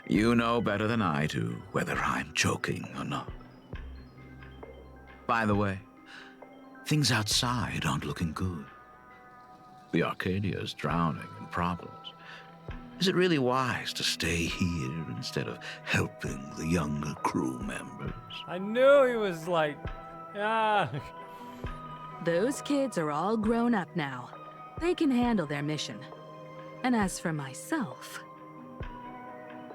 You know better than I do whether I'm joking or not. By the way, things outside aren't looking good. The Arcadia is drowning in problems. Is it really wise to stay here instead of helping the younger crew members? I knew he was like, ah. Those kids are all grown up now. They can handle their mission. And as for myself,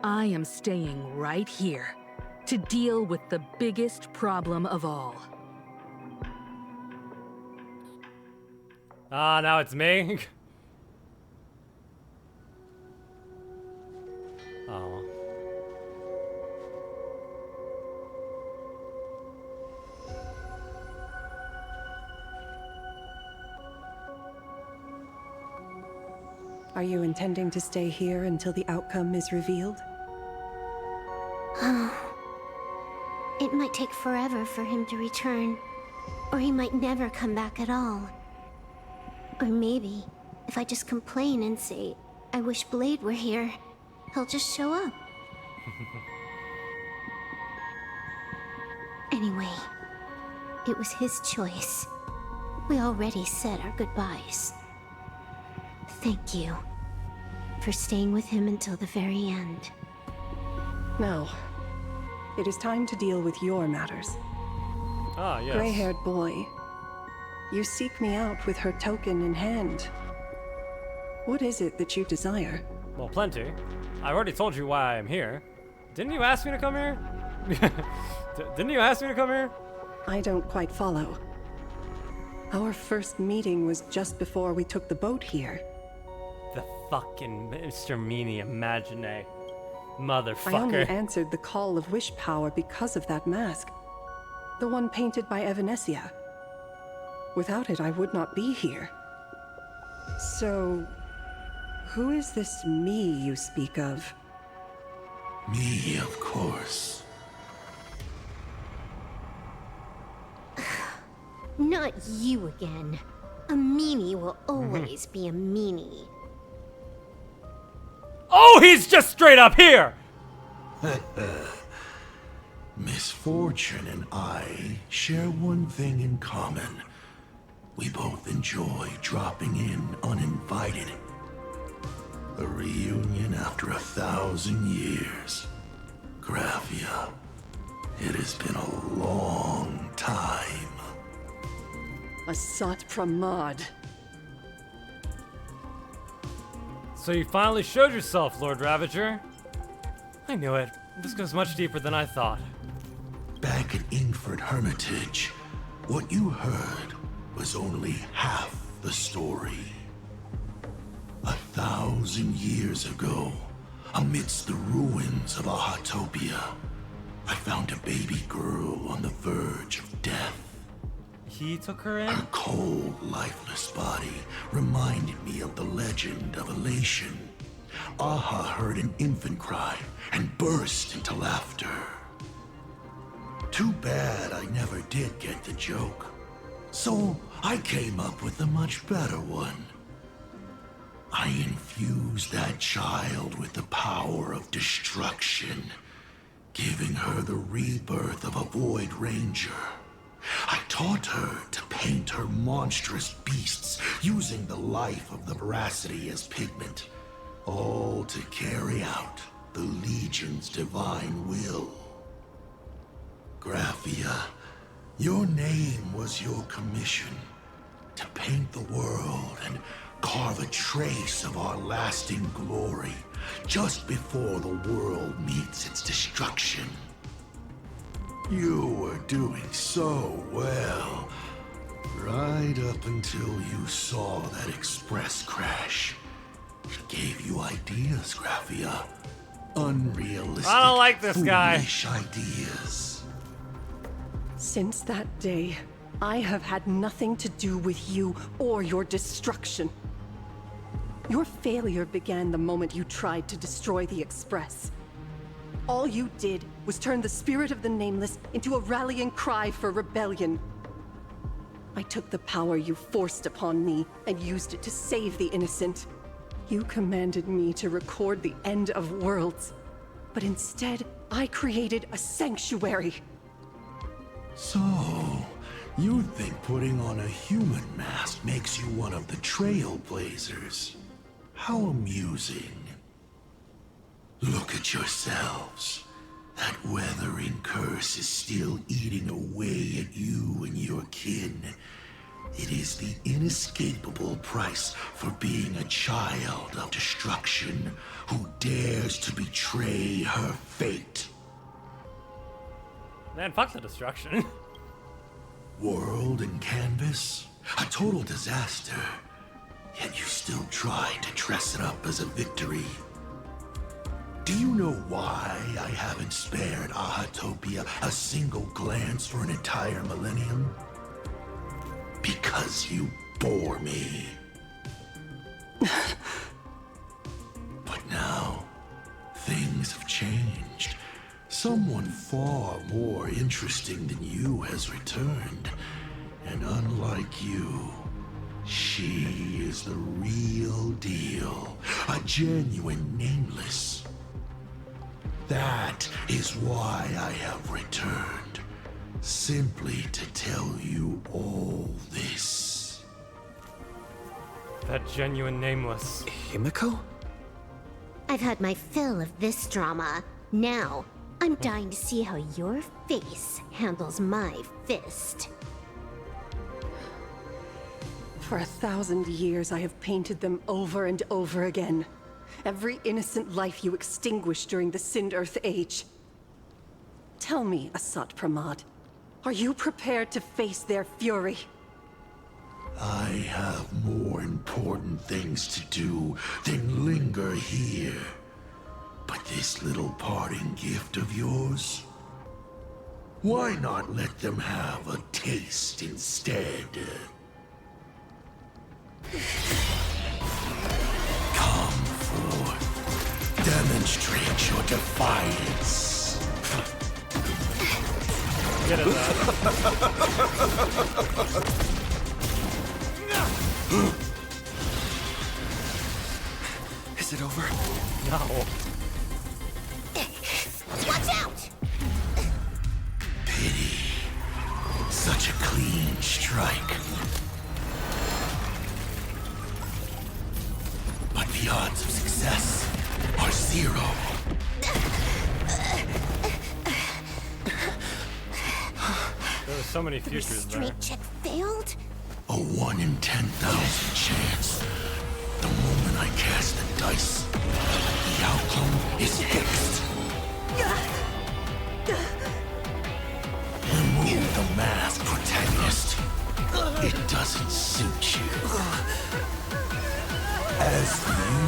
I am staying right here to deal with the biggest problem of all. Ah, now it's me. Oh. Are you intending to stay here until the outcome is revealed? It might take forever for him to return, or he might never come back at all. Or maybe, if I just complain and say, I wish Blade were here, he'll just show up. Anyway, it was his choice. We already said our goodbyes. Thank you for staying with him until the very end. Now, it is time to deal with your matters. Ah, yes. Gray-haired boy, you seek me out with her token in hand. What is it that you desire? Well, plenty. I already told you why I'm here. Didn't you ask me to come here? Didn't you ask me to come here? I don't quite follow. Our first meeting was just before we took the boat here. The fucking Mr. Meanie Imagine. Motherfucker. I only answered the call of wish power because of that mask. The one painted by Evanesia. Without it, I would not be here. So, who is this me you speak of? Me, of course. Not you again. A meanie will always be a meanie. Oh, he's just straight up here! Misfortune and I share one thing in common. We both enjoy dropping in uninvited. A reunion after 1,000 years. Graphia, it has been a long time. A Sat Pramad. So you finally showed yourself, Lord Ravager. I knew it. This goes much deeper than I thought. Back at Ink Bedford Hermitage, what you heard was only half the story. 1,000 years ago, amidst the ruins of Ahatopia, I found a baby girl on the verge of death. He took her in? Her cold, lifeless body reminded me of the legend of Elation. Aha heard an infant cry and burst into laughter. Too bad I never did get the joke. So I came up with a much better one. I infused that child with the power of destruction, giving her the rebirth of a Void Ranger. I taught her to paint her monstrous beasts using the life of the veracity as pigment, all to carry out the Legion's divine will. Graphia, your name was your commission, to paint the world and carve a trace of our lasting glory just before the world meets its destruction. You were doing so well, right up until you saw that express crash. It gave you ideas, Graphia. Unrealistic, I don't like this guy. Foolish ideas. Since that day, I have had nothing to do with you or your destruction. Your failure began the moment you tried to destroy the Express. All you did was turn the spirit of the Nameless into a rallying cry for rebellion. I took the power you forced upon me and used it to save the innocent. You commanded me to record the end of worlds, but instead, I created a sanctuary. So, you think putting on a human mask makes you one of the Trailblazers? How amusing. Look at yourselves. That weathering curse is still eating away at you and your kin. It is the inescapable price for being a child of destruction who dares to betray her fate. Man, fuck the destruction. World and canvas, a total disaster. Yet you still tried to dress it up as a victory. Do you know why I haven't spared Ahatopia a single glance for an entire millennium? Because you bore me. But now, things have changed. Someone far more interesting than you has returned. And unlike you, she is the real deal. A genuine Nameless. That is why I have returned. Simply to tell you all this. That genuine Nameless. Himiko? I've had my fill of this drama. Now, I'm dying to see how your face handles my fist. For 1,000 years, I have painted them over and over again. Every innocent life you extinguished during the Sind-Earth Age. Tell me, Asat Pramad, are you prepared to face their fury? I have more important things to do than linger here. But this little parting gift of yours? Why not let them have a taste instead? Come forth. Demonstrate your defiance. Get it, Is it over? No. Watch out! Pity. Such a clean strike. But the odds of success are 0. There were so many futures there. Street check failed? A 1 in 10,000 chance. The moment I cast the dice, the outcome is fixed. Remove As for you,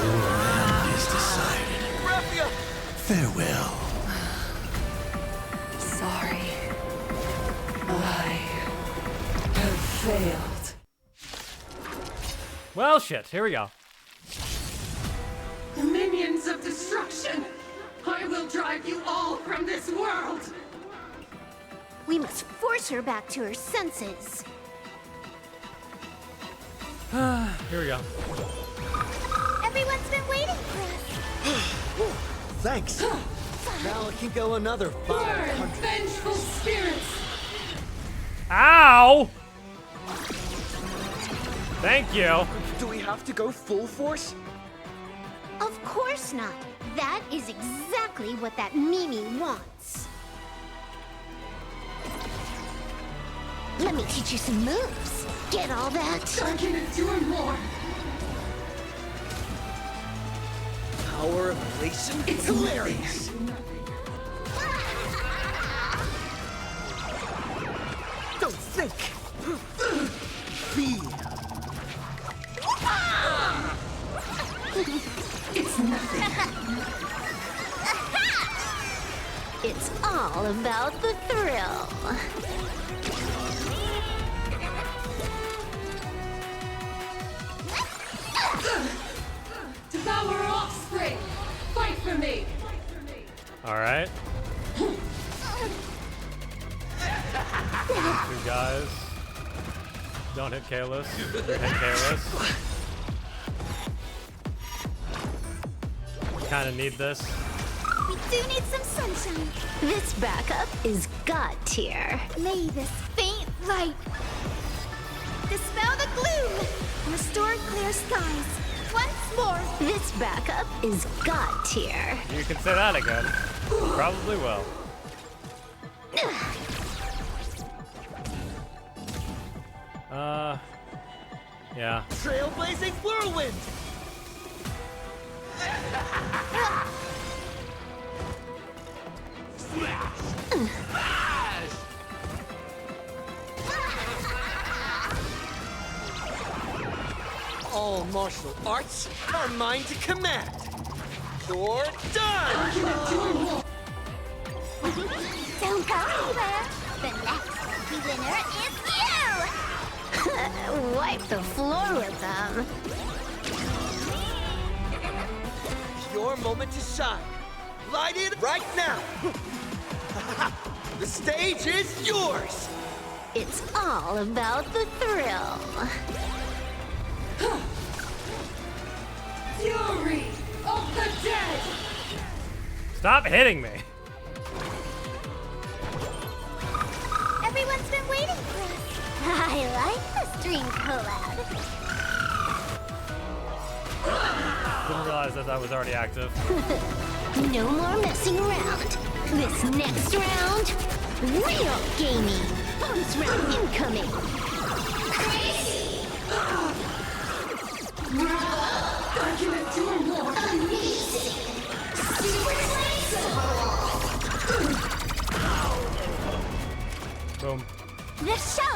your end is decided. Raphia! Farewell. Sorry. I have failed. Well, shit. Here we go. Minions of destruction! I will drive you all from this world! We must force her back to her senses. Here we go. Everyone's been waiting for us. Thanks. Now it can go another 500. Vengeful spirits! Ow! Thank you. Do we have to go full force? Of course not. That is exactly what that Mimi wants. Let me teach you some moves. Get all that? I'm gonna do more! Power of elation? It's hilarious! Don't think! Feel! It's nothing. It's all about the thrill. Devour offspring! Fight for me! Alright. Two guys. Don't hit Kalis. Hit Kalis. Kinda need this. We do need some sunshine. This backup is God tier. May this faint light dispel the gloom, restore clear skies. Once more, this backup is God tier. You can say that again. Probably will. Yeah. Trailblazing whirlwind! All martial arts are mine to command. You're done! Don't go anywhere. The next lucky winner is you! Wipe the floor with them. Your moment to shine. Light it right now. The stage is yours. It's all about the thrill. Fury of the dead! Stop hitting me. Everyone's been waiting for us. I like the stream collab. Didn't realize that that was already active. No more messing around. This next round, real gaming. Bonus round incoming. Crazy. I'm gonna do more! Amazing. Super Boom. The show.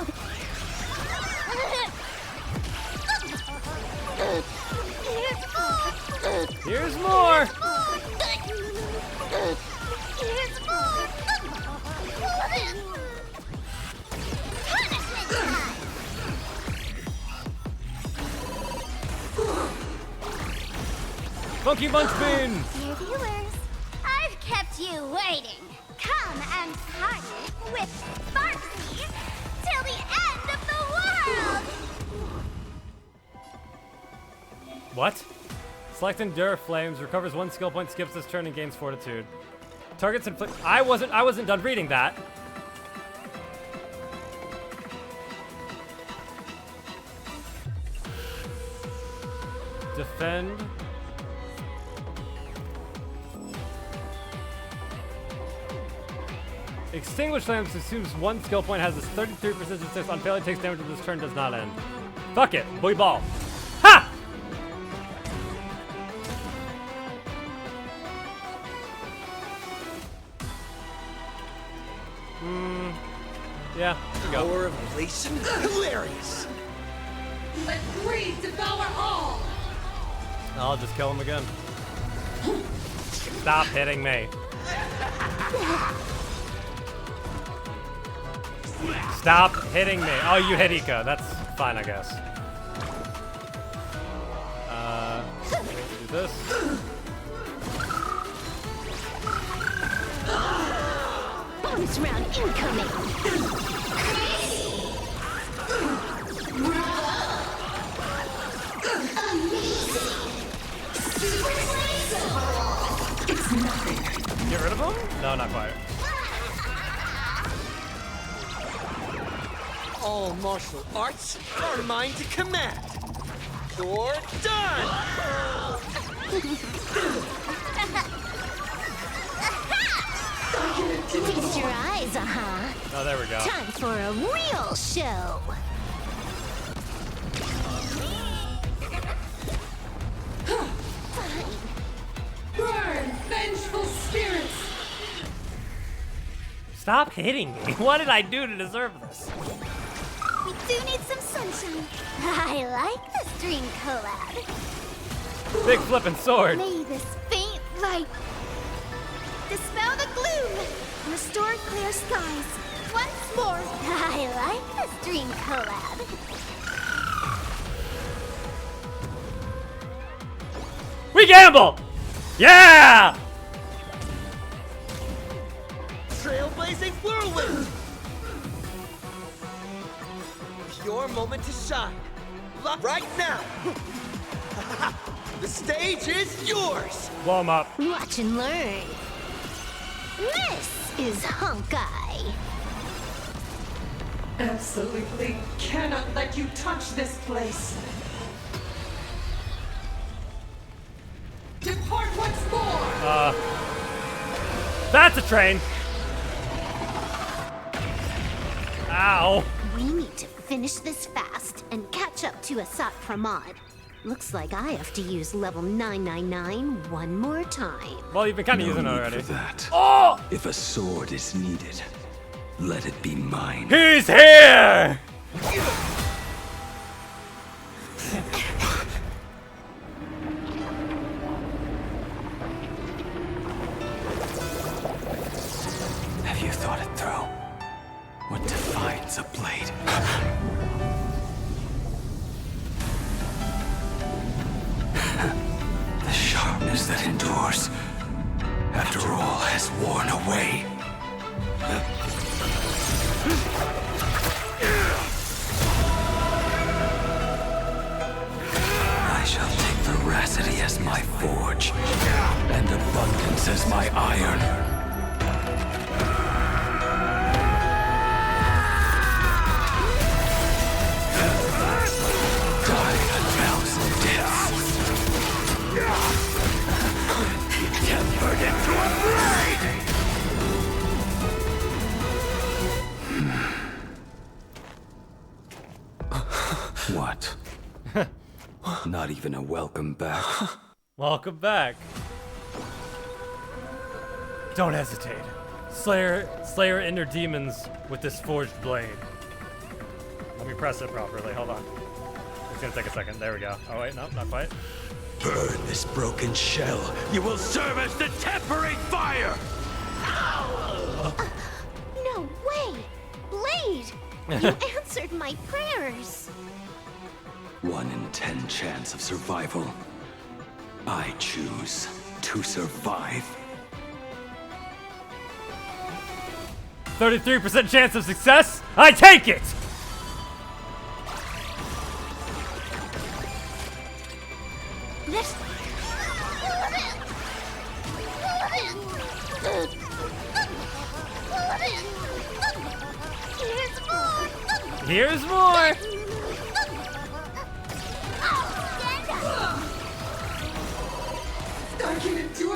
Here's more. Here's more. Punishment time. Funky Bunch Bean. Dear viewers, I've kept you waiting. Come and party with Sparksy till the end of the world. What? Select Endure Flames, recovers 1 skill point, skips this turn, and gains Fortitude. Targets inflict. I wasn't done reading that. Defend. Extinguish Flames assumes 1 skill point, has a 33% success on failure, takes damage when this turn does not end. Fuck it, boy ball. Ha! Yeah, here we go. Power of elation? Hilarious! let greed devour all! I'll just kill him again. Stop hitting me. Stop hitting me. Oh, you hit Ika. That's fine, I guess. Do this. Bonus round incoming! It's nothing. Get rid of him? No, not quite. All martial arts are mine to command. You're done! Feast your eyes, uh-huh. Oh, there we go. Time for a real show. Burn, vengeful spirits! Stop hitting me. What did I do to deserve this? We do need some sunshine. I like this dream collab. Big flippin' sword. May this faint light dispel the gloom, restore clear skies. Once more. I like this dream collab. We gamble! Yeah! Trailblazing whirlwind! Your moment to shine. Look right now. The stage is yours. Blow him up. Watch and learn. This is Honkai. Absolutely cannot let you touch this place. Depart once more! That's a train. Ow. We need to finish this fast and catch up to Asat Pramod. Looks like I have to use level 999 one more time. Well, you've been kind of No using it need already. for that. Oh! If a sword is needed, let it be mine. He's here! Have you thought it through? What defines a blade? The sharpness that endures, after all, has worn away. I shall take veracity as my forge, and abundance as my iron. Tempered into a blade! What? Not even a welcome back? Welcome back. Don't hesitate. Slayer inner demons with this forged blade. Let me press it properly. Hold on. It's gonna take a second. There we go. Oh wait, no, not quite. Burn this broken shell. You will serve as the tempering fire! No way! Blade! You answered my prayers! 1 in 10 chance of survival. I choose to survive. 33% chance of success? I take it! This. Here's more! Here's more!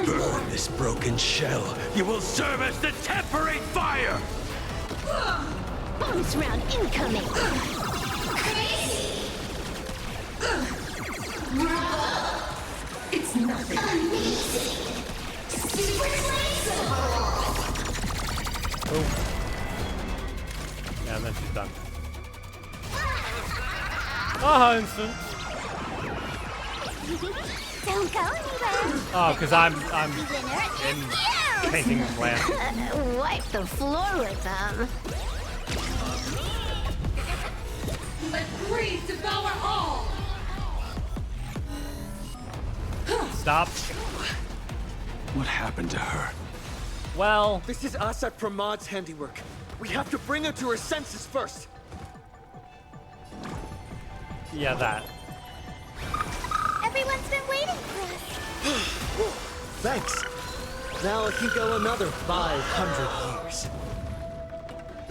Burn this broken shell. You will serve as the tempering fire! Bonus round incoming! It's nothing. Oh. Yeah, and then she's done. Instant. Don't go anywhere. Oh, because I'm in painting land. Wipe the floor with them. Let greed devour all. Stop. What happened to her? Well, this is us at Pramad's handiwork. We have to bring her to her senses first. Yeah, that. Everyone's been waiting for us. Thanks. Now I can go another 500 years.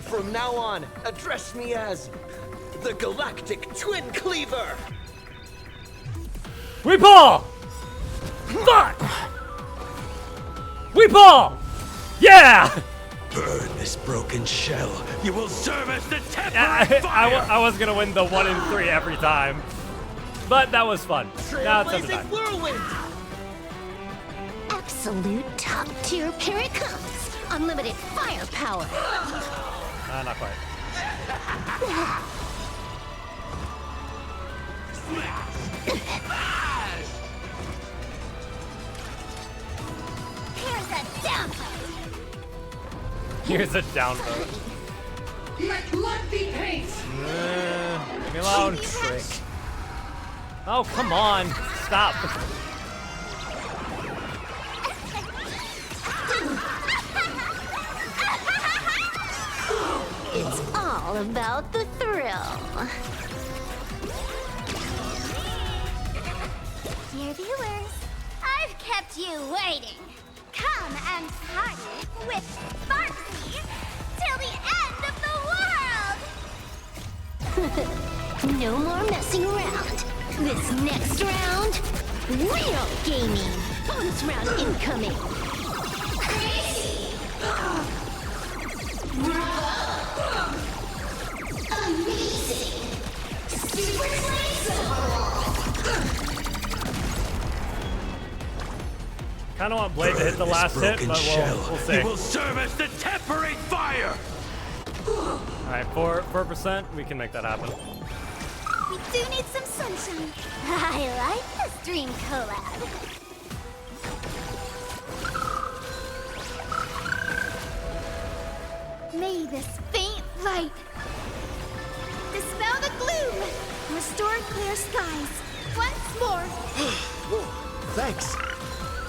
From now on, address me as the Galactic Twin Cleaver. Weepaw! Fuck! Weepaw! Yeah! Burn this broken shell. You will serve as the temporary fire. I was gonna win the 1 in 3 every time, but that was fun. Now it's time to die. Whirlwind. Absolute top tier, here it comes. Unlimited firepower. Not quite. Here's a downvote. Here's a downvote. Let blood be paint. Leave me alone. Trick. Oh, come on. Stop. It's all about the thrill. Dear viewers, I've kept you waiting. Come and party with Sparksy till the end of the world! No more messing around. This next round, real gaming. Bonus round incoming. Crazy! Amazing! Super Kind of want Blade to hit the last hit, but we'll see. You will serve as the temporary fire. All right, 4%. We can make that happen. We do need some sunshine. I like this dream collab. May this faint light dispel the gloom, restore clear skies. Once more. Thanks.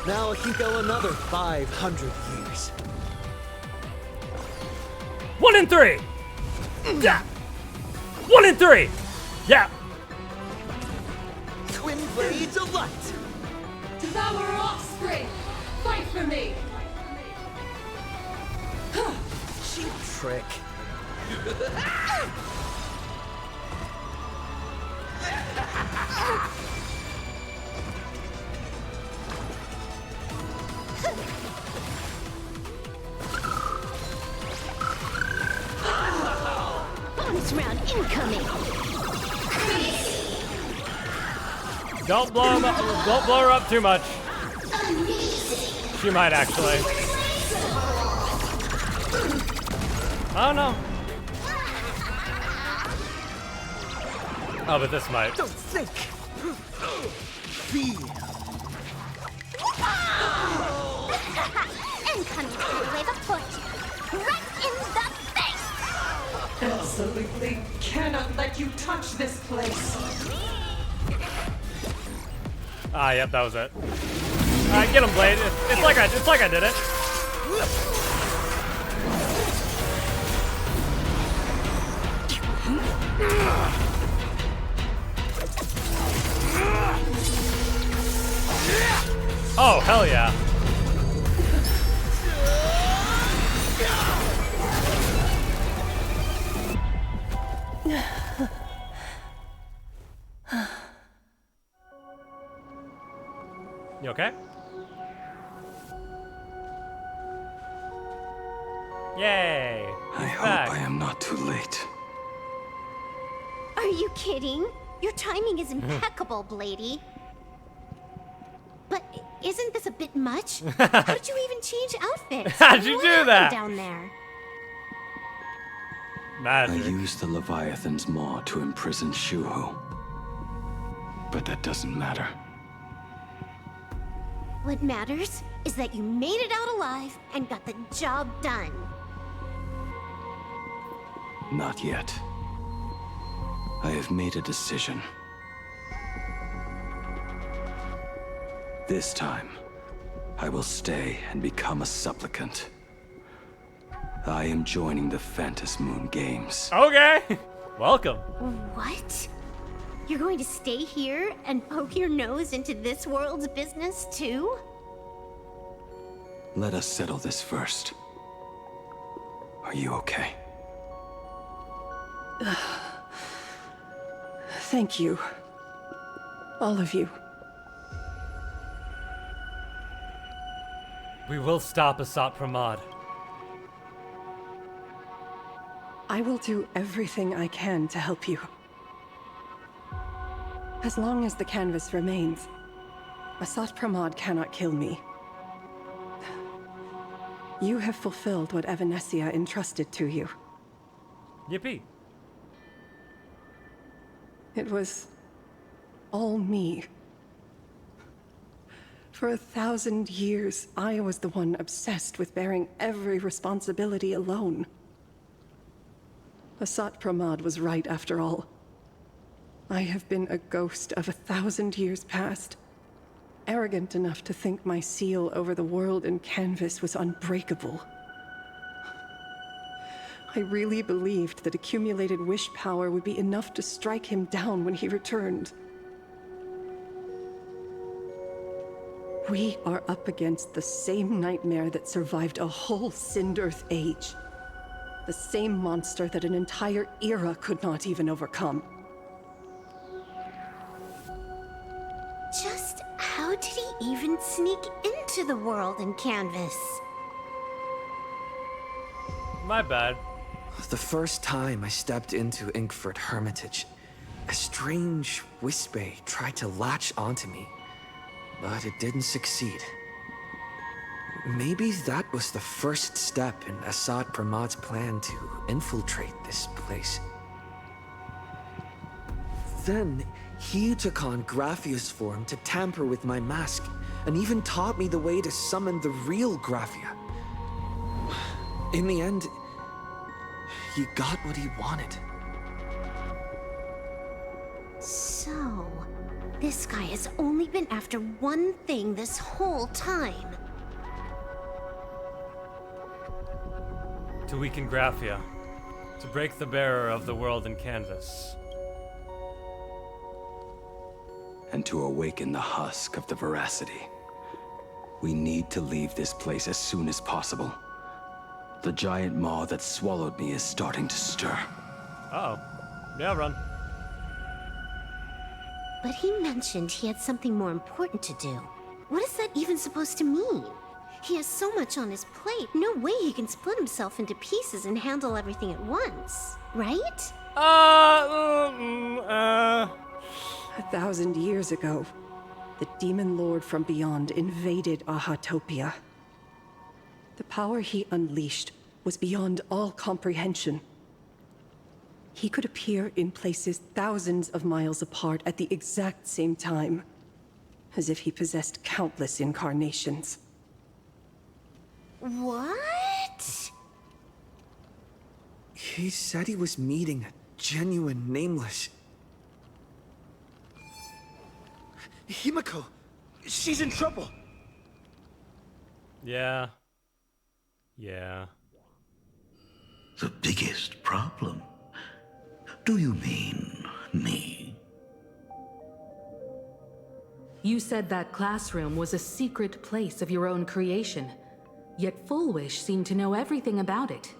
Now I can go another 500 years. 1 in 3. Yeah. 1 in 3. Yeah. Twin blades of light. Devour offspring. Fight for me. Cheap trick. Bonus round incoming. Don't blow her up too much. She might actually. Oh no. Oh, but this might. Don't think. Feel. Incoming wave of fortune. Right in the face. Absolutely cannot let you touch this place. Ah, yep, that was it. Alright, get him, Blade. It's like I did it. Oh, hell yeah. You okay? Yay! I hope I am not too late. Are you kidding? Your timing is impeccable, Blady. But isn't this a bit much? How'd you even change outfits? How'd you What do happened that? down there? Magic. I used the Leviathan's maw to imprison Shuho. but that doesn't matter. What matters is that you made it out alive and got the job done. Not yet. I have made a decision. This time, I will stay and become a supplicant. I am joining the Phantas Moon Games. Okay. Welcome. What? You're going to stay here and poke your nose into this world's business too? Let us settle this first. Are you okay? Thank you. All of you. We will stop Asat Pramod. I will do everything I can to help you. As long as the canvas remains, Asat Pramod cannot kill me. You have fulfilled what Evanescia entrusted to you. Yippee. It was all me. For 1,000 years, I was the one obsessed with bearing every responsibility alone. Asat Pramod was right after all. I have been a ghost of 1,000 years past, arrogant enough to think my seal over the world and canvas was unbreakable. I really believed that accumulated wish power would be enough to strike him down when he returned. We are up against the same nightmare that survived a whole Sindearth age. The same monster that an entire era could not even overcome. Just how did he even sneak into the world and canvas? My bad. The first time I stepped into Inkford Hermitage, a strange Wispe tried to latch onto me, but it didn't succeed. Maybe that was the first step in Asat Pramod's plan to infiltrate this place. Then, he took on Graphia's form to tamper with my mask, and even taught me the way to summon the real Graphia. In the end, he got what he wanted. So, this guy has only been after one thing this whole time. To weaken Graphia. To break the bearer of the world and canvas. And to awaken the husk of the veracity. We need to leave this place as soon as possible. The giant maw that swallowed me is starting to stir. Uh-oh. Yeah, run. But he mentioned he had something more important to do. What is that even supposed to mean? He has so much on his plate, no way he can split himself into pieces and handle everything at once, right? 1,000 years ago, the demon lord from beyond invaded Ahatopia. The power he unleashed was beyond all comprehension. He could appear in places thousands of miles apart at the exact same time, as if he possessed countless incarnations. What? He said he was meeting a genuine nameless... Himiko! She's in trouble! Yeah. Yeah. The biggest problem? Do you mean me? You said that classroom was a secret place of your own creation, yet Fullwish seemed to know everything about it.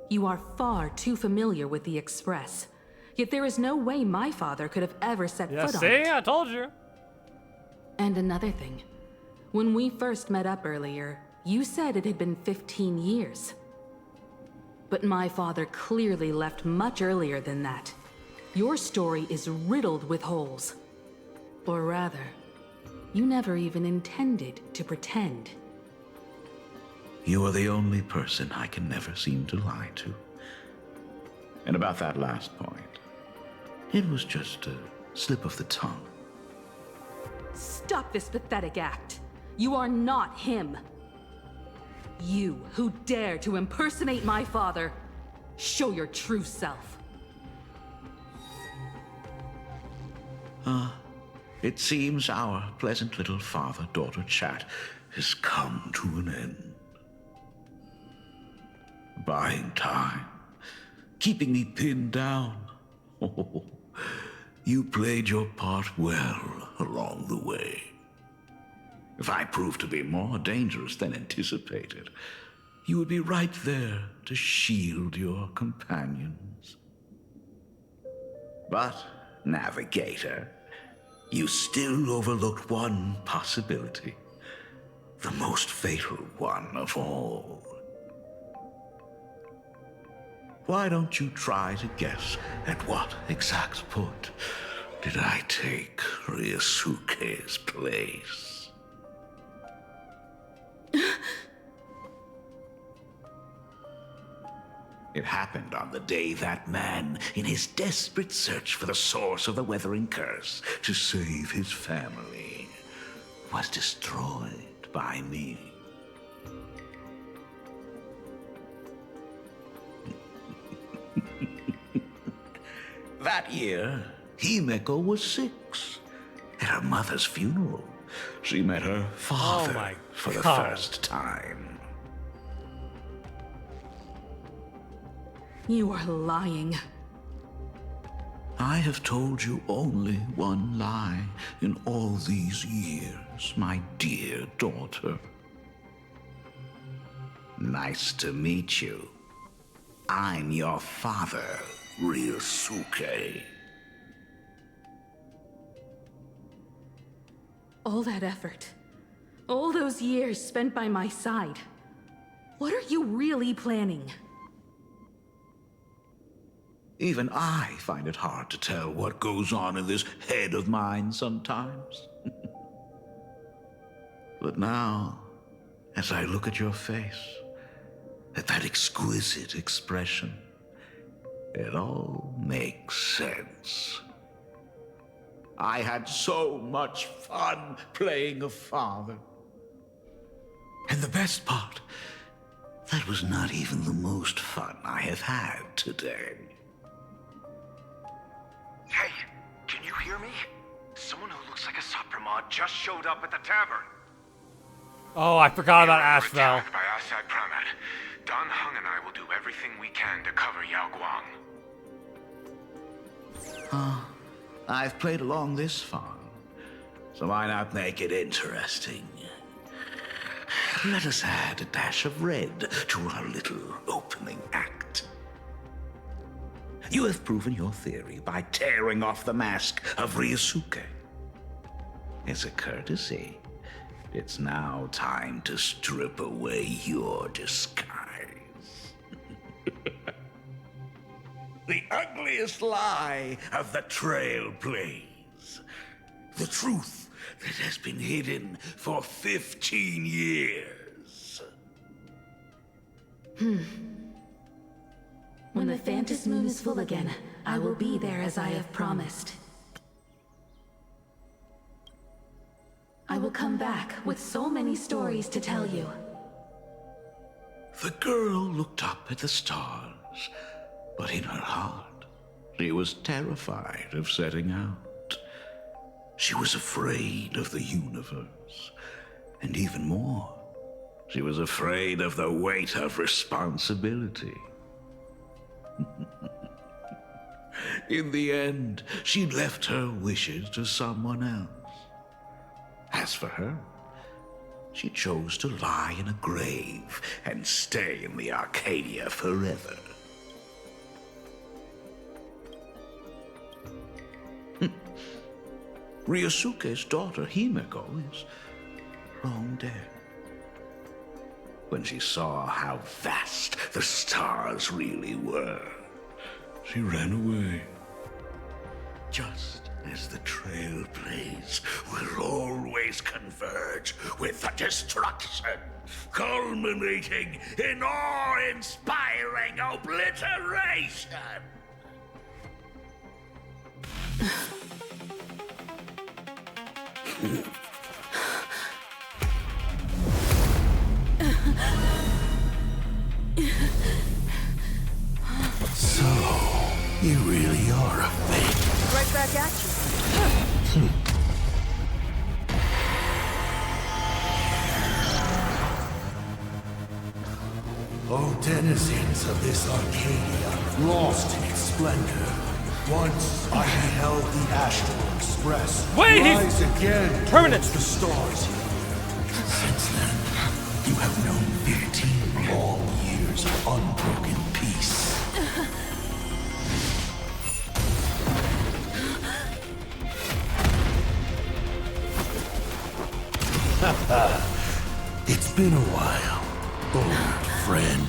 You are far too familiar with the Express, yet there is no way my father could have ever set foot on it. See? I told you. And another thing. When we first met up earlier, you said it had been 15 years. But my father clearly left much earlier than that. Your story is riddled with holes. Or rather, you never even intended to pretend. You are the only person I can never seem to lie to. And about that last point, it was just a slip of the tongue. Stop this pathetic act. You are not him. You who dare to impersonate my father, show your true self. It seems our pleasant little father-daughter chat has come to an end. Buying time, keeping me pinned down. Oh, you played your part well along the way. If I proved to be more dangerous than anticipated, you would be right there to shield your companions. But, Navigator, you still overlooked one possibility. The most fatal one of all. Why don't you try to guess at what exact point did I take Ryusuke's place? It happened on the day that man, in his desperate search for the source of the Weathering Curse to save his family, was destroyed by me. That year, Himeko was 6. At her mother's funeral, she met her father for the first time. You are lying. I have told you only one lie in all these years, my dear daughter. Nice to meet you. I'm your father, Ryusuke. All that effort, all those years spent by my side. What are you really planning? Even I find it hard to tell what goes on in this head of mine sometimes. But now, as I look at your face, at that exquisite expression, it all makes sense. I had so much fun playing a father. And the best part, that was not even the most fun I have had today. Hey, can you hear me? Someone who looks like a Supremod just showed up at the tavern. Oh, I forgot about Ashval. By outside Pramet. Don Hung and I will do everything we can to cover Yao Guang. I've played along this far, so why not make it interesting? Let us add a dash of red to our little opening act. You have proven your theory by tearing off the mask of Ryusuke. As a courtesy, it's now time to strip away your disguise. The ugliest lie of the Trailblaze. The truth that has been hidden for 15 years. When the Phantom Moon is full again, I will be there as I have promised. I will come back with so many stories to tell you. The girl looked up at the stars, but in her heart, she was terrified of setting out. She was afraid of the universe, and even more, she was afraid of the weight of responsibility. In the end, she left her wishes to someone else. As for her, she chose to lie in a grave and stay in the Arcadia forever. Ryusuke's daughter, Himeko, is long dead. When she saw how vast the stars really were, she ran away. Just as the Trailblaze will always converge with the destruction, culminating in awe-inspiring obliteration. So, you really are a fake. Right back at you. Oh, denizens of this Arcadia, lost in its splendor. Once I beheld the Astral Express rise again towards the stars. Since then, you have known 15 long years of unbroken peace. It's been a while, old friend.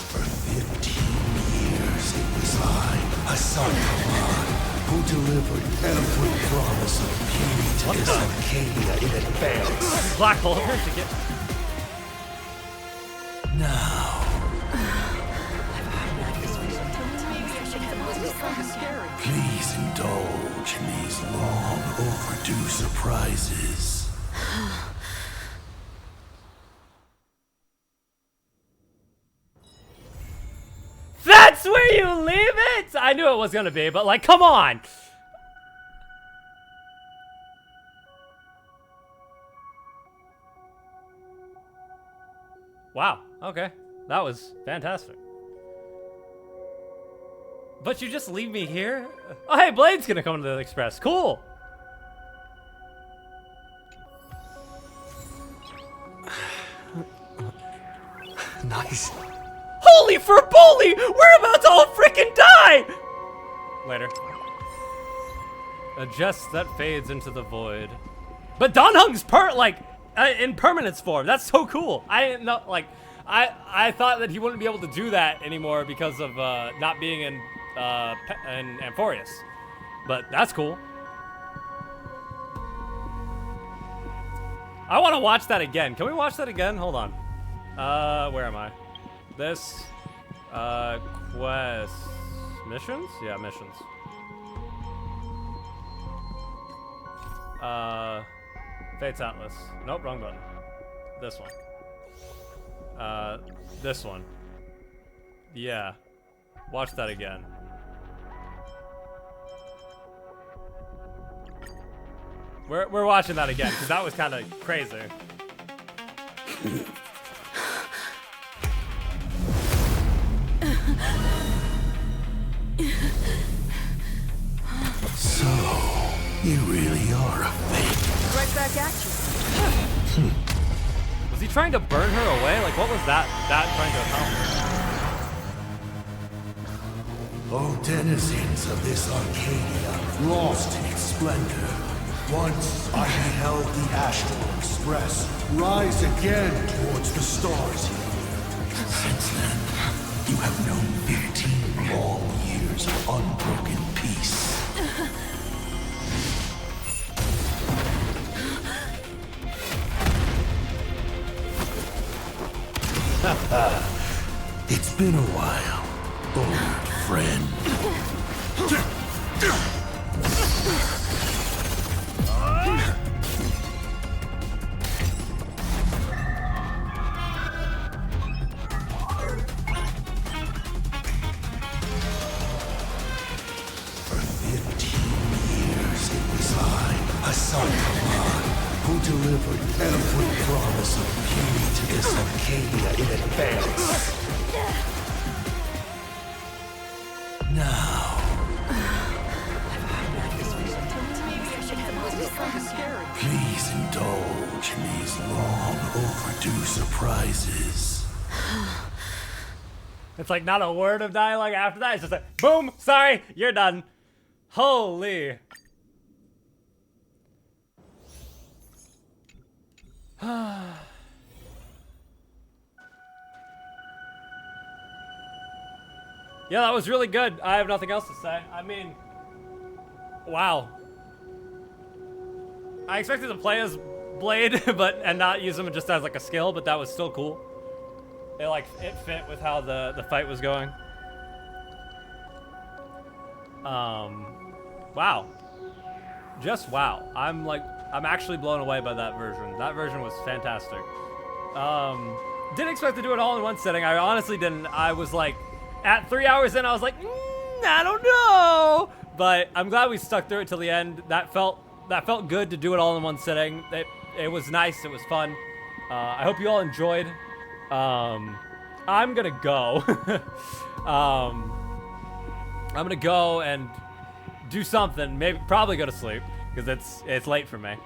For 15 years it was I, Sharpening, who delivered every promise of beauty to this Arcadia in advance. Black hole to get. Now, please indulge in these long overdue surprises. That's where you leave it? I knew it was gonna be, but like, come on. Wow, okay. That was fantastic. But you just leave me here? Oh, hey, Blade's gonna come to the Express. Cool. Nice. Holy for bully! We're about to all freaking die! Later. A jest that fades into the void. But Donhung's in permanence form. That's so cool. I didn't know, like, I thought that he wouldn't be able to do that anymore because of not being in Amphorius. But that's cool. I want to watch that again. Can we watch that again? Hold on. Where am I? This, quest... Missions? Yeah, missions. Fate's Atlas. Nope, wrong button. This one. This one. Yeah. Watch that again. We're watching that again, because that was kind of crazy. So, you really are a fake. Right back at you. Was he trying to burn her away? Like, what was that trying to accomplish? Oh, denizens of this Arcadia, lost in its splendor. Once I beheld the Astral Express rise again towards the stars. Since then, you have known 15 long years of unbroken peace. It's been a while, old friend. For 15 years it was I, Sharpening, who delivered every promise of beauty to this Arcadia in advance. Now, please indulge in these long overdue surprises. It's like not a word of dialogue after that. It's just like, boom, sorry, you're done. Holy. Yeah, that was really good. I have nothing else to say. I mean, wow. I expected to play as Blade, and not use him just as like a skill, but that was still cool. It fit with how the fight was going. Wow. Just wow. I'm actually blown away by that version. That version was fantastic. Didn't expect to do it all in one sitting. I honestly didn't. I was like, at 3 hours in, I was like, I don't know. But I'm glad we stuck through it till the end. That felt good to do it all in one sitting. It was nice. It was fun. I hope you all enjoyed. I'm gonna go. I'm gonna go and do something. Probably go to sleep because it's late for me.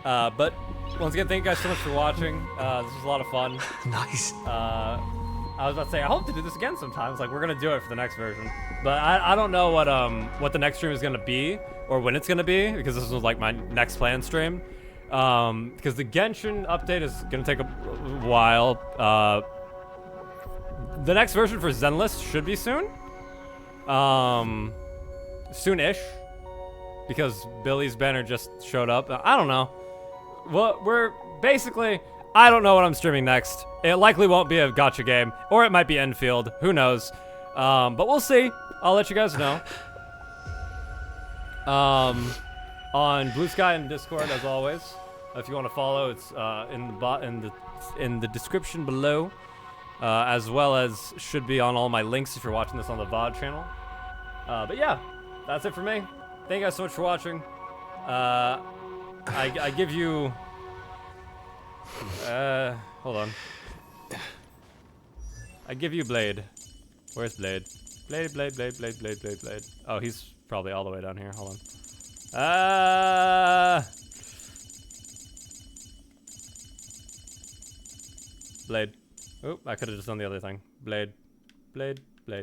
But once again, thank you guys so much for watching. This was a lot of fun. Nice. I was about to say, I hope to do this again sometimes. Like, we're gonna do it for the next version. But I don't know what the next stream is gonna be or when it's gonna be, because this was like my next planned stream. Because the Genshin update is gonna take a while. The next version for Zenless should be soon. Soon-ish. Because Billy's banner just showed up. I don't know. Well, I don't know what I'm streaming next. It likely won't be a gacha game, or it might be Enfield. Who knows? But we'll see. I'll let you guys know. On Blue Sky and Discord, as always. If you want to follow, it's in the description below, as well as should be on all my links if you're watching this on the VOD channel. But yeah, that's it for me. Thank you guys so much for watching. I give you. Hold on. I give you Blade. Where's Blade? Blade. Oh, he's probably all the way down here. Hold on. Blade. Oop, I could have just done the other thing. Blade. Alright.